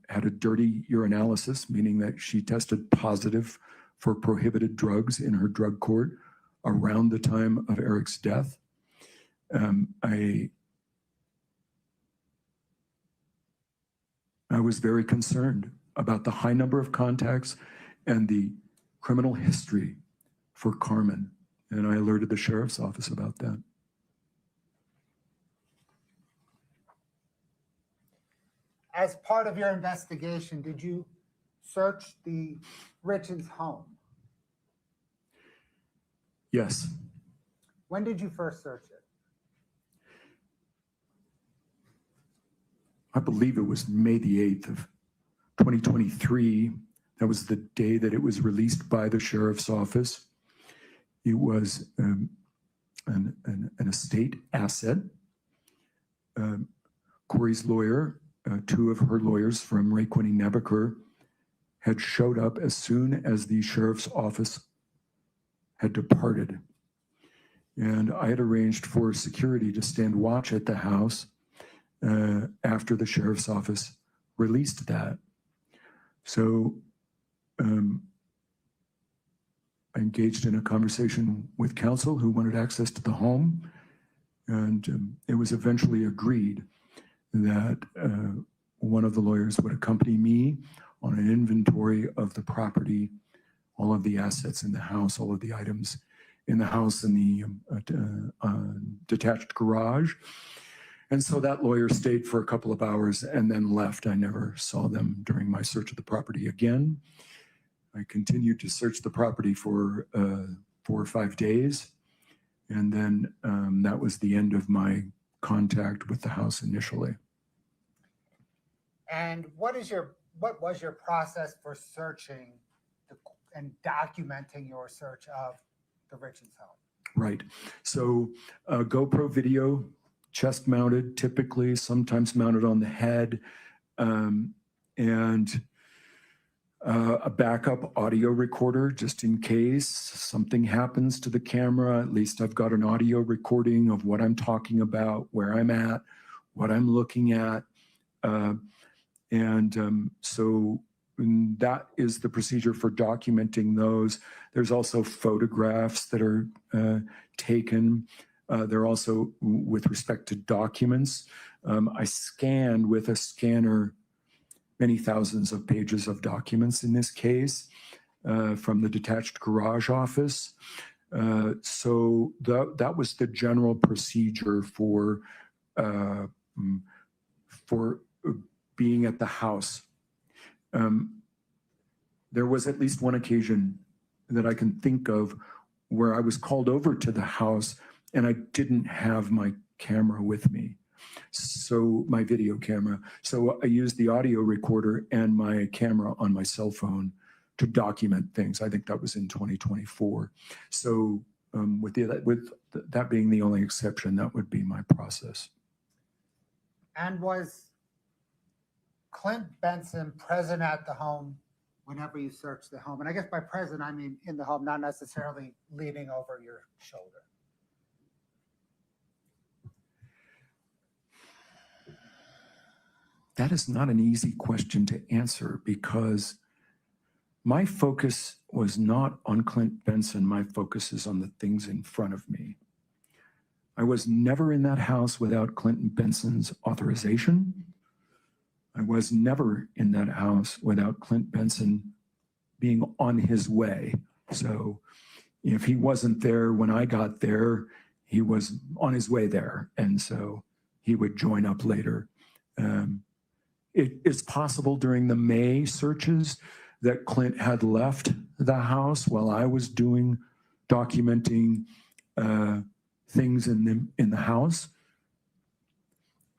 had a dirty urinalysis, meaning that she tested positive for prohibited drugs in her drug court around the time of Eric's death. I was very concerned about the high number of contacts and the criminal history for Carmen, and I alerted the sheriff's office about that. As part of your investigation, did you search the Richins home? Yes. When did you first search it? I believe it was May the 8th of 2023. That was the day that it was released by the sheriff's office. It was an estate asset. Kouri's lawyer, two of her lawyers from Ray Quinney Nebaker, had showed up as soon as the sheriff's office had departed. And I had arranged for security to stand watch at the house after the sheriff's office released that. So I engaged in a conversation with counsel who wanted access to the home, and it was eventually agreed that one of the lawyers would accompany me on an inventory of the property, all of the assets in the house, all of the items in the house and the detached garage. And so that lawyer stayed for a couple of hours and then left. I never saw them during my search of the property again. I continued to search the property for 4 or 5 days. And then that was the end of my contact with the house initially. And what was your process for searching and documenting your search of the Richins home? Right. So GoPro video, chest mounted, typically, sometimes mounted on the head, and a backup audio recorder just in case something happens to the camera. At least I've got an audio recording of what I'm talking about, where I'm at, what I'm looking at. So that is the procedure for documenting those. There's also photographs that are taken. They're also with respect to documents. I scanned with a scanner many thousands of pages of documents in this case from the detached garage office. So that was the general procedure for being at the house. There was at least one occasion that I can think of where I was called over to the house and I didn't have my camera with me. So my video camera. So I used the audio recorder and my camera on my cell phone to document things. I think that was in 2024. So with that being the only exception, that would be my process. And was Clint Benson present at the home whenever you searched the home? And I guess by present, I mean in the home, not necessarily leaning over your shoulder. That is not an easy question to answer because my focus was not on Clint Benson. My focus is on the things in front of me. I was never in that house without Clinton Benson's authorization. I was never in that house without Clint Benson being on his way. So if he wasn't there when I got there, he was on his way there. And so he would join up later. It is possible during the May searches that Clint had left the house while I was documenting things in the house.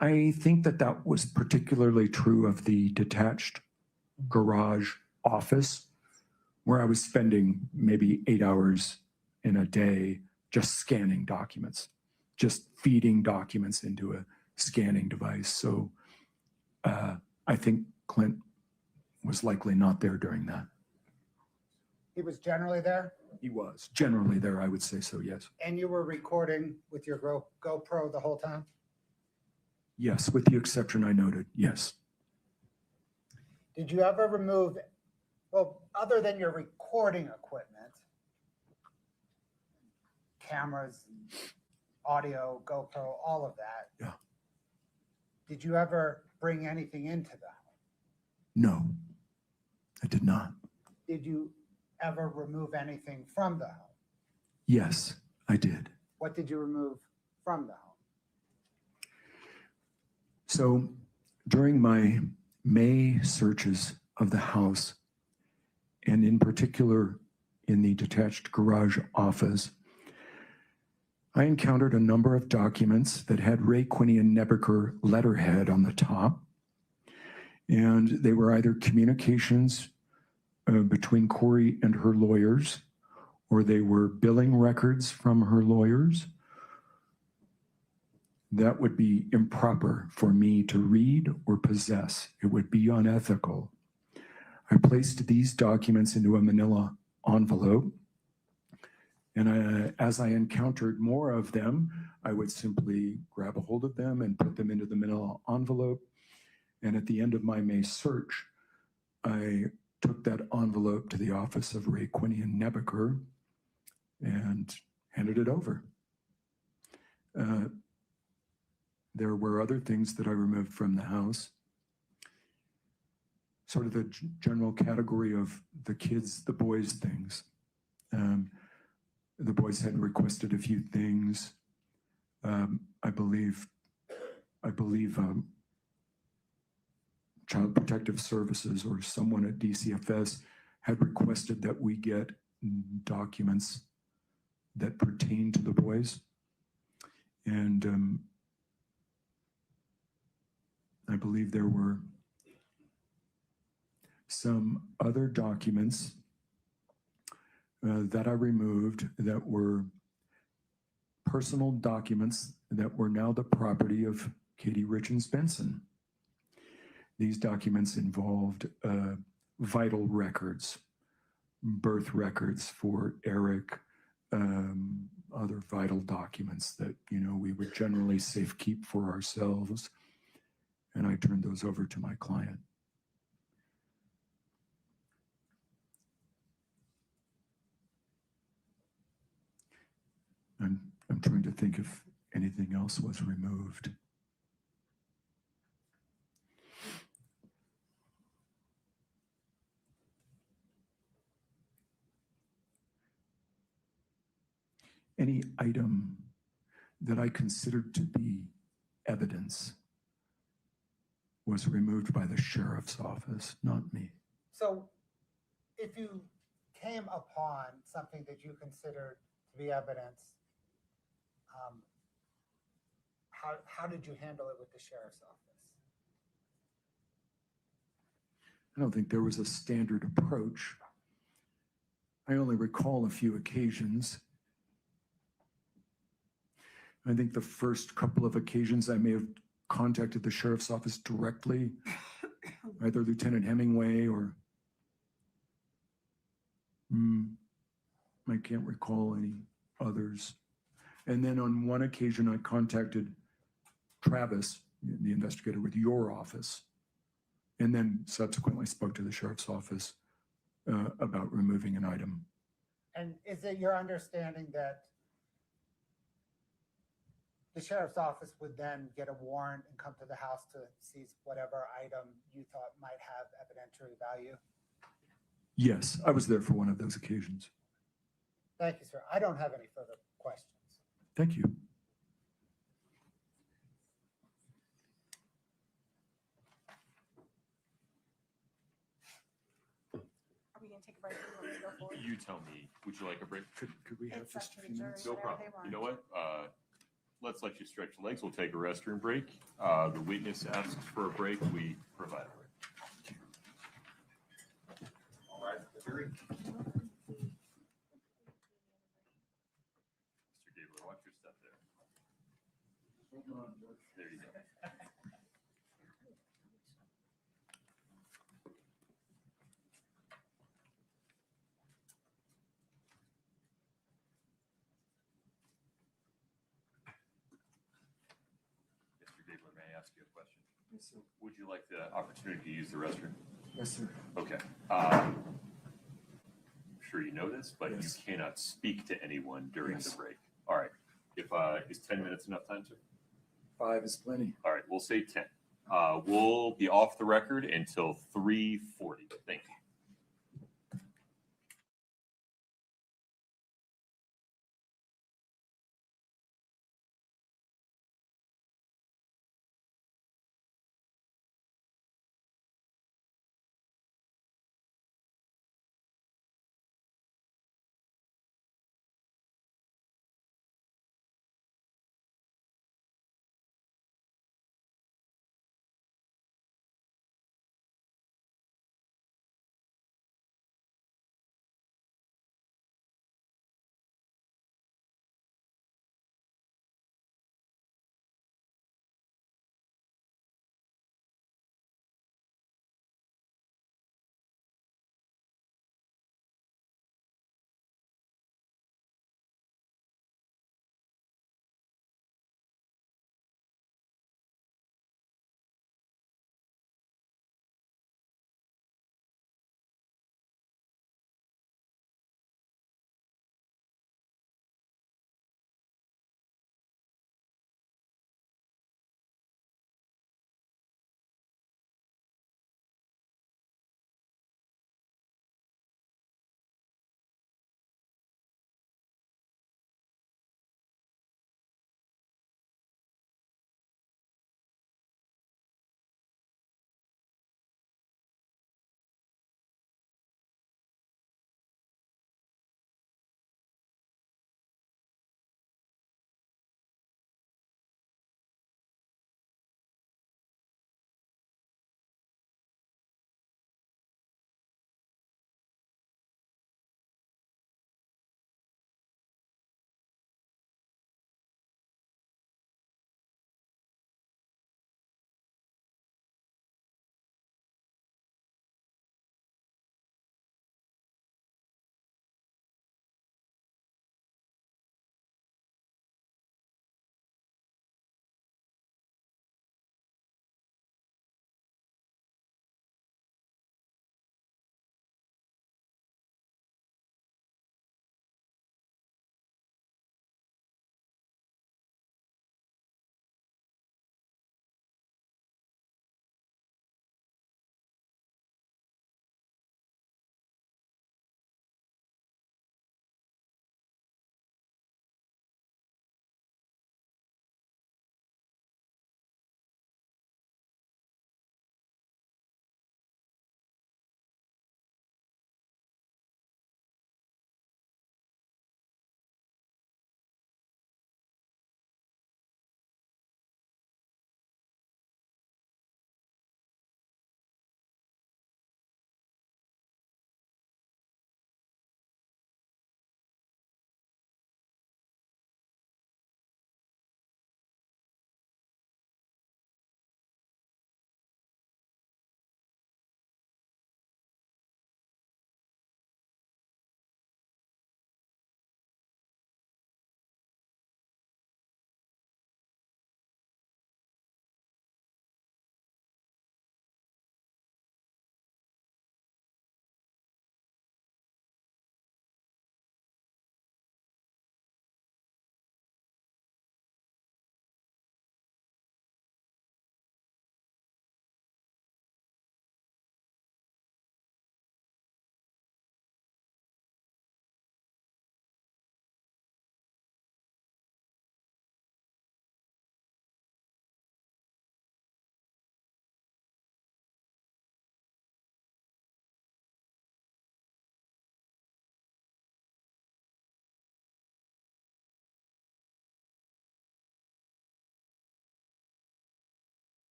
I think that was particularly true of the detached garage office, where I was spending maybe 8 hours in a day just scanning documents, just feeding documents into a scanning device. So I think Clint was likely not there during that. He was generally there? He was generally there, I would say so, yes. And you were recording with your GoPro the whole time? Yes, with the exception I noted, yes. Did you ever remove, well, other than your recording equipment, cameras, audio, GoPro, all of that? Yeah. Did you ever bring anything into the home? No, I did not. Did you ever remove anything from the home? Yes, I did. What did you remove from the home? So during my May searches of the house, and in particular in the detached garage office, I encountered a number of documents that had Ray Quinian Nebeker letterhead on the top, and they were either communications between Kouri and her lawyers, or they were billing records from her lawyers. That would be improper for me to read or possess. It would be unethical. I placed these documents into a manila envelope, and as I encountered more of them, I would simply grab a hold of them and put them into the manila envelope. And at the end of my May search, I took that envelope to the office of Ray Quinian Nebeker and handed it over. There were other things that I removed from the house. Sort of the general category of the kids, the boys things. The boys had requested a few things. I believe Child Protective Services or someone at DCFS had requested that we get documents that pertain to the boys. And I believe there were some other documents that I removed that were personal documents that were now the property of Kouri Richins Benson. These documents involved vital records, birth records for Eric, other vital documents that, we would generally safekeep for ourselves. And I turned those over to my client. I'm trying to think if anything else was removed. Any item that I considered to be evidence was removed by the sheriff's office, not me. So if you came upon something that you considered to be evidence, how did you handle it with the sheriff's office? I don't think there was a standard approach. I only recall a few occasions. I think the first couple of occasions I may have contacted the sheriff's office directly, either Lieutenant Hemingway or I can't recall any others. And then on one occasion, I contacted Travis, the investigator with your office, and then subsequently spoke to the sheriff's office about removing an item. And is it your understanding that the sheriff's office would then get a warrant and come to the house to seize whatever item you thought might have evidentiary value? Yes, I was there for one of those occasions. Thank you, sir. I don't have any further questions. Thank you. Are we gonna take a break? Or you want me to go forward? You tell me, would you like a break? Could we have It's up just to a the few jury, minutes? No whatever problem. they want. You know what? Let's let you stretch your legs. We'll take a restroom break. The witness asks for a break. We provide a break. All right, jury. Mr. Gabler, watch your step there. There you go. Mr. Gabler, may I ask you a question? Yes, sir. Would you like the opportunity to use the restroom? Yes, sir. Okay. I'm sure you know this, but Yes. you cannot speak to anyone during Yes. the break. All right. Is 10 minutes enough time, sir? 5 is plenty. All right, we'll say 10. We'll be off the record until 3:40. Thank you.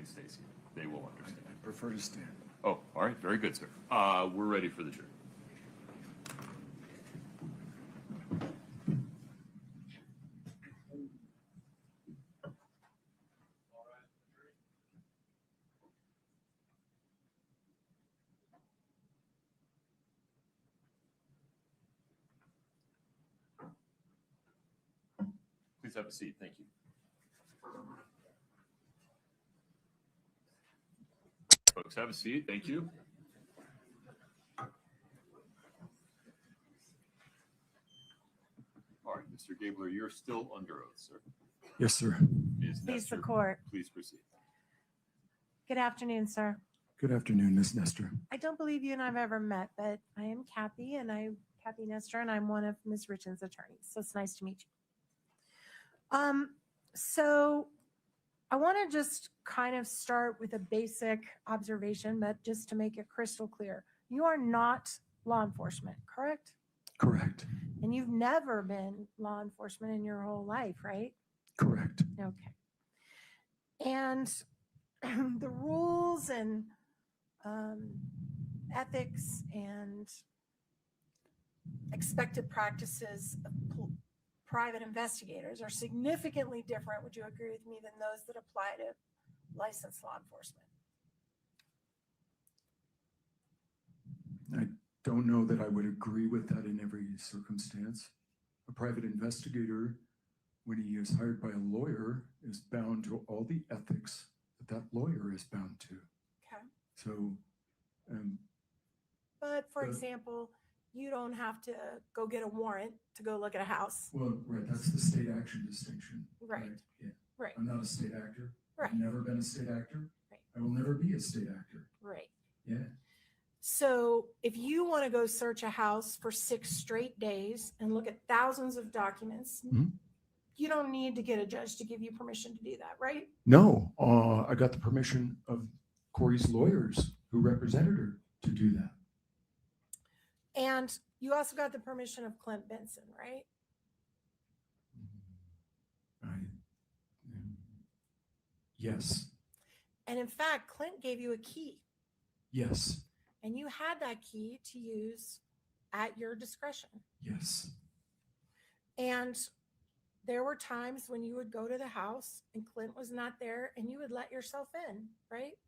you, Stacy. They will understand. I prefer to stand. Oh, all right. Very good, sir. We're ready for the jury. Please have a seat. Thank you. Folks, have a seat. Thank you. All right, Mr. Gabler, you're still under oath, sir. Yes, sir. Ms. Please the Nestor, court. please proceed. Good afternoon, sir. Good afternoon, Ms. Nestor. I don't believe you and I've ever met, but I am Kathy, and I'm Kathy Nestor, and I'm one of Ms. Richins' attorneys. So it's nice to meet you. So I want to just kind of start with a basic observation, but just to make it crystal clear, you are not law enforcement, correct? Correct. And you've never been law enforcement in your whole life, right? Correct. Okay. And the rules and ethics and expected practices of private investigators are significantly different, would you agree with me, than those that apply to licensed law enforcement? I don't know that I would agree with that in every circumstance. A private investigator, when he is hired by a lawyer, is bound to all the ethics that that lawyer is bound to. Okay. So, But for example, you don't have to go get a warrant to go look at a house. well, right, that's the state action distinction. Right. Yeah. Right. I'm not a state actor. Right. I've never been a state actor. Right. I will never be a state actor. Right. Yeah. So if you want to go search a house for 6 straight days and look at thousands of documents, you don't need to get a judge to give you permission to do that, right? No, I got the permission of Kouri's lawyers who represented her to do that. And you also got the permission of Clint Benson, right? Yes. And in fact, Clint gave you a key, Yes. and you had that key to use at your discretion. Yes. And there were times when you would go to the house and Clint was not there and you would let yourself in, right?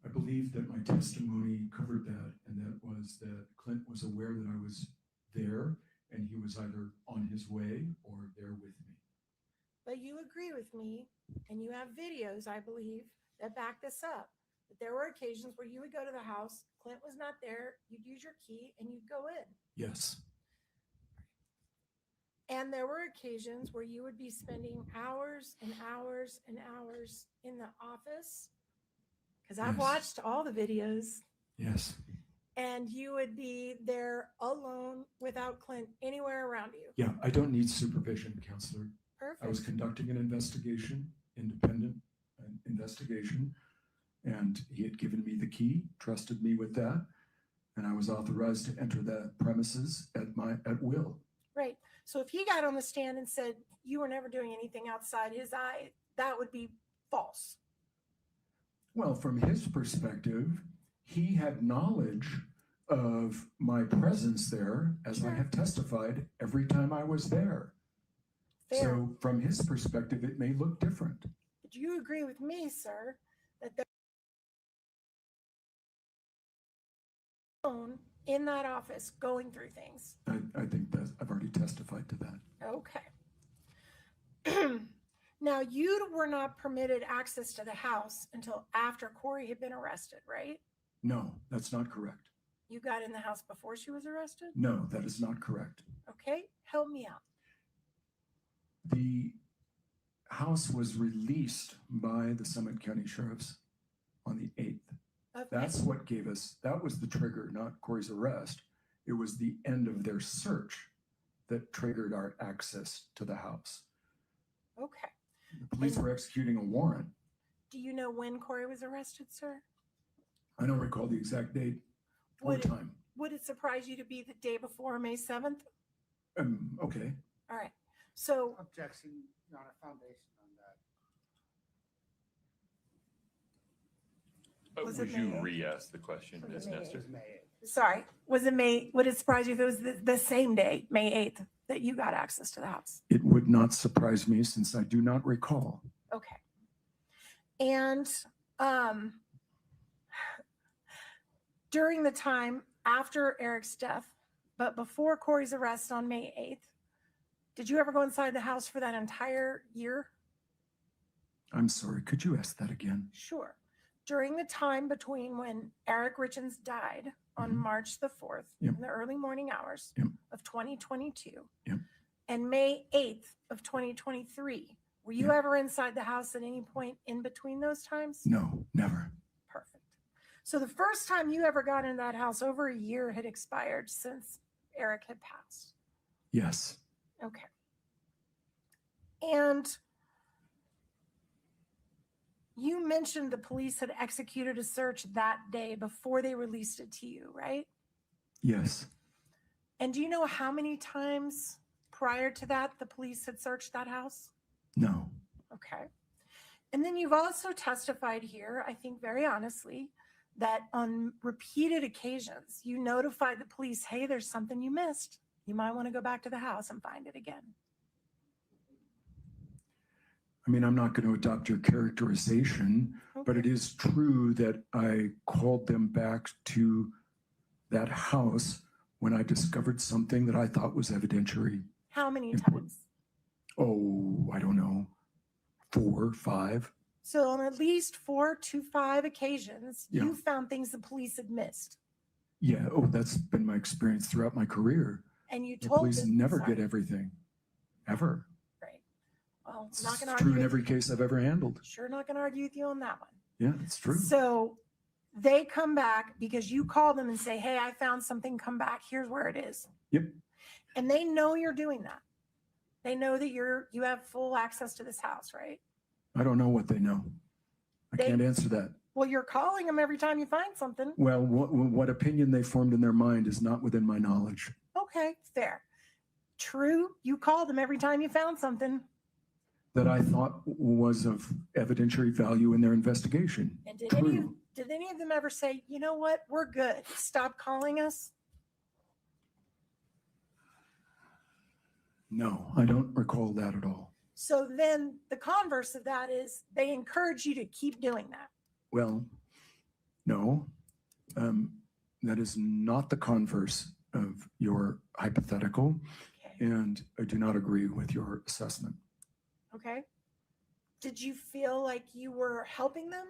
I believe that my testimony covered that, and that was that Clint was aware that I was there and he was either on his way or there with me. But you agree with me, and you have videos, I believe, that back this up. That there were occasions where you would go to the house, Clint was not there, you'd use your key and you'd go in. Yes. And there were occasions where you would be spending hours and hours and hours in the office, because I've Yes. watched all the videos, Yes. and you would be there alone without Clint anywhere around you. Yeah, I don't need supervision, counselor. Perfect. I was conducting an investigation, independent investigation, and he had given me the key, trusted me with that, and I was authorized to enter the premises at will. Right. So if he got on the stand and said you were never doing anything outside his eye, that would be false. Well, from his perspective, he had knowledge of my presence there, as I have testified every time I was there. Fair. So from his perspective, it may look different. But you agree with me, sir, that they're alone in that office going through things. I think that I've already testified to that. Okay. Now, you were not permitted access to the house until after Kouri had been arrested, right? No, that's not correct. You got in the house before she was arrested? No, that is not correct. Okay, help me out. The house was released by the Summit County Sheriff's on the 8th. Okay. That's what gave us, that was the trigger, not Kouri's arrest. It was the end of their search that triggered our access to the house. Okay. The police were executing a warrant. Do you know when Kouri was arrested, sir? I don't recall the exact date or time. Would it surprise you to be the day before May 7th? Okay. All right. So Objection, Your Honor, foundation on that. Was Would it you May 8th? re-ask the question, Was it Ms. May Nestor? Sorry, was it May, would it surprise you if it was the same day, May 8th, that you got access to the house? It would not surprise me since I do not recall. Okay. And during the time after Eric's death, but before Kouri's arrest on May 8th, did you ever go inside the house for that entire year? I'm sorry, could you ask that again? Sure. During the time between when Eric Richins died on March the 4th, Yep. in the early morning hours Yep. of 2022, Yep. and May 8th of 2023, were you Yep. ever inside the house at any point in between those times? No, never. Perfect. So the first time you ever got into that house, over a year had expired since Eric had passed. Yes. Okay. And you mentioned the police had executed a search that day before they released it to you, right? Yes. And do you know how many times prior to that the police had searched that house? No. Okay. And then you've also testified here, I think very honestly, that on repeated occasions you notified the police, hey, there's something you missed. You might want to go back to the house and find it again. I mean, I'm not going to adopt your characterization, but it is true that I called them back to that house when I discovered something that I thought was evidentiary. How many times? Oh, I don't know, 4, 5. So on at least 4 to 5 occasions, Yeah. you found things the police had missed. Yeah. Oh, that's been my experience throughout my career. And you The told police them, never sorry. get everything, ever. Right. Well, It's not going to true argue. in with every you. case I've ever handled. Sure, not going to argue with you on that one. Yeah, it's true. So they come back because you call them and say, hey, I found something, come back. Here's where it is. Yep. And they know you're doing that. They know that you have full access to this house, right? I don't know what they know. I They- can't answer that. Well, you're calling them every time you find something. Well, what opinion they formed in their mind is not within my knowledge. Okay, fair. True, you called them every time you found something. That I thought was of evidentiary value in their investigation. And did True. any of them ever say, you know what, we're good, stop calling us? No, I don't recall that at all. So then the converse of that is they encourage you to keep doing that. Well, no, that is not the converse of your hypothetical, and I do not agree with your assessment. Okay. Did you feel like you were helping them?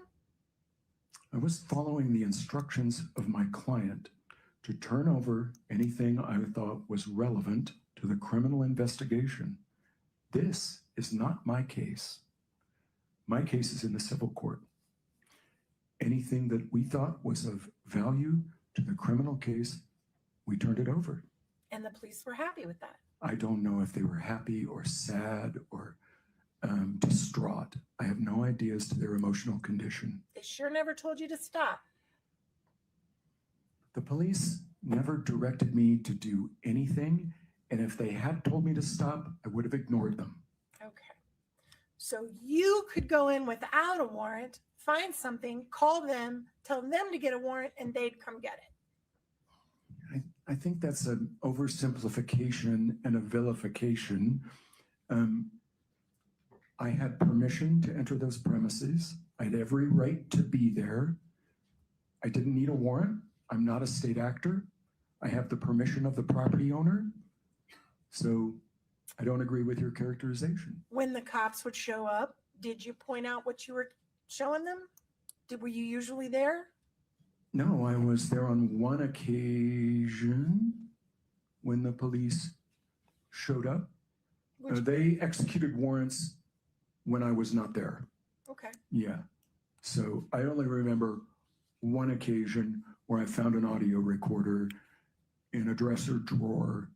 I was following the instructions of my client to turn over anything I thought was relevant to the criminal investigation. This is not my case. My case is in the civil court. Anything that we thought was of value to the criminal case, we turned it over. And the police were happy with that. I don't know if they were happy or sad or distraught. I have no idea as to their emotional condition. They sure never told you to stop. The police never directed me to do anything, and if they had told me to stop, I would have ignored them. Okay. So you could go in without a warrant, find something, call them, tell them to get a warrant, and they'd come get it. I think that's an oversimplification and a vilification. I had permission to enter those premises. I had every right to be there. I didn't need a warrant. I'm not a state actor. I have the permission of the property owner. So I don't agree with your characterization. When the cops would show up, did you point out what you were showing them? Were you usually there? No, I was there on one occasion when the police showed up. They executed warrants when I was not there. Okay. Yeah. So I only remember one occasion where I found an audio recorder in a dresser drawer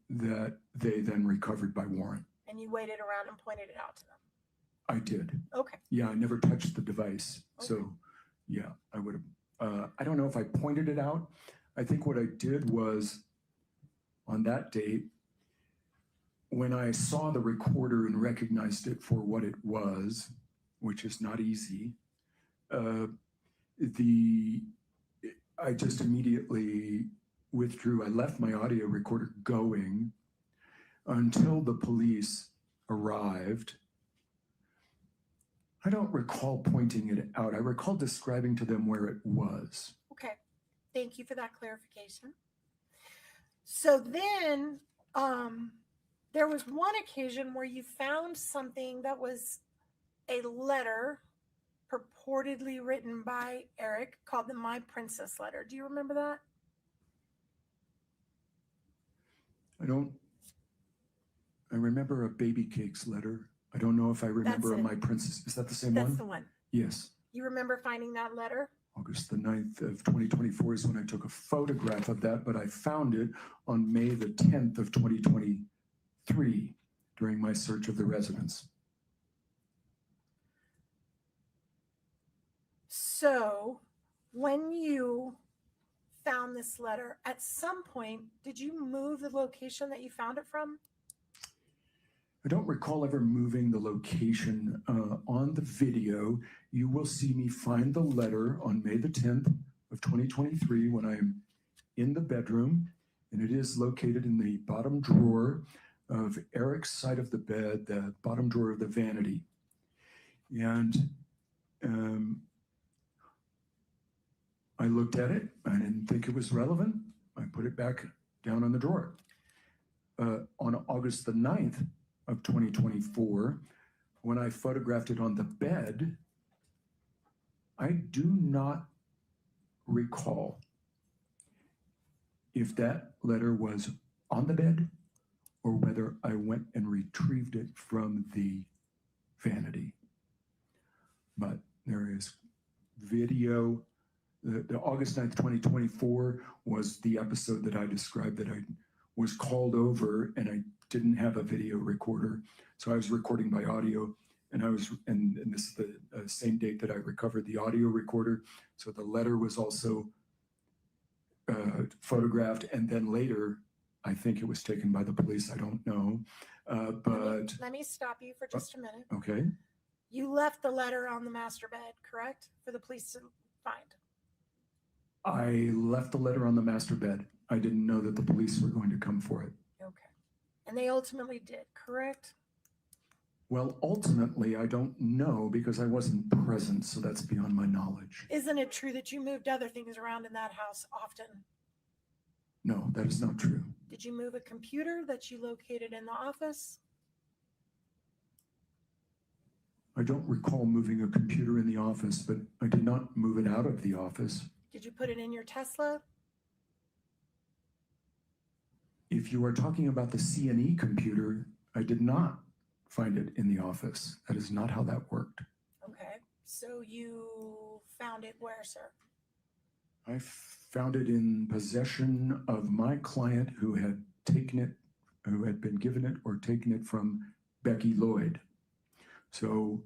that they then recovered by warrant. And you waited around and pointed it out to them. I did. Okay. Yeah, I never touched the device. So yeah, I would have, I don't know if I pointed it out. I think what I did was on that date, when I saw the recorder and recognized it for what it was, which is not easy, I just immediately withdrew. I left my audio recorder going until the police arrived. I don't recall pointing it out. I recall describing to them where it was. Okay, thank you for that clarification. So then, there was one occasion where you found something that was a letter purportedly written by Eric called the My Princess letter. Do you remember that? I remember a baby cakes letter. I don't know if I remember That's a it. My Princess. Is that the same That's one? the one. Yes. You remember finding that letter? August the 9th of 2024 is when I took a photograph of that, but I found it on May the 10th of 2023 during my search of the residence. So when you found this letter, at some point, did you move the location that you found it from? I don't recall ever moving the location. On the video, you will see me find the letter on May the 10th of 2023 when I'm in the bedroom, and it is located in the bottom drawer of Eric's side of the bed, the bottom drawer of the vanity. And I looked at it. I didn't think it was relevant. I put it back down on the drawer. On August the 9th of 2024, when I photographed it on the bed, I do not recall if that letter was on the bed or whether I went and retrieved it from the vanity. But there is video. The August 9th, 2024 was the episode that I described that I was called over and I didn't have a video recorder. So I was recording by audio and this is the same date that I recovered the audio recorder. So the letter was also photographed, and then later, I think it was taken by the police. I don't know, but Let me stop you for just a minute. okay. You left the letter on the master bed, correct? For the police to find. I left the letter on the master bed. I didn't know that the police were going to come for it. Okay. And they ultimately did, correct? Well, ultimately, I don't know because I wasn't present, so that's beyond my knowledge. Isn't it true that you moved other things around in that house often? No, that is not true. Did you move a computer that you located in the office? I don't recall moving a computer in the office, but I did not move it out of the office. Did you put it in your Tesla? If you are talking about the C&E computer, I did not find it in the office. That is not how that worked. Okay. So you found it where, sir? I found it in possession of my client who had taken it, who had been given it or taken it from Becky Lloyd. So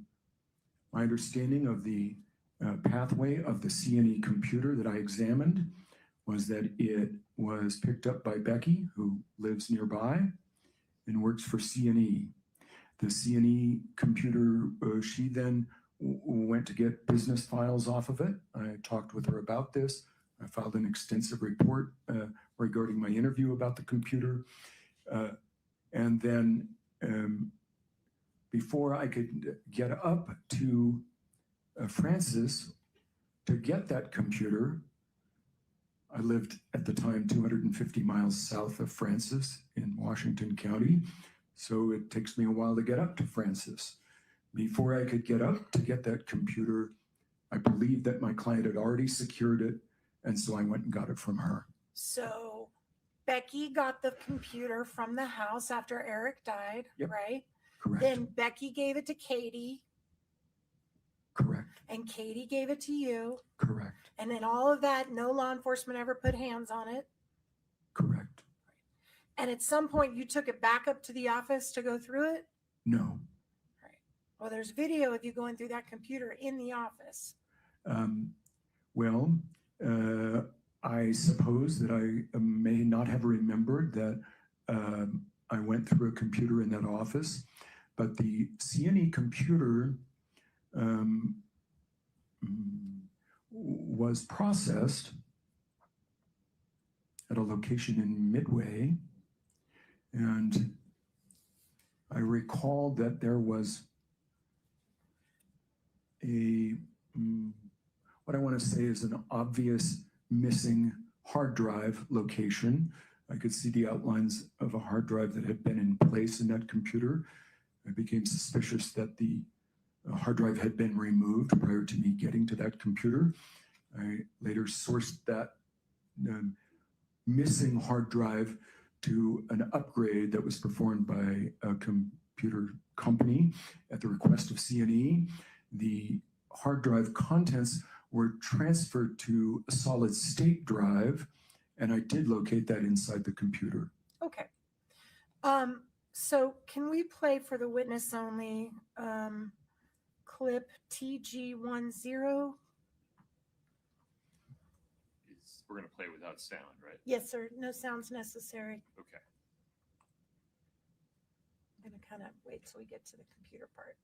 my understanding of the pathway of the C&E computer that I examined was that it was picked up by Becky, who lives nearby and works for C&E. The C&E computer, she then went to get business files off of it. I talked with her about this. I filed an extensive report regarding my interview about the computer. And then before I could get up to Francis to get that computer, I lived at the time 250 miles south of Francis in Washington County. So it takes me a while to get up to Francis. Before I could get up to get that computer, I believed that my client had already secured it. And so I went and got it from her. So Becky got the computer from the house after Eric died, Yep. right? Correct. Then Becky gave it to Katie. Correct. And Katie gave it to you. Correct. And then all of that, no law enforcement ever put hands on it. Correct. And at some point you took it back up to the office to go through it? No. Right. Well, there's video of you going through that computer in the office. I suppose that I may not have remembered that I went through a computer in that office, but the C&E computer was processed at a location in Midway. And I recall that there was what I want to say is an obvious missing hard drive location. I could see the outlines of a hard drive that had been in place in that computer. I became suspicious that the hard drive had been removed prior to me getting to that computer. I later sourced that missing hard drive to an upgrade that was performed by a computer company at the request of CNE. The hard drive contents were transferred to a solid state drive, and I did locate that inside the computer. Okay. So can we play for the witness only clip TG10? We're going to play without sound, right? Yes, sir. No sounds necessary. Okay. I'm going to kind of wait till we get to the computer part.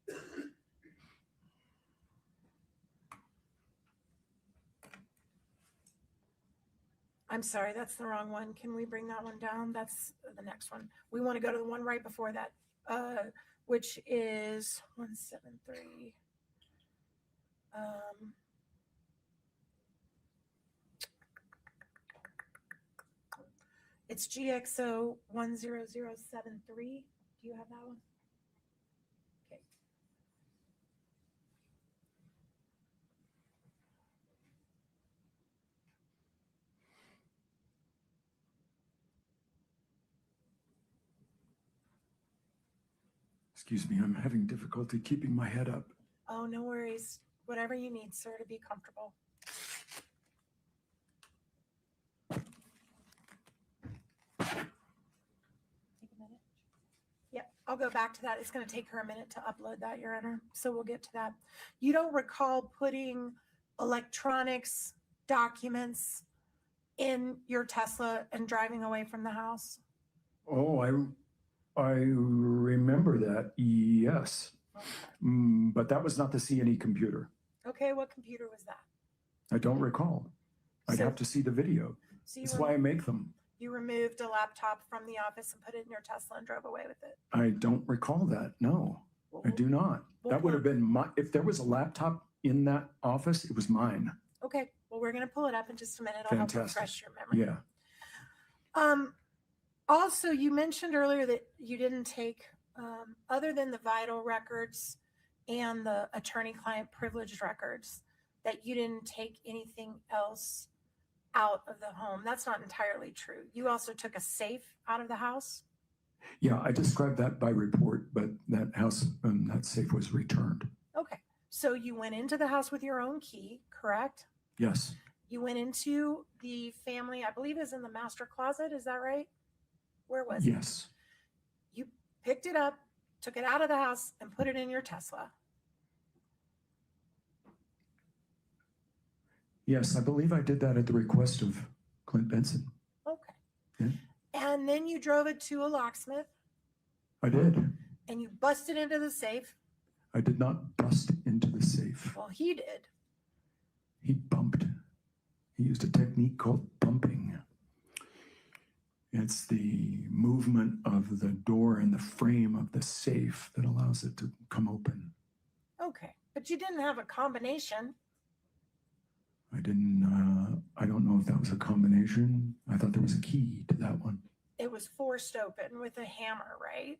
I'm sorry, that's the wrong one. Can we bring that one down? That's the next one. We want to go to the one right before that, which is 173. It's GXO 10073. Do you have that one? Okay. Excuse me, I'm having difficulty keeping my head up. Oh, no worries. Whatever you need, sir, to be comfortable. Take a minute. Yep, I'll go back to that. It's going to take her a minute to upload that, Your Honor. So we'll get to that. You don't recall putting electronics documents in your Tesla and driving away from the house? Oh, I remember that, yes. But that was not the CNE computer. Okay, what computer was that? I don't recall. I'd have to see the video. So That's why I make them. You removed a laptop from the office and put it in your Tesla and drove away with it? I don't recall that, no. I do not. That would have been my, if there was a laptop in that office, it was mine. Okay, well, we're going to pull it up in just a minute. I'll help Fantastic. refresh your memory. Yeah. Also, you mentioned earlier that you didn't take, other than the vital records and the attorney-client privileged records, that you didn't take anything else out of the home. That's not entirely true. You also took a safe out of the house? Yeah, I described that by report, but that house, that safe was returned. Okay, so you went into the house with your own key, correct? Yes. You went into the family, I believe is in the master closet, is that right? Where was it? Yes. You picked it up, took it out of the house, and put it in your Tesla. Yes, I believe I did that at the request of Clint Benson. Okay. Yeah. And then you drove it to a locksmith I did. and you busted into the safe. I did not bust into the safe. Well, he did. He bumped. He used a technique called bumping. It's the movement of the door and the frame of the safe that allows it to come open. Okay, but you didn't have a combination. I don't know if that was a combination. I thought there was a key to that one. It was forced open with a hammer, right?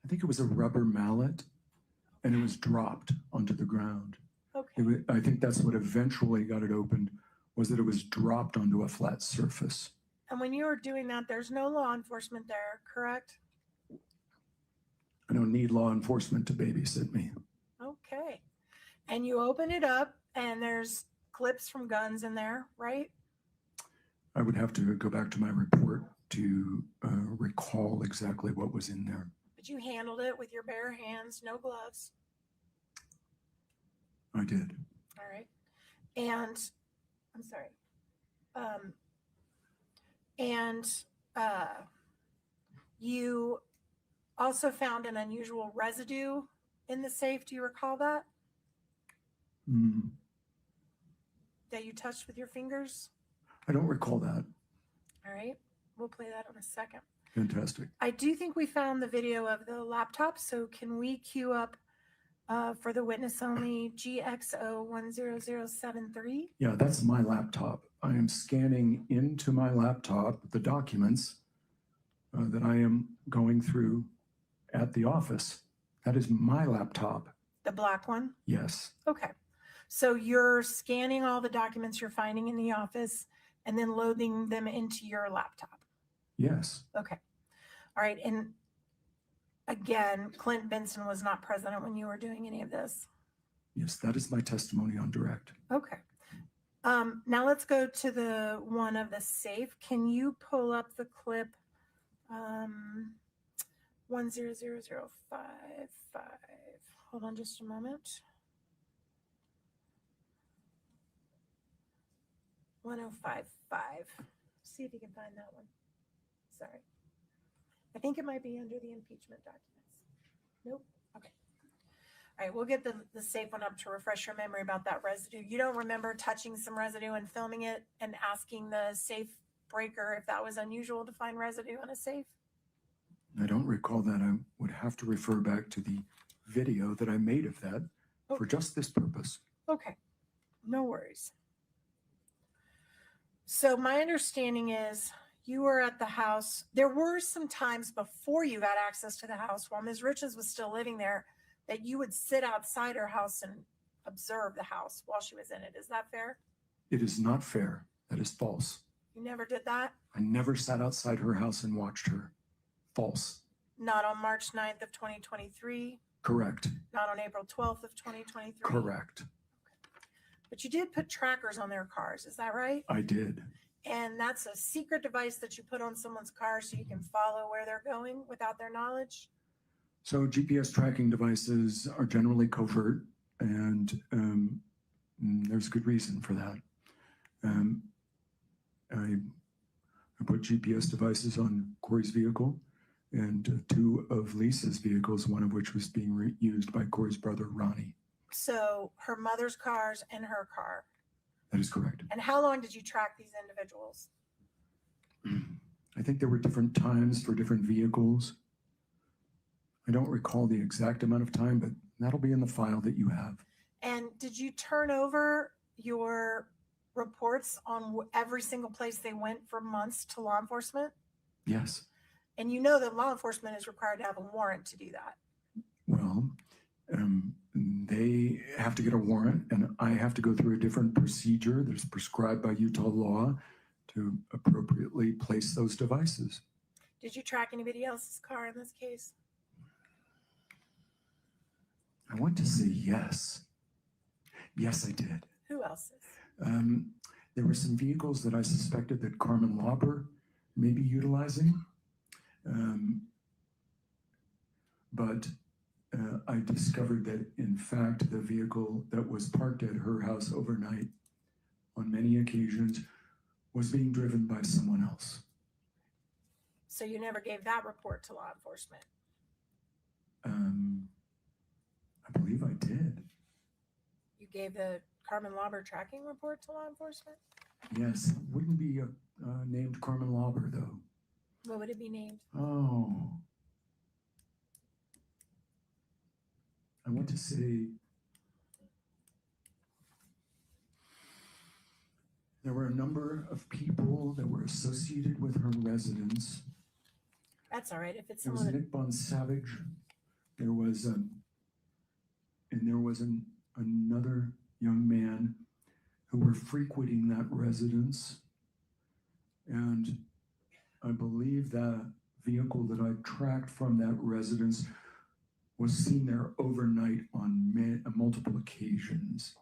I think it was a rubber mallet and it was dropped onto the ground. Okay. I think that's what eventually got it opened, was that it was dropped onto a flat surface. And when you were doing that, there's no law enforcement there, correct? I don't need law enforcement to babysit me. Okay. And you open it up and there's clips from guns in there, right? I would have to go back to my report to recall exactly what was in there. But you handled it with your bare hands, no gloves. I did. All right. And I'm sorry. You also found an unusual residue in the safe. Do you recall that? that you touched with your fingers? I don't recall that. All right, we'll play that in a second. Fantastic. I do think we found the video of the laptop, so can we queue up for the witness only GXO10073? Yeah, that's my laptop. I am scanning into my laptop the documents that I am going through at the office. That is my laptop. The black one? Yes. Okay. So you're scanning all the documents you're finding in the office and then loading them into your laptop. Yes. Okay. All right. And again, Clint Benson was not present when you were doing any of this. Yes, that is my testimony on direct. Okay. Now let's go to the one of the safe. Can you pull up the clip 100055? Hold on just a moment. 1055. See if you can find that one. Sorry. I think it might be under the impeachment documents. Nope. Okay. All right, we'll get the safe one up to refresh your memory about that residue. You don't remember touching some residue and filming it and asking the safe breaker if that was unusual to find residue on a safe? I don't recall that. I would have to refer back to the video that I made of that for just this purpose. Okay, no worries. So my understanding is you were at the house. There were some times before you got access to the house while Ms. Richins was still living there that you would sit outside her house and observe the house while she was in it. Is that fair? It is not fair. That is false. You never did that? I never sat outside her house and watched her. False. Not on March 9th of 2023? Correct. Not on April 12th of 2023? Correct. But you did put trackers on their cars, is that right? I did. And that's a secret device that you put on someone's car so you can follow where they're going without their knowledge? So GPS tracking devices are generally covert, and there's good reason for that. I put GPS devices on Kouri's vehicle and two of Lisa's vehicles, one of which was being used by Kouri's brother, Ronnie. So her mother's cars and her car. That is correct. And how long did you track these individuals? I think there were different times for different vehicles. I don't recall the exact amount of time, but that'll be in the file that you have. And did you turn over your reports on every single place they went for months to law enforcement? Yes. And you know that law enforcement is required to have a warrant to do that. Well, they have to get a warrant, and I have to go through a different procedure that's prescribed by Utah law to appropriately place those devices. Did you track anybody else's car in this case? I want to say yes. Yes, I did. Who else's? There were some vehicles that I suspected that Carmen Lauber may be utilizing. But I discovered that, in fact, the vehicle that was parked at her house overnight on many occasions was being driven by someone else. So you never gave that report to law enforcement? I believe I did. You gave the Carmen Lauber tracking report to law enforcement? Yes, it wouldn't be named Carmen Lauber, though. What would it be named? Oh. I want to say there were a number of people that were associated with her residence. That's all right. If it's There was someone that, Nick Bonsavage. There was another young man who were frequenting that residence. And I believe that vehicle that I tracked from that residence was seen there overnight on multiple occasions.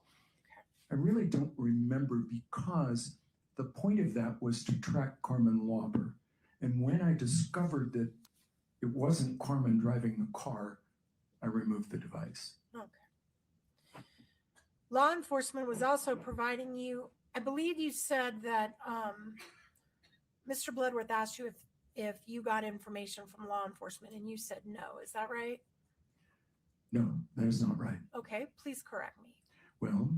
I really don't remember, because the point of that was to track Carmen Lauber. And when I discovered that it wasn't Carmen driving the car, I removed the device. okay. Law enforcement was also providing you, I believe you said that Mr. Bloodworth asked you if you got information from law enforcement, and you said no. Is that right? No, that is not right. Okay, please correct me. Well,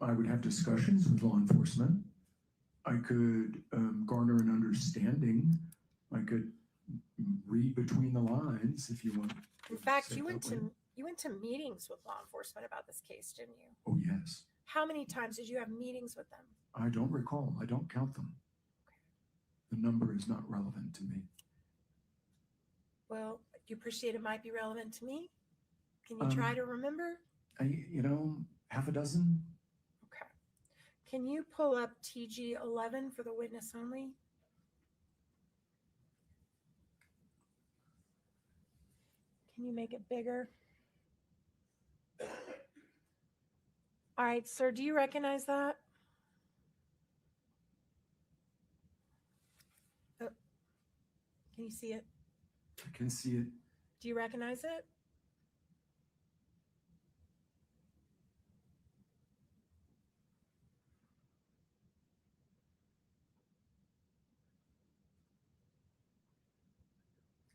I would have discussions with law enforcement. I could garner an understanding. I could read between the lines if you want. In fact, say you it went that way. to meetings with law enforcement about this case, didn't you? Oh, yes. How many times did you have meetings with them? I don't recall. I don't count them. The number is not relevant to me. Well, you appreciate it might be relevant to me? Can you try to remember? Half a dozen. Okay. Can you pull up TG 11 for the witness only? Can you make it bigger? All right, sir, do you recognize that? Oh, can you see it? I can see it. Do you recognize it?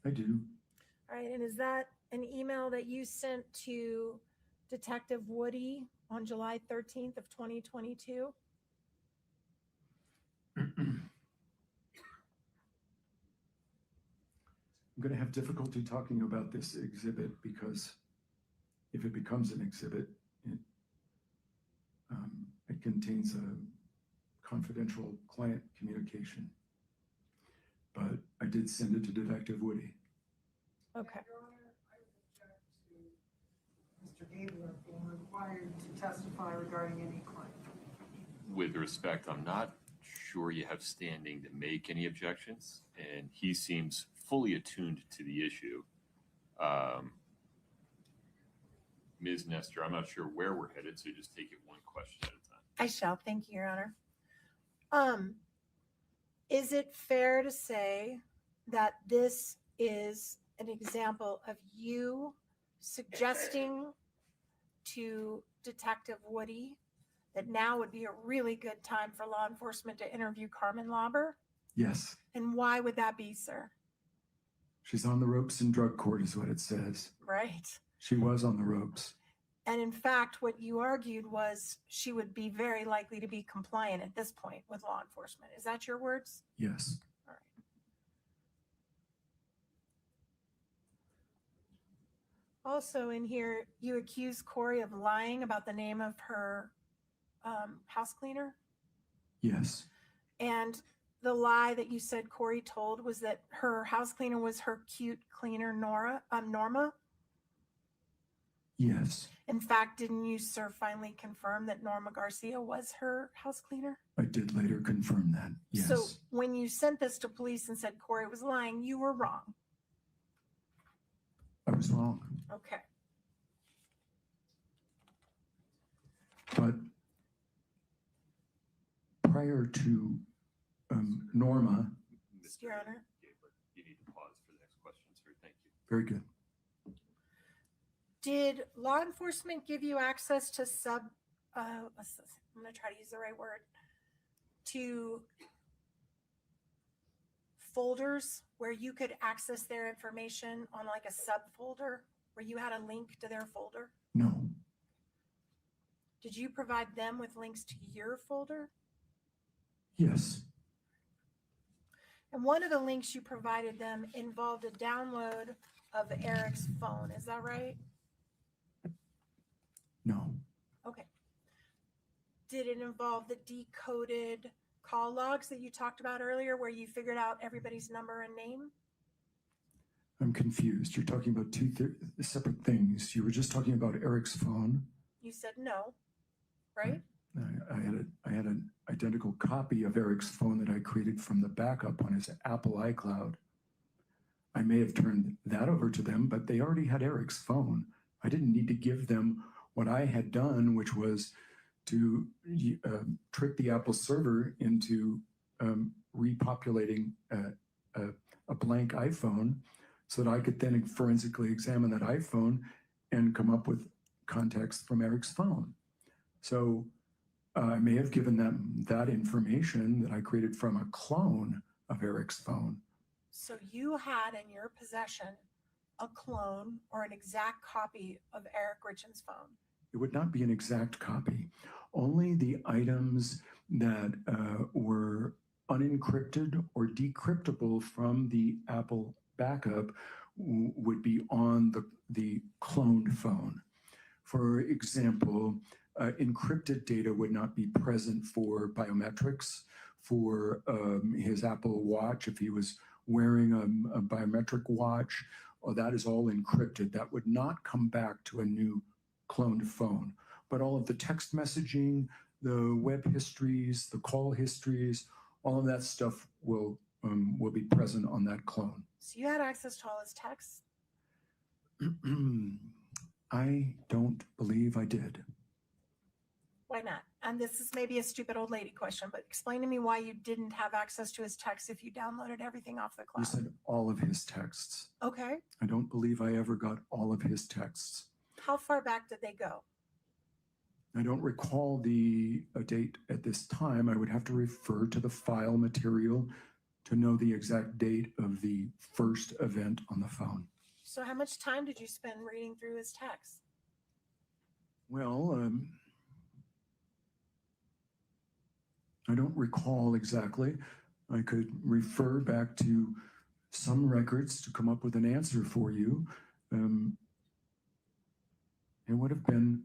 I do. All right, and is that an email that you sent to Detective Woody on July 13th of 2022? I'm going to have difficulty talking about this exhibit because if it becomes an exhibit, it contains a confidential client communication. But I did send it to Detective Woody. Okay. Your Honor, I object to Mr. Gabler being required to testify regarding any claim. With respect, I'm not sure you have standing to make any objections, and he seems fully attuned to the issue. Ms. Nestor, I'm not sure where we're headed, so just take it one question at a time. I shall. Thank you, Your Honor. Is it fair to say that this is an example of you suggesting to Detective Woody that now would be a really good time for law enforcement to interview Carmen Lauber? Yes. And why would that be, sir? She's on the ropes in drug court is what it says. Right. She was on the ropes. And in fact, what you argued was she would be very likely to be compliant at this point with law enforcement. Is that your words? Yes. All right. Also in here, you accuse Kouri of lying about the name of her house cleaner. Yes. And the lie that you said Kouri told was that her house cleaner was her cute cleaner, Norma. Yes. In fact, didn't you, sir, finally confirm that Norma Garcia was her house cleaner? I did later confirm that. Yes. So when you sent this to police and said Kouri was lying, you were wrong. I was wrong. Okay. But prior to Norma. Your Honor. You need to pause for the next question, sir. Thank you. Very good. Did law enforcement give you access to I'm going to try to use the right word, to folders where you could access their information on like a subfolder where you had a link to their folder? No. Did you provide them with links to your folder? Yes. And one of the links you provided them involved a download of Eric's phone. Is that right? No. Okay. Did it involve the decoded call logs that you talked about earlier where you figured out everybody's number and name? I'm confused. You're talking about two separate things. You were just talking about Eric's phone. You said no, right? I had an identical copy of Eric's phone that I created from the backup on his Apple iCloud. I may have turned that over to them, but they already had Eric's phone. I didn't need to give them what I had done, which was to trick the Apple server into repopulating a blank iPhone so that I could then forensically examine that iPhone and come up with context from Eric's phone. So I may have given them that information that I created from a clone of Eric's phone. So you had in your possession a clone or an exact copy of Eric Richins' phone. It would not be an exact copy. Only the items that were unencrypted or decryptable from the Apple backup would be on the cloned phone. For example, encrypted data would not be present for biometrics, for his Apple Watch. If he was wearing a biometric watch, that is all encrypted. That would not come back to a new cloned phone. But all of the text messaging, the web histories, the call histories, all of that stuff will be present on that clone. So you had access to all his texts? I don't believe I did. Why not? And this is maybe a stupid old lady question, but explain to me why you didn't have access to his texts if you downloaded everything off the You cloud. said all of his texts. Okay. I don't believe I ever got all of his texts. How far back did they go? I don't recall the date at this time. I would have to refer to the file material to know the exact date of the first event on the phone. So how much time did you spend reading through his texts? Well, I don't recall exactly. I could refer back to some records to come up with an answer for you. It would have been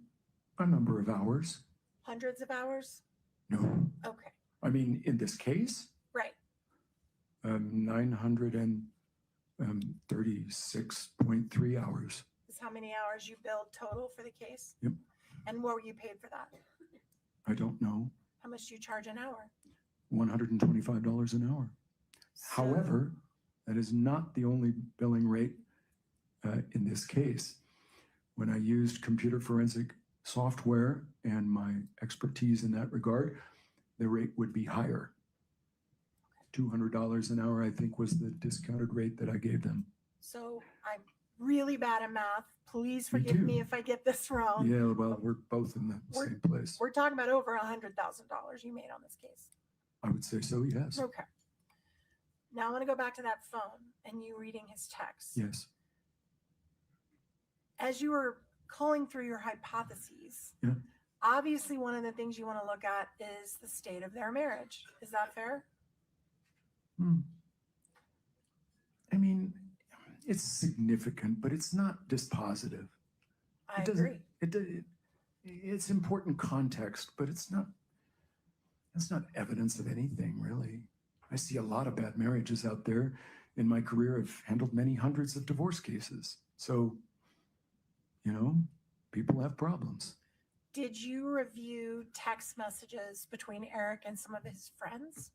a number of hours. Hundreds of hours? No. Okay. I mean, in this case, Right. 936.3 hours. Is how many hours you billed total for the case? Yep. And what were you paid for that? I don't know. How much do you charge an hour? $125 an hour. However, that is not the only billing rate in this case. When I used computer forensic software and my expertise in that regard, the rate would be higher. $200 an hour, I think, was the discounted rate that I gave them. So I'm really bad at math. Please forgive me if I get this wrong. Yeah, well, we're both in the same place. We're talking about over $100,000 you made on this case. I would say so, yes. Okay. Now I want to go back to that phone and you reading his text. Yes. As you were culling through your hypotheses, Yeah. obviously one of the things you want to look at is the state of their marriage. Is that fair? I mean, it's significant, but it's not dispositive. I It doesn't- agree. It's important context, but it's not evidence of anything, really. I see a lot of bad marriages out there. In my career, I've handled many hundreds of divorce cases. So, people have problems. Did you review text messages between Eric and some of his friends?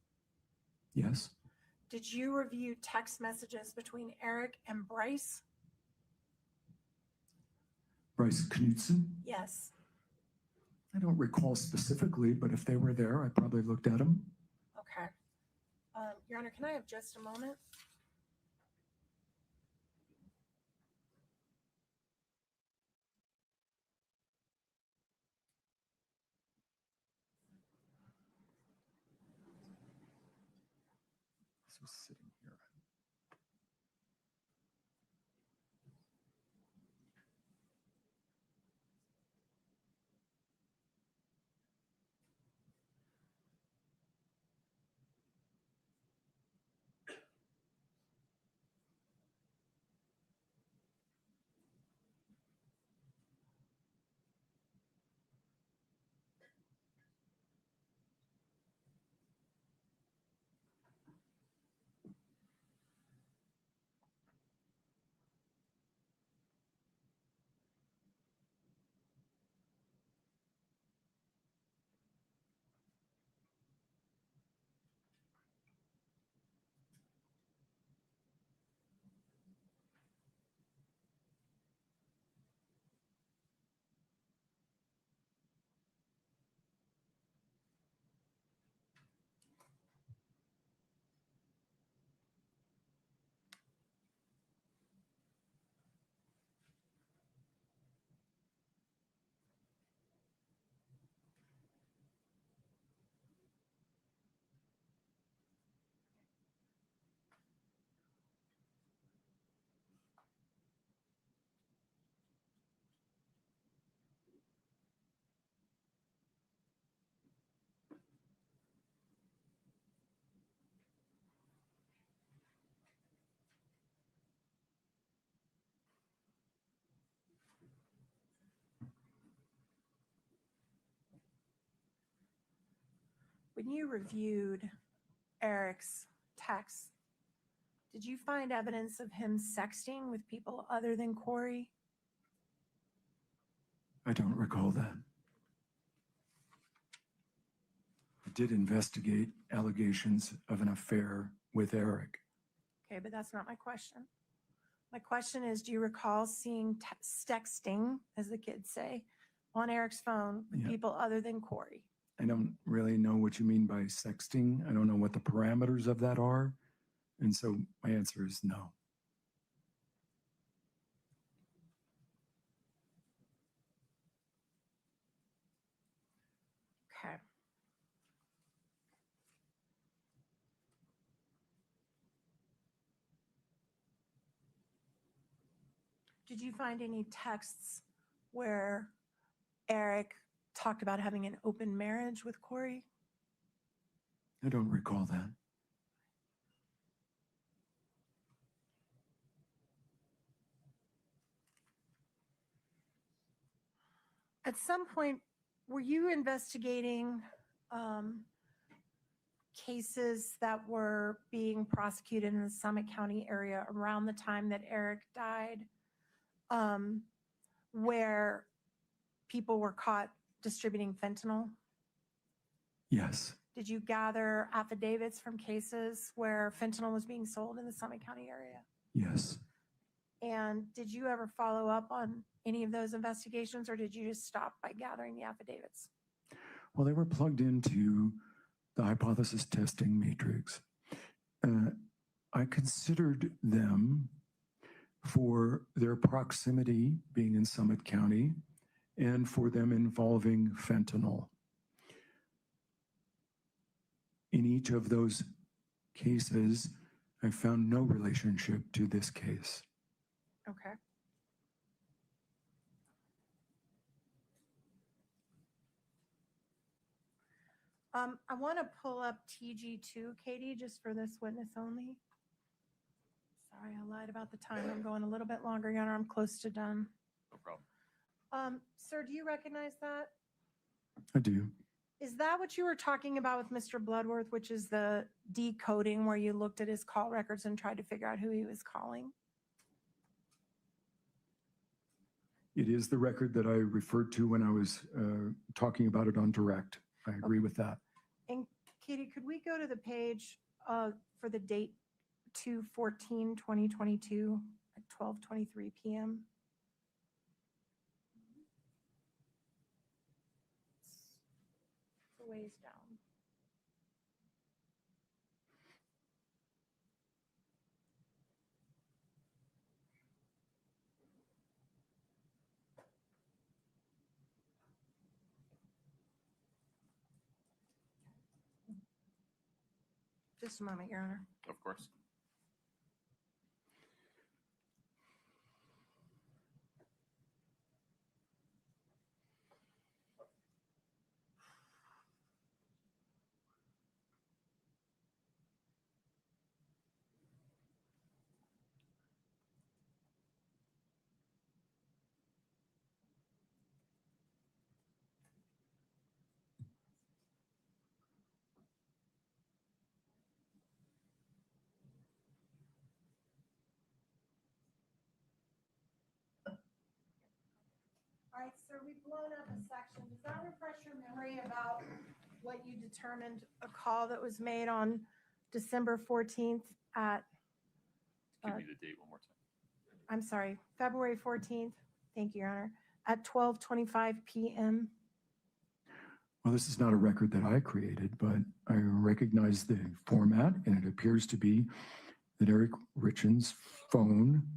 Yes. Did you review text messages between Eric and Bryce? Bryce Knudsen? Yes. I don't recall specifically, but if they were there, I probably looked at them. Okay. Your Honor, can I have just a moment? This was sitting here. when you reviewed Eric's texts, did you find evidence of him sexting with people other than Kouri? I don't recall that. I did investigate allegations of an affair with Eric. Okay, but that's not my question. My question is, do you recall seeing sexting, as the kids say, on Eric's phone with Yeah. people other than Kouri? I don't really know what you mean by sexting. I don't know what the parameters of that are. And so my answer is no. Okay. Did you find any texts where Eric talked about having an open marriage with Kouri? I don't recall that. At some point, were you investigating cases that were being prosecuted in the Summit County area around the time that Eric died, where people were caught distributing fentanyl? Yes. Did you gather affidavits from cases where fentanyl was being sold in the Summit County area? Yes. And did you ever follow up on any of those investigations, or did you just stop by gathering the affidavits? Well, they were plugged into the hypothesis testing matrix. I considered them for their proximity being in Summit County and for them involving fentanyl. In each of those cases, I found no relationship to this case. Okay. I want to pull up TG2, Katie, just for this witness only. Sorry, I lied about the time. I'm going a little bit longer, Your Honor. I'm close to done. No problem. Sir, do you recognize that? I do. Is that what you were talking about with Mr. Bloodworth, which is the decoding where you looked at his call records and tried to figure out who he was calling? It is the record that I referred to when I was talking about it on direct. I agree with that. And Katie, could we go to the page for the date 2/14/2022 at 12:23 p.m.? It's a ways down. Just a moment, Your Honor. Of course. All right, sir, we've blown up a section. Does that refresh your memory about what you determined a call that was made on December 14th at, Give me the date one more time. I'm sorry, February 14th, thank you, Your Honor, at 12:25 p.m.? Well, this is not a record that I created, but I recognize the format, and it appears to be that Eric Richins' phone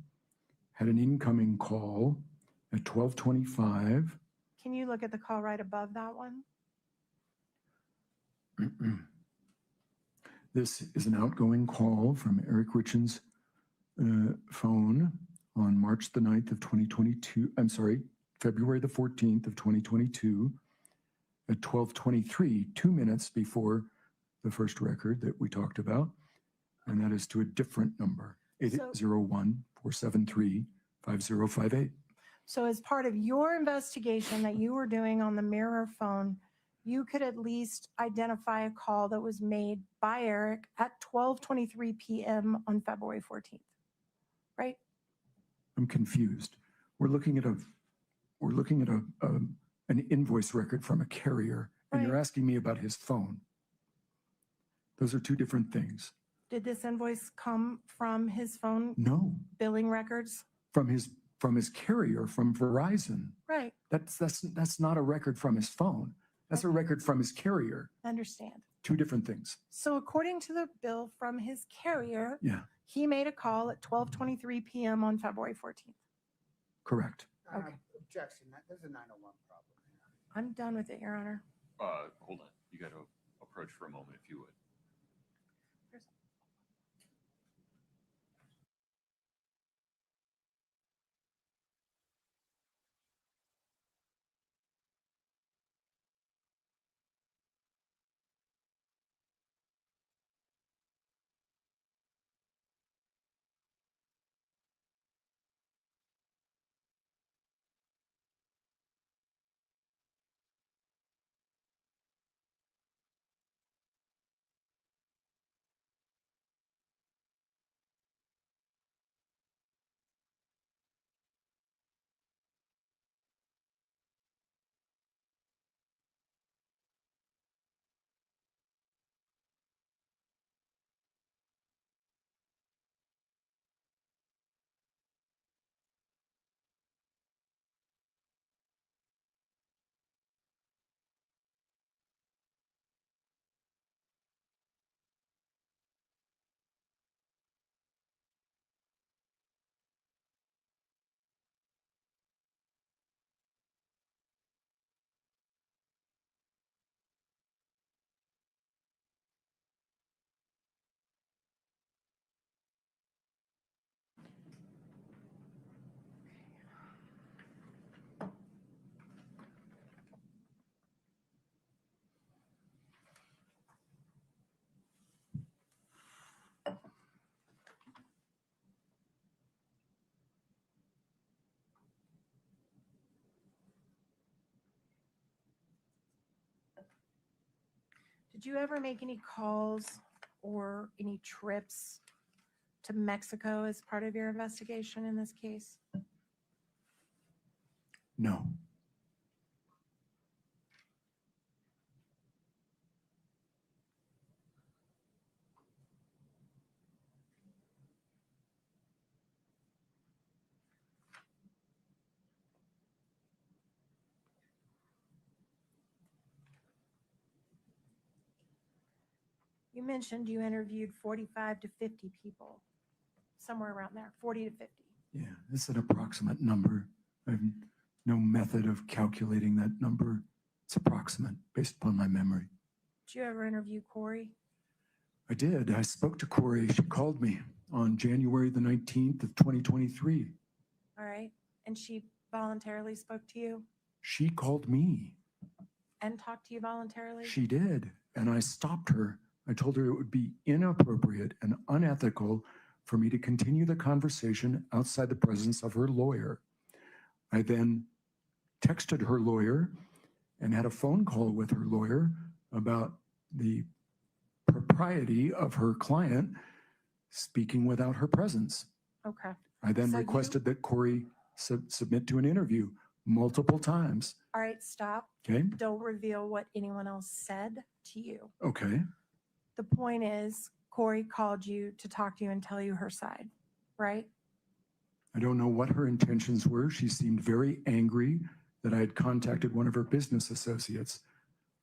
had an incoming call at 12:25. Can you look at the call right above that one? This is an outgoing call from Eric Richins' phone on March the 9th of 2022. I'm sorry, February the 14th of 2022 at 12:23, 2 minutes before the first record that we talked about. And that is to a different number, 801-473-5058. So as part of your investigation that you were doing on the mirror phone, you could at least identify a call that was made by Eric at 12:23 p.m. on February 14th, right? I'm confused. We're looking at an invoice record from a carrier, and you're Right. asking me about his phone. Those are two different things. Did this invoice come from his phone No, billing records? from his carrier, from Verizon. Right, That's not a record from his phone. That's a record from his carrier. understand. Two different things. So according to the bill from his carrier, Yeah, he made a call at 12:23 p.m. on February 14th. correct. Okay. Objection, there's a 901 problem here. I'm done with it, Your Honor. Hold on. You got to approach for a moment if you would. Did you ever make any calls or any trips to Mexico as part of your investigation in this case? No. You mentioned you interviewed 45 to 50 people, somewhere around there, 40 to 50. Yeah, it's an approximate number. I have no method of calculating that number. It's approximate based upon my memory. Did you ever interview Kouri? I did. I spoke to Kouri. She called me on January the 19th of 2023. All right. And she voluntarily spoke to you She called me. and talked to you voluntarily? She did. And I stopped her. I told her it would be inappropriate and unethical for me to continue the conversation outside the presence of her lawyer. I then texted her lawyer and had a phone call with her lawyer about the propriety of her client speaking without her presence. Okay. I then So you- requested that Kouri submit to an interview multiple times. All right, stop. Okay. Don't reveal what anyone else said to you. Okay. The point is, Kouri called you to talk to you and tell you her side, right? I don't know what her intentions were. She seemed very angry that I had contacted one of her business associates.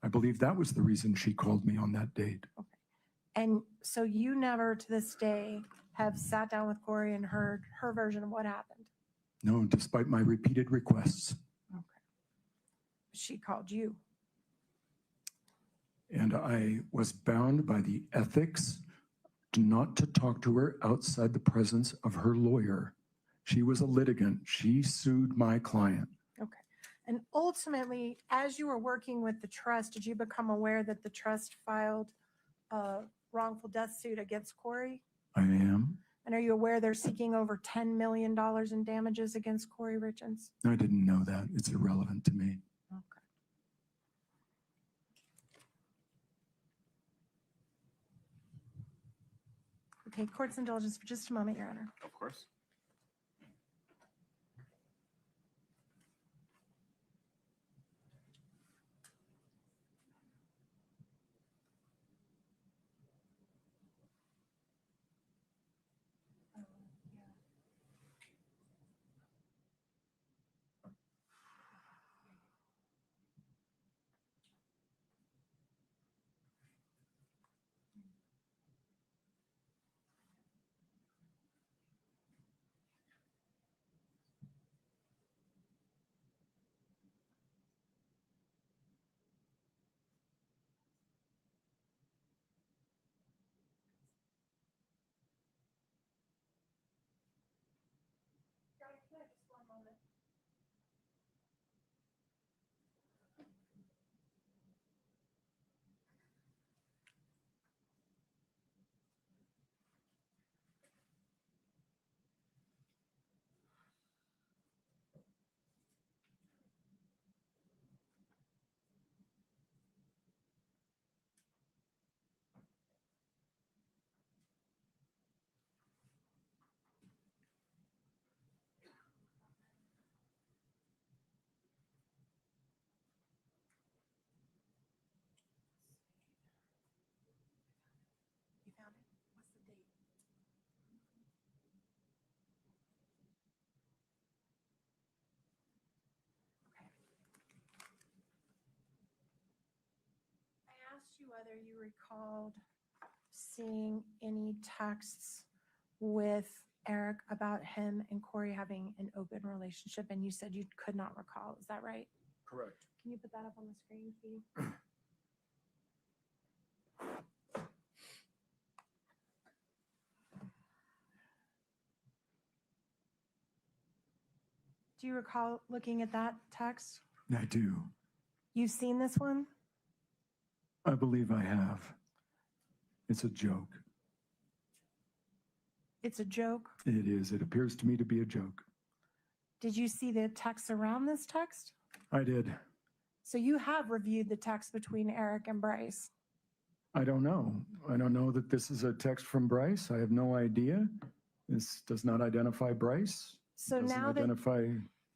I believe that was the reason she called me on that date. And so you never to this day have sat down with Kouri and heard her version of what happened. No, despite my repeated requests. Okay. She called you. And I was bound by the ethics not to talk to her outside the presence of her lawyer. She was a litigant. She sued my client. Okay. And ultimately, as you were working with the trust, did you become aware that the trust filed a wrongful death suit against Kouri? I am. And are you aware they're seeking over $10 million in damages against Kouri Richins? I didn't know that. It's irrelevant to me. Okay. Okay, court's indulgence for just a moment, Your Honor. Of course. You found it? What's the date? Okay. I asked you whether you recalled seeing any texts with Eric about him and Kouri having an open relationship, and you said you could not recall. Is that right? Correct. Can you put that up on the screen, please? Do you recall looking at that text? I do. You've seen this one? I believe I have. It's a joke. It's a joke. It is. It appears to me to be a joke. Did you see the text around this text? I did. So you have reviewed the text between Eric and Bryce. I don't know. I don't know that this is a text from Bryce. I have no idea. This does not identify Bryce. So Doesn't now that identify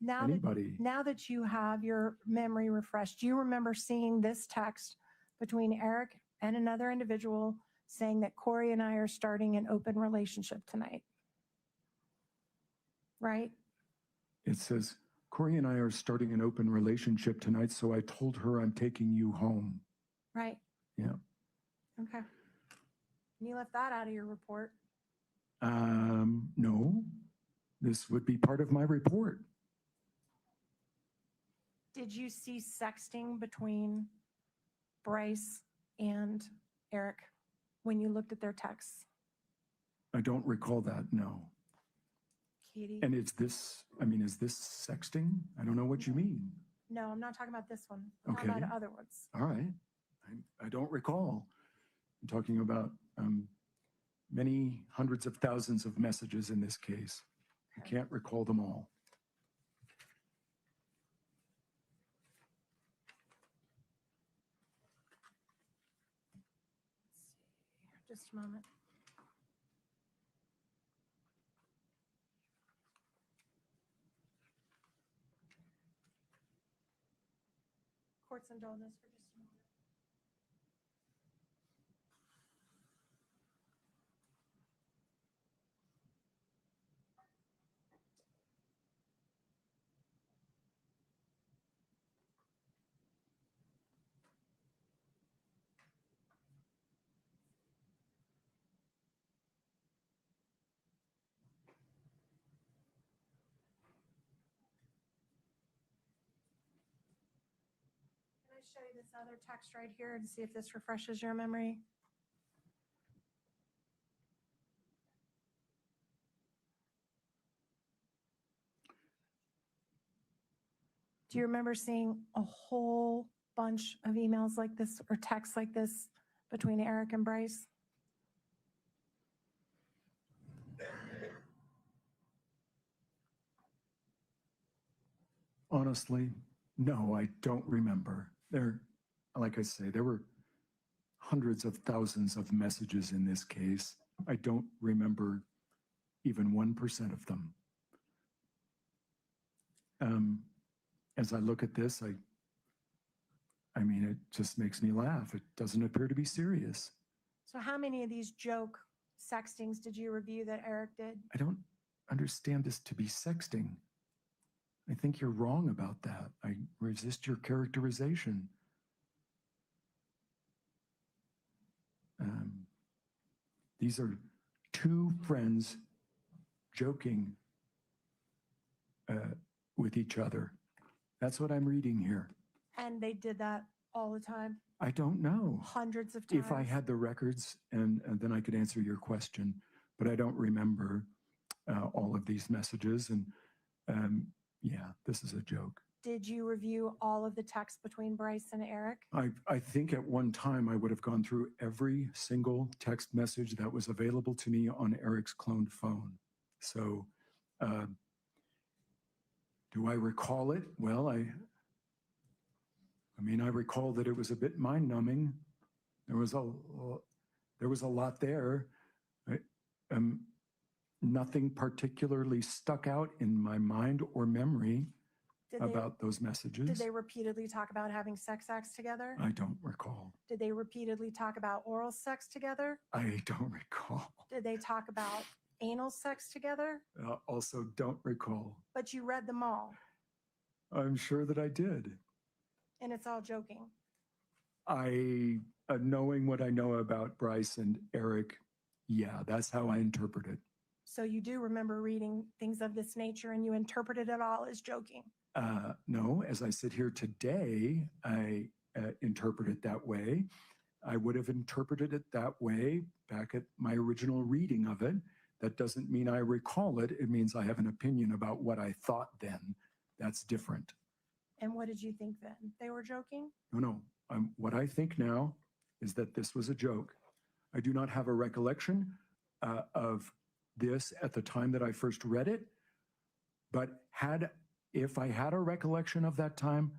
anybody. now that you have your memory refreshed, do you remember seeing this text between Eric and another individual saying that Kouri and I are starting an open relationship tonight? Right? It says, Kouri and I are starting an open relationship tonight, so I told her I'm taking you home. Right. Yeah. Okay. And you left that out of your report. No, this would be part of my report. Did you see sexting between Bryce and Eric when you looked at their texts? I don't recall that, no. Katie? And is this sexting? I don't know what you mean. No, I'm not talking about this one. I'm Okay. talking about other ones. All right. I don't recall. I'm talking about many hundreds of thousands of messages in this case. I can't recall them all. Just a moment. Court's indulgence for just a moment. Can I show you this other text right here and see if this refreshes your memory? Do you remember seeing a whole bunch of emails like this or texts like this between Eric and Bryce? Honestly, no, I don't remember. Like I say, there were hundreds of thousands of messages in this case. I don't remember even 1% of them. As I look at this, I mean, it just makes me laugh. It doesn't appear to be serious. So how many of these joke sextings did you review that Eric did? I don't understand this to be sexting. I think you're wrong about that. I resist your characterization. These are two friends joking with each other. That's what I'm reading here. And they did that all the time, I don't know. hundreds of times. If I had the records, and then I could answer your question, but I don't remember all of these messages. And yeah, this is a joke. Did you review all of the texts between Bryce and Eric? I think at one time I would have gone through every single text message that was available to me on Eric's cloned phone. So do I recall it? Well, I mean, I recall that it was a bit mind-numbing. There was a lot there. Nothing particularly stuck out in my mind or memory about those messages. Did they repeatedly talk about having sex acts together? I don't recall. Did they repeatedly talk about oral sex together? I don't recall. Did they talk about anal sex together? Also don't recall. But you read them all, I'm sure that I did. and it's all joking. Knowing what I know about Bryce and Eric, yeah, that's how I interpret it. So you do remember reading things of this nature, and you interpreted it all as joking. No, as I sit here today, I interpret it that way. I would have interpreted it that way back at my original reading of it. That doesn't mean I recall it. It means I have an opinion about what I thought then. That's different. And what did you think then? They were joking? No. What I think now is that this was a joke. I do not have a recollection of this at the time that I first read it, but if I had a recollection of that time,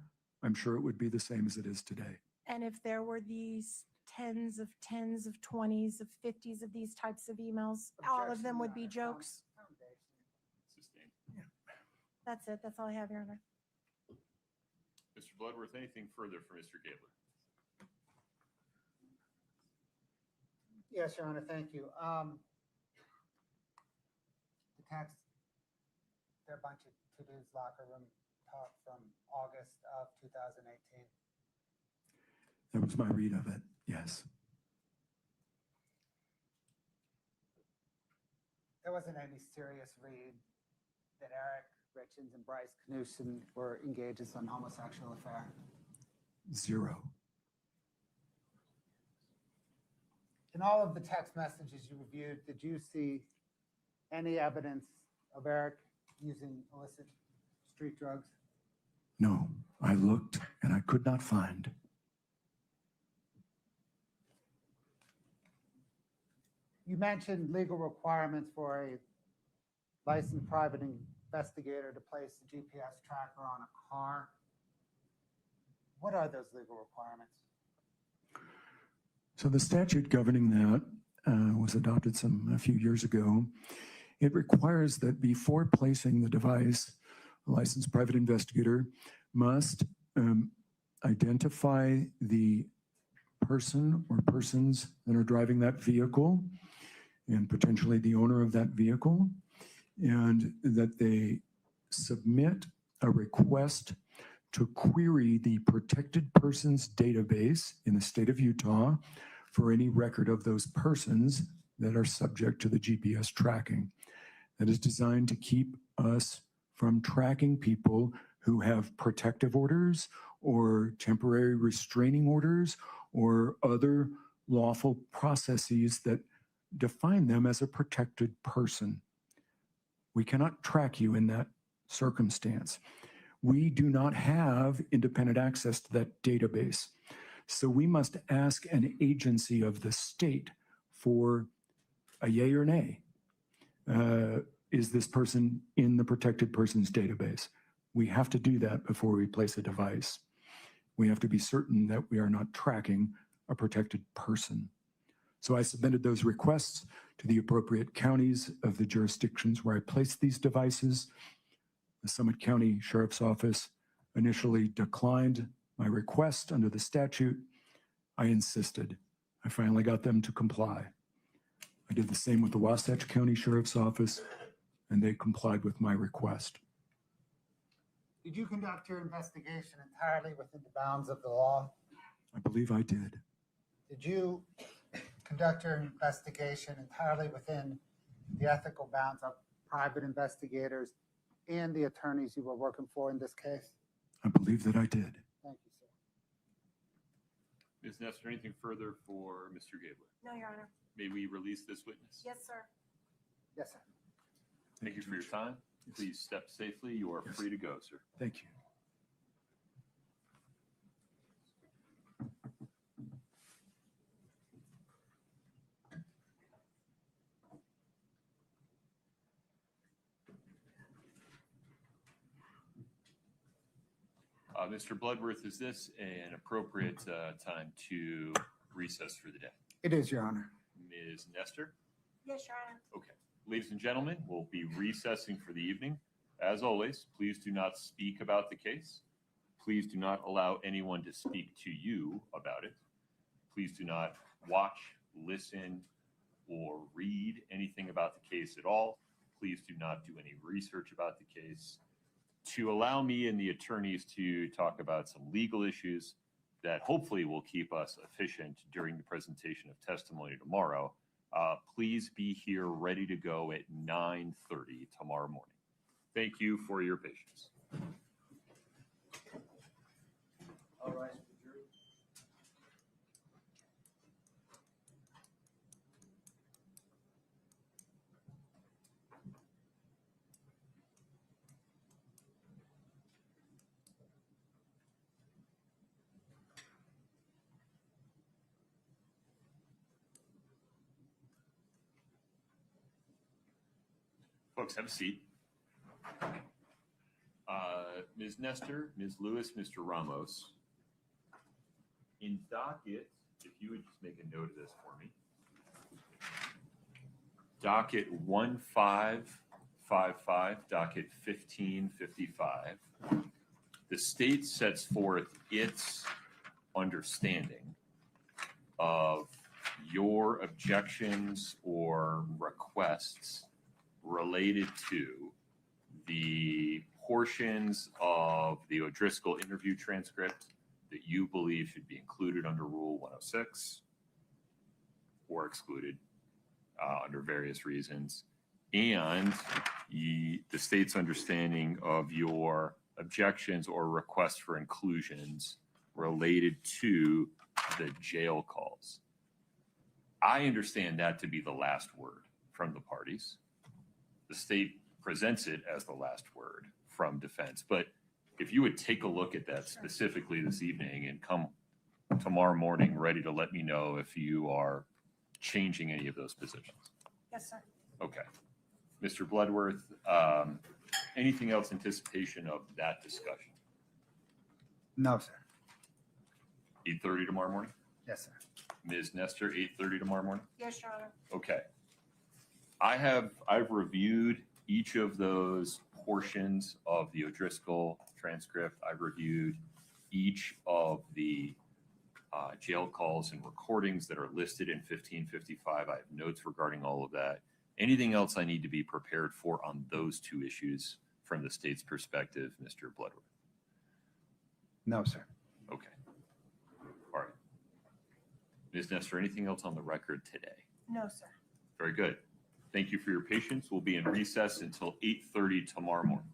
I'm sure it would be the same as it is today. And if there were these tens of 20s of 50s of these types of emails, all of them would be jokes? That's it. That's all I have, Your Honor. Mr. Bloodworth, anything further for Mr. Gabler? Yes, Your Honor, thank you. The text, they're a bunch of to-dos locker room talk from August of 2018. That was my read of it, yes. There wasn't any serious read that Eric Richins and Bryce Knudsen were engaged in some homosexual affair. Zero. In all of the text messages you reviewed, did you see any evidence of Eric using illicit street drugs? No, I looked and I could not find. You mentioned legal requirements for a licensed private investigator to place a GPS tracker on a car. What are those legal requirements? So the statute governing that was adopted a few years ago. It requires that before placing the device, a licensed private investigator must identify the person or persons that are driving that vehicle and potentially the owner of that vehicle, and that they submit a request to query the protected persons database in the state of Utah for any record of those persons that are subject to the GPS tracking. That is designed to keep us from tracking people who have protective orders or temporary restraining orders or other lawful processes that define them as a protected person. We cannot track you in that circumstance. We do not have independent access to that database. So we must ask an agency of the state for a yay or nay. Is this person in the protected persons database? We have to do that before we place a device. We have to be certain that we are not tracking a protected person. So I submitted those requests to the appropriate counties of the jurisdictions where I placed these devices. The Summit County Sheriff's Office initially declined my request under the statute. I insisted. I finally got them to comply. I did the same with the Wasatch County Sheriff's Office, and they complied with my request. Did you conduct your investigation entirely within the bounds of the law? I believe I did. Did you conduct your investigation entirely within the ethical bounds of private investigators and the attorneys you were working for in this case? I believe that I did. Thank you, sir. Ms. Nestor, anything further for Mr. Gabler? No, Your Honor. May we release this witness? Yes, sir. Yes, sir. Thank you for your time. Please step safely. You are free to go, sir. Thank you. Mr. Bloodworth, is this an appropriate time to recess for the day? It is, Your Honor. Ms. Nestor? Yes, Your Honor. Okay. Ladies and gentlemen, we'll be recessing for the evening. As always, please do not speak about the case. Please do not allow anyone to speak to you about it. Please do not watch, listen, or read anything about the case at all. Please do not do any research about the case. To allow me and the attorneys to talk about some legal issues that hopefully will keep us efficient during the presentation of testimony tomorrow, please be here ready to go at 9:30 tomorrow morning. Thank you for your patience. All right. Folks, have a seat. Ms. Nestor, Ms. Lewis, Mr. Ramos. In docket, if you would just make a note of this for me. Docket 1555, docket 1555. The state sets forth its understanding of your objections or requests related to the portions of the O'Driscoll interview transcript that you believe should be included under Rule 106 or excluded under various reasons, and the state's understanding of your objections or requests for inclusions related to the jail calls. I understand that to be the last word from the parties. The state presents it as the last word from defense. But if you would take a look at that specifically this evening and come tomorrow morning ready to let me know if you are changing any of those positions. Yes, sir. Okay. Mr. Bloodworth, anything else in anticipation of that discussion? No, sir. 8:30 tomorrow morning? Yes, sir. Ms. Nestor, 8:30 tomorrow morning? Yes, Your Honor. Okay. I've reviewed each of those portions of the O'Driscoll transcript. I've reviewed each of the jail calls and recordings that are listed in 1555. I have notes regarding all of that. Anything else I need to be prepared for on those two issues from the state's perspective, Mr. Bloodworth? No, sir. Okay. All right. Ms. Nestor, anything else on the record today? No, sir. Very good. Thank you for your patience. We'll be in recess until 8:30 tomorrow morning.